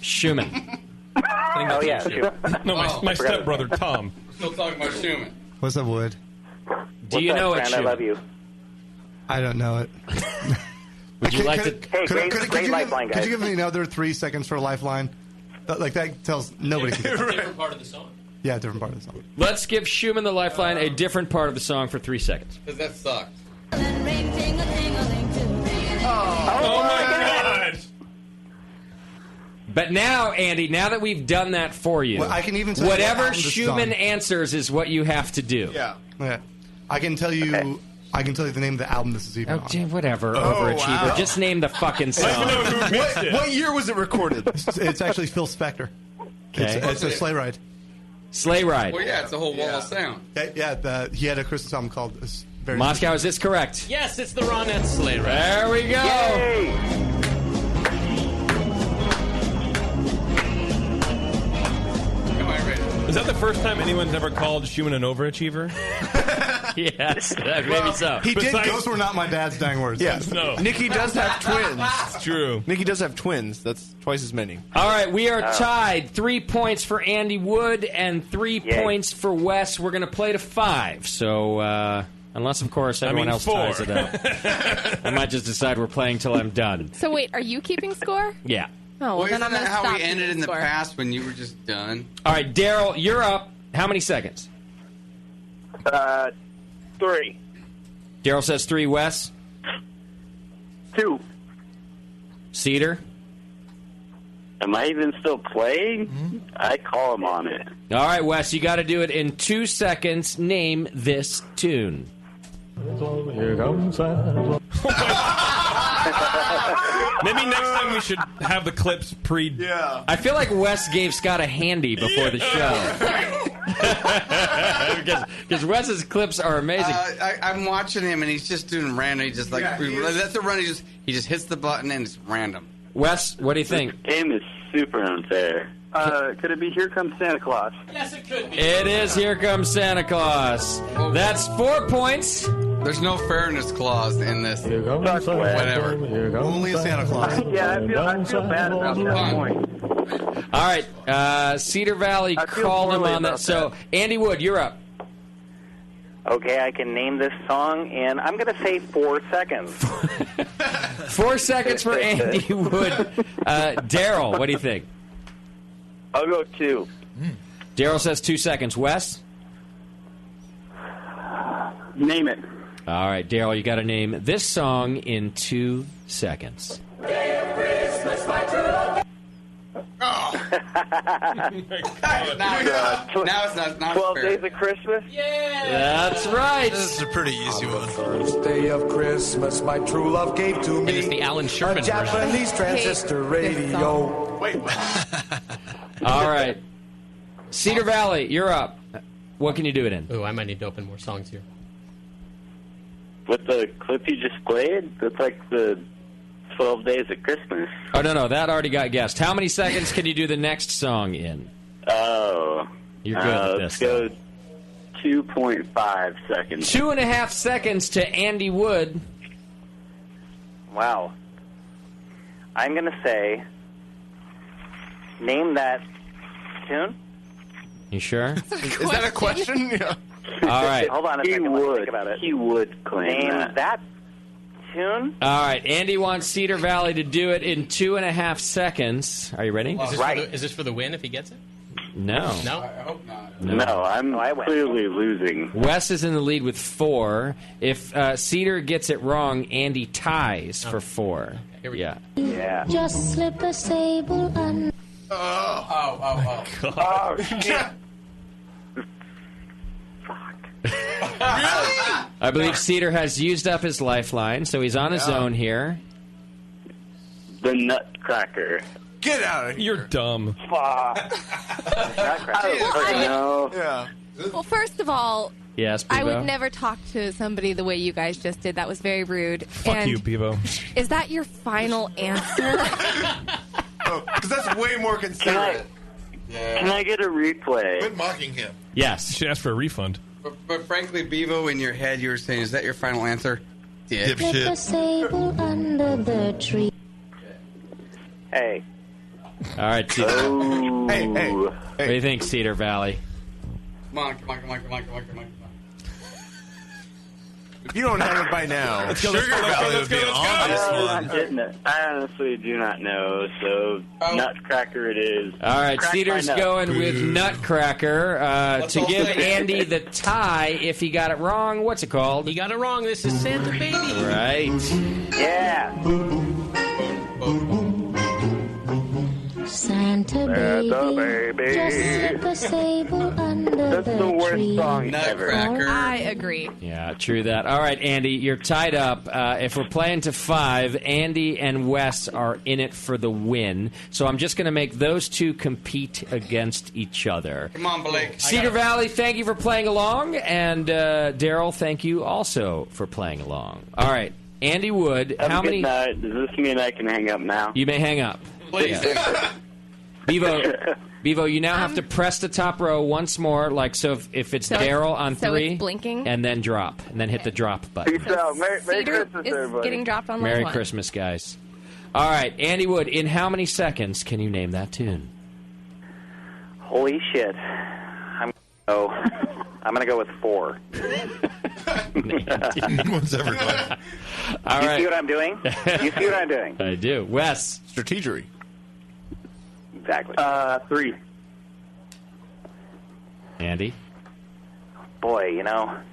Schumann. Oh yeah, Schumann. No, my I forgot stepbrother Tom. Still talking about Schumann. What's up, Wood? Do you What's know up, it, friend? I Schumann? love you. I don't know it. Would you like to? Hey, great lifeline, Could guys. you give me another 3 seconds for a lifeline? Like that tells nobody. Can Different part of the song. Yeah, different part of the song. Let's give Schumann the lifeline, a different part of the song for 3 seconds. Because that sucked. Oh my God! But now, Andy, now that we've done that for you, Well, I can even tell you what whatever album this is Schumann on. answers is what you have to do. Yeah. Yeah, I can tell you. Okay. I can tell you the name of the album this is even Oh, on. gee, whatever, overachiever. wow. Just name the fucking song. What year was it recorded? It's actually Phil Spector. Okay. It's a sleigh ride. Sleigh Ride. Well, yeah, it's a whole wall of sound. He had a Christmas album called very Moscow, is this correct? Yes, it's the Ronettes sleigh ride. There we go. Is that the first time anyone's ever called Schumann an overachiever? Yes, maybe so. He did. Those were not my dad's dang words. Yes. No. Nikki does have twins. It's true. Nikki does have twins. That's twice as many. All right, we are tied. 3 points for Andy Wood and 3 points for Wes. We're going to play to 5. So, unless, of course, everyone else 4. ties it up. I might just decide we're playing till I'm done. So wait, are you keeping score? Yeah. Oh, well, then isn't I'm going that to how stop we ended keeping in the score. past when you were just done? All right, Daryl, you're up. How many seconds? 3. Daryl says 3. Wes? 2. Cedar? Am I even still playing? I call him on it. All right, Wes, you got to do it in 2 seconds. Name this tune. Here comes Santa. Maybe next time we should have the clips pre. Yeah. I feel like Wes gave Scott a handy before the show. Because Wes's clips are amazing. I'm watching him and he's just doing random. He just like that's a run. He just hits the button and it's random. Wes, what do you think? This game is super unfair. Could it be Here Comes Santa Claus? Yes, it could be. It is Here Comes Santa Claus. That's 4 points. There's no fairness clause in this. Whatever. Only a Santa Claus. Yeah, I feel bad about that point. All right, Cedar Valley, call him on that. So, Andy Wood, you're up. Okay, I can name this song in, I'm going to say 4 seconds. 4 seconds for Andy Wood. Daryl, what do you think? I'll go 2. Daryl says 2 seconds. Wes? Name it. All right, Daryl, you got to name this song in 2 seconds. Now it's not 12 fair. Days of Christmas? That's right. This is a pretty easy one. First day of Christmas, my true love gave to me. And it's the Alan Sherman a Japanese version. transistor radio. Wait. All right. Cedar Valley, you're up. What can you do it in? Oh, I might need to open more songs here. With the clip you just played, that's like the 12 Days of Christmas. Oh, no, that already got guessed. How many seconds can you do the next song in? Oh. You're good at Let's this. go 2.5 seconds. 2.5 seconds to Andy Wood. Wow. I'm going to say, name that tune. You sure? Is that a question? Yeah. All right. Hold on a second. Let me think about it. He would claim Name that tune. All right. Andy wants Cedar Valley to do it in 2.5 seconds. Are you ready? Is this for the win if he gets it? No. No? I hope not. No, I'm clearly losing. Wes is in the lead with 4. If Cedar gets it wrong, Andy ties for 4. Here we go. Yeah. Just slip a sable under. Oh. Oh, shit. I believe Cedar has used up his lifeline, so he's on his own here. The Nutcracker. Get out of here. You're dumb. No. Yeah. Well, first of all, Yes, I Bevo? would never talk to somebody the way you guys just did. That was very rude. Fuck you, Bevo. Is that your final answer? Because that's way more considerate. Can I get a replay? Quit mocking him. Yes. You should ask for a refund. But frankly, Bevo, in your head, you were saying, is that your final answer? Slip a sable under the tree. Hey. All right, Cedar. Oh. Hey. What do you think, Cedar Valley? Come on. If you don't have it by now, Let's go. I'm getting it. I honestly do not know, so Nutcracker it is. All right, Crack Cedar's my nut. going with Nutcracker to all give say it. Andy the tie if he got it wrong. What's it called? He got it wrong. This is Santa Baby. Right. Yeah. Santa baby, just slip a sable under That's the worst tree. song ever. Nutcracker. I agree. Yeah, true that. All right, Andy, you're tied up. If we're playing to 5, Andy and Wes are in it for the win. So I'm just going to make those two compete against each other. Come on, Blake. Cedar Valley, thank you for playing along. And Daryl, thank you also for playing along. All right, Andy Wood, Have how a good many... night. Does this mean I can hang up now? You may hang up. Please. Bevo, Bevo, you now have to press the top row once more, like so. If it's Daryl on so 3, it's blinking? and then drop, and then hit the drop button. Peace out. Merry Cedar Christmas, is everybody. getting dropped on line Merry 1. Christmas, guys. All right, Andy Wood, in how many seconds can you name that tune? Holy shit. I'm gonna go with 4. One's ever done. All you right. see what I'm doing? You see what I'm doing? I do. Wes. Strategery. Exactly. 3. Andy. Boy,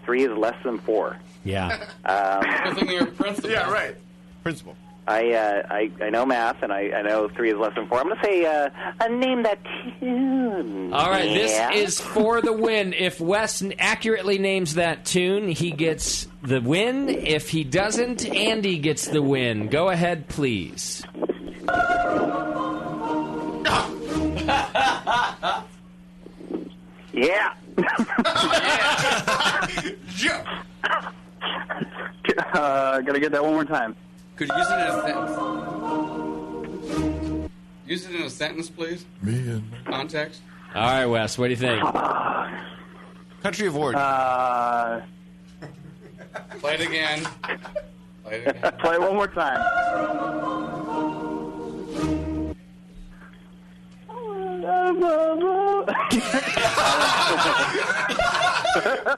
3 is less than 4. Yeah. Yeah, right. Principal. I know math, and I know 3 is less than 4. I'm going to say, name that tune. All right, Yeah. this is for the win. If Wes accurately names that tune, he gets the win. If he doesn't, Andy gets the win. Go ahead, please. Yeah. Gotta get that one more time. Could you use it in a sentence? Use it in a sentence, please. Me and Context. All right, Wes, what do you think? Country of origin. Play it again. Play it again. Play it one more time.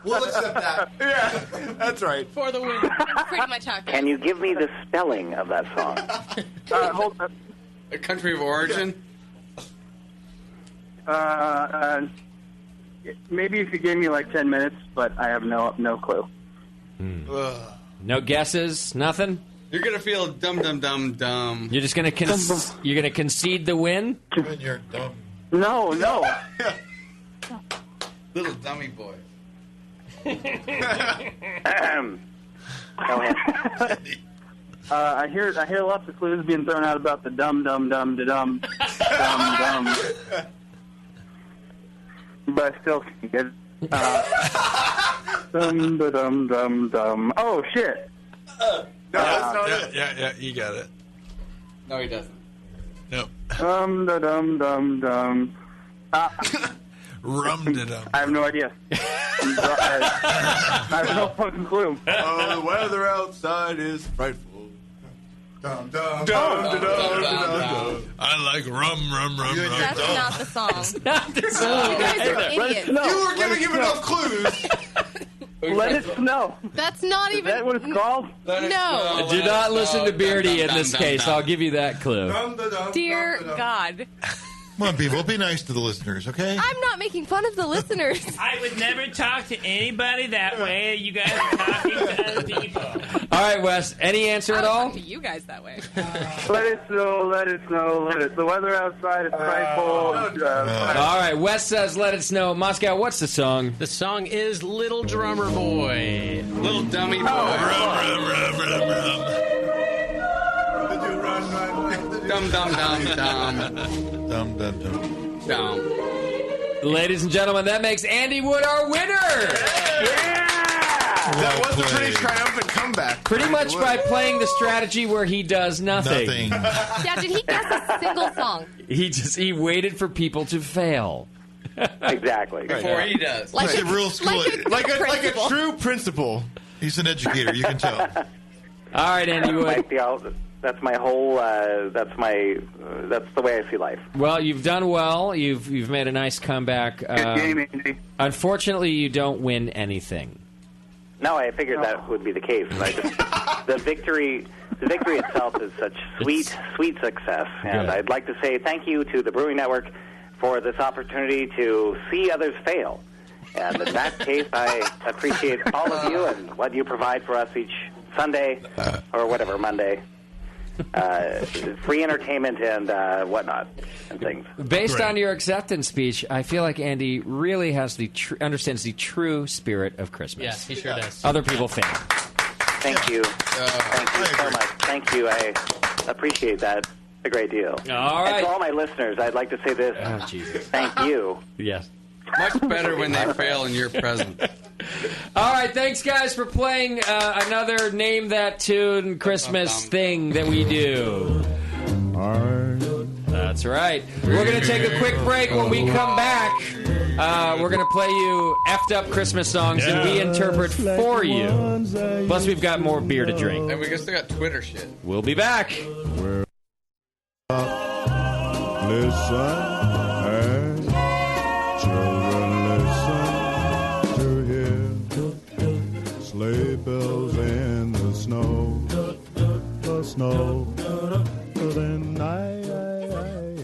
We'll accept that. Yeah, that's right. For the win. Pretty much how it goes. Can you give me the spelling of that song? Hold on. A country of origin. Maybe if you gave me like 10 minutes, but I have no clue. No guesses? Nothing? You're gonna feel dumb. You're just gonna you're gonna concede the win? You're dumb. No. Little dummy boy. Go ahead. I hear lots of clues being thrown out about the dumb. But I still can't get it. Dum. Oh shit. No, that's not it. Yeah, you got it. No, he doesn't. No. Dum. Rum-da-dum. I have no idea. I have no fucking clue. Oh, the weather outside is frightful. Dum. I like rum. That's not the song. Not the You guys are idiots. No, You were giving him enough clues. Let it snow. That's not Is even. that what it's called? No. Do not listen to Beardy in this case. I'll give you that clue. Dear God. Come on, people. Be nice to the listeners, okay? I'm not making fun of the listeners. I would never talk to anybody that way. You guys are talking to other people. All right, Wes. Any answer at all? To you guys that way. Let it snow. The weather outside is frightful. All right, Wes says let it snow. Moscow, what's the song? The song is Little Drummer Boy. Little dummy boy. Dumb. Ladies and gentlemen, that makes Andy Wood our winner. That was a pretty triumphant comeback. Pretty much by playing the strategy where he does nothing. Yeah, did he guess a single song? He waited for people to fail. Exactly. Before he does. Like He's a real school. Like a true principal. He's an educator. You can tell. All right, Andy Wood. That's my whole. That's the way I see life. Well, you've done well. You've made a nice comeback. Good game, Andy. Unfortunately, you don't win anything. No, I figured that would be the case. And I just the victory itself is such sweet success, and I'd like to say thank you to the Brewing Network for this opportunity to see others fail. And in that case, I appreciate all of you and what you provide for us each Sunday or whatever Monday. Free entertainment and whatnot and things. Based on your acceptance speech, I feel like Andy really has understands the true spirit of Christmas. Yes, he sure does. Other people fail. Thank you. Thank you so much. Thank you. I appreciate that a great deal. All right. And to all my listeners, I'd like to say this. Oh, Jesus. Thank you. Yes. Much better when they fail in your presence. All right, thanks, guys, for playing another Name That Tune Christmas thing that we do. That's right. We're going to take a quick break. When we come back, we're going to play you effed up Christmas songs that we interpret for you. Plus, we've got more beer to drink. And we still got Twitter shit. We'll be back. Listen, and children, listen to hear sleigh bells in the snow. Then I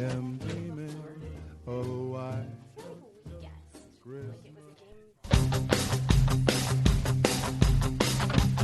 am dreaming of a white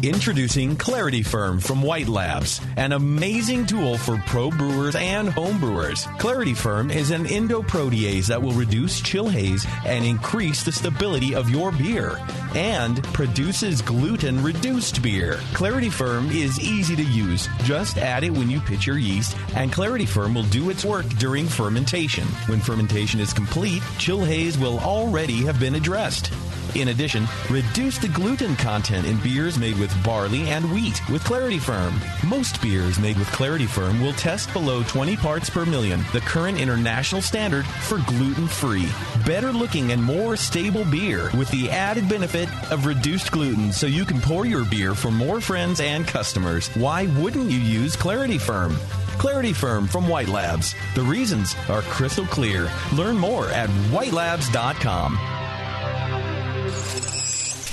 Introducing Clarity Firm from White Labs, an amazing tool for pro brewers and home brewers. Clarity Firm is an endoprotease that will reduce chill haze and increase the stability of your beer, and produces gluten-reduced beer. Clarity Firm is easy to use. Just add it when you pitch your yeast, and Clarity Firm will do its work during fermentation. When fermentation is complete, chill haze will already have been addressed. In addition, reduce the gluten content in beers made with barley and wheat with Clarity Firm. Most beers made with Clarity Firm will test below 20 parts per million, the current international standard for gluten-free. Better looking and more stable beer with the added benefit of reduced gluten, so you can pour your beer for more friends and customers. Why wouldn't you use Clarity Firm? Clarity Firm from White Labs. The reasons are crystal clear. Learn more at whitelabs.com.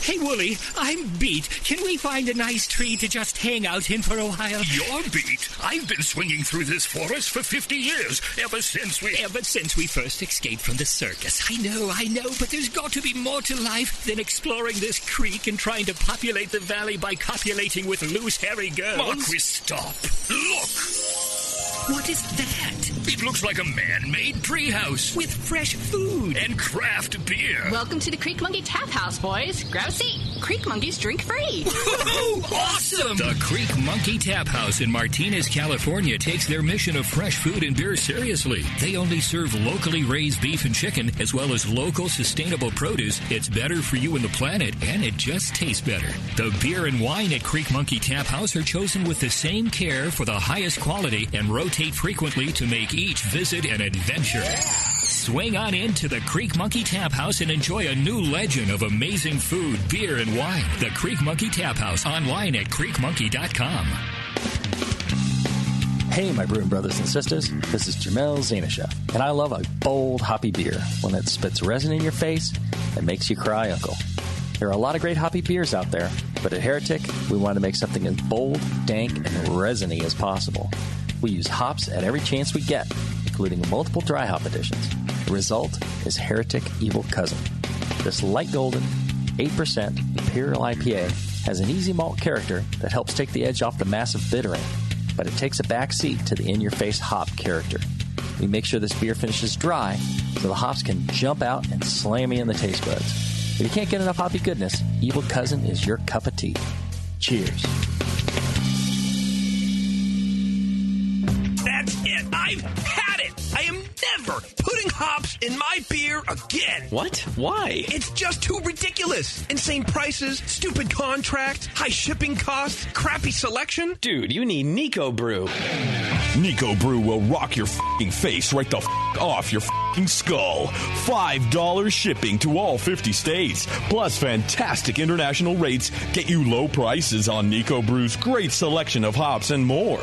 Hey, Wooly, I'm beat. Can we find a nice tree to just hang out in for a while? You're beat. I've been swinging through this forest for 50 years, ever since we first escaped from the circus. I know, but there's got to be more to life than exploring this creek and trying to populate the valley by copulating with loose, hairy girls. Marquis, stop. Look! What is that? It looks like a man-made treehouse. With fresh food. And craft beer. Welcome to the Creek Monkey Tap House, boys. Grab a seat. Creek Monkeys drink free. Awesome! The Creek Monkey Tap House in Martinez, California takes their mission of fresh food and beer seriously. They only serve locally raised beef and chicken, as well as local sustainable produce. It's better for you and the planet, and it just tastes better. The beer and wine at Creek Monkey Tap House are chosen with the same care for the highest quality and rotate frequently to make each visit an adventure. Swing on into the Creek Monkey Tap House and enjoy a new legend of amazing food, beer, and wine. The Creek Monkey Tap House, online at creekmonkey.com. Hey, my brewing brothers and sisters. This is Jamel Zanishev, and I love a bold, hoppy beer, one that spits resin in your face and makes you cry uncle. There are a lot of great hoppy beers out there, but at Heretic, we want to make something as bold, dank, and resiny as possible. We use hops at every chance we get, including multiple dry hop additions. The result is Heretic Evil Cousin. This light golden, 8% Imperial IPA has an easy malt character that helps take the edge off the massive bittering, but it takes a back seat to the in-your-face hop character. We make sure this beer finishes dry so the hops can jump out and slam you in the taste buds. If you can't get enough hoppy goodness, Evil Cousin is your cup of tea. Cheers. That's it. I've had it. I am never putting hops in my beer again. What? Why? It's just too ridiculous. Insane prices, stupid contracts, high shipping costs, crappy selection. Dude, you need Nico Brew. Nico Brew will rock your f***ing face right the f*** off your f***ing skull. $5 shipping to all 50 states. Plus fantastic international rates get you low prices on Nico Brew's great selection of hops and more.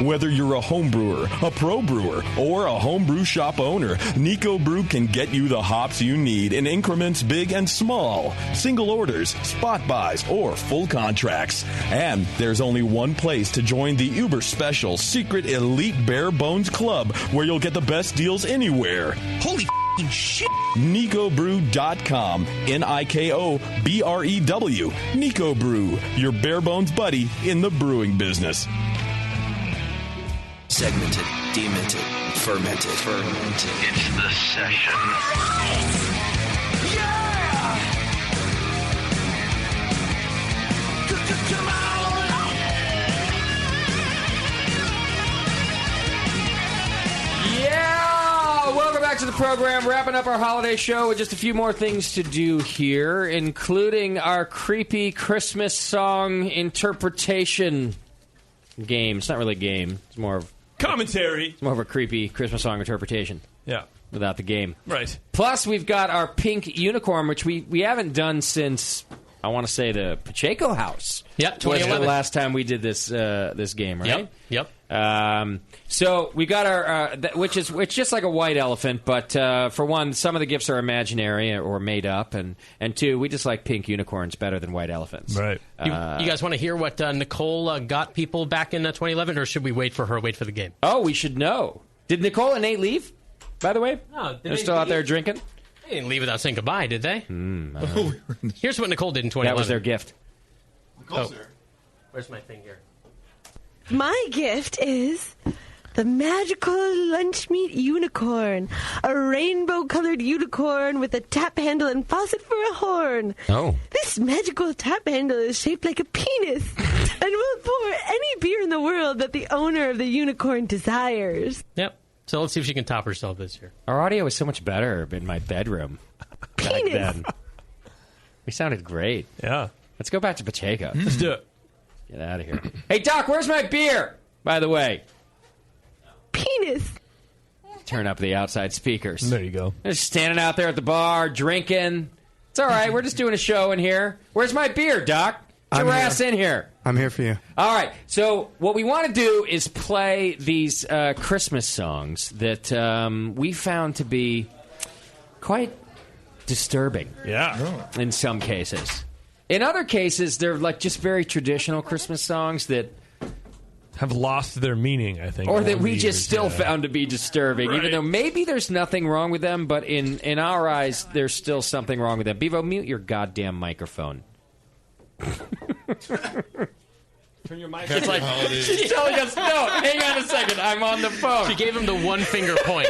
Whether you're a home brewer, a pro brewer, or a homebrew shop owner, Nico Brew can get you the hops you need in increments big and small. Single orders, spot buys, or full contracts. And there's only one place to join the uber special secret elite bare bones club where you'll get the best deals anywhere. Holy shit! NicoBrew.com. NIKOBREW. Nico Brew, your bare bones buddy in the brewing business. Segmented, demented, fermented. It's the session. Yeah! Welcome back to the program. Wrapping up our holiday show with just a few more things to do here, including our creepy Christmas song interpretation game. It's not really a game. It's more of Commentary. It's more of a creepy Christmas song interpretation. Yeah. Without the game. Right. Plus, we've got our Pink Unicorn, which we haven't done since, I want to say, the Pacheco House. Yep, 2011. Was the last time we did this this game, right? Yep. So we got our, which just like a white elephant, but for one, some of the gifts are imaginary or made up, and two, we just like pink unicorns better than white elephants. Right. You guys want to hear what Nicole got people back in 2011, or should we wait for the game? Oh, we should know. Did Nicole and Nate leave, by the way? No. They're still out there drinking? They didn't leave without saying goodbye, did they? Here's what Nicole did in 2011. That was their gift. Nicole's there. Where's my thing here? My gift is the magical lunch meat unicorn, a rainbow-colored unicorn with a tap handle and faucet for a horn. Oh. This magical tap handle is shaped like a penis and will pour any beer in the world that the owner of the unicorn desires. Yep. So let's see if she can top herself this year. Our audio was so much better in my bedroom back then. We sounded great. Yeah. Let's go back to Pacheco. Let's do it. Get out of here. Hey, Doc, where's my beer, by the way? Penis. Turn up the outside speakers. There you go. They're standing out there at the bar, drinking. It's all right. We're just doing a show in here. Where's my beer, Doc? Get your ass in here. I'm here for you. All right. So what we want to do is play these Christmas songs that we found to be quite disturbing. Yeah. In some cases. In other cases, they're like just very traditional Christmas songs that have lost their meaning, I think. Or that we just still found to be disturbing, even though maybe there's nothing wrong with them, but in our eyes, there's still something wrong with them. Bevo, mute your goddamn microphone. Turn your mic. It's like she's telling us, no, hang on a second, I'm on the phone. She gave him the one finger point.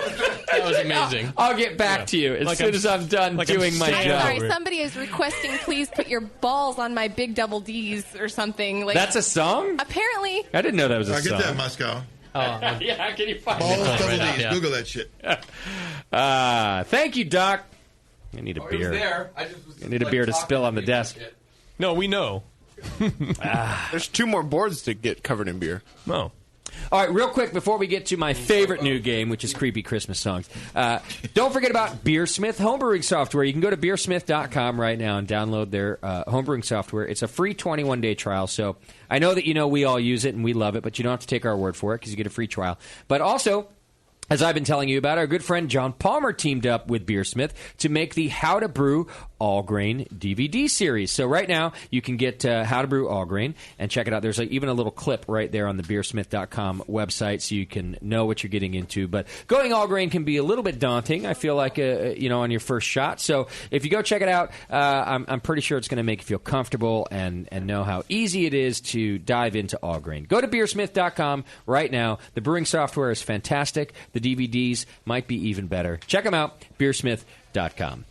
That was amazing. I'll get back to you as soon as I'm done doing my job. I'm sorry, somebody is requesting please put your balls on my big double D's or something. Like, that's a song? Apparently. I didn't know that was a song. Get that, Moscow. Yeah, can you find Balls, it? double D's. Google that shit. Thank you, Doc. I need a beer. There. I need a beer to spill on the desk. No, we know. There's 2 more boards to get covered in beer. No. All right, real quick, before we get to my favorite new game, which is creepy Christmas songs, don't forget about Beersmith homebrewing software. You can go to beersmith.com right now and download their homebrewing software. It's a free 21-day trial, so I know that we all use it and we love it, but you don't have to take our word for it because you get a free trial. But also, as I've been telling you about, our good friend John Palmer teamed up with Beersmith to make the How to Brew All Grain DVD series. So right now, you can get How to Brew All Grain and check it out. There's even a little clip right there on the beersmith.com website so you can know what you're getting into. But going all grain can be a little bit daunting, I feel like, on your first shot. So if you go check it out, I'm pretty sure it's going to make you feel comfortable and know how easy it is to dive into all grain. Go to beersmith.com right now. The brewing software is fantastic. The DVDs might be even better. Check them out, beersmith.com.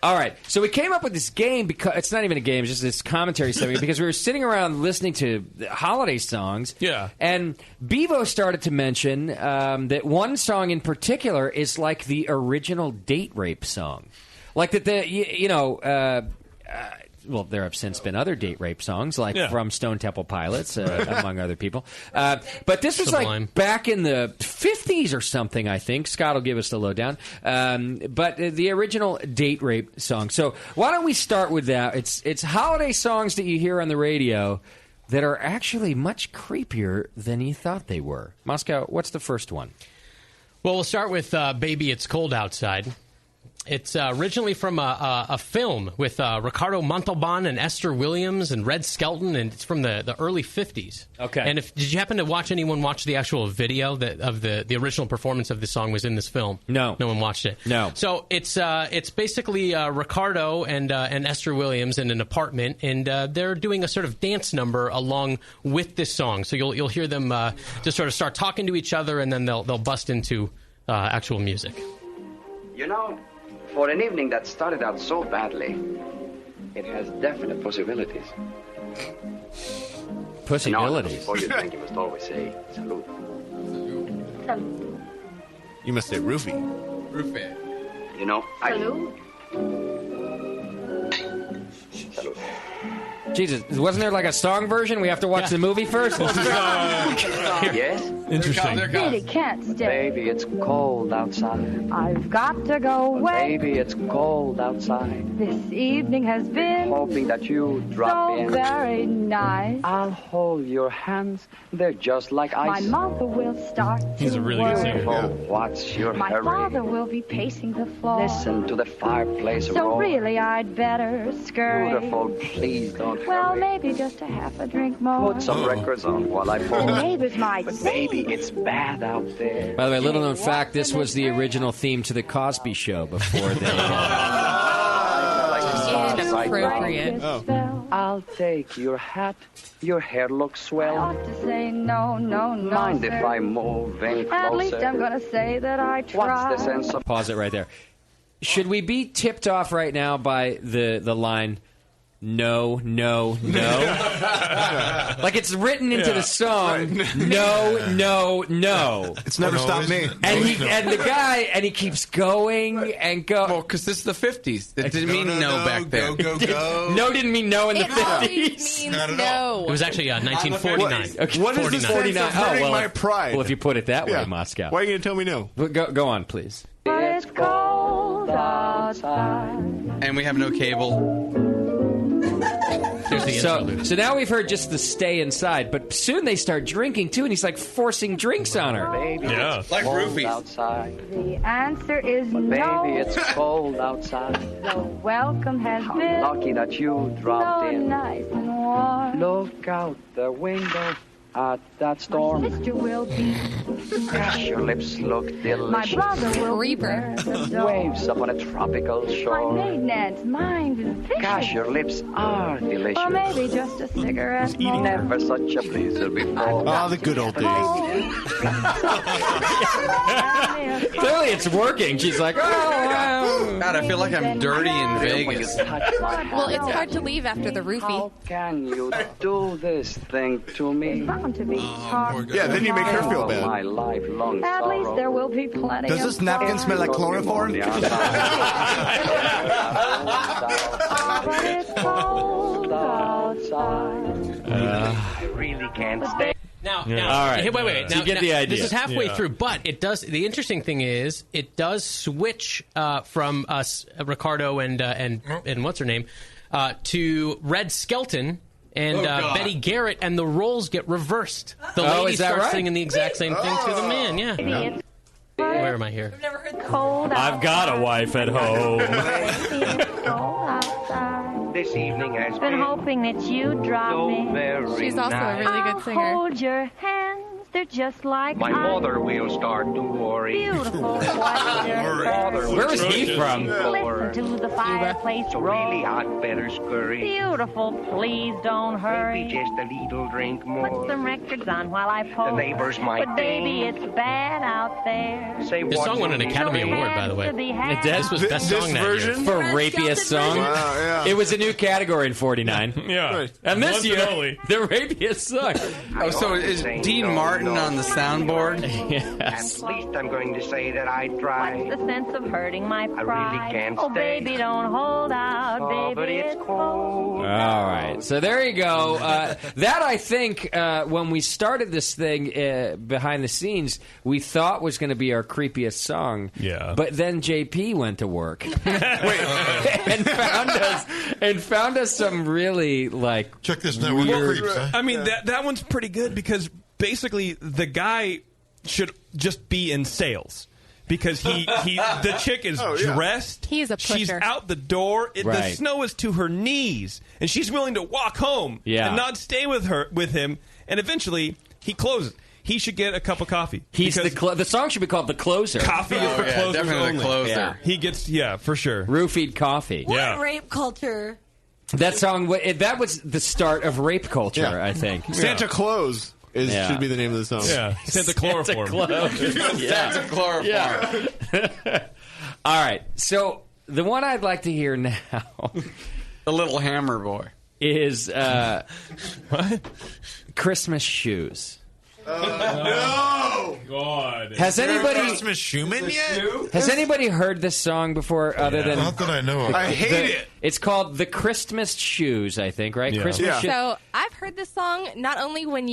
All right, so we came up with this game because it's not even a game; it's just this commentary segment because we were sitting around listening to holiday songs. Yeah, and Bevo started to mention that one song in particular is like the original date rape song, like that. Well, there have since been other date rape songs, like from Stone Temple Pilots, among other people. But this was like back in the 50s or something, I think. Scott will give us the lowdown. But the original date rape song. So why don't we start with that? It's holiday songs that you hear on the radio that are actually much creepier than you thought they were. Moscow, what's the first one? Well, we'll start with Baby It's Cold Outside. It's originally from a film with Ricardo Montalban and Esther Williams and Red Skelton, and it's from the early 50s. Okay. And did you happen to watch the actual video of the original performance of the song was in this film? No. No one watched it? No. So it's basically Ricardo and Esther Williams in an apartment, and they're doing a sort of dance number along with this song. So you'll hear them just sort of start talking to each other, and then they'll bust into actual music. You know, for an evening that started out so badly, it has definite possibilities. Possibilities? Before you drink, you must always say, salute. You must say roofie. Roofie. You know, Salute. Salute. Jesus, wasn't there like a song version? We have to watch the movie first? Yes? Interesting. Really can't stay. Baby, it's cold outside. I've got to go away. Baby, it's cold outside. This evening has been Hoping that you drop so in. very nice. I'll hold your hands. They're just like My ice. mother will start He's to a really good worry. singer. Oh, what's your My hurry? father will be pacing the floor. Listen to the fireplace So roar. really I'd better scurry. Beautiful, please don't Well, hurry. maybe just a half a drink more. Put some records on while I The pour. neighbors might But say. baby, it's bad out there. By the way, little known fact, this was the original theme to The Cosby Show before they... Inappropriate. I'll take your hat. Your hair looks I swell. ought to say no, no, no. Mind if sir. I move in closer? At least I'm going to say that I tried. What's the sense of... Pause it right there. Should we be tipped off right now by the line, no, no, no? Like it's written into the song, no, no, no. It's never stopped me. And the guy keeps going and go. Well, because this is the 50s. It didn't mean no back then. Go. No didn't mean no in the It only 50s. means Not at no. It was actually 1949. Okay, What is this 49. sense of hurting my pride? Well, if you put it that way, Yeah. Moscow. Why are you going to tell me no? Go on, please. It's cold outside. And we have no cable. There's the interlude. So now we've heard just the stay inside, but soon they start drinking too, and he's like forcing drinks on her. Baby, Yeah. it's Like cold roofies. outside. The answer is But no. baby, it's cold outside. The welcome has How been lucky that you dropped so in. nice and warm. Look out the window at that My storm. sister will be. Gosh, your lips look My delicious. brother will Creeper. be there. The door. Waves upon a tropical My shore. maiden aunt's mind is vicious. Gosh, your lips are delicious. Or maybe just a cigarette more. Never such a pleaser before. Ah, the good old days. Clearly, it's working. She's like, oh, wow. God, I feel like I'm dirty in Vegas. Well, it's hard to leave after the roofie. How can you do this thing to me? Bound to be hard. Yeah, then you make her feel bad. My lifelong At least sorrow. there will be plenty Does of this napkin smell like chloroform? But it's cold outside. I really can't stay. Now, All right. hey, wait. So you get the idea. This is halfway Yeah. through, but it does. The interesting thing is, it does switch from us, Ricardo and what's her name, to Red Skelton and Betty Garrett, and the roles get reversed. The Oh, lady is that starts right? singing the exact same thing to the man. Yeah. Maybe Where am I here? cold I've got a wife at home. outside. This evening has Been hoping that you'd drop so me. very She's also a nice. really good I'll singer. hold your hands. They're just like My ice. mother will start to worry. Beautiful white Father Where was he from? Listen to the fireplace So roll. really I'd better scurry. Beautiful, please don't hurry. Maybe just a little drink Put more. some records on while I pose. The neighbors might But baby, think. it's bad out there. Say This what song won an you Academy need. Award, by the way. It did? This was best song that year. For rapiest song. Wow, yeah. It was a new category in 49. Yeah. And this Once year, and only. the rapiest song. Oh, so is Dean Martin on the soundboard? Yes. At least I'm going to say that I tried. What's the sense of hurting my I pride? really can't Oh, stay. baby, don't hold out, Oh, baby. but it's cold. All right. So there you go. That, I think, when we started this thing behind the scenes, we thought was going to be our creepiest song. Yeah. But then JP went to work and found us some really, like, check this network of creeps. Huh? I mean, that one's pretty good because basically the guy should just be in sales. Because the chick is dressed. He is a She's pusher. out the door. The Right. snow is to her knees, and she's willing to walk home Yeah. and not stay with him. And eventually, he closes. He should get a cup of coffee. he's the song should be called The Closer. Coffee is for closers definitely the only. closer. Yeah. He gets for sure. Roofied coffee. Yeah. Rape culture. That song, that was the start of rape culture, Yeah. I think. Santa Claus Yeah. should be the name of the song. Yeah, Santa Chloroform. That's a chloroform. Yeah. All right. So the one I'd like to hear now The Little Hammer Boy. is Christmas shoes. No! God. Has anybody Christmas Schumann yet? Has anybody heard this song before? Other than Not that I know of. I hate it. It's called "The Christmas Shoes," I think, right? Yeah. Christmas Yeah. Shoes. So I've heard this song not only when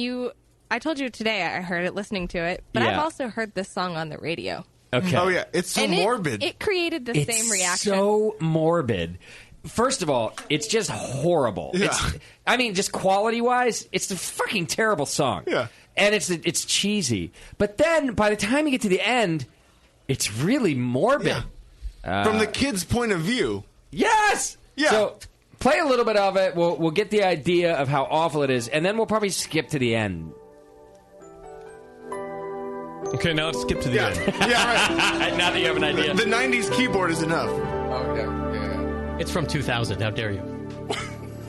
I told you today I heard it listening to it, but I've Yeah. also heard this song on the radio. Okay. Oh, yeah. It's so And morbid. It created the It's same reaction. so morbid. First of all, it's just horrible. Yeah. Just quality-wise, it's a fucking terrible song. Yeah. And it's cheesy. But then, by the time you get to the end, it's really morbid. From the kid's point of view. Yes! Yeah. So, play a little bit of it. We'll get the idea of how awful it is, and then we'll probably skip to the end. Okay, now let's skip to the end. Yeah, right. Now that you have an idea. The 90s keyboard is enough. Oh, yeah. It's from 2000. How dare you?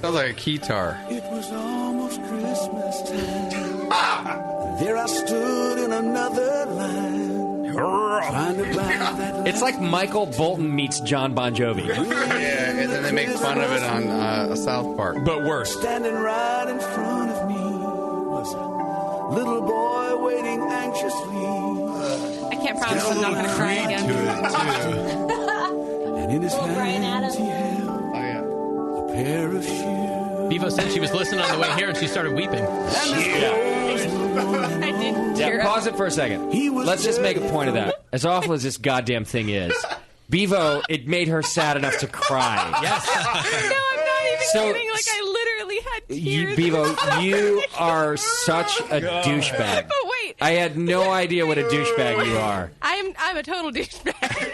Sounds like a guitar. It was almost Christmas time. There I stood in another line. Trying to buy that It's like Michael Bolton meets John Bon Jovi. Yeah, and then they make fun of it on South Park. But worse. standing right in front of me was a little boy waiting anxiously. I can't promise I'm not going to cry again. And in his hands he held a pair of shoes. Bevo said she was listening on the way here and she started weeping. I didn't tear up. Pause it for a second. Let's just make a point of that. As awful as this goddamn thing is, Bevo, it made her sad enough to cry. Yes. No, I'm not even So- kidding. Like, I literally had tears. Bevo, you are such a douchebag. But wait. I had no idea what a douchebag you are. I'm a total douchebag.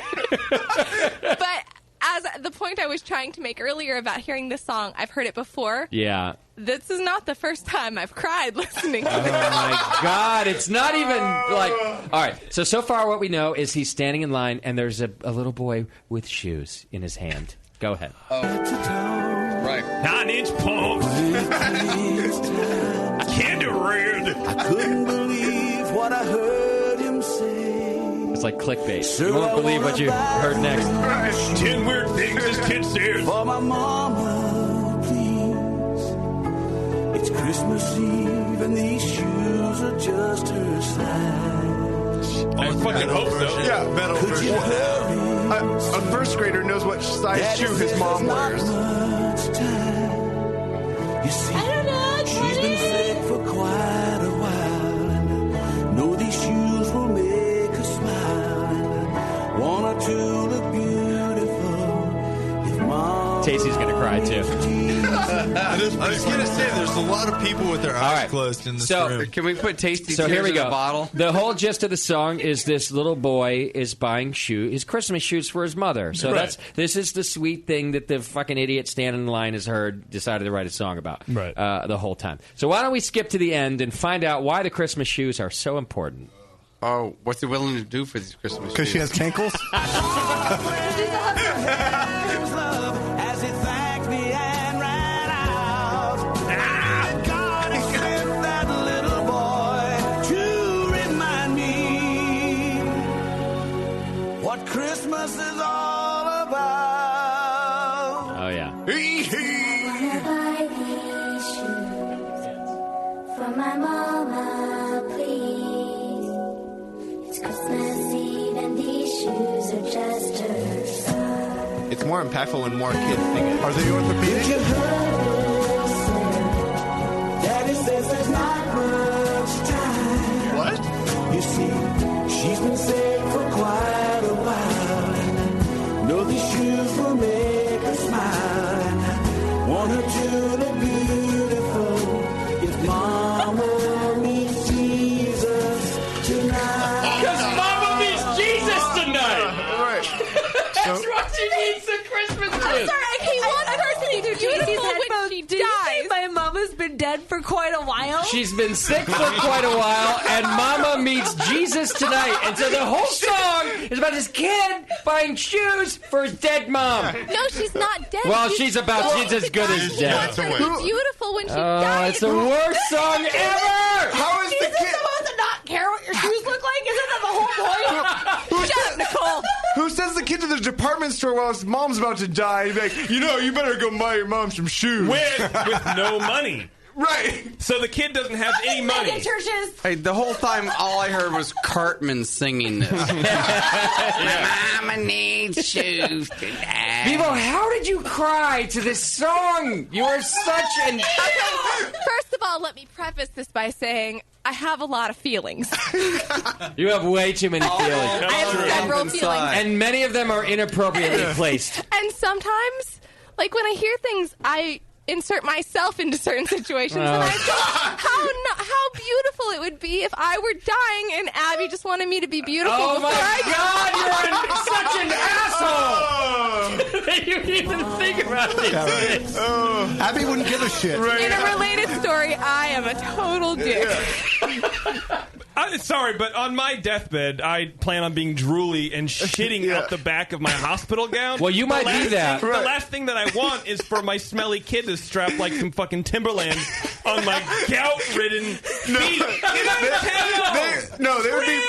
But as the point I was trying to make earlier about hearing this song, I've heard it before. Yeah. This is not the first time I've cried listening to Oh this. my God, it's not even like. All right, so far what we know is he's standing in line and there's a little boy with shoes in his hand. Go ahead. Right. 9-inch pumps. Candy red. I couldn't believe what I heard him say. It's like clickbait. You won't believe what you heard next. 10 weird things this kid says. For my mama, please. It's Christmas Eve and these shoes are just her size. I fucking hope so. Yeah, metal Could version. you hurry? A first grader knows what size Daddy shoe his says mom there's wears. not much time. You see, she's been sick for quite a while, and I know these shoes will make her smile. And one or two look beautiful. If mom Tacey's gonna cry too. I was going to say, there's a lot of people with their eyes closed in this room. Can we put tasty So tears here we in go. a bottle? The whole gist of the song is this little boy is buying his Christmas shoes for his mother. So Right. this is the sweet thing that the fucking idiot standing in line has heard, decided to write a song about Right. the whole time. So why don't we skip to the end and find out why the Christmas shoes are so important? Oh, what's he willing to do for these Christmas Because she shoes? has cankles? as he thanked me and ran out. God sent that little boy to remind me what Christmas is all about. Oh yeah. For my mama, please. It's Christmas Eve and these shoes are just her size. It's more impactful when more kids sing it. Are they orthopedic? Daddy says there's not much time. What? You see, she's been sick for quite a while, and I know these shoes will make her smile, and I want her to look beautiful if Mama meets Jesus tonight. Because Mama meets Jesus tonight. Right. That's what she needs the Christmas I'm gift. sorry, I can't one person to do beautiful when she Did you say dies. my mama's been dead for quite a while? She's been sick for quite a while, and Mama meets Jesus tonight. And so the whole song is about this kid buying shoes for his dead mom. No, she's not dead. Well, she's as good as dead. She's beautiful when she Oh, dies. it's the worst song ever! How is the Jesus kid? supposed to not care what your shoes look like? Isn't that the whole point? Shut up, Nicole. Who sends the kid to the department store while his mom's about to die? He'd be like, you better go buy your mom some shoes. With no money. Right. So the kid doesn't have any money. Churches. Hey, the whole time, all I heard was Cartman singing this. Mama needs shoes tonight. Bevo, how did you cry to this song? You are such an... First of all, let me preface this by saying I have a lot of feelings. You have way too many feelings. I have several feelings. And many of them are inappropriately placed. And sometimes, like when I hear things, I insert myself into certain situations, and I thought how beautiful it would be if I were dying and Abby just wanted me to be beautiful. Oh my God, you're such an asshole! You didn't even think about this. Abby wouldn't give a shit. In a related story, I am a total dick. Sorry, but on my deathbed, I plan on being drooly and shitting out the back of my hospital gown. Well, you might be that. The last thing that I want is for my smelly kid to strap like some fucking Timberland on my gout-ridden feet. There would be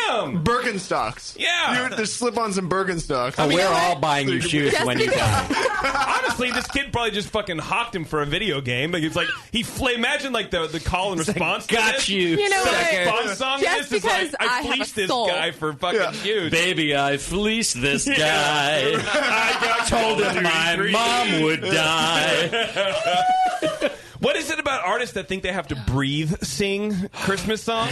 Birkenstocks. Yeah. You would just slip on some Birkenstocks. We're all buying you shoes when you die. Honestly, this kid probably just fucking hawked him for a video game. Like, it's like imagine like the call and response. Got you. You know what? Response song to Just this is like, because I I have fleeced a this soul. guy for fucking shoes. Baby, I fleeced this guy. I told him my mom would die. What is it about artists that think they have to sing Christmas songs?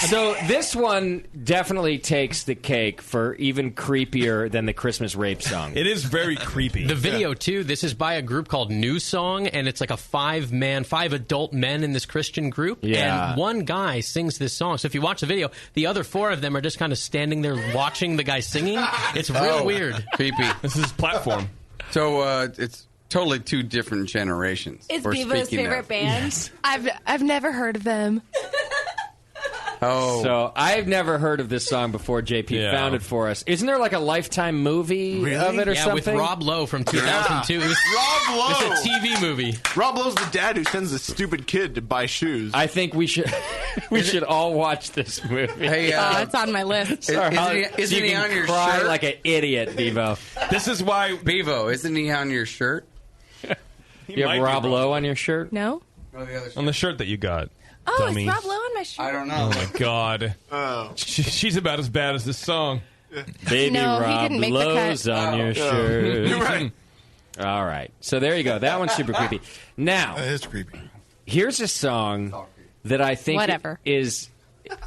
So this one definitely takes the cake for even creepier than the Christmas rape song. It is very creepy. The video, too, this is by a group called New Song, and it's like a five adult men in this Christian group. Yeah. And one guy sings this song. So if you watch the video, the other four of them are just kind of standing there watching the guy singing. It's real weird. Creepy. This is platform. So it's totally two different generations. It's we're Bevo's speaking favorite of. band. I've never heard of them. Oh. So I've never heard of this song before JP found it for us. Isn't there like a Lifetime movie of it or something? With Rob Lowe from 2002. It was Rob Lowe. It's a TV movie. Rob Lowe's the dad who sends the stupid kid to buy shoes. I think we should all watch this movie. Hey, It's on my list. Isn't he on your cry shirt? like an idiot, Bevo. This is why Bevo, isn't he on your shirt? You have Rob Lowe on your shirt? No. On the shirt that you got. Oh, dummy. it's Rob Lowe on my shirt. I don't know. Oh my God. She's about as bad as this song. Baby No, he Rob didn't make the Lowe's cut. on your shirt. You're right. All right. So there you go. That one's super creepy. Now, That is creepy. here's a song that I think Whatever.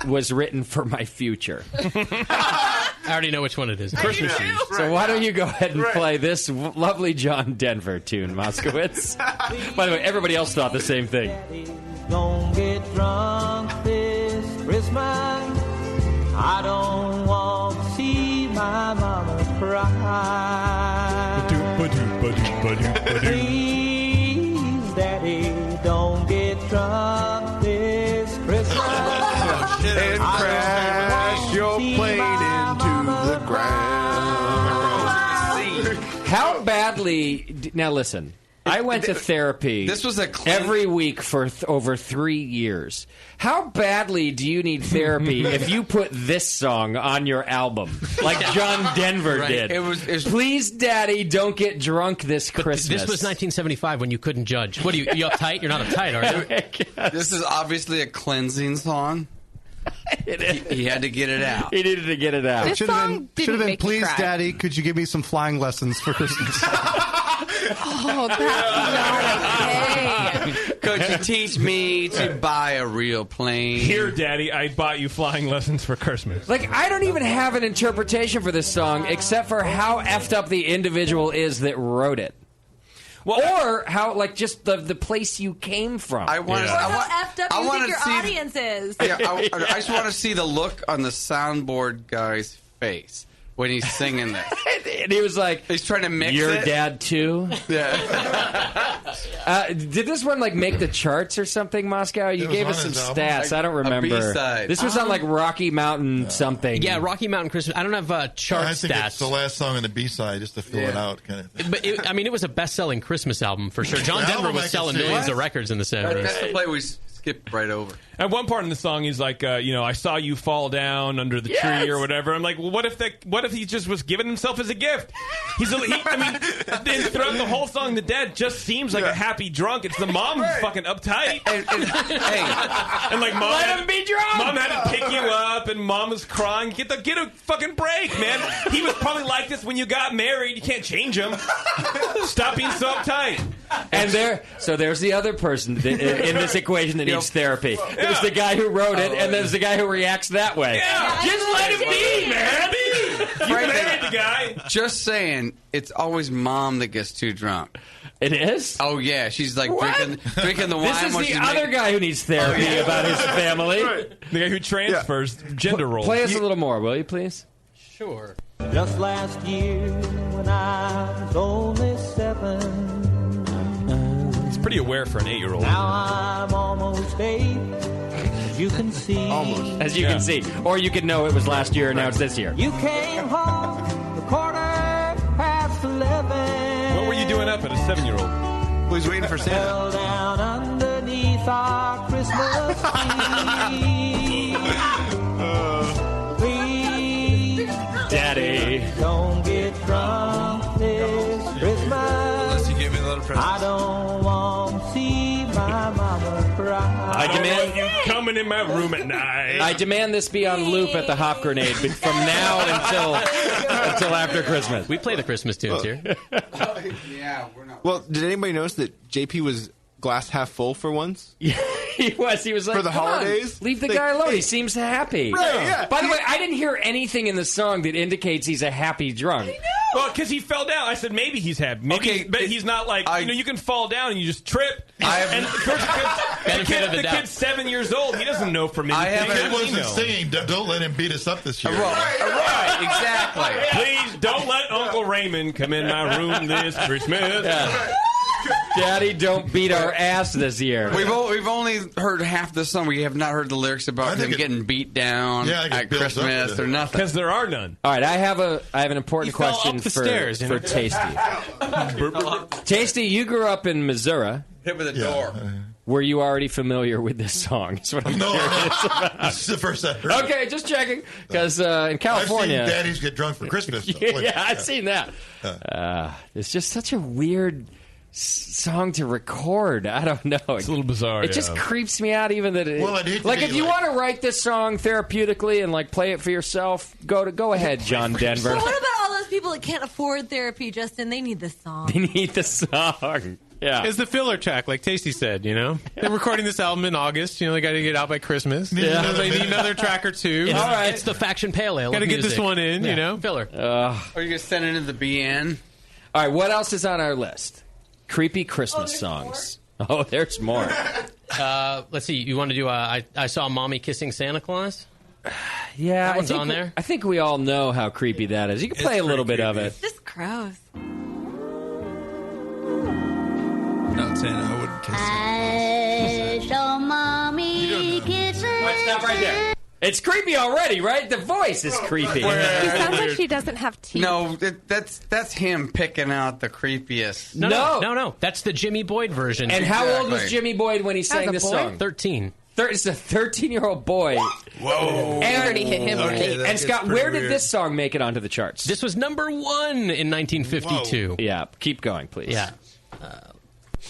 was written for my future. I already know which one it is. Christmas shoes. So why don't you go ahead and play this lovely John Denver tune, Moskowitz? By the way, everybody else thought the same thing. Don't get drunk this Christmas. I don't want to see my mama cry. Please, Daddy, don't get drunk this Christmas. And crash your plane into the ground. How badly... Now listen... I went to therapy This was a every week for over 3 years. How badly do you need therapy if you put this song on your album, like John Denver did? It was Please, Daddy, don't get drunk this Christmas. This was 1975 when you couldn't judge. What are you uptight? You're not uptight, are you? This is obviously a cleansing song. He had to get it out. He needed to get it out. This song didn't make you Please, cry. Daddy, could you give me some flying lessons for Christmas? Oh, that's not okay. Could you teach me to buy a real plane? Here, Daddy, I bought you flying lessons for Christmas. Like, I don't even have an interpretation for this song except for how effed up the individual is that wrote it. Well, or how, like, just the place you came from. I want Or how effed up you think your audience is. Yeah, I just want to see the look on the soundboard guy's face when he's singing this. And he was like, he's trying to mix Your it. dad too? Yeah. Did this one like make the charts or something, Moscow? You gave us some stats. I don't remember. B-side. This was on like Rocky Mountain something. Yeah, Rocky Mountain Christmas. I don't have chart I think stats. it's the last song on the B-side just to fill it out. Kind of thing. But it was a best-selling Christmas album for sure. John The Denver album I was can selling see. millions What? of records in the 70s. That's the play we skip right over. At one part in the song, he's like, I saw you fall down under the tree or whatever. I'm like, well, what if he just was giving himself as a gift? Throughout the whole song, the dad just seems like a happy drunk. It's the mom who's fucking uptight. And like, mom, let him be drunk. Mom had to pick you up, and mom was crying. Get a fucking break, man. He was probably like this when you got married. You can't change him. Stop being so uptight. And there's the other person in this equation that needs therapy. There's the guy who wrote it, and there's the guy who reacts that way. Yeah, just let him be, man. You married the guy. Just saying, it's always mom that gets too drunk. It is? Oh, yeah. She's like drinking the wine. This is the other guy who needs therapy about his family. Right. The guy who transfers gender roles. Play us a little more, will you, please? Sure. Just last year when I was only 7. It's pretty aware for an 8-year-old. Now I'm almost 8. As you can see. Almost. As you can see. Or you could know it was last year and now it's this year. You came home the 11:15. What were you doing up at a 7-year-old? Well, he's waiting for Santa. Fell down underneath our Christmas tree. Please, Daddy, don't get drunk this Christmas. Unless you give me a little present. I don't want to see my mama cry. I demand you coming in my room at night. I demand this be on loop at the Hop Grenade from now until after Christmas. We play the Christmas tunes here. Yeah, we're not. Well, did anybody notice that JP was glass half full for once? Yeah, he was. He was like, for the holidays. Leave the guy alone. He seems happy. Right, yeah. By the way, I didn't hear anything in the song that indicates he's a happy drunk. Well, because he fell down. I said maybe he's happy. Maybe, but he's not like, you can fall down and you just trip. And the kid's 7 years old. He doesn't know from anything. He wasn't singing, don't let him beat us up this year. Right, exactly. Please don't let Uncle Raymond come in my room this Christmas. Yeah. Daddy, don't beat our ass this year. We've only heard half the song. We have not heard the lyrics about him getting beat down at Christmas or nothing. Because there are none. All right, I have an important question for Tasty. Tasty, you grew up in Missouri. Hit with a door. Were you already familiar with this song? That's what I'm curious about. This is the first I heard. Okay, just checking. Because in California... I've seen daddies get drunk for Christmas. I've seen that. It's just such a weird song to record. I don't know. It's a little bizarre. It just creeps me out even that it... Well, it needs like, to if be you want to write this song therapeutically and, like, play it for yourself, go ahead, John Denver. But what about all those people that can't afford therapy, Justin? They need this song. They need the song. Yeah. It's the filler track, like Tasty said, you know? They're recording this album in August. You know, they got to get out by Christmas. Yeah. They need another track or two. All right. It's the Faction Pale Ale. Got to get this one in, you know? Filler. Or you can send it to the BN. All right, what else is on our list? Creepy Christmas songs. More? Oh, there's more. Let's see. You want to do I Saw Mommy Kissing Santa Claus? Yeah, that one's on there. I think we all know how creepy that is. You can play a little bit of it. It's just gross. Not saying I wouldn't kiss I saw Mommy kissing. Stop right there. It's creepy already, right? The voice is creepy. She sounds like she doesn't have teeth. No, that's him picking out the creepiest. No. That's the Jimmy Boyd version. And how old was Jimmy Boyd when he sang this song? 13. It's a 13-year-old boy. Whoa. I already hit him. Okay, and Scott, where did this song make it onto the charts? This was number 1 in 1952. Whoa. Yeah, keep going, please. Yeah.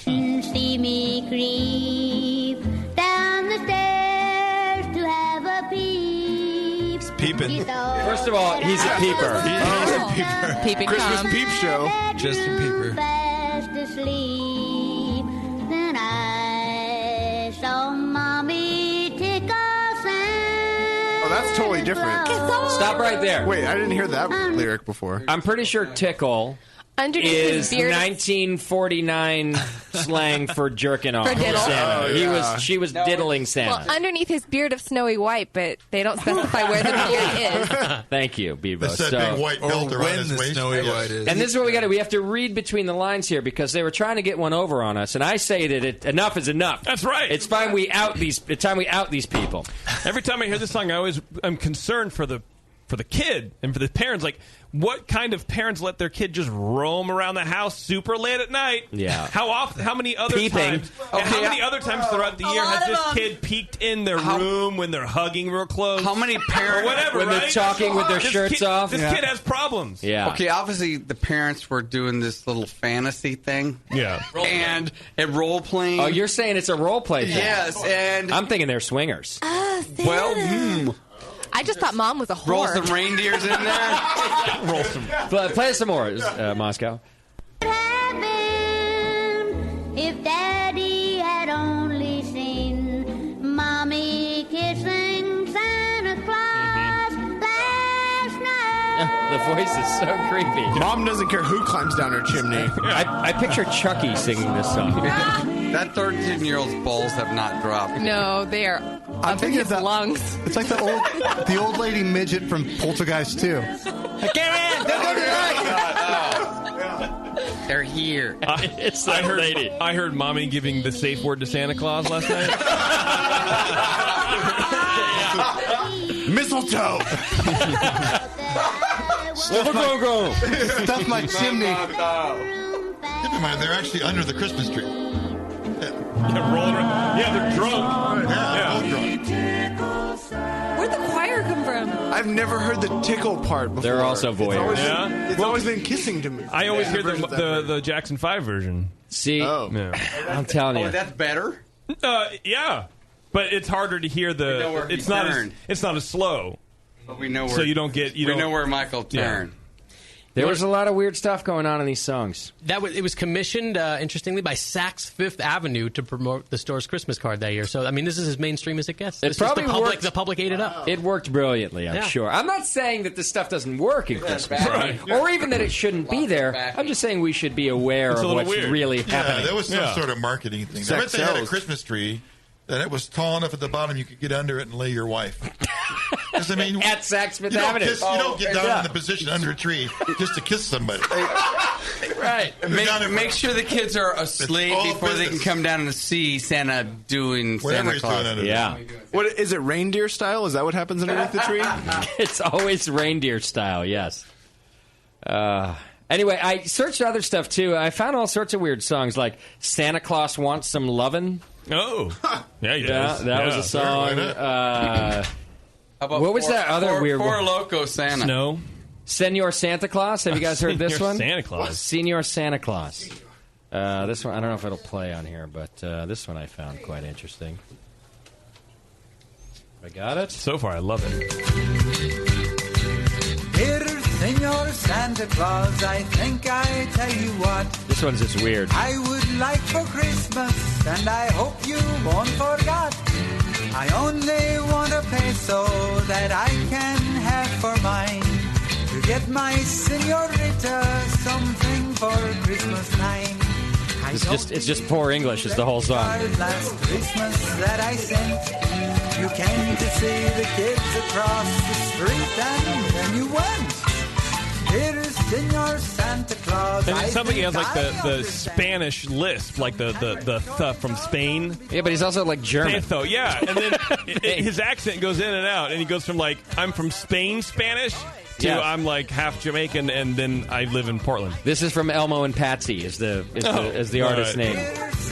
See me creep down the stairs to have a peep. Peeping. First of all, he's a peeper. He's a peeper. Peeping Christmas Tom. peep show. Justin Peeper. Fast asleep. Then I saw Mommy tickle Santa. Oh, that's totally different. Stop right there. Wait, I didn't hear that lyric before. I'm pretty sure tickle Underneath is his beard. 1949 slang for jerking off For diddle. Santa. Oh, yeah. She was diddling Santa. Well, underneath his beard of snowy white, but they don't specify where the beard is. Thank you, Bevo. That's that big white belt around his waist. Snowy white is. And this is what we got to. We have to read between the lines here because they were trying to get one over on us, and I say that enough is enough. That's right. It's time we out these people. Every time I hear this song, I'm concerned for the for the kid and for the parents. Like, what kind of parents let their kid just roam around the house super late at night? Yeah. How often? How many other Peeping. times? And how many other times throughout the year has this kid peeked in their room when they're hugging real close? How many parents or whatever when right? they're talking with their shirts off? This kid has problems. Yeah. Okay, obviously the parents were doing this little fantasy thing. Yeah. And role playing. Oh, you're saying it's a role play thing? Yes, and I'm thinking they're swingers. well, I just thought Mom was a whore. roll some reindeers in there. Roll some. Play some more, Moscow. If Daddy had only seen Mommy kissing Santa Claus last night. The voice is so creepy. Mom doesn't care who climbs down her chimney. I picture Chucky singing this song. That 13-year-old's balls have not dropped. No, they are I'm up in thinking his of that. lungs. It's like the old lady midget from Poltergeist 2. Get in! Don't go tonight! They're here. It's that lady. I heard Mommy giving the safe word to Santa Claus last night. Mistletoe. Stuff my chimney. Keep in mind, they're actually under the Christmas tree. Yeah, rolling around. Yeah, they're drunk. Yeah, both drunk. Where'd the choir come from? I've never heard the tickle part before. They're also voyeurs. It's always been kissing to me. I always hear the Jackson 5 version. See, Yeah. I'm telling you. Oh, that's better? Yeah, but it's harder to hear We know where he turned. It's not as slow. But we know where, So you don't get. we know where Michael turned. There was a lot of weird stuff going on in these songs. It was commissioned, interestingly, by Saks Fifth Avenue to promote the store's Christmas card that year. So, I mean, this is as mainstream as it gets. It It's just probably worked. the public ate it up. It worked brilliantly, I'm Yeah. sure. I'm not saying that this stuff doesn't work in Christmas, Right. or even that it shouldn't be there. I'm just saying we should be aware It's a of little what's weird. really Yeah, happening. there was some sort of marketing thing. I bet they had a Christmas tree that it was tall enough at the bottom you could get under it and lay your wife. 'Cause, I mean, At Saks Fifth you don't Avenue. kiss- you don't get down yeah. in the position under a tree just to kiss somebody. Right. Make sure the kids are asleep all before they can business. come down and see Santa doing Whatever Santa he's Claus. doing under Yeah. What is it? Reindeer style? Is that what happens underneath the tree? It's always reindeer style, yes. Anyway, I searched other stuff, too. I found all sorts of weird songs, like Santa Claus Wants Some Lovin'. Oh. Yeah, he Yeah, does. that was Yeah. a song. How about What was that other weird Four one? Loco Santa. Snow. Senor Santa Claus. Have you guys heard this Senor one? Santa Claus. Senor Santa Claus. This one, I don't know if it'll play on here, but this one I found quite interesting. I got it? So far, I love it. Dear Senor Santa Claus, I think I tell you what This one's just weird. I would like for Christmas, and I hope you won't forget. I only want a peso that I can have for mine, to get my senorita something for Christmas time. It's just poor English is the whole song. Last Christmas that I sent, you came to see the kids across the street, and then you went. Here's Senor Santa Claus. And I it sounds like he has think like I the understand. Spanish lisp, like the from Spain. Yeah, but he's also like German. Pantho, yeah. And then his accent goes in and out, and he goes from like I'm from Spain Spanish to Yeah. I'm like half Jamaican, and then I live in Portland. This is from Elmo and Patsy is the artist's name.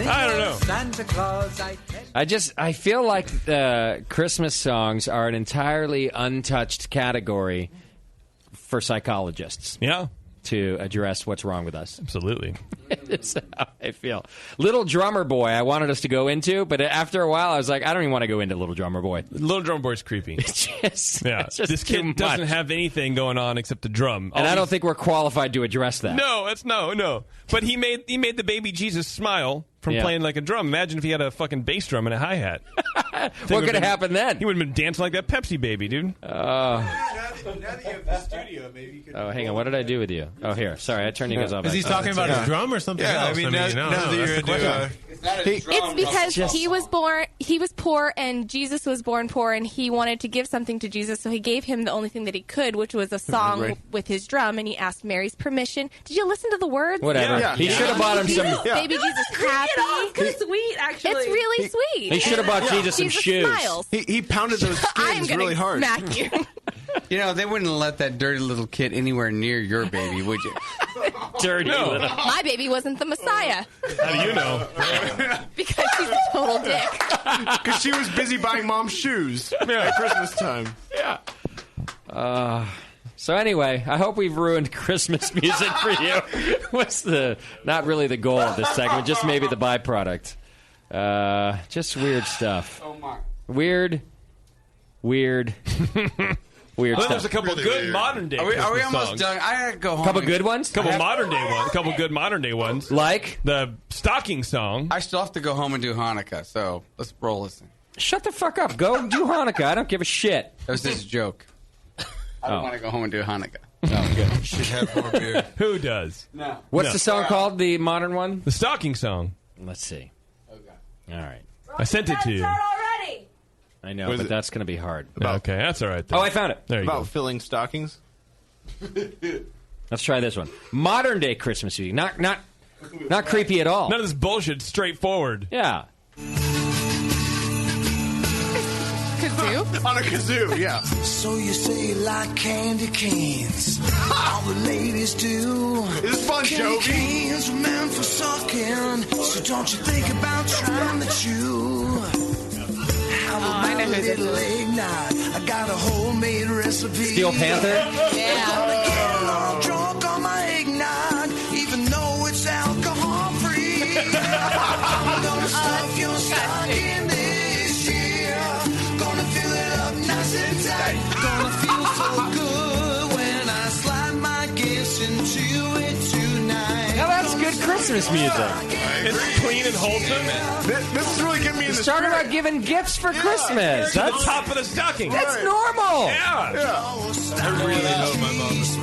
I don't know. Santa Claus, I feel like Christmas songs are an entirely untouched category for psychologists. Yeah. To address what's wrong with us. Absolutely. It's how I feel. Little Drummer Boy, I wanted us to go into, but after a while, I was like, I don't even want to go into Little Drummer Boy. Little Drummer Boy's creepy. It's just This too kid much. doesn't have anything going on except to drum. And I don't think we're qualified to address that. No, it's no. But he made the baby Jesus smile from Yeah. playing like a drum. Imagine if he had a fucking bass drum and a hi hat. What could have happened then? He would have been dancing like that Pepsi baby, dude. Now that you have the studio, maybe you could. Oh, hang on. What did I do with you? Oh, here. Sorry, I turned you guys off. Is he talking about his drum or something Yeah, else? I mean, now that you're that's the into, question. It's because he was poor and Jesus was born poor, and he wanted to give something to Jesus, so he gave him the only thing that he could, which was a song Right. with his drum, and he asked Mary's permission. Did you listen to the words? Whatever. Yeah. He should have bought him some. Baby Jesus happy. Kind of sweet, actually. It's really sweet. He should have bought Jesus some Jesus shoes. smiles. He pounded those I am skins gonna really hard. smack you. You know, they wouldn't let that dirty little kid anywhere near your baby, would you? Dirty little. My baby wasn't the Messiah. How do you know? Because she's a total dick. Because she was busy buying mom's shoes at Christmas time. Yeah. So anyway, I hope we've ruined Christmas music for you. What's not really the goal of this segment, just maybe the byproduct. Just weird stuff. Oh my. Weird Well, stuff. there's a couple of good modern day. Are we Christmas almost songs. done? I gotta go home. Couple good ones? Couple modern day ones. Couple good modern day ones. Like the stocking song. I still have to go home and do Hanukkah, so let's roll this thing. Shut the fuck up. Go do Hanukkah. I don't give a shit. That was just a joke. I don't want to go home and do Hanukkah. Oh, good. You should have more beer. Who does? No. What's the song called? The modern one? The stocking song. Let's see. Okay. All right. I sent it to you. Already. I know, but that's going to be hard. Okay, that's all right. Then. Oh, I found it. There you About go. filling stockings. Let's try this one. Modern day Christmas music. Not creepy at all. None of this bullshit. Straightforward. Yeah. Kazoo? On a kazoo, yeah. So you say you like candy canes. All the ladies do. This is fun, Candy Jovi. canes were meant for sucking. So don't you think about trying to chew. How about I know who a this little is. eggnog? I got a homemade recipe. Steel Panther? Yeah. Gonna get all drunk on my eggnog, even though it's alcohol free. I'm gonna stuff your stocking this year. Gonna fill it up nice and tight. Gonna feel so good when I slide my gifts into it tonight. Now that's good Christmas music. It's clean and wholesome. This is really getting me in the Talking spirit. about giving gifts for Christmas. To the That's top of the stocking. That's normal. Yeah. I really hope my mom is.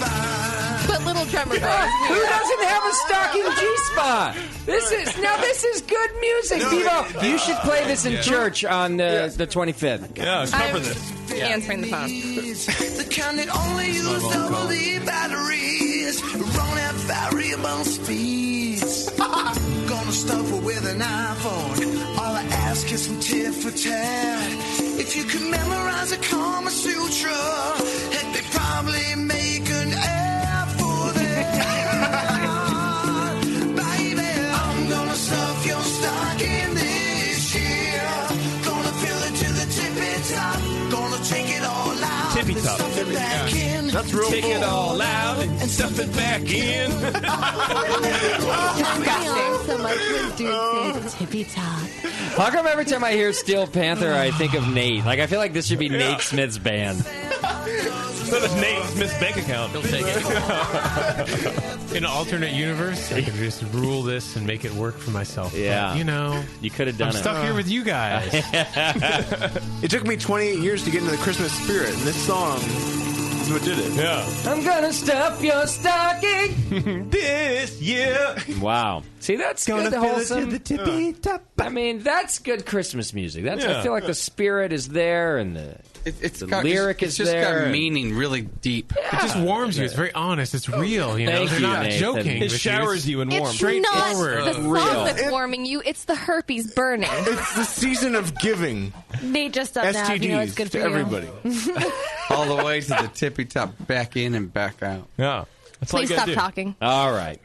But Little Drummer Boy is Who weird. doesn't have a stocking G-spot? This is good music, Devo. You should play this in church on the 25th. Yeah, cover I'm this. answering the phone. The kind that only use double the batteries, run at variable speeds. Gonna stuff her with an iPhone. All I ask is some tit for tat. If you could memorize a Kama Sutra, heck, they probably make an app for that. Baby, I'm gonna stuff your stocking this year. Gonna fill it to the tippy top. Gonna take it all out. Tippy and top. stuff it back in. That's real. Take it all out and stuff it back in. So much when dudes say tippy top. How come every time I hear Steel Panther, I think of Nate? Like, I feel like this should be Nate Smith's band. So does Nate Smith's bank account. He'll take it. In an alternate universe, I could just rule this and make it work for myself. Yeah. But, you know, You could have done I'm it. stuck here with you guys. It took me 28 years to get into the Christmas spirit, and this song is what did it. Yeah. I'm gonna stuff your stocking This year. Wow. See, that's Gonna good, fill it to wholesome. the tippy top. I mean, that's good Christmas music. I Yeah. feel like the spirit is there and the lyric it's is just there. got meaning really deep. It just warms you. It's very honest. It's real. You know, Thank they're you, not Nathan. joking. It with showers you in It's warmth. Straightforward. not the Real. song that's warming you. It's the herpes burning. It's the season of giving. Nate just doesn't have. You know, it's STDs good for to you. everybody. All the way to the tippy top, back in and back out. Yeah. That's all you Please gotta stop do. talking. All right.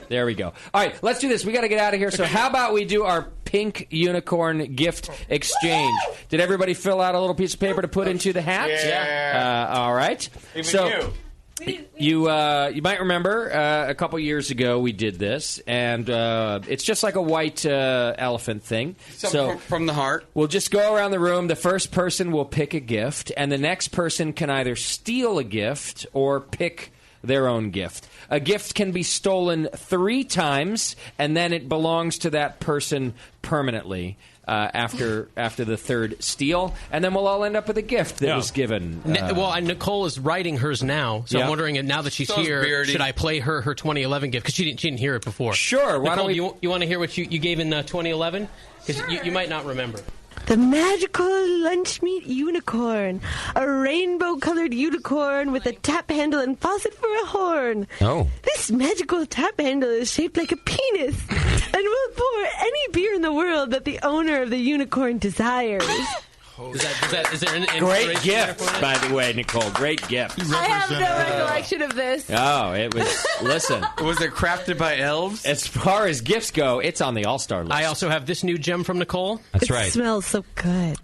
There we go. All right, let's do this. We got to get out of here. So how about we do our pink unicorn gift exchange? Did everybody fill out a little piece of paper to put into the hat? Yeah. All right. Even You might remember a couple years ago we did this, and it's just like a white elephant thing. So from the heart. We'll just go around the room. The first person will pick a gift, and the next person can either steal a gift or pick their own gift. A gift can be stolen 3 times, and then it belongs to that person permanently after the third steal, and then we'll all end up with a gift that was given. Nicole is writing hers now, so Yeah. I'm wondering now that she's So is here, Beardy. should I play her 2011 gift? Because she didn't hear it before. Sure. Why Nicole, don't we? you want to hear what you gave in 2011? Because you might not remember. The magical lunch meat unicorn. A rainbow-colored unicorn with a tap handle and faucet for a horn. Oh. This magical tap handle is shaped like a penis and will pour any beer in the world that the owner of the unicorn desires. Is there an Great inspiration gift, for it? by the way, Nicole. Great gift. I have no recollection of this. Oh, it was. Listen. Was it crafted by elves? As far as gifts go, it's on the All-Star list. I also have this new gem from Nicole. That's It right. smells so good.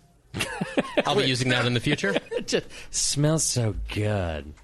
I'll be using that in the future. It just smells so good.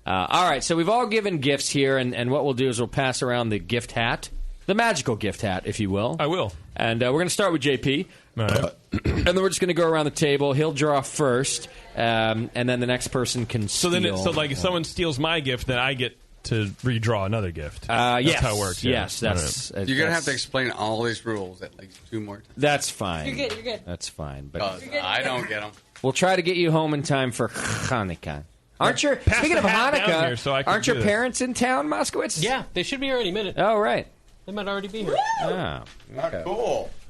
All right, so we've all given gifts here, and what we'll do is we'll pass around the gift hat, the magical gift hat, if you will. I will. And we're going to start with JP. All right. And then we're just going to go around the table. He'll draw first, and then the next person can steal. If someone steals my gift, then I get to redraw another gift. That's yes. how it works. Yeah. Yes, that's. You're going to have to explain all these rules at least 2 more times. That's fine. You're good, you're good. That's fine. But 'Cause I don't get them. we'll try to get you home in time for Hanukkah. Speaking of the hat down Hanukkah, here so I can aren't do your this. parents in town, Moskowitz? Yeah, they should be here any minute. Oh, right. They might already be here. Oh, okay. Cool.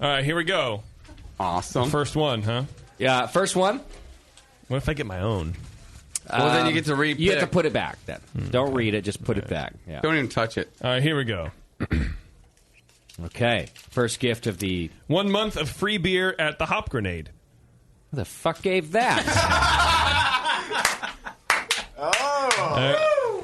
All right, here we go. Awesome. First one, huh? Yeah, first one. What if I get my own? Well, then you get to read. You have to put it back then. Don't read it, just put it back. Yeah. Don't even touch it. All right, here we go. Okay. First gift of the... 1 month of free beer at the Hop Grenade. Who the fuck gave that?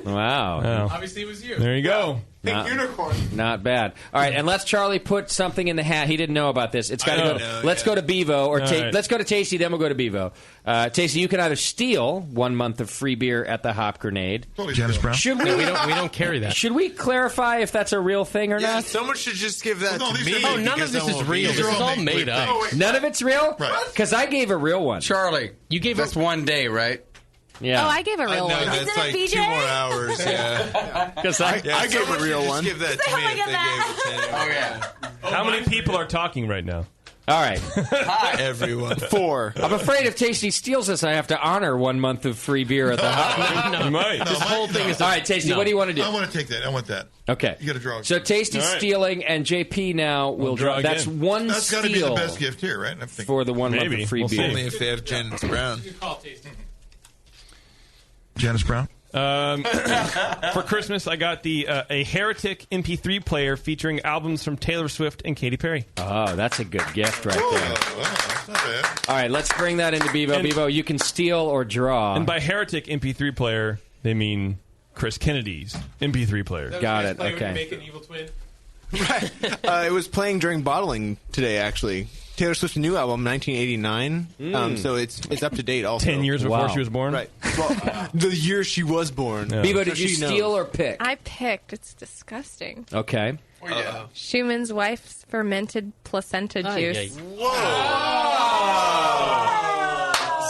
Wow. Obviously, it was you. There you go. Pink unicorn. Not bad. All right, unless Charlie put something in the hat, he didn't know about this. It's got to go. Let's go to Bevo, or right. let's go to Tasty. Then we'll go to Bevo. Tasty, you can either steal 1 month of free beer at the Hop Grenade. Janice Brown. Should we? No, we don't carry that. Should we clarify if that's a real thing or not? Someone should just give that Well, no, to these me. are Oh, none of this is real. This is all made up. None of it's real. Right. Because I gave a real one. Charlie, You gave that's 1 day, right? Yeah. Oh, I gave a real one. That's like 2 more hours. Yeah. Because I gave a real one. Give that to me if they gave it to you. Oh, yeah. How many people are talking right now? All right. Everyone. 4. I'm afraid if Tasty steals this, I have to honor 1 month of free beer at the Hop. You might. This whole thing is. All right, Tasty, what do you want to do? I want to take that. I want that. Okay. You got to draw. So Tasty's All right. stealing, and JP now will draw draw. again. That's one That's got to be the steal best gift here, right? I'm thinking. for the 1 month Maybe. of free We'll see. beer. Only if they have Janice Brown. Janice Brown. For Christmas, I got a Heretic MP3 player featuring albums from Taylor Swift and Katy Perry. Oh, that's a good gift right there. Oh, that's not bad. All right, let's bring that into Bevo. Bevo, you can steal or draw. And by Heretic MP3 player, they mean Chris Kennedy's MP3 player. Got it. Okay. Make an evil twin. Right. It was playing during bottling today, actually. Taylor Swift's new album, 1989. So it's up to date also. 10 years before she was born? Right. Well, the year she was born. Yeah. Bevo, So did you she knows. steal or pick? I picked. It's disgusting. Okay. Schumann's wife's fermented placenta juice.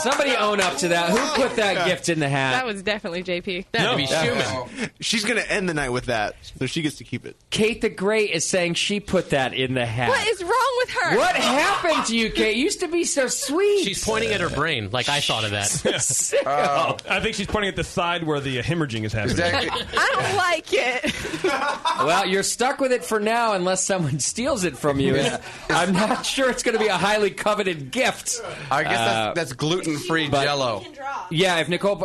Somebody own up to that. Who put that gift in the hat? That was definitely JP. That'd be Schumann. She's going to end the night with that, so she gets to keep it. Kate the Great is saying she put that in the hat. What is wrong with her? What happened to you, Kate? You used to be so sweet. She's pointing at her brain, like I thought of that. I think she's pointing at the side where the hemorrhaging is happening. I don't like it. Well, you're stuck with it for now unless someone steals it from you. I'm not sure it's going to be a highly coveted gift. I guess that's gluten-free Jell-O. Yeah, if Nicole,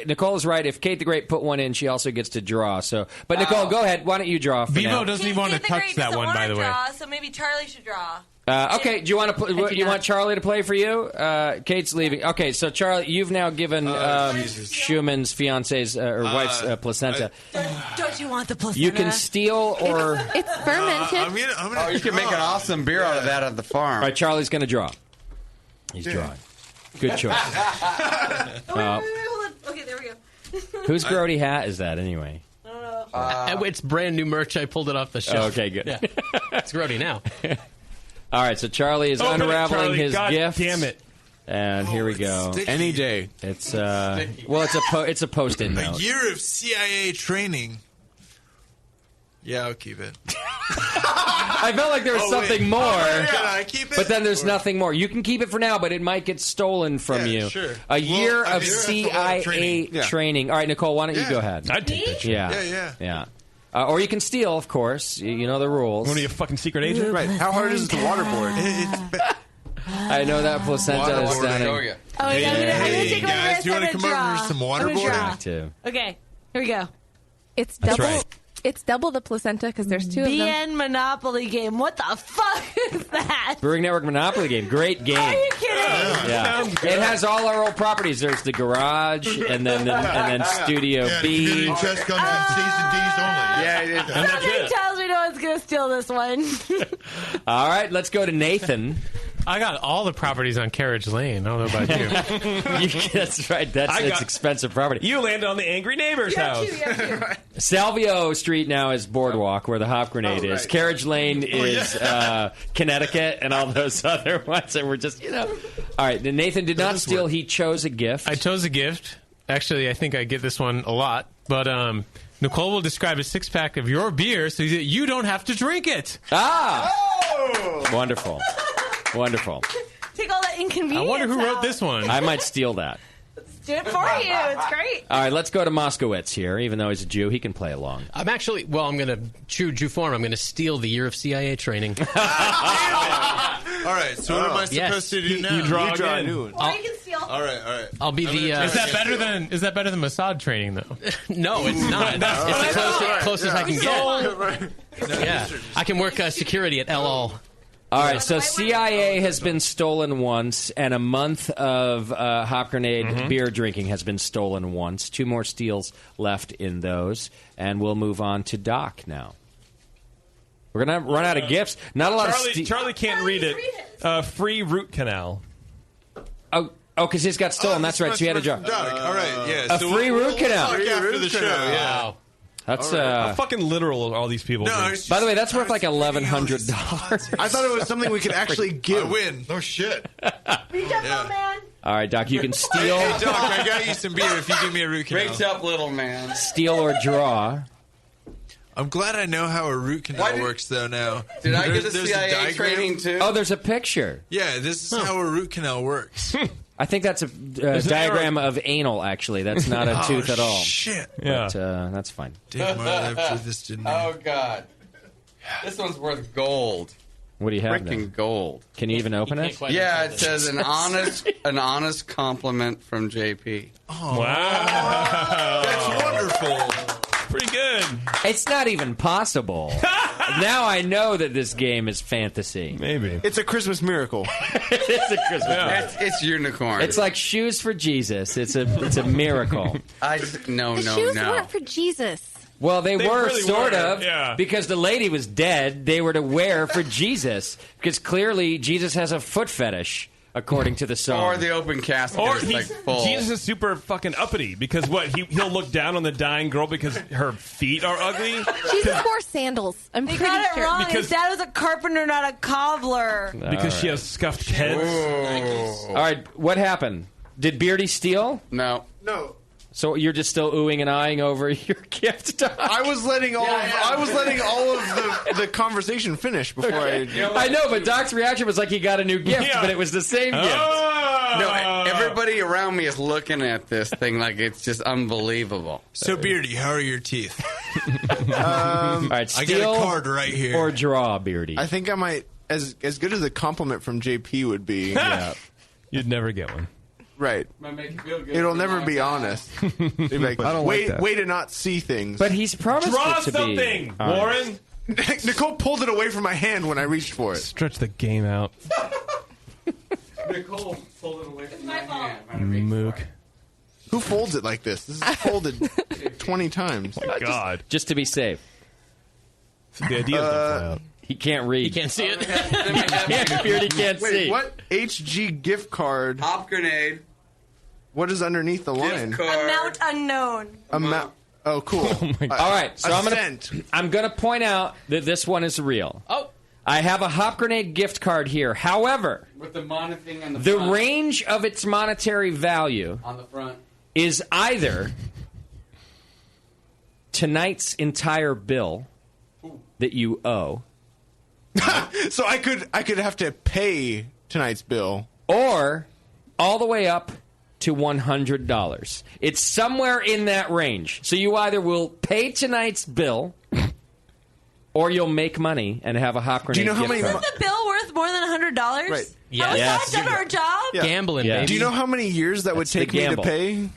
Nicole is right. If Kate the Great put one in, she also gets to draw. So, but Nicole, go ahead. Why don't you draw? For Bevo now? doesn't even want to touch that one, by the way. So maybe Charlie should draw. Okay, do you want to? You want Charlie to play for you? Kate's leaving. Okay, so Charlie, you've now given Schumann's fiance's or wife's placenta. Don't you want the placenta? You can steal or. It's fermented. You can make an awesome beer out of that at the farm. All right, Charlie's going to draw. He's drawing. Good choice. Hold on. Okay, there we go. Whose grody hat is that anyway? It's brand new merch. I pulled it off the shelf. Okay, good. Yeah. It's grody now. All right, so Charlie is unraveling Charlie. his God gift. Damn it! And here we go. Any day. It's well, it's a post-it note. A year of CIA training. Yeah, I'll keep it. I felt like there was something more. Can I keep it? But then there's nothing more. You can keep it for now, but it might get stolen from you. Sure. A year Well, of CIA training. All right, Nicole, why don't you go ahead? I'd take that shit. Yeah. Or you can steal, of course. You know the rules. What are you, a fucking secret agent? Right. How hard is it to waterboard? I know that placenta is stunning. Oh, yeah, I'm gonna take over guys, this. do you want to I'm come gonna over draw. for some I'm gonna draw. waterboarding? Too. Okay, here we go. It's That's double. right. It's double the placenta because there's two of them. BN Monopoly game. What the fuck is that? Brewing Network Monopoly game. Great game. Are you kidding Yeah. It has all our old properties. There's the garage, and then Studio B. Community chest comes in C's and D's only. Yeah, it is. And that's Something it. tells me no one's going to steal this one. All right, let's go to Nathan. I got all the properties on Carriage Lane. I don't know about you. That's right. It's expensive property. You landed on the angry neighbor's house. Salvio Street now is Boardwalk, where the Hop Grenade is. Carriage Lane is Connecticut, and all those other ones. And we're just, All right, Nathan did not steal. He chose a gift. I chose a gift. Actually, I think I get this one a lot. But Nicole will describe a six-pack of your beer so that you don't have to drink it. Wonderful. Wonderful. Take all that inconvenience I wonder who wrote out. this one. I might steal that. Do it for you. It's great. All right, let's go to Moskowitz here. Even though he's a Jew, he can play along. I'm actually, I'm going to chew Jew form. I'm going to steal the year of CIA training. All right, so what am I supposed to do now? You draw a new one. Or you can steal. All right. I'll be the. Is that better than Mossad training though? No, it's not. It's the closest I can get. Yeah, I can work security at LL. All right, so CIA has been stolen once, and a month of Hop Grenade beer drinking has been stolen once. 2 more steals left in those, and we'll move on to Doc now. We're going to run out of gifts. Not a lot of Charlie can't read it. Free root canal. Oh, because his got stolen. That's right. So you had a jar. All right, yeah. A free root canal. Talk after the show, yeah. Wow. That's How fucking literal all these people. By the way, that's worth like $1,100. I thought it was something we could actually give. I win. No shit. Reach up, little man. All right, Doc, you can steal. Hey, Doc, I got you some beer if you give me a root canal. Reach up, little man. Steal or draw. I'm glad I know how a root canal works, though, now. Did I get the There's a CIA diagram. training, too? Oh, there's a picture. Yeah, this is how a root canal works. I think that's a diagram of anal, actually. That's not a tooth at all. Shit. Yeah. But that's fine. Damn, I lived through this, didn't I? Oh, God. This one's worth gold. What do you have there? Freaking gold. Can you even open it? Yeah, it says an honest compliment from JP. Oh, wow. That's wonderful. Pretty good. It's not even possible. Now I know that this game is fantasy. Maybe. It's a Christmas miracle. It's a Christmas miracle. It's unicorn. It's like shoes for Jesus. It's a miracle. No. The shoes weren't for Jesus. Well, they were really sort were, of, yeah. because the lady was dead. They were to wear for Jesus, because clearly Jesus has a foot fetish, according to the song. Or the open casket Or is like full. Jesus is super fucking uppity because he'll look down on the dying girl because her feet are ugly. Jesus wore sandals. I'm They pretty got it sure. wrong. Because- His dad was a carpenter, not a cobbler. Because she has scuffed heads. All right, what happened? Did Beardy steal? No. So you're just still oohing and eyeing over your gift, Doc? I was letting all of the conversation finish before I know, but Doc's reaction was like he got a new gift, but it was the same gift. No, everybody around me is looking at this thing like it's just unbelievable. So, Beardy, how are your teeth? All right, steal I got a card right here. or draw, Beardy. I think I might, as good as a compliment from JP would be. Yeah. You'd never get one. Right. It'll never be honest. Be like, I don't like that. way to not see things. But he's promised Draw it to something, be. All right. Warren. Nicole pulled it away from my hand when I reached for it. Stretch the game out. Nicole pulled it away from my hand. Mook. Who folds it like this? This is folded 20 times. Oh my God. Just to be safe. The idea don't fly out. He can't read. You can't see it. Beardy can't Wait, see. what? HG gift card. Hop grenade. What is underneath the line? Gift card. Amount unknown. Amount. Oh, cool. All right, so I'm gonna point out that this one is real. Oh. I have a Hop Grenade gift card here. However, With the mono thing on the the front. range of its monetary value On the front. is either tonight's entire bill that you owe, So I could have to pay tonight's bill, or all the way up to $100. It's somewhere in that range. So you either will pay tonight's bill, or you'll make money and have a Hop Grenade Do you know how gift many card. Is the bill worth more than $100? Right. How Yes. has that done our job? Yeah. Gambling, Yeah. baby. Do you know how many years that would That's the take me to gamble. pay?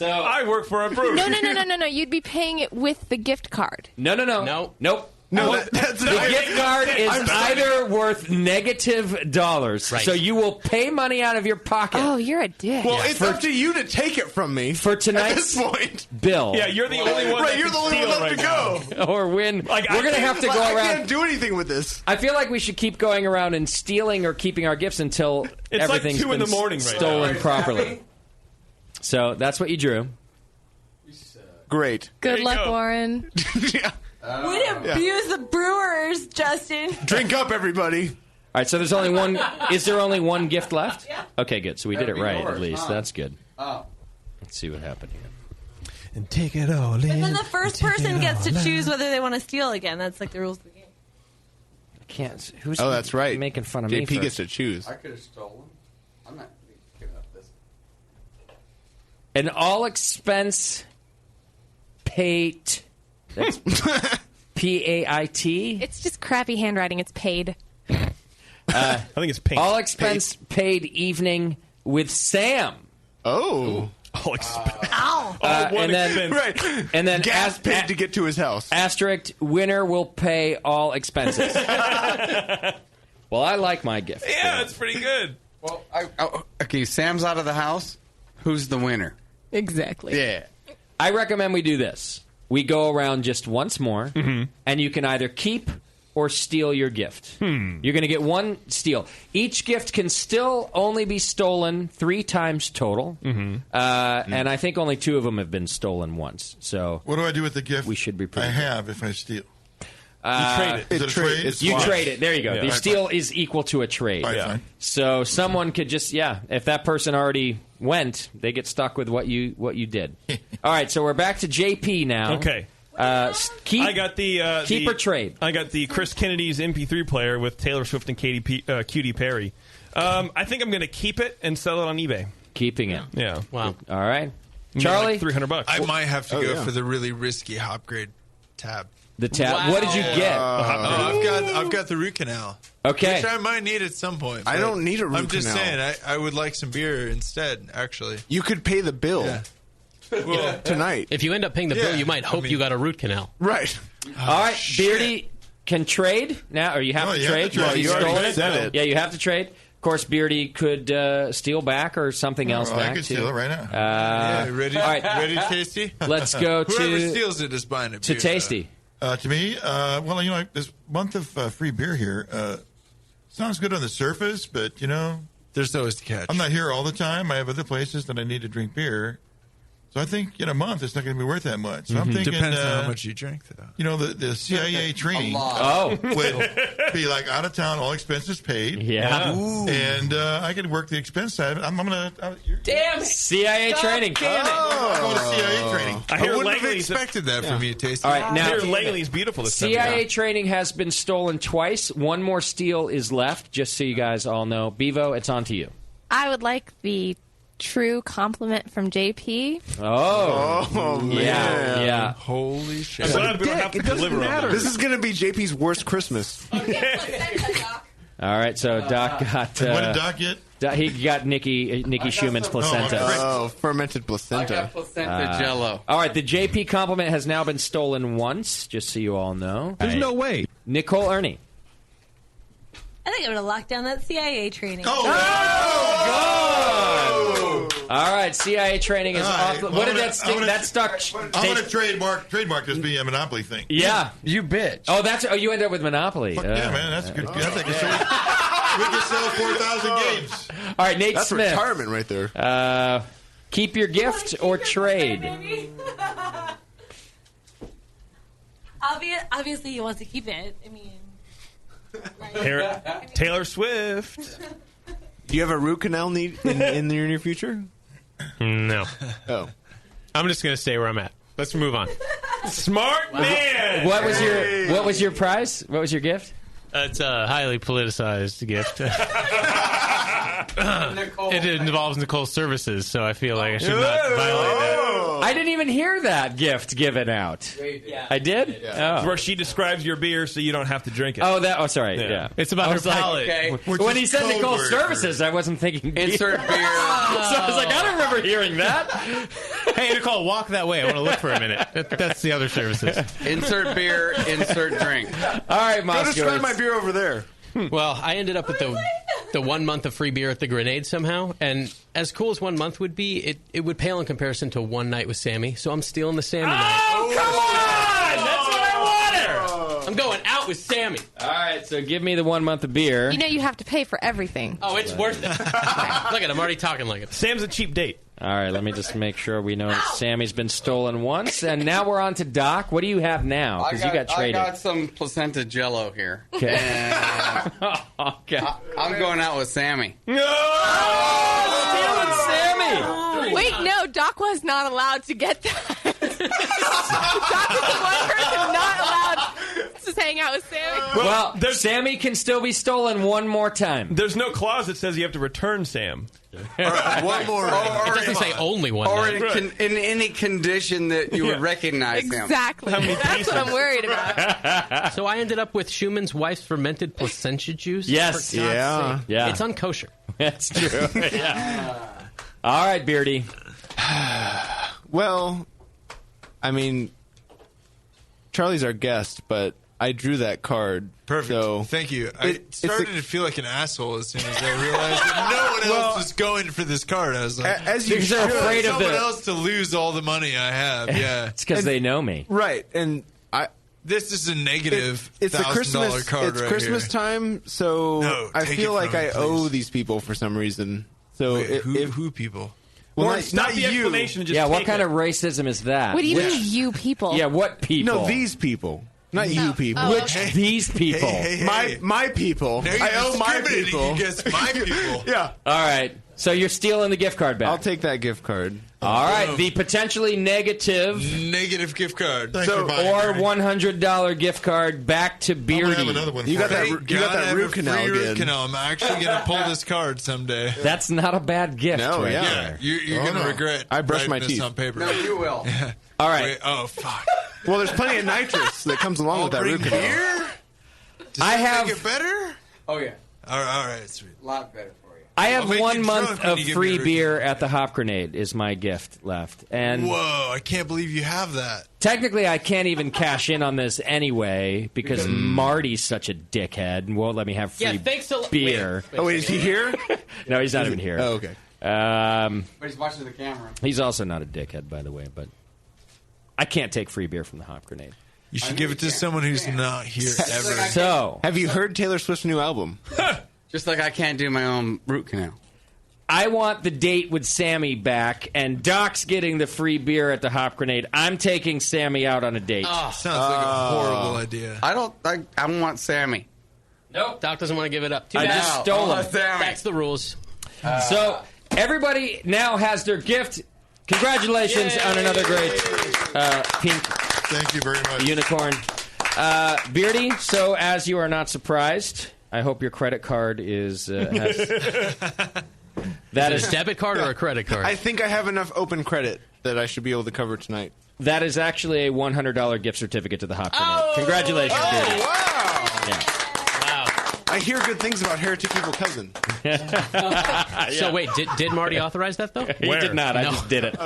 I work for a brewery. No. You'd be paying it with the gift card. No. No. Nope. No, that's the gift card is either worth negative dollars, Right. so you will pay money out of your pocket. Oh, you're a dick. Well, it's up to you to take it from me for tonight's at this point. bill. Yeah, you're the only one. Right, that you're can the only steal one left right to now. go. Or win. Like, We're going to have to go I around. can't do anything with this. I feel like we should keep going around and stealing or keeping our gifts until It's like everything's 2 in been the morning right stolen now. properly. So that's what you drew. Great. Good luck, Warren. Way to abuse the Brewers, Justin. Drink up, everybody. All right, so there's only one. Is there only one gift left? Yeah. Okay, good. So we did it right, at least. That's good. Oh. Let's see what happened here. And take it all in. But then the first person gets to choose whether they want to steal again. That's like the rules of the game. I can't. Who's Oh, that's right. making fun of me? JP for- gets to choose. I could have stolen. I'm not giving up this. An all expense paid. That's P-A-I-T. It's just crappy handwriting. It's paid. I think it's pink. All expense paid evening with Sam. Oh. All expense. Ow. And then, Right. and then Gas paid to get to his house. asterisk, winner will pay all expenses. Well, I like my gift. Yeah, it's pretty good. Well, okay, Sam's out of the house. Who's the winner? Exactly. Yeah. I recommend we do this. We go around just once more, Mm-hmm. and you can either keep or steal your gift. Hmm. You're going to get one steal. Each gift can still only be stolen 3 times total, Mm-hmm. and I think only 2 of them have been stolen once. So What do I do with the gift we should be I pretty. have if I steal? trade it. Is it a trade? It's You Fine. trade it. There you go. Yeah. The Right, steal is equal to a trade. All right, Yeah. fine. So someone could just if that person already went, they get stuck with what you did. All right, so we're back to JP now. Okay. Keep I got the keep or trade. I got the Chris Kennedy's MP3 player with Taylor Swift and Cutie Perry. I think I'm going to keep it and sell it on eBay. Keeping it. Yeah. Wow. All right. Maybe Charlie? like $300. I might have to Oh, go yeah. for the really risky hop grade tab. The tab. What did you get? I've got the root canal. Okay. Which I might need at some point. I but don't need a root I'm just canal. saying, I would like some beer instead, actually. You could pay the bill Well, tonight. If you end up paying the bill, you might hope you got a root canal. Right. All right, Beardy can trade now, or you have Oh, to you have trade. to trade. Well, You you already stole said it. Yeah, you have to trade. Of course, Beardy could steal back or something else I back could too. steal it right now. yeah, ready, all right. ready, Tasty? Let's go Whoever to steals it is buying it. to Tasty. To me, well, this month of free beer here sounds good on the surface, but, There's always the catch. I'm not here all the time. I have other places that I need to drink beer. So I think in a month it's not going to be worth that much. So I'm thinking, Depends on how much you drink, though. The CIA training Oh, would be like out of town, all expenses paid. yeah. And I could work the expense side. I'm going to. Damn CIA training. I'm going to CIA training. I I hear wouldn't have Langley's. expected that from you, Tasty. All right, I now hear Langley's beautiful this time of CIA year. training has been stolen twice. One more steal is left. Just so you guys all know, Bevo, it's on to you. I would like the true compliment from JP. Oh, man. yeah. Holy shit. I'm glad we don't have to It doesn't deliver on matter. that. This is going to be JP's worst Christmas. All right, so Doc got. What did Doc get? He got Nikki Schumann's placenta. Oh, fermented placenta. Placenta Jello. All right, the JP compliment has now been stolen once, just so you all know. There's no way. Nicole Ernie. I think I'm going to lock down that CIA training. All right, CIA training is off. What did that stick? That stuck. I'm going to trademark this be a Monopoly thing. Yeah, You bitch. Oh, that's. Oh, you end up with Monopoly. Yeah, man, that's good. I think we can sell 4,000 games. All right, Nate That's Smith. retirement right there. Keep your gift or trade. Obviously, he wants to keep it. I mean, Taylor Swift. Do you have a root canal need in your near future? No. Oh. I'm just going to stay where I'm at. Let's move on. Smart man. What was your prize? What was your gift? It's a highly politicized gift. It involves Nicole's services, so I feel like I should not violate that. I didn't even hear that gift given out. I did? It's where she describes your beer so you don't have to drink it. Oh, sorry. Yeah. It's about I her was like, palate. Okay. When he said Nicole Services, I wasn't thinking beer. Insert beer. So I was like, I don't remember hearing that. Hey, Nicole, walk that way. I want to look for a minute. That's the other services. Insert beer, insert drink. All right, Go describe my beer over there. Well, I ended up with the 1 month of free beer at the Grenade somehow, and as cool as 1 month would be, it would pale in comparison to one night with Sammy. So I'm stealing the Sammy night. Oh, come on! That's what I wanted. I'm going out with Sammy. All right, so give me the 1 month of beer. You know you have to pay for everything. Oh, it's worth it. Look at him, I'm already talking like it. Sam's a cheap date. All right, let me just make sure we know that Sammy's been stolen once. And now we're on to Doc. What do you have now? Because you got traded. I got some placenta jello here. Okay. Okay. I'm going out with Sammy. Stealing Sammy! Wait, no, Doc was not allowed to get that. Doc is the one person not allowed to hang out with Sammy. Well, Sammy can still be stolen one more time. There's no clause that says you have to return Sam. All right, one more. It doesn't say only one Or night. in any condition that you would recognize him. Exactly. That's what I'm worried about. So I ended up with Schumann's wife's fermented placenta juice. Yes. For God's Yeah. sake. Yeah. It's unkosher. That's true. Yeah. All right, Beardy. Well, I mean, Charlie's our guest, but I drew that card. Perfect. So Thank you. I started to feel like an asshole as soon as I realized that no one else was going for this card. I was like, as you Because they're afraid of someone the- else to lose all the money I have. Yeah, It's because they know me. right, and this is a negative it's a $1,000 Christmas card. It's right Christmas here. time, so No, I take feel it like from I me, owe please. these people for some reason. So Wait, if who people? well, Or not, stop not the you. explanation and just Yeah, what take kind it. of racism is that? What do you mean, you people? Yeah, what people? No, these people, not you people. Oh, Which these people? Hey. My people. Now you're I owe my discriminating people. against my people. Yeah, All right. So you're stealing the gift card back. I'll take that gift card. All right. The potentially negative Negative gift card. Thanks for buying, or Barry. $100 gift card back to I'm gonna have Beardy. another one. You for got that? Thank You got God I that have root a canal free root again. canal. I'm actually going to pull this card someday. That's not a bad gift. No, right yeah. there. You're Oh, going to no. regret. I brushed my writing this teeth. on paper. No, you will. All right. Wait, oh fuck! Well, there's plenty of nitrous that comes along I'll with that bring root canal. beer. Does I that have- make it better. Oh, yeah. All right, sweet. A lot better for you. I I'll have make 1 you month drunk when of you give me free a root beer canal. at the Hop Grenade is my gift left. And Whoa! I can't believe you have that. technically, I can't even cash in on this anyway because Marty's such a dickhead and won't let me have free Yeah, thanks to beer. Oh wait, is he here? No, he's not even here. Oh, okay. But he's watching the camera. He's also not a dickhead, by the way, but I can't take free beer from the Hop Grenade. You should give it to someone who's not here ever. So, Have you heard Taylor Swift's new album? Just like I can't do my own root canal. I want the date with Sammy back, and Doc's getting the free beer at the Hop Grenade. I'm taking Sammy out on a date. Sounds like a horrible idea. I want Sammy. Nope. Doc doesn't want to give it up. Too I bad. just stole him. Sammy. That's the rules. So everybody now has their gift. Congratulations on another great pink Thank you very much. unicorn. Beardy, so as you are not surprised, I hope your credit card is has, that Is is it a debit card or a credit card? I think I have enough open credit that I should be able to cover tonight. that is actually a $100 gift certificate to the Hop Grenade. Congratulations, Beardy. Wow! Yeah. I hear good things about Heretic Evil Cousin. So wait, did Marty authorize that though? He did not. I No. just did it.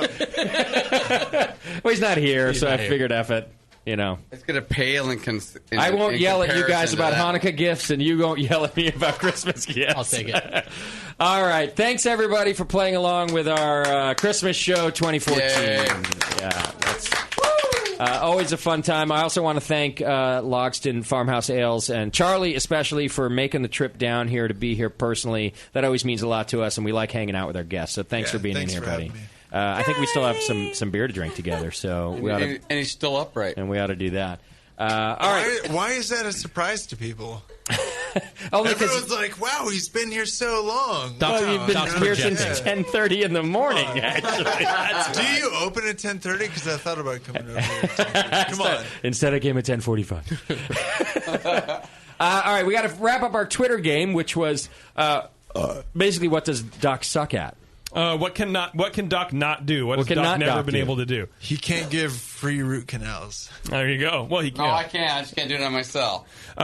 Well, he's not here, He's so not I here. figured F it. You know, It's going to pale in I won't yell at you guys about Hanukkah. Hanukkah gifts, and you won't yell at me about Christmas gifts. I'll take it. All right. Thanks, everybody, for playing along with our Christmas show 2014. Yay. Yeah, that's always a fun time. I also want to thank Logston Farmhouse Ales and Charlie especially for making the trip down here to be here personally. That always means a lot to us, and we like hanging out with our guests. So thanks for being in here, buddy. I think we still have some beer to drink together, so we ought to, And he's still upright. and we ought to do that. All right. Why is that a surprise to people? Only 'cause- Everyone's like, "Wow, he's been here so long." Well, you've been Doc's here since projecting. 10:30 in the morning, actually. Do you open at 10:30? Because I thought about coming over here. At 10:30. Come on. Instead, I came at 10:45. All right, we got to wrap up our Twitter game, which was basically what does Doc suck at? What can Doc not do? What has can Doc not never Doc been do? able to do? He can't give free root canals. There you go. Well, he No, can. I can't. I just can't do it on myself. You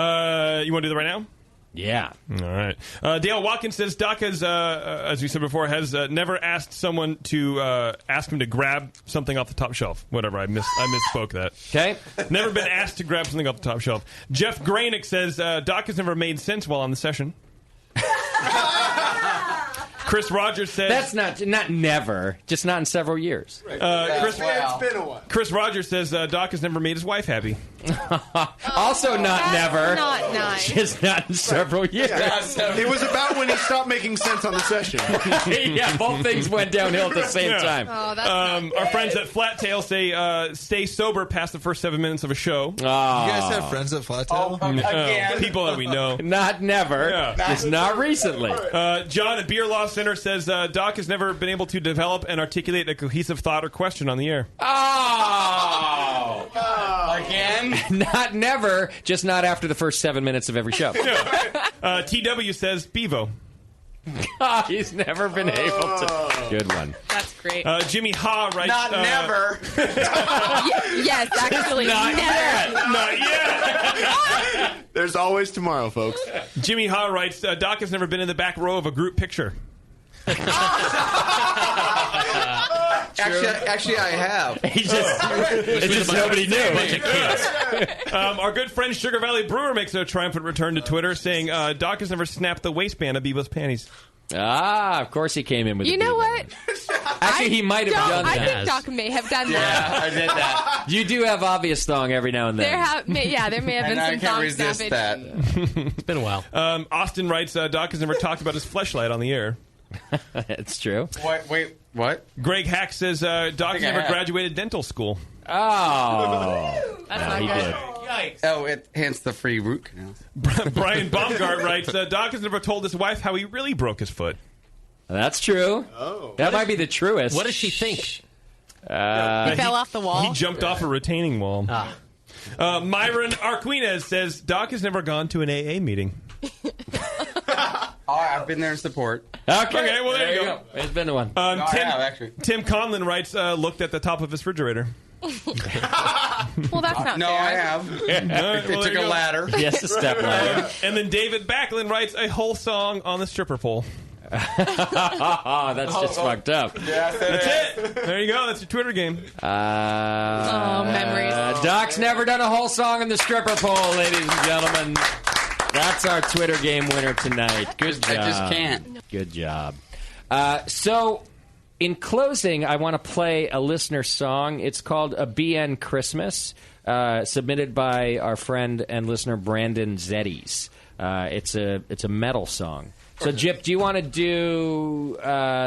want to do that right now? Yeah. All right. Dale Watkins says Doc has, as we said before, has never asked someone to ask him to grab something off the top shelf. Whatever. I misspoke that. Okay. Never been asked to grab something off the top shelf. Jeff Granick says Doc has never made sense while on the session. Chris Rogers says That's not never, just not in several years. Chris, It's been a while. Chris Rogers says Doc has never made his wife happy. Also not never. Not nice. Just not in several years. It was about when he stopped making sense on the session. Yeah, both things went downhill at the same Yeah. time. Oh, that's not Our good. friends at Flat Tail say stay sober past the first 7 minutes of a show. You guys have friends at Flat Tail? People that we know. Not never. Yeah. Just not recently. John at Beer Law Center says Doc has never been able to develop and articulate a cohesive thought or question on the air. Oh! Again? Not never, just not after the first 7 minutes of every show. TW says Bevo. He's never been able to. Good one. That's great. Jimmy Ha writes... Not never. Yes, actually, Not never. Not yet. There's always tomorrow, folks. Jimmy Ha writes, Doc has never been in the back row of a group picture. Actually, I have. It's just nobody knew. Our good friend Sugar Valley Brewer makes a triumphant return to Twitter, saying Doc has never snapped the waistband of Bevo's panties. Of course he came in with You know what? Actually, he might have done I that. think Doc may have done Yeah, that. I did that. You do have obvious thong every now and then. There may have been And I some can't thong resist snappage. that. It's been a while. Austin writes, Doc has never talked about his fleshlight on the air. It's true. Wait, what? Greg Hack says Doc has I never have. graduated dental school. Oh. That's No, not he good. did. Yikes. Oh, hence the free root canals. Brian Baumgart writes, Doc has never told his wife how he really broke his foot. That's true. Oh. That might be the truest. What does she think? He fell off the wall. He jumped off a retaining wall. Myron Arquinez says Doc has never gone to an AA meeting. Oh, I've been there in support. Okay, well, there you go. There's been one. I have, actually. Tim Conlon writes, looked at the top of his refrigerator. Well, that's not No, fair. I have. All right, It well, took there you a go. ladder. Yes, a step ladder. And then David Backlund writes a whole song on the stripper pole. That's just fucked up. Yes, That's it. There you go. That's your Twitter game. Memories. Doc's never done a whole song in the stripper pole, ladies and gentlemen. That's our Twitter game winner tonight. Good job. I just can't. Good job. So, in closing, I want to play a listener song. It's called A BN Christmas, submitted by our friend and listener Brandon Zeddies. It's a metal song. So, Jip, do you want to do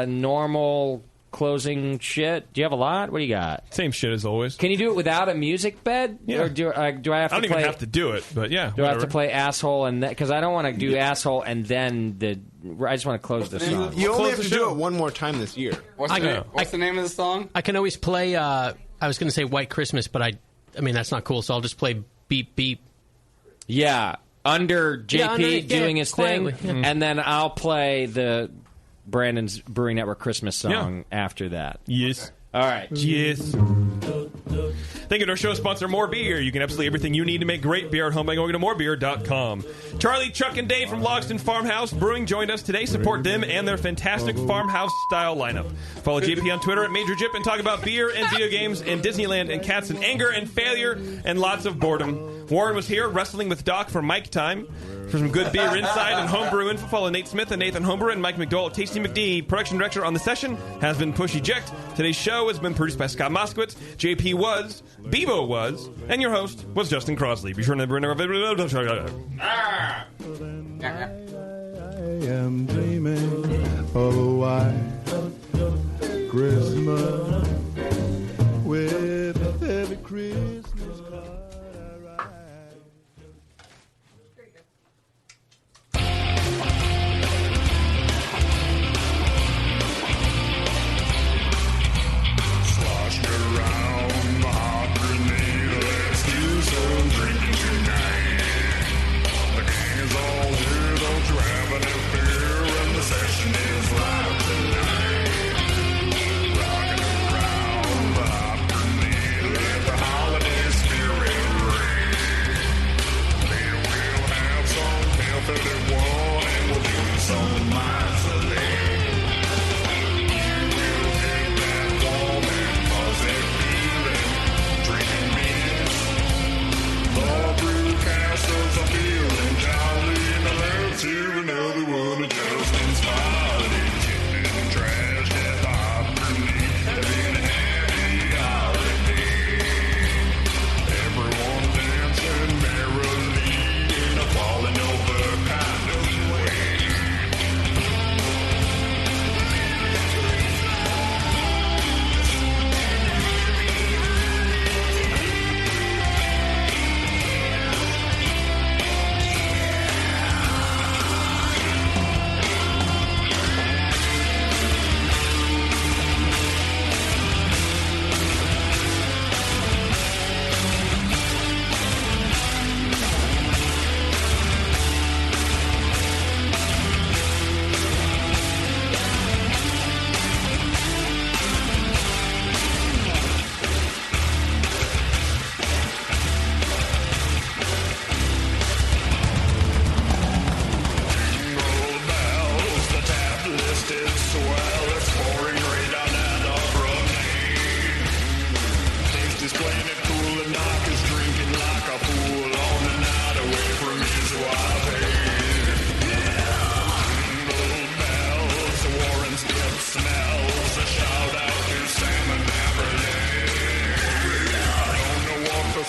normal closing shit? Do you have a lot? What do you got? Same shit as always. Can you do it without a music bed? Yeah. Or do I have to I don't play? even have to do it, but yeah. Do I have to whatever. play asshole and because I don't want to do asshole and then I just want to close the song. You only have the to show. do it one more time this year. What's the name of the song? I can always play. I was going to say White Christmas, but I mean that's not cool. So I'll just play Beep Beep. Yeah, under JP Yeah, under- yeah, doing his thing, quietly, yeah. and then I'll play the Brandon's Brewing Network Christmas song after that. Yes. All right. Yes. Thank you to our show sponsor, More Beer. You can absolutely everything you need to make great beer at home by going to morebeer.com. Charlie, Chuck, and Dave from Logston Farmhouse Brewing joined us today. Support them and their fantastic farmhouse-style lineup. Follow JP on Twitter at Major Jip and talk about beer and video games and Disneyland and cats and anger and failure and lots of boredom. Warren was here wrestling with Doc for Mike Time. For some good beer inside and homebrew info, follow Nate Smith and Nathan Homebrew and Mike McDowell at Tasty McD. Production director on the session has been Push Eject. Today's show has been produced by Scott Moskowitz. JP was, Bevo was, and your host was Justin Crosley. Be sure to remember. I am dreaming of a white Christmas with every Christmas card I write. Sloshed around the hot grenade. Let's do some drinking tonight. The gang is all here. Don't you have enough beer? And the session is live tonight.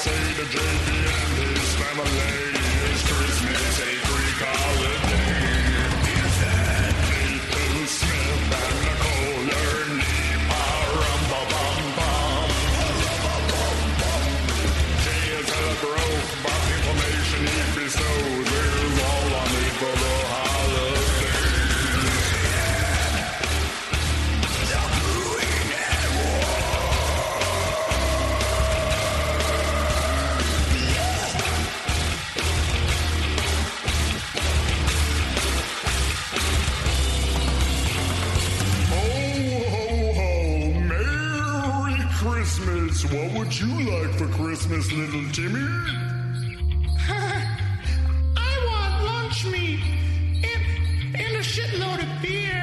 say to JP and his family, it's Christmas, a Greek holiday. It's that Nathan Smith and Nicole Ernie, pa-rum-ba-bum-bum. Jay is hella broke, but the information he bestows is all I need for the holidays. Christmas. What would you like for Christmas, little Timmy? I want lunch meat and a shitload of beer.